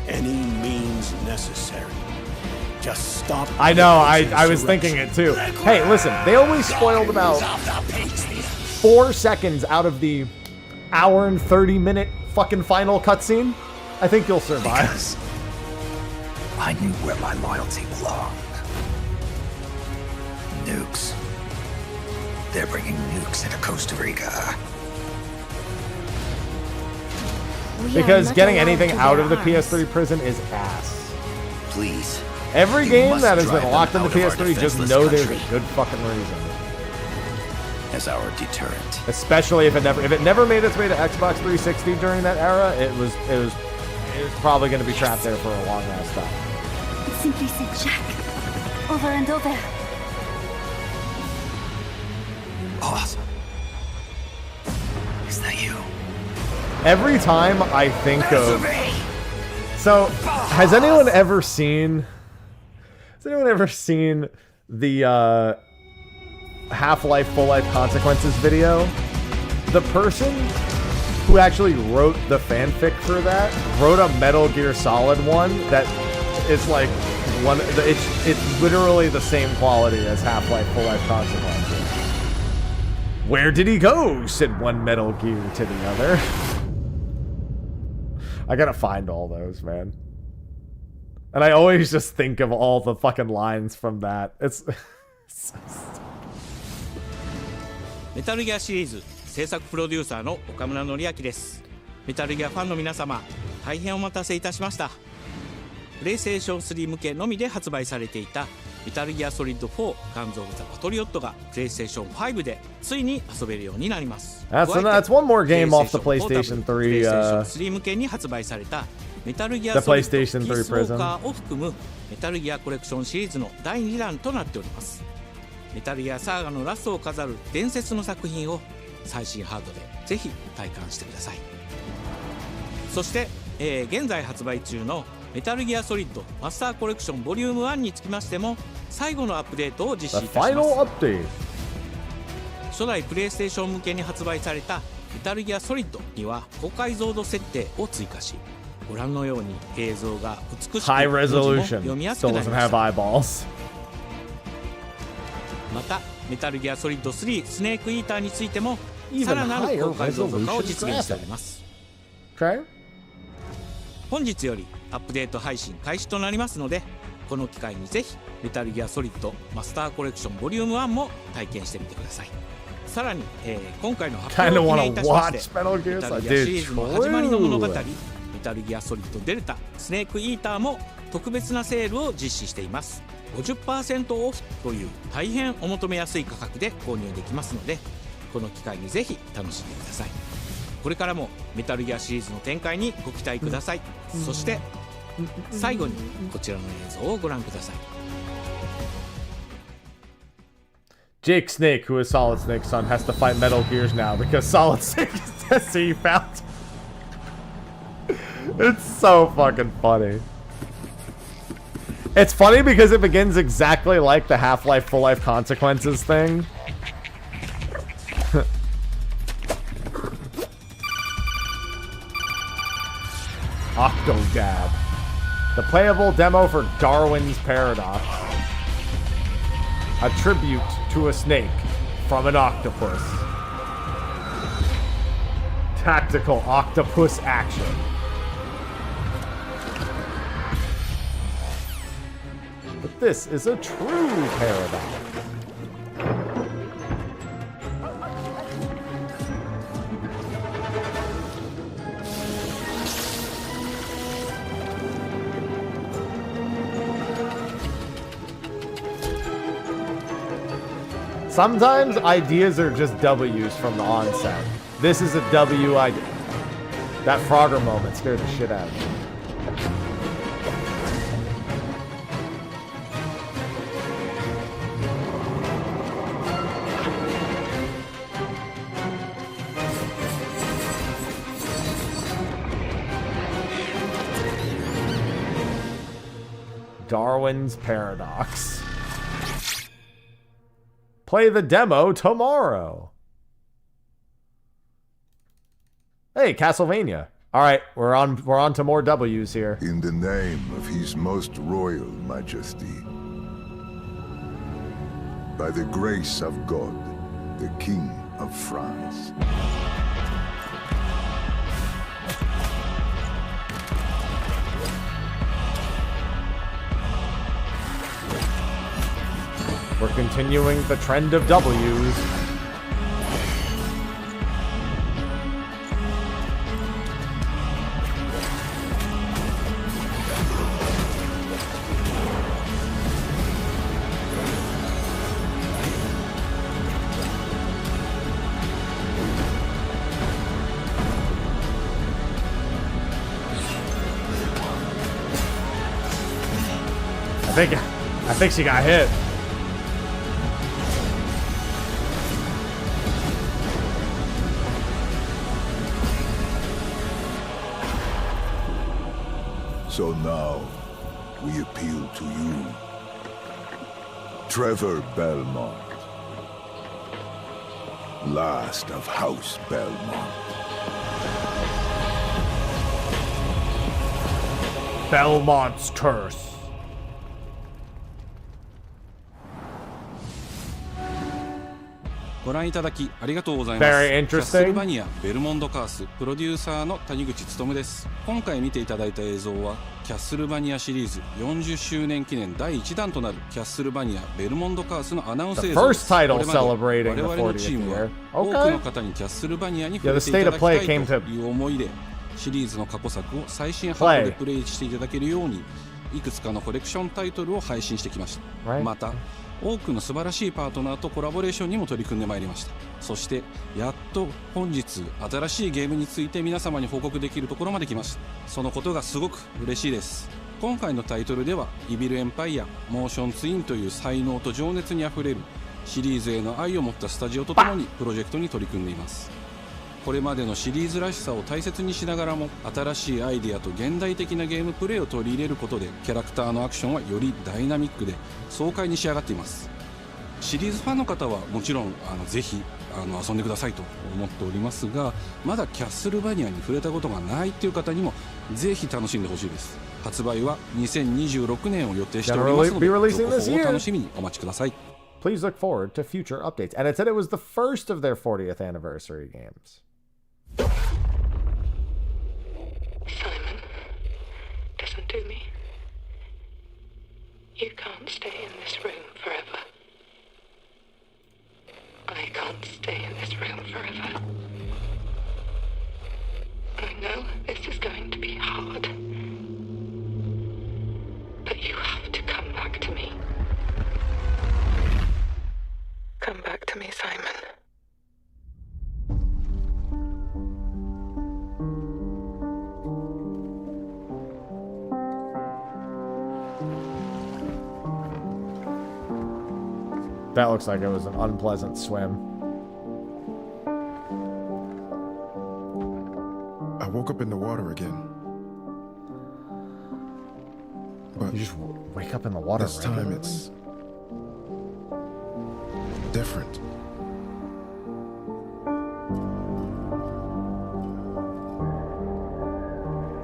Any means necessary. Just stop. I know, I was thinking it too. Hey, listen, they only spoiled about 4 seconds out of the hour and 30-minute fucking final cutscene. I think you'll survive. Because I knew where my loyalty belonged. Nukes. They're bringing nukes into Costa Rica. Because getting anything out of the PS3 prison is ass. Please. Every game that has been drive locked them in the out of our PS3 just defenseless know there's country. a good fucking reason. As our deterrent. Especially if it never made its way to Xbox 360 during that era, it was probably going to be trapped there for a long ass time. It simply said Jack. Over and over. Awesome. Is that you? Every time I think of... So, has anyone ever seen the Half-Life Full Life Consequences video? The person who actually wrote the fanfic for that wrote a Metal Gear Solid one that is like it's literally the same quality as Half-Life Full Life Consequences. Where did he go? Said one Metal Gear to the other. I gotta find all those, man. And I always just think of all the fucking lines from that. It's... メタルギアシリーズ制作プロデューサーの岡村典明です。メタルギアファンの皆様、大変お待たせいたしました。プレイステーション3向けのみで発売されていたメタルギアソリッド4ガンズ・オブ・ザ・パトリオットがプレイステーション5でついに遊べるようになります。That's one more game off the PlayStation 3. プレイステーション3向けに発売されたメタルギアソリッドピースウォーカーを含むメタルギアコレクションシリーズの第2弾となっております。メタルギアサーガのラストを飾る伝説の作品を最新ハードでぜひ体感してください。そして、現在発売中のメタルギアソリッドマスターコレクションボリューム1につきましても最後のアップデートを実施いたします。初代プレイステーション向けに発売されたメタルギアソリッドには高解像度設定を追加し、ご覧のように映像が美しく文字も読みやすくなりました。またメタルギアソリッド3スネークイーターについてもさらなる高解像度化を実現しております。本日よりアップデート配信開始となりますので、この機会にぜひメタルギアソリッドマスターコレクションボリューム1も体験してみてください。さらに、今回の発表を記念いたしましてメタルギアシリーズの始まりの物語メタルギアソリッドデルタスネークイーターも特別なセールを実施しています。 50% オフという大変お求めやすい価格で購入できますので、この機会にぜひ楽しんでください。これからもメタルギアシリーズの展開にご期待ください。そして最後にこちらの映像をご覧ください。 Jake Snake, who is Solid Snake's son, has to fight Metal Gears now because Solid Snake is Destiny found. It's so fucking funny. It's funny because it begins exactly like the Half-Life Full Life Consequences thing. Octodad. The playable demo for Darwin's Paradox. A tribute to a snake from an octopus. Tactical octopus action. But this is a true paradox. Sometimes ideas are just W's from the onset. This is a W idea. That Frogger moment scared the shit out of me. Darwin's Paradox. Play the demo tomorrow. Hey, Castlevania. All right, we're on to more W's here. In the name of His Most Royal Majesty, by the grace of God, the King of France. We're continuing the trend of W's. I think she got hit. So now, we appeal to you, Trevor Belmont, last of House Belmont. Belmont's curse.ご覧いただきありがとうございます。キャッスルバニアベルモンドカースプロデューサーの谷口勉です。今回見ていただいた映像はキャッスルバニアシリーズ40周年記念第1弾となるキャッスルバニアベルモンドカースのアナウンス映像です。これまで我々のチームは多くの方にキャッスルバニアに触れていただきたいという思いでシリーズの過去作を最新ハードでプレイしていただけるようにいくつかのコレクションタイトルを配信してきました。また多くの素晴らしいパートナーとコラボレーションにも取り組んでまいりました。そしてやっと本日新しいゲームについて皆様に報告できるところまで来ました。そのことがすごく嬉しいです。今回のタイトルではイビルエンパイアモーションツインという才能と情熱にあふれるシリーズへの愛を持ったスタジオとともにプロジェクトに取り組んでいます。これまでのシリーズらしさを大切にしながらも新しいアイデアと現代的なゲームプレイを取り入れることでキャラクターのアクションはよりダイナミックで爽快に仕上がっています。シリーズファンの方はもちろんぜひ遊んでくださいと思っておりますが、まだキャッスルバニアに触れたことがないっていう方にもぜひ楽しんでほしいです。発売は2026年を予定しておりますので、続報を楽しみにお待ちください。Please look forward to future updates. And it said it was the first of their 40th anniversary games. Simon, listen to me. You can't stay in this room forever. I can't stay in this room forever. I know this is going to be hard. But you have to come back to me. Come back to me, Simon. That looks like it was an unpleasant swim. I woke up in the water again. But you just wake up in the water this time it's different.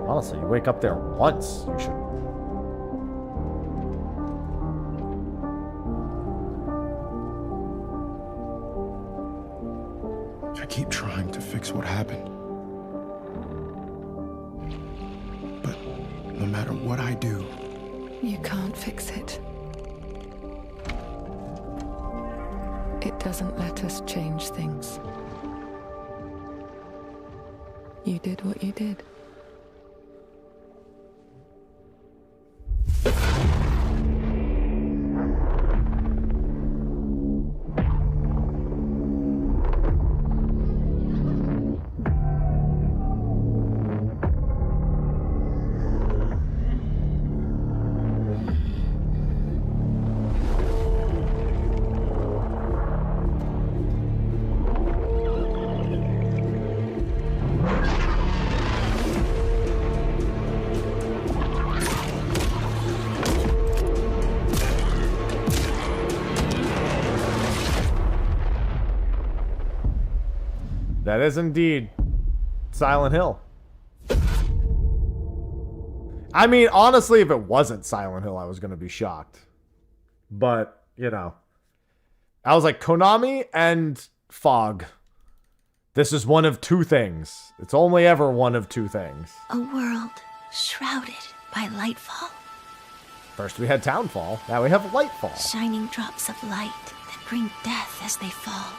Honestly, you wake up there once, you should. I keep trying to fix what happened. But no matter what I do, You can't fix it. It doesn't let us change things. You did what you did. That is indeed Silent Hill. I mean, honestly, if it wasn't Silent Hill, I was going to be shocked. But, you know, I was like, Konami and Fog. This is one of two things. It's only ever one of two things. A world shrouded by lightfall. First we had Townfall, now we have Lightfall. Shining drops of light that bring death as they fall.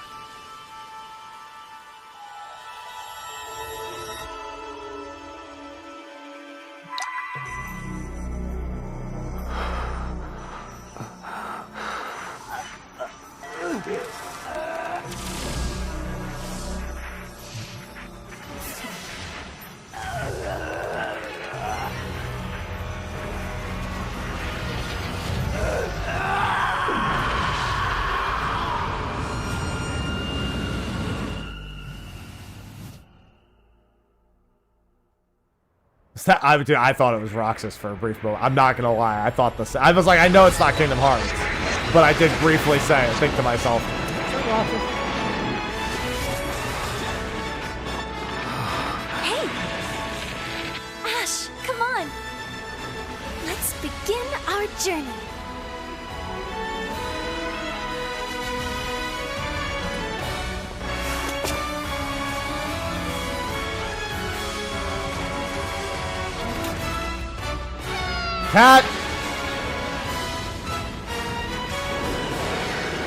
I thought it was Roxas for a brief moment. I'm not gonna lie. I thought this. I was like, I know it's not Kingdom Hearts, but I did briefly think to myself, is that Roxas? Hey, Ash, come on. Let's begin our journey. Cat!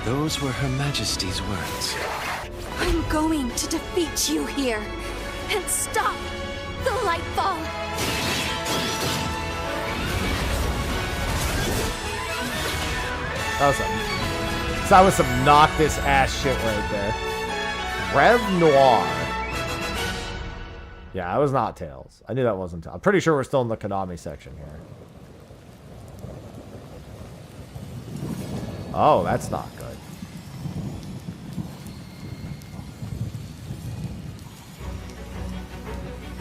Those were Her Majesty's words. I'm going to defeat you here and stop the Lightfall. That was some knock this ass shit right there. Rev Noir. Yeah, it was not Tails. I knew that wasn't Tails. I'm pretty sure we're still in the Konami section here. Oh, that's not good.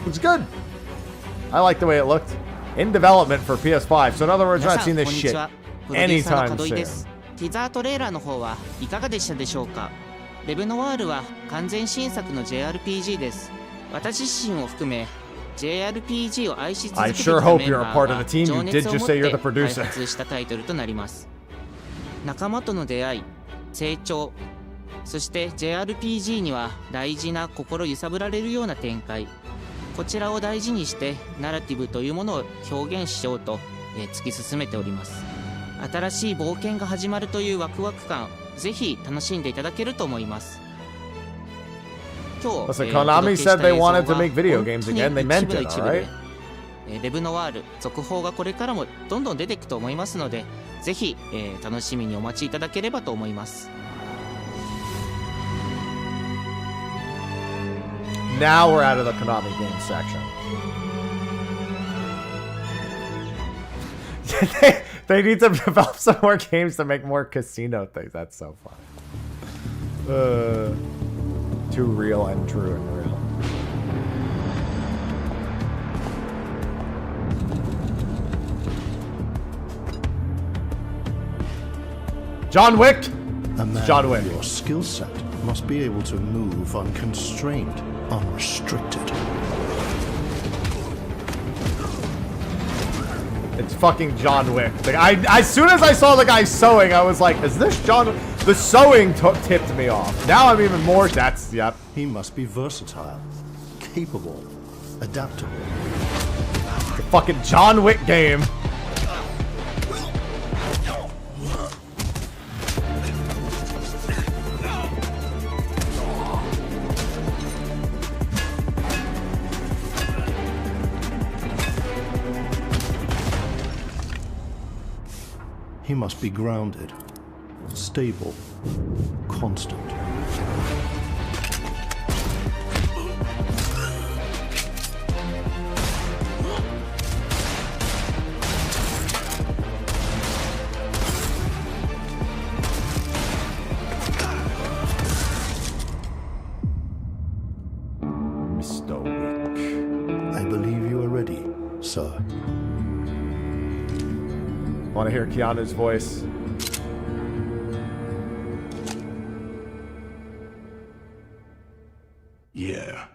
It's good. I like the way it looked. In development for PS5. So in other words, we're not seeing this shit anytime soon. ティザートレーラーの方はいかがでしたでしょうか。レブノワールは完全新作の JRPG です。私自身を含め JRPG を愛し続けてきたメンバーが情熱を持って開発したタイトルとなります。仲間との出会い、成長、そして JRPG には大事な心揺さぶられるような展開、こちらを大事にしてナラティブというものを表現しようと突き進めております。新しい冒険が始まるというワクワク感、ぜひ楽しんでいただけると思います。今日、Konami said they wanted to make video games again. They meant it, alright? レブノワール続報がこれからもどんどん出ていくと思いますので、ぜひ、楽しみにお待ちいただければと思います。Now we're out of the Konami game section. They need to develop some more games to make more casino things. That's so funny. Too real and true and real. John Wick! A man John Wick. With your skill set must be able to move unconstrained, unrestricted. It's fucking John Wick. Like, as soon as I saw the guy sewing, I was like, is this John Wick? The sewing tipped me off. Now I'm even more, yep. He must be versatile, capable, adaptable. The fucking John Wick game. He must be grounded, stable, constant. Mr. Wick. I believe you are ready, sir. Want to hear Keanu's voice? Yeah.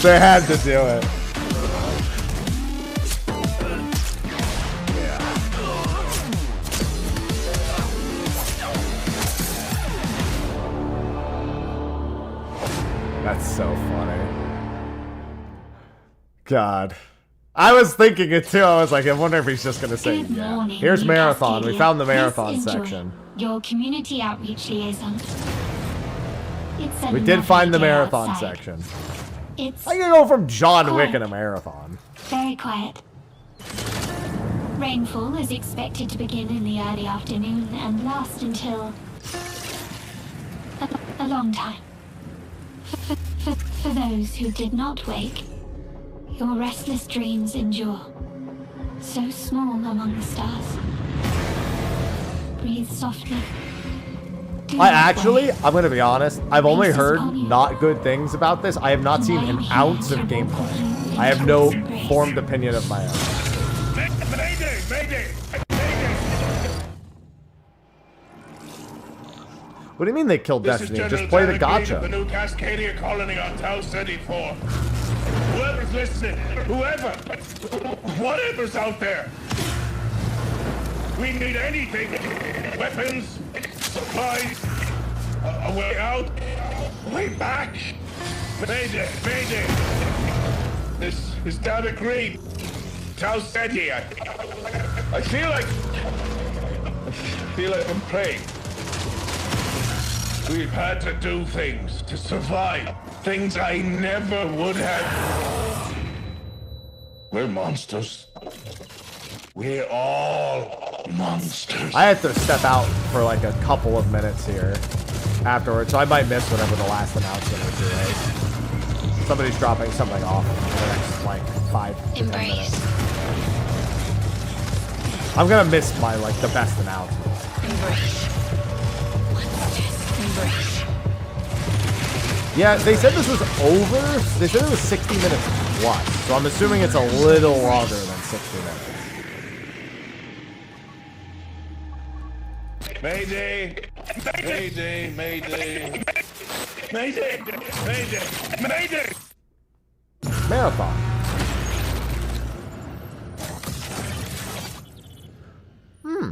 They had to do it. That's so funny. God. I was thinking it too. I was like, I wonder if he's just going to say, yeah. Here's Marathon. We found the Marathon section. Your community outreach liaison. We did find the Marathon section. It's I can go from John Wick and a Marathon. Very quiet. Rainfall is expected to begin in the early afternoon and last until a long time. For those who did not wake, your restless dreams endure. So small among the stars. Breathe softly. I'm going to be honest, I've only heard not good things about this. I have not seen an ounce of gameplay. I have no formed opinion of my own. Mayday! Mayday! What do you mean they killed Destiny? Just play the gacha. The new Cascadia colony on Tau City 4. Whoever's listening, whatever's out there. We need anything. Weapons, supplies, a way out, a way back. Mayday, mayday. This is David Green. Tau City. I feel like I'm praying. We've had to do things to survive. Things I never would have. We're monsters. We're all monsters. I had to step out for like a couple of minutes here afterwards, so I might miss whatever the last announcement is today. Somebody's dropping something off in the next like 5 to 10 minutes. I'm gonna miss the best announcements. Embrace. Embrace. Yeah, they said this was over. They said it was 60 minutes plus. So I'm assuming it's a little longer than 60 minutes. Mayday! Mayday! Mayday! Mayday! Mayday! Mayday! Marathon.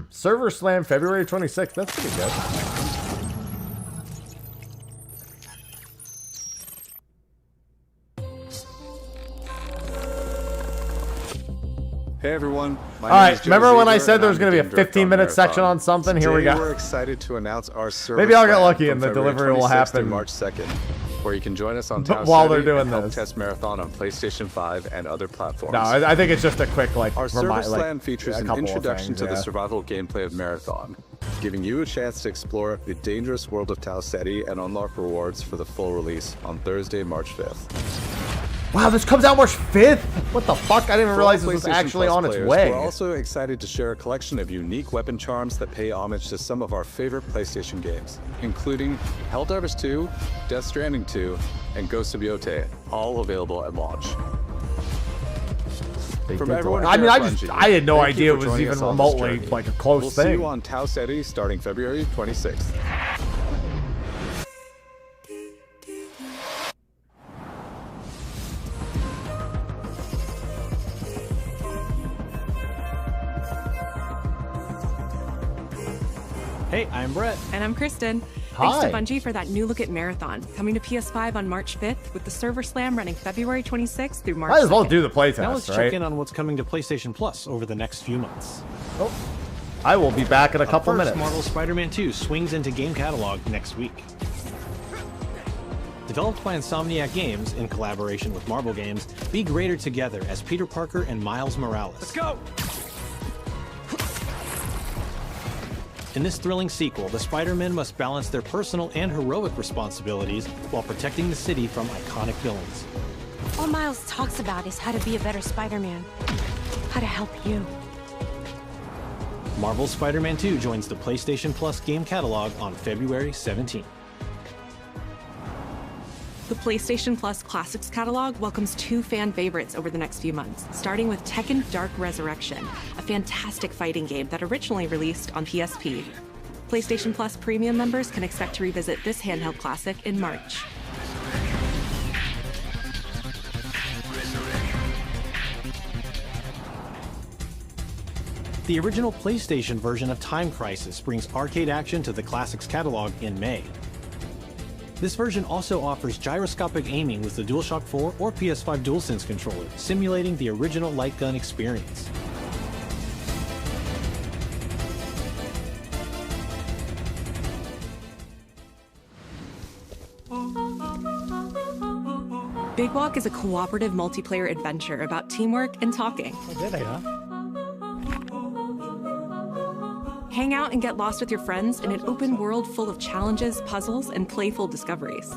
Server Slam February 26th. That's pretty good. Hey everyone. All right, remember when I said there was going to be a 15-minute section on something? Here we go. We're excited to announce our server. Maybe I'll get lucky and the delivery will happen March 2nd, where you can join us on Town while City they're doing and help this. test Marathon on PlayStation 5 and other platforms. No, I think it's just a quick like. Our server like, slam features an introduction to the yeah. survival gameplay of Marathon, giving you a chance to explore the dangerous world of Tau Ceti and unlock rewards for the full release on Thursday, March 5th. Wow, this comes out March 5th? What the fuck? I didn't even realize this was actually on its way. We're also excited to share a collection of unique weapon charms that pay homage to some of our favorite PlayStation games, including Helldivers 2, Death Stranding 2, and Ghost of Yotei, all available at launch. From everyone I mean, here at I had no Bungie, idea it thank you was for even joining us on this remotely journey. like a close We'll thing. see you on Tau Ceti starting February 26th. Hey, I'm Brett. And I'm Kristen. Hi. Thanks to Bungie for that new look at Marathon, coming to PS5 on March 5th, with the server slam running February 26th through March Might as well 2nd. do the playtest, Now let's right? check in on what's coming to PlayStation Plus over the next few months. Oh, I will be back in a couple First, minutes. Marvel Spider-Man 2 swings into game catalog next week. Developed by Insomniac Games in collaboration with Marvel Games, be greater together as Peter Parker and Miles Morales. Let's go! In this thrilling sequel, the Spider-Men must balance their personal and heroic responsibilities while protecting the city from iconic villains. All Miles talks about is how to be a better Spider-Man. How to help you. Marvel's Spider-Man 2 joins the PlayStation Plus game catalog on February 17th. The PlayStation Plus Classics catalog welcomes two fan favorites over the next few months, starting with Tekken Dark Resurrection, a fantastic fighting game that originally released on PSP. PlayStation Plus Premium members can expect to revisit this handheld classic in March. The original PlayStation version of Time Crisis brings arcade action to the Classics catalog in May. This version also offers gyroscopic aiming with the DualShock 4 or PS5 DualSense controller, simulating the original light gun experience. Big Walk is a cooperative multiplayer adventure about teamwork and talking. Hang out and get lost with your friends in an open world full of challenges, puzzles, and playful discoveries.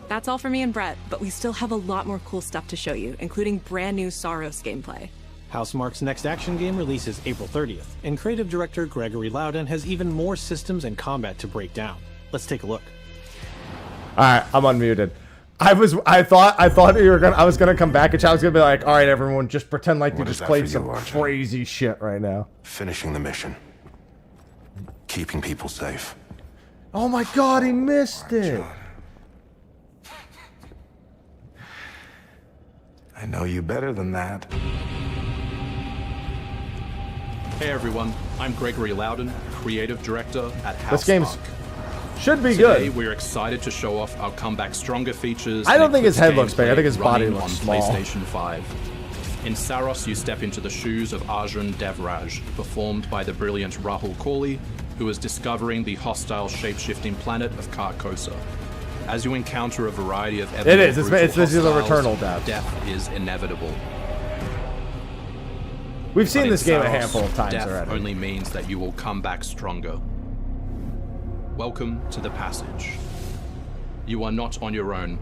That's all for me and Brett, but we still have a lot more cool stuff to show you, including brand new Saros gameplay. Housemarque's next action game releases April 30th, and creative director Gregory Loudon has even more systems and combat to break down. Let's take a look. All right, I'm unmuted. I was gonna come back and I was gonna be like, all right, everyone, just pretend like you just played some crazy shit right now. Finishing the mission. Keeping people safe. Oh my God, he missed it. I know you better than that. Hey everyone, I'm Gregory Loudon, creative director at Housemarque. This game's should be Today, good. we're excited to show off our comeback stronger features. I don't and think his head gameplay looks big. I think his body running looks on small. PlayStation 5. In Saros, you step into the shoes of Arjun Devraj, performed by the brilliant Rahul Kohli, who is discovering the hostile shape-shifting planet of Carcosa. As you encounter a variety of ever It's brutal this is a hostiles, Returnal death. Death is inevitable. We've seen But in this game a Saros, handful of times death already. only means that you will come back stronger. Welcome to the passage. You are not on your own.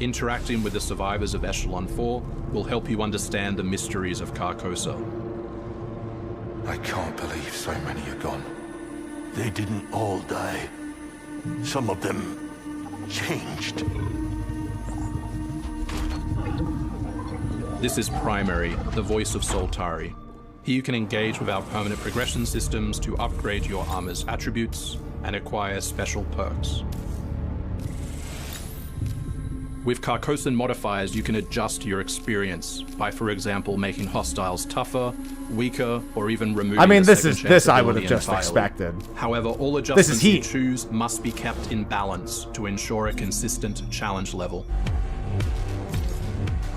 Interacting with the survivors of Echelon 4 will help you understand the mysteries of Carcosa. I can't believe so many are gone. They didn't all die. Some of them changed. This is Primary, the voice of Soltari. Here you can engage with our permanent progression systems to upgrade your armor's attributes and acquire special perks. With Carcosan modifiers, you can adjust your experience by, for example, making hostiles tougher, weaker, or even removing I mean, the this I would have just entirely. expected. However, all adjustments you choose must be kept in balance to ensure a consistent challenge level.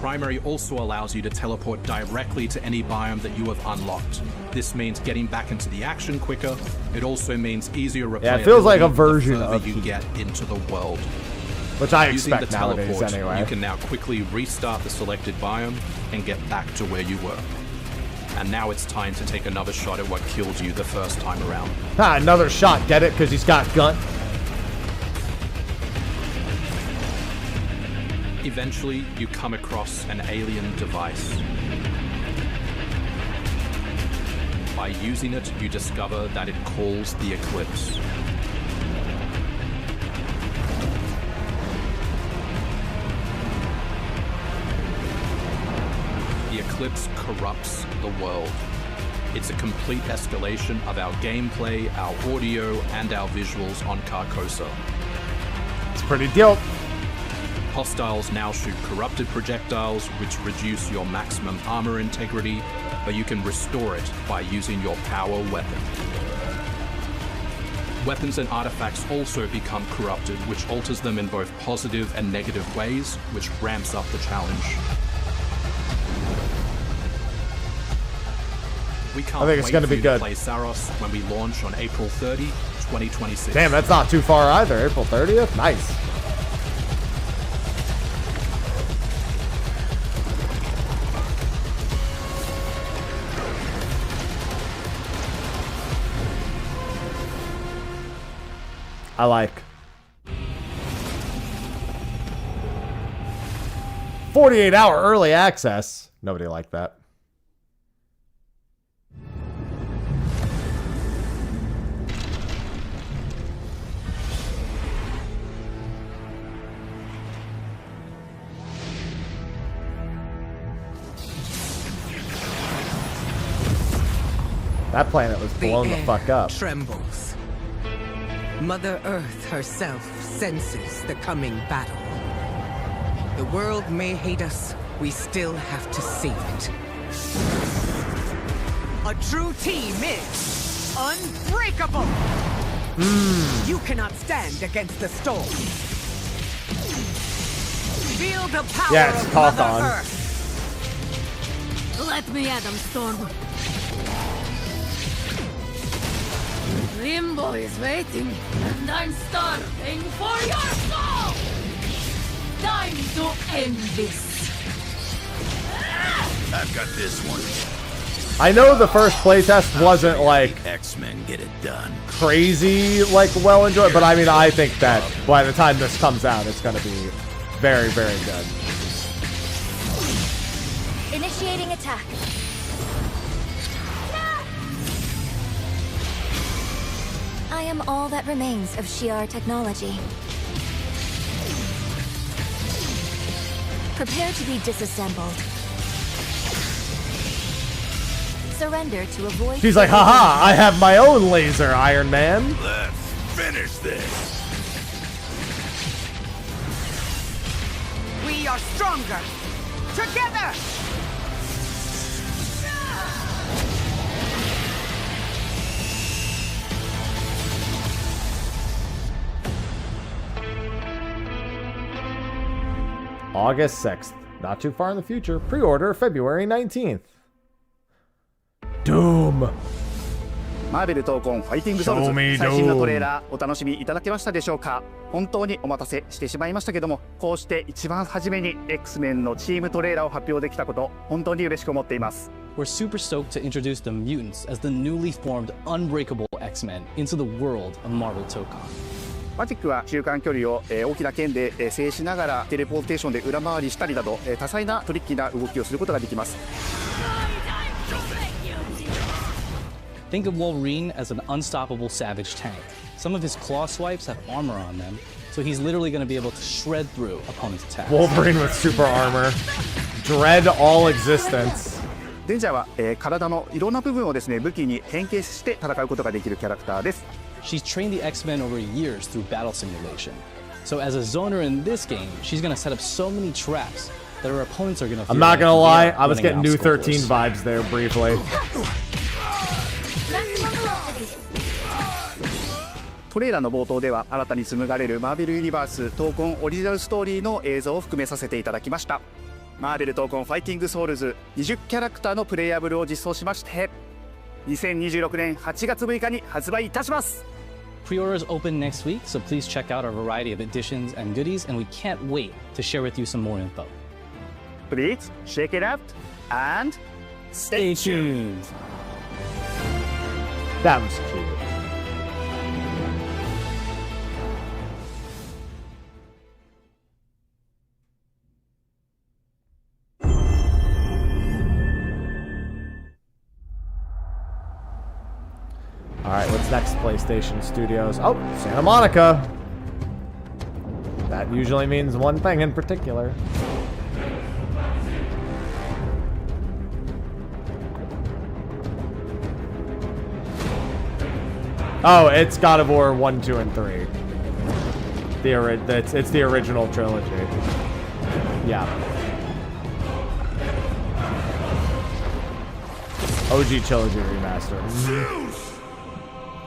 Primary also allows you to teleport directly to any biome that you have unlocked. This means getting back into the action quicker. It also means easier replayability. Yeah, it feels like a version the of further you get into the world. Which I Using expect the nowadays teleport, anyway. you can now quickly restart the selected biome and get back to where you were. And now it's time to take another shot at what killed you the first time around. Ha, another shot. Get it? Because he's got gun. Eventually, you come across an alien device. By using it, you discover that it calls the Eclipse. The Eclipse corrupts the world. It's a complete escalation of our gameplay, our audio, and our visuals on Carcosa. It's pretty dope. Hostiles now shoot corrupted projectiles, which reduce your maximum armor integrity, but you can restore it by using your power weapon. Weapons and artifacts also become corrupted, which alters them in both positive and negative ways, which ramps up the challenge. We can't I think it's wait gonna for be you good. to play Saros when we launch on April 30, 2026. Damn, that's not too far either. April 30th? Nice. I like 48-hour early access. Nobody liked that. That planet was blown the fuck up. Trembles. Mother Earth herself senses the coming battle. The world may hate us, we still have to save it. A true team is unbreakable! You cannot stand against the storm. Feel the power of Mother Earth. Let me at them, Storm. Limbo is waiting, and I'm starving for your soul! Time to end this! I've got this one. I know the first playtest wasn't like X-Men get it done. crazy, like well enjoyed, but I mean, I think that by the time this comes out, it's gonna be very, very good. Initiating attack. I am all that remains of Shi'ar technology. Prepare to be disassembled. Surrender to avoid... She's like, haha, I have my own laser, Iron Man. Let's finish this. We are stronger! Together! August 6th. Not too far in the future. Pre-order February 19th. Doom. マーベル闘魂ファイティングソウルズ Show me 最新の Doom トレーラーお楽しみいただけましたでしょうか。本当にお待たせしてしまいましたけども、こうして一番初めに X-Men のチームトレーラーを発表できたこと、本当に嬉しく思っています。 We're super stoked to introduce the mutants as the newly formed unbreakable X-Men into the world of Marvel Tokon. マジックは中間距離を大きな剣で制しながらテレポーテーションで裏回りしたりなど多彩なトリッキーな動きをすることができます。 Think of Wolverine as an unstoppable savage tank. Some of his claw swipes have armor on them, so he's literally going to be able to shred through opponents' attacks. Wolverine with super armor. Dread all existence. デンジャーは、体のいろんな部分をですね武器に変形して戦うことができるキャラクターです。 She's trained the X-Men over years through battle simulation. So as a zoner in this game, she's going to set up so many traps that her opponents are going to feel I'm not going to lie, I was running getting new 13 obstacles. vibes there briefly. トレーラーの冒頭では新たに紡がれるマーベルユニバース闘魂オリジナルストーリーの映像を含めさせていただきました。マーベル闘魂ファイティングソウルズ20キャラクターのプレイヤブルを実装しまして2026年8月6日に発売いたします。 Pre-orders open next week, so please check out our variety of editions and goodies, and we can't wait to share with you some more info. Please check it out and stay tuned. That was cute. Alright, what's next, PlayStation Studios? Oh, Santa Monica! That usually means one thing in particular. Oh, it's God of War 1, 2, and 3. It's the original trilogy. Yeah. OG trilogy remaster. Zeus!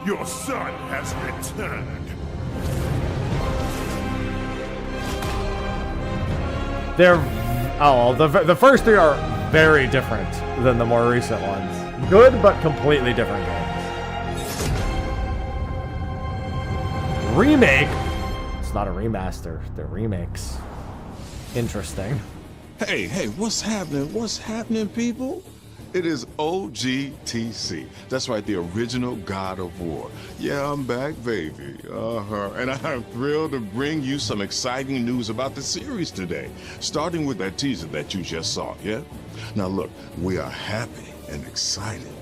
Your son has returned. The first three are very different than the more recent ones. Good, but completely different games. Remake? It's not a remaster. They're remakes. Interesting. Hey, what's happening? What's happening, people? It is OGTC. That's right, the original God of War. Yeah, I'm back, baby. And I'm thrilled to bring you some exciting news about the series today, starting with that teaser that you just saw, yeah? Now look, we are happy and excited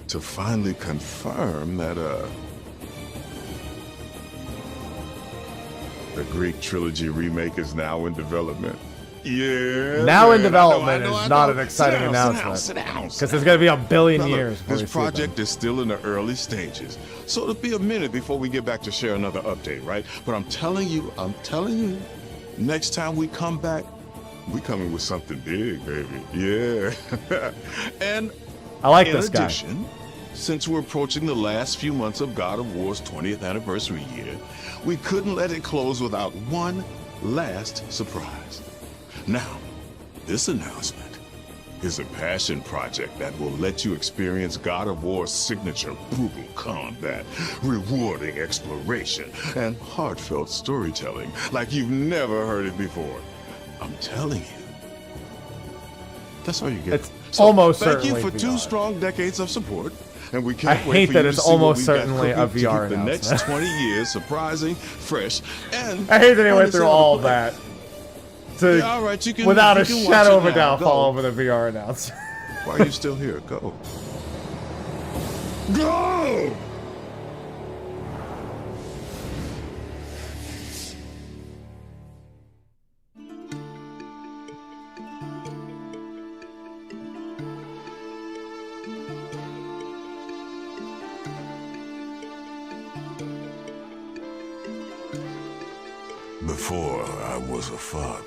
to finally confirm that, the Greek trilogy remake is now in development. Yeah. Now in development is not an exciting announcement. Sit down. Because it's going to be a billion years. This project is still in the early stages. So it'll be a minute before we get back to share another update, right? But I'm telling you, next time we come back, we coming with something big, baby. Yeah. And I like in this addition, guy. Since we're approaching the last few months of God of War's 20th anniversary year, we couldn't let it close without one last surprise. Now, this announcement is a passion project that will let you experience God of War's signature brutal combat, rewarding exploration, and heartfelt storytelling like you've never heard it before. I'm telling you. That's all you get. It's almost thank certainly you for VR. 2 strong decades of support. And we can't I wait hate for that you it's to see almost what we've got certainly a cooking to VR keep the next announcement. 20 years surprising, fresh, and I hate that he went honestly, through all that to, yeah, all right, you can, without you a can watch shadow it of a now. doubt, Go. fall over the VR announcement. Why are you still here? Go. Go! Before I was a father.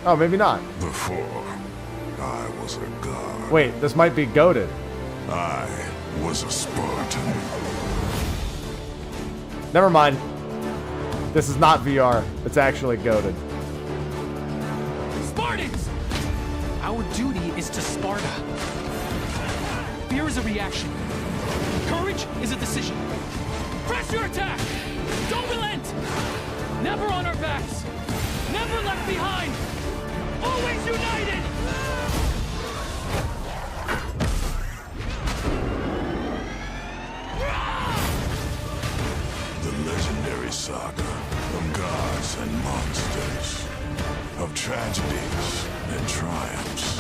Oh, maybe not. Before I was a god. Wait, this might be goated. I was a Spartan. Never mind. This is not VR. It's actually goated. Spartans! Our duty is to Sparta. Fear is a reaction. Courage is a decision. Press your attack! Don't relent! Never on our backs! Never left behind! Always united! tragedies and triumphs,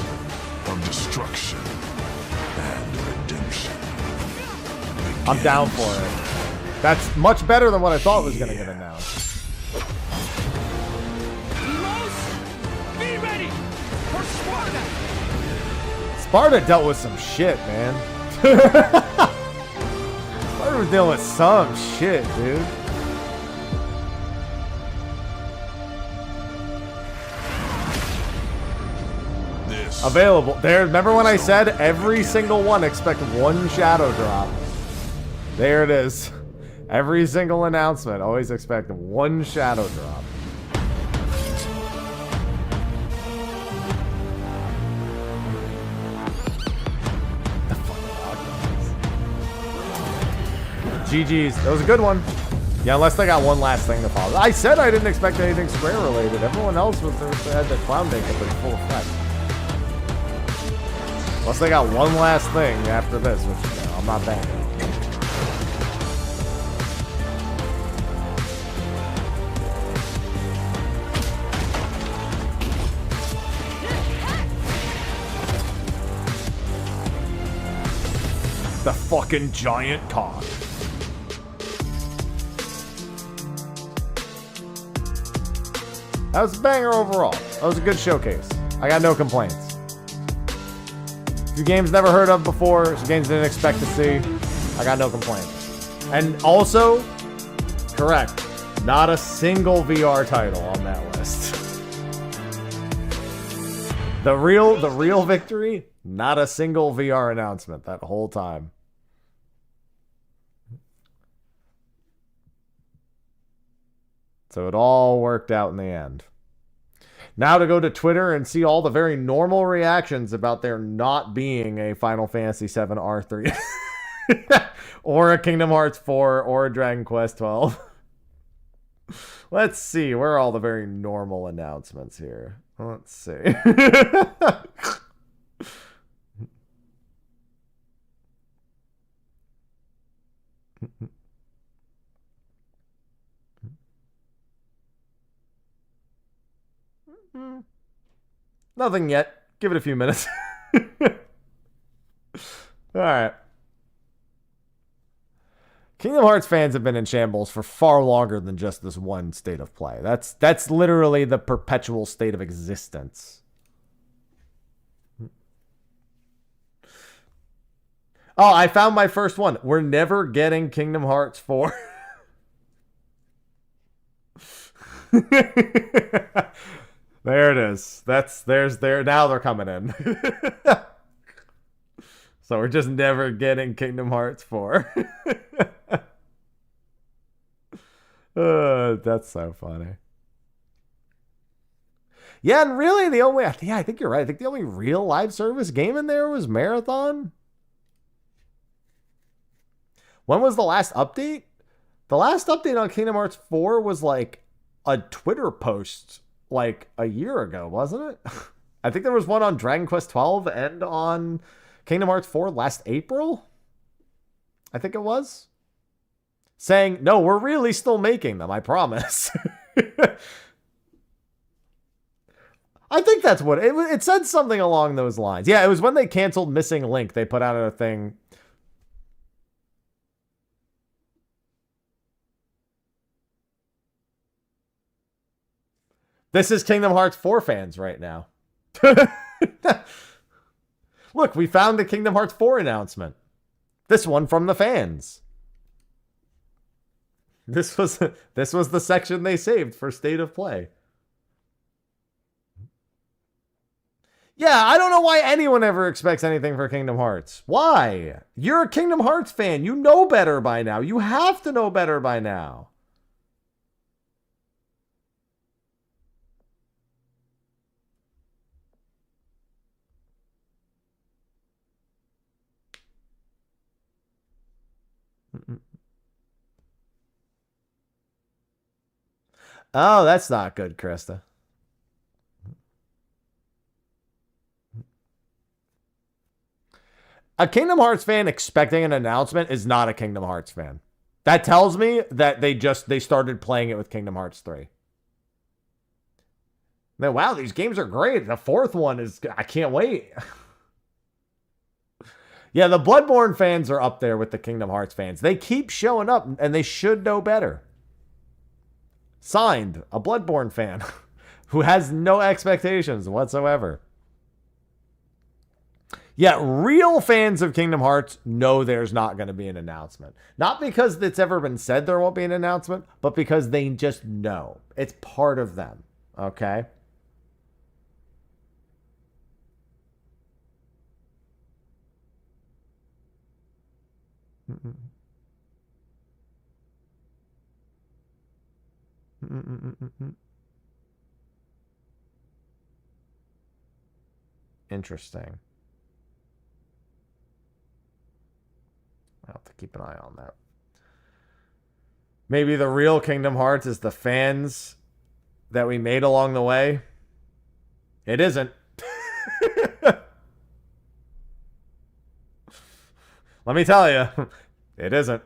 of destruction and redemption. I'm down for it. That's much better than what I thought was going to get announced. Be ready for Sparta! Sparta dealt with some shit, man. Sparta was dealing with some shit, dude. Available. There, remember when I said every single one expect one shadow drop? There it is. Every single announcement, always expect one shadow drop. GG's. That was a good one. Yeah, unless they got one last thing to follow. I said I didn't expect anything Square related. Everyone else had the clown makeup in full effect. Unless they got one last thing after this, which, you know, I'm not banking. The fucking giant cock. That was a banger overall. That was a good showcase. I got no complaints. Few games never heard of before, some games didn't expect to see. I got no complaints. And also, correct, not a single VR title on that list. The real victory, not a single VR announcement that whole time. So it all worked out in the end. Now to go to Twitter and see all the very normal reactions about there not being a Final Fantasy VII R3 or a Kingdom Hearts 4 or a Dragon Quest 12. Let's see. Where are all the very normal announcements here? Let's see. Nothing yet. Give it a few minutes. Alright. Kingdom Hearts fans have been in shambles for far longer than just this one state of play. That's literally the perpetual state of existence. Oh, I found my first one. We're never getting Kingdom Hearts 4. There it is. Now they're coming in. So we're just never getting Kingdom Hearts 4. That's so funny. Yeah, and really the only, I think you're right. I think the only real live service game in there was Marathon. When was the last update? The last update on Kingdom Hearts 4 was like a Twitter post like a year ago, wasn't it? I think there was one on Dragon Quest 12 and on Kingdom Hearts 4 last April. I think it was. Saying, no, we're really still making them, I promise. I think that's what it said, something along those lines. Yeah, it was when they canceled Missing Link. They put out a thing. This is Kingdom Hearts 4 fans right now. Look, we found the Kingdom Hearts 4 announcement. This one from the fans. This was the section they saved for State of Play. Yeah, I don't know why anyone ever expects anything for Kingdom Hearts. Why? You're a Kingdom Hearts fan. You know better by now. You have to know better by now. Oh, that's not good, Krista. A Kingdom Hearts fan expecting an announcement is not a Kingdom Hearts fan. That tells me that they started playing it with Kingdom Hearts 3. Then, wow, these games are great. The fourth one is, I can't wait. Yeah, the Bloodborne fans are up there with the Kingdom Hearts fans. They keep showing up, and they should know better. Signed, a Bloodborne fan who has no expectations whatsoever. Yeah, real fans of Kingdom Hearts know there's not going to be an announcement. Not because it's ever been said there won't be an announcement, but because they just know. It's part of them, okay? Interesting. I'll have to keep an eye on that. Maybe the real Kingdom Hearts is the fans that we made along the way. It isn't. Let me tell you, it isn't.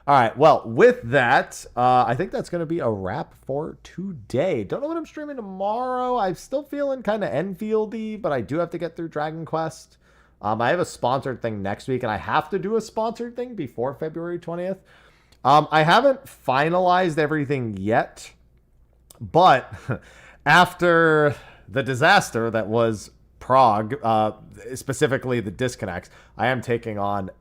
All right, well, with that, I think that's going to be a wrap for today. Don't know what I'm streaming tomorrow. I'm still feeling kind of Enfield-y, but I do have to get through Dragon Quest. I have a sponsored thing next week, and I have to do a sponsored thing before February 20th. I haven't finalized everything yet, but after the disaster that was Prague, specifically the disconnects, I am taking on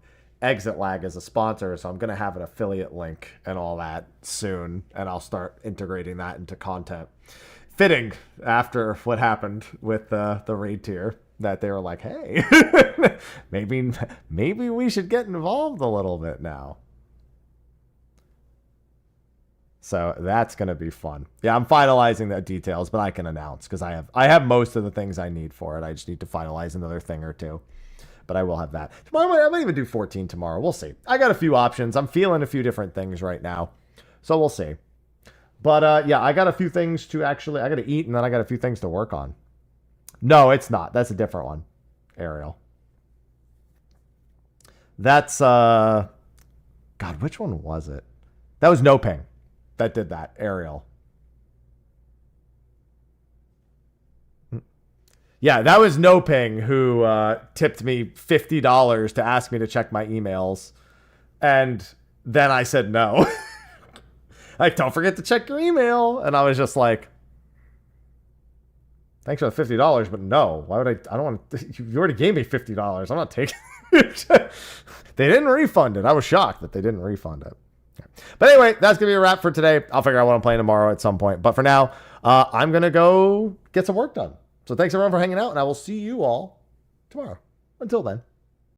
Exit Lag as a sponsor, so I'm going to have an affiliate link and all that soon, and I'll start integrating that into content. Fitting after what happened with the raid tier, that they were like, hey, maybe we should get involved a little bit now. So that's going to be fun. Yeah, I'm finalizing the details, but I can announce because I have most of the things I need for it. I just need to finalize another thing or two. But I will have that. Tomorrow, I might even do 14 tomorrow. We'll see. I got a few options. I'm feeling a few different things right now. So we'll see. But yeah, I got a few things to actually, I got to eat, and then I got a few things to work on. No, it's not. That's a different one. Ariel. That's, God, which one was it? That was No Ping that did that. Ariel. Yeah, that was No Ping who tipped me $50 to ask me to check my emails. And then I said no. Like, don't forget to check your email. And I was just like, thanks for the $50, but no. Why would I don't want to. You already gave me $50. I'm not taking it. They didn't refund it. I was shocked that they didn't refund it. But anyway, that's going to be a wrap for today. I'll figure out what I'm playing tomorrow at some point. But for now, I'm going to go get some work done. So thanks everyone for hanging out, and I will see you all tomorrow. Until then.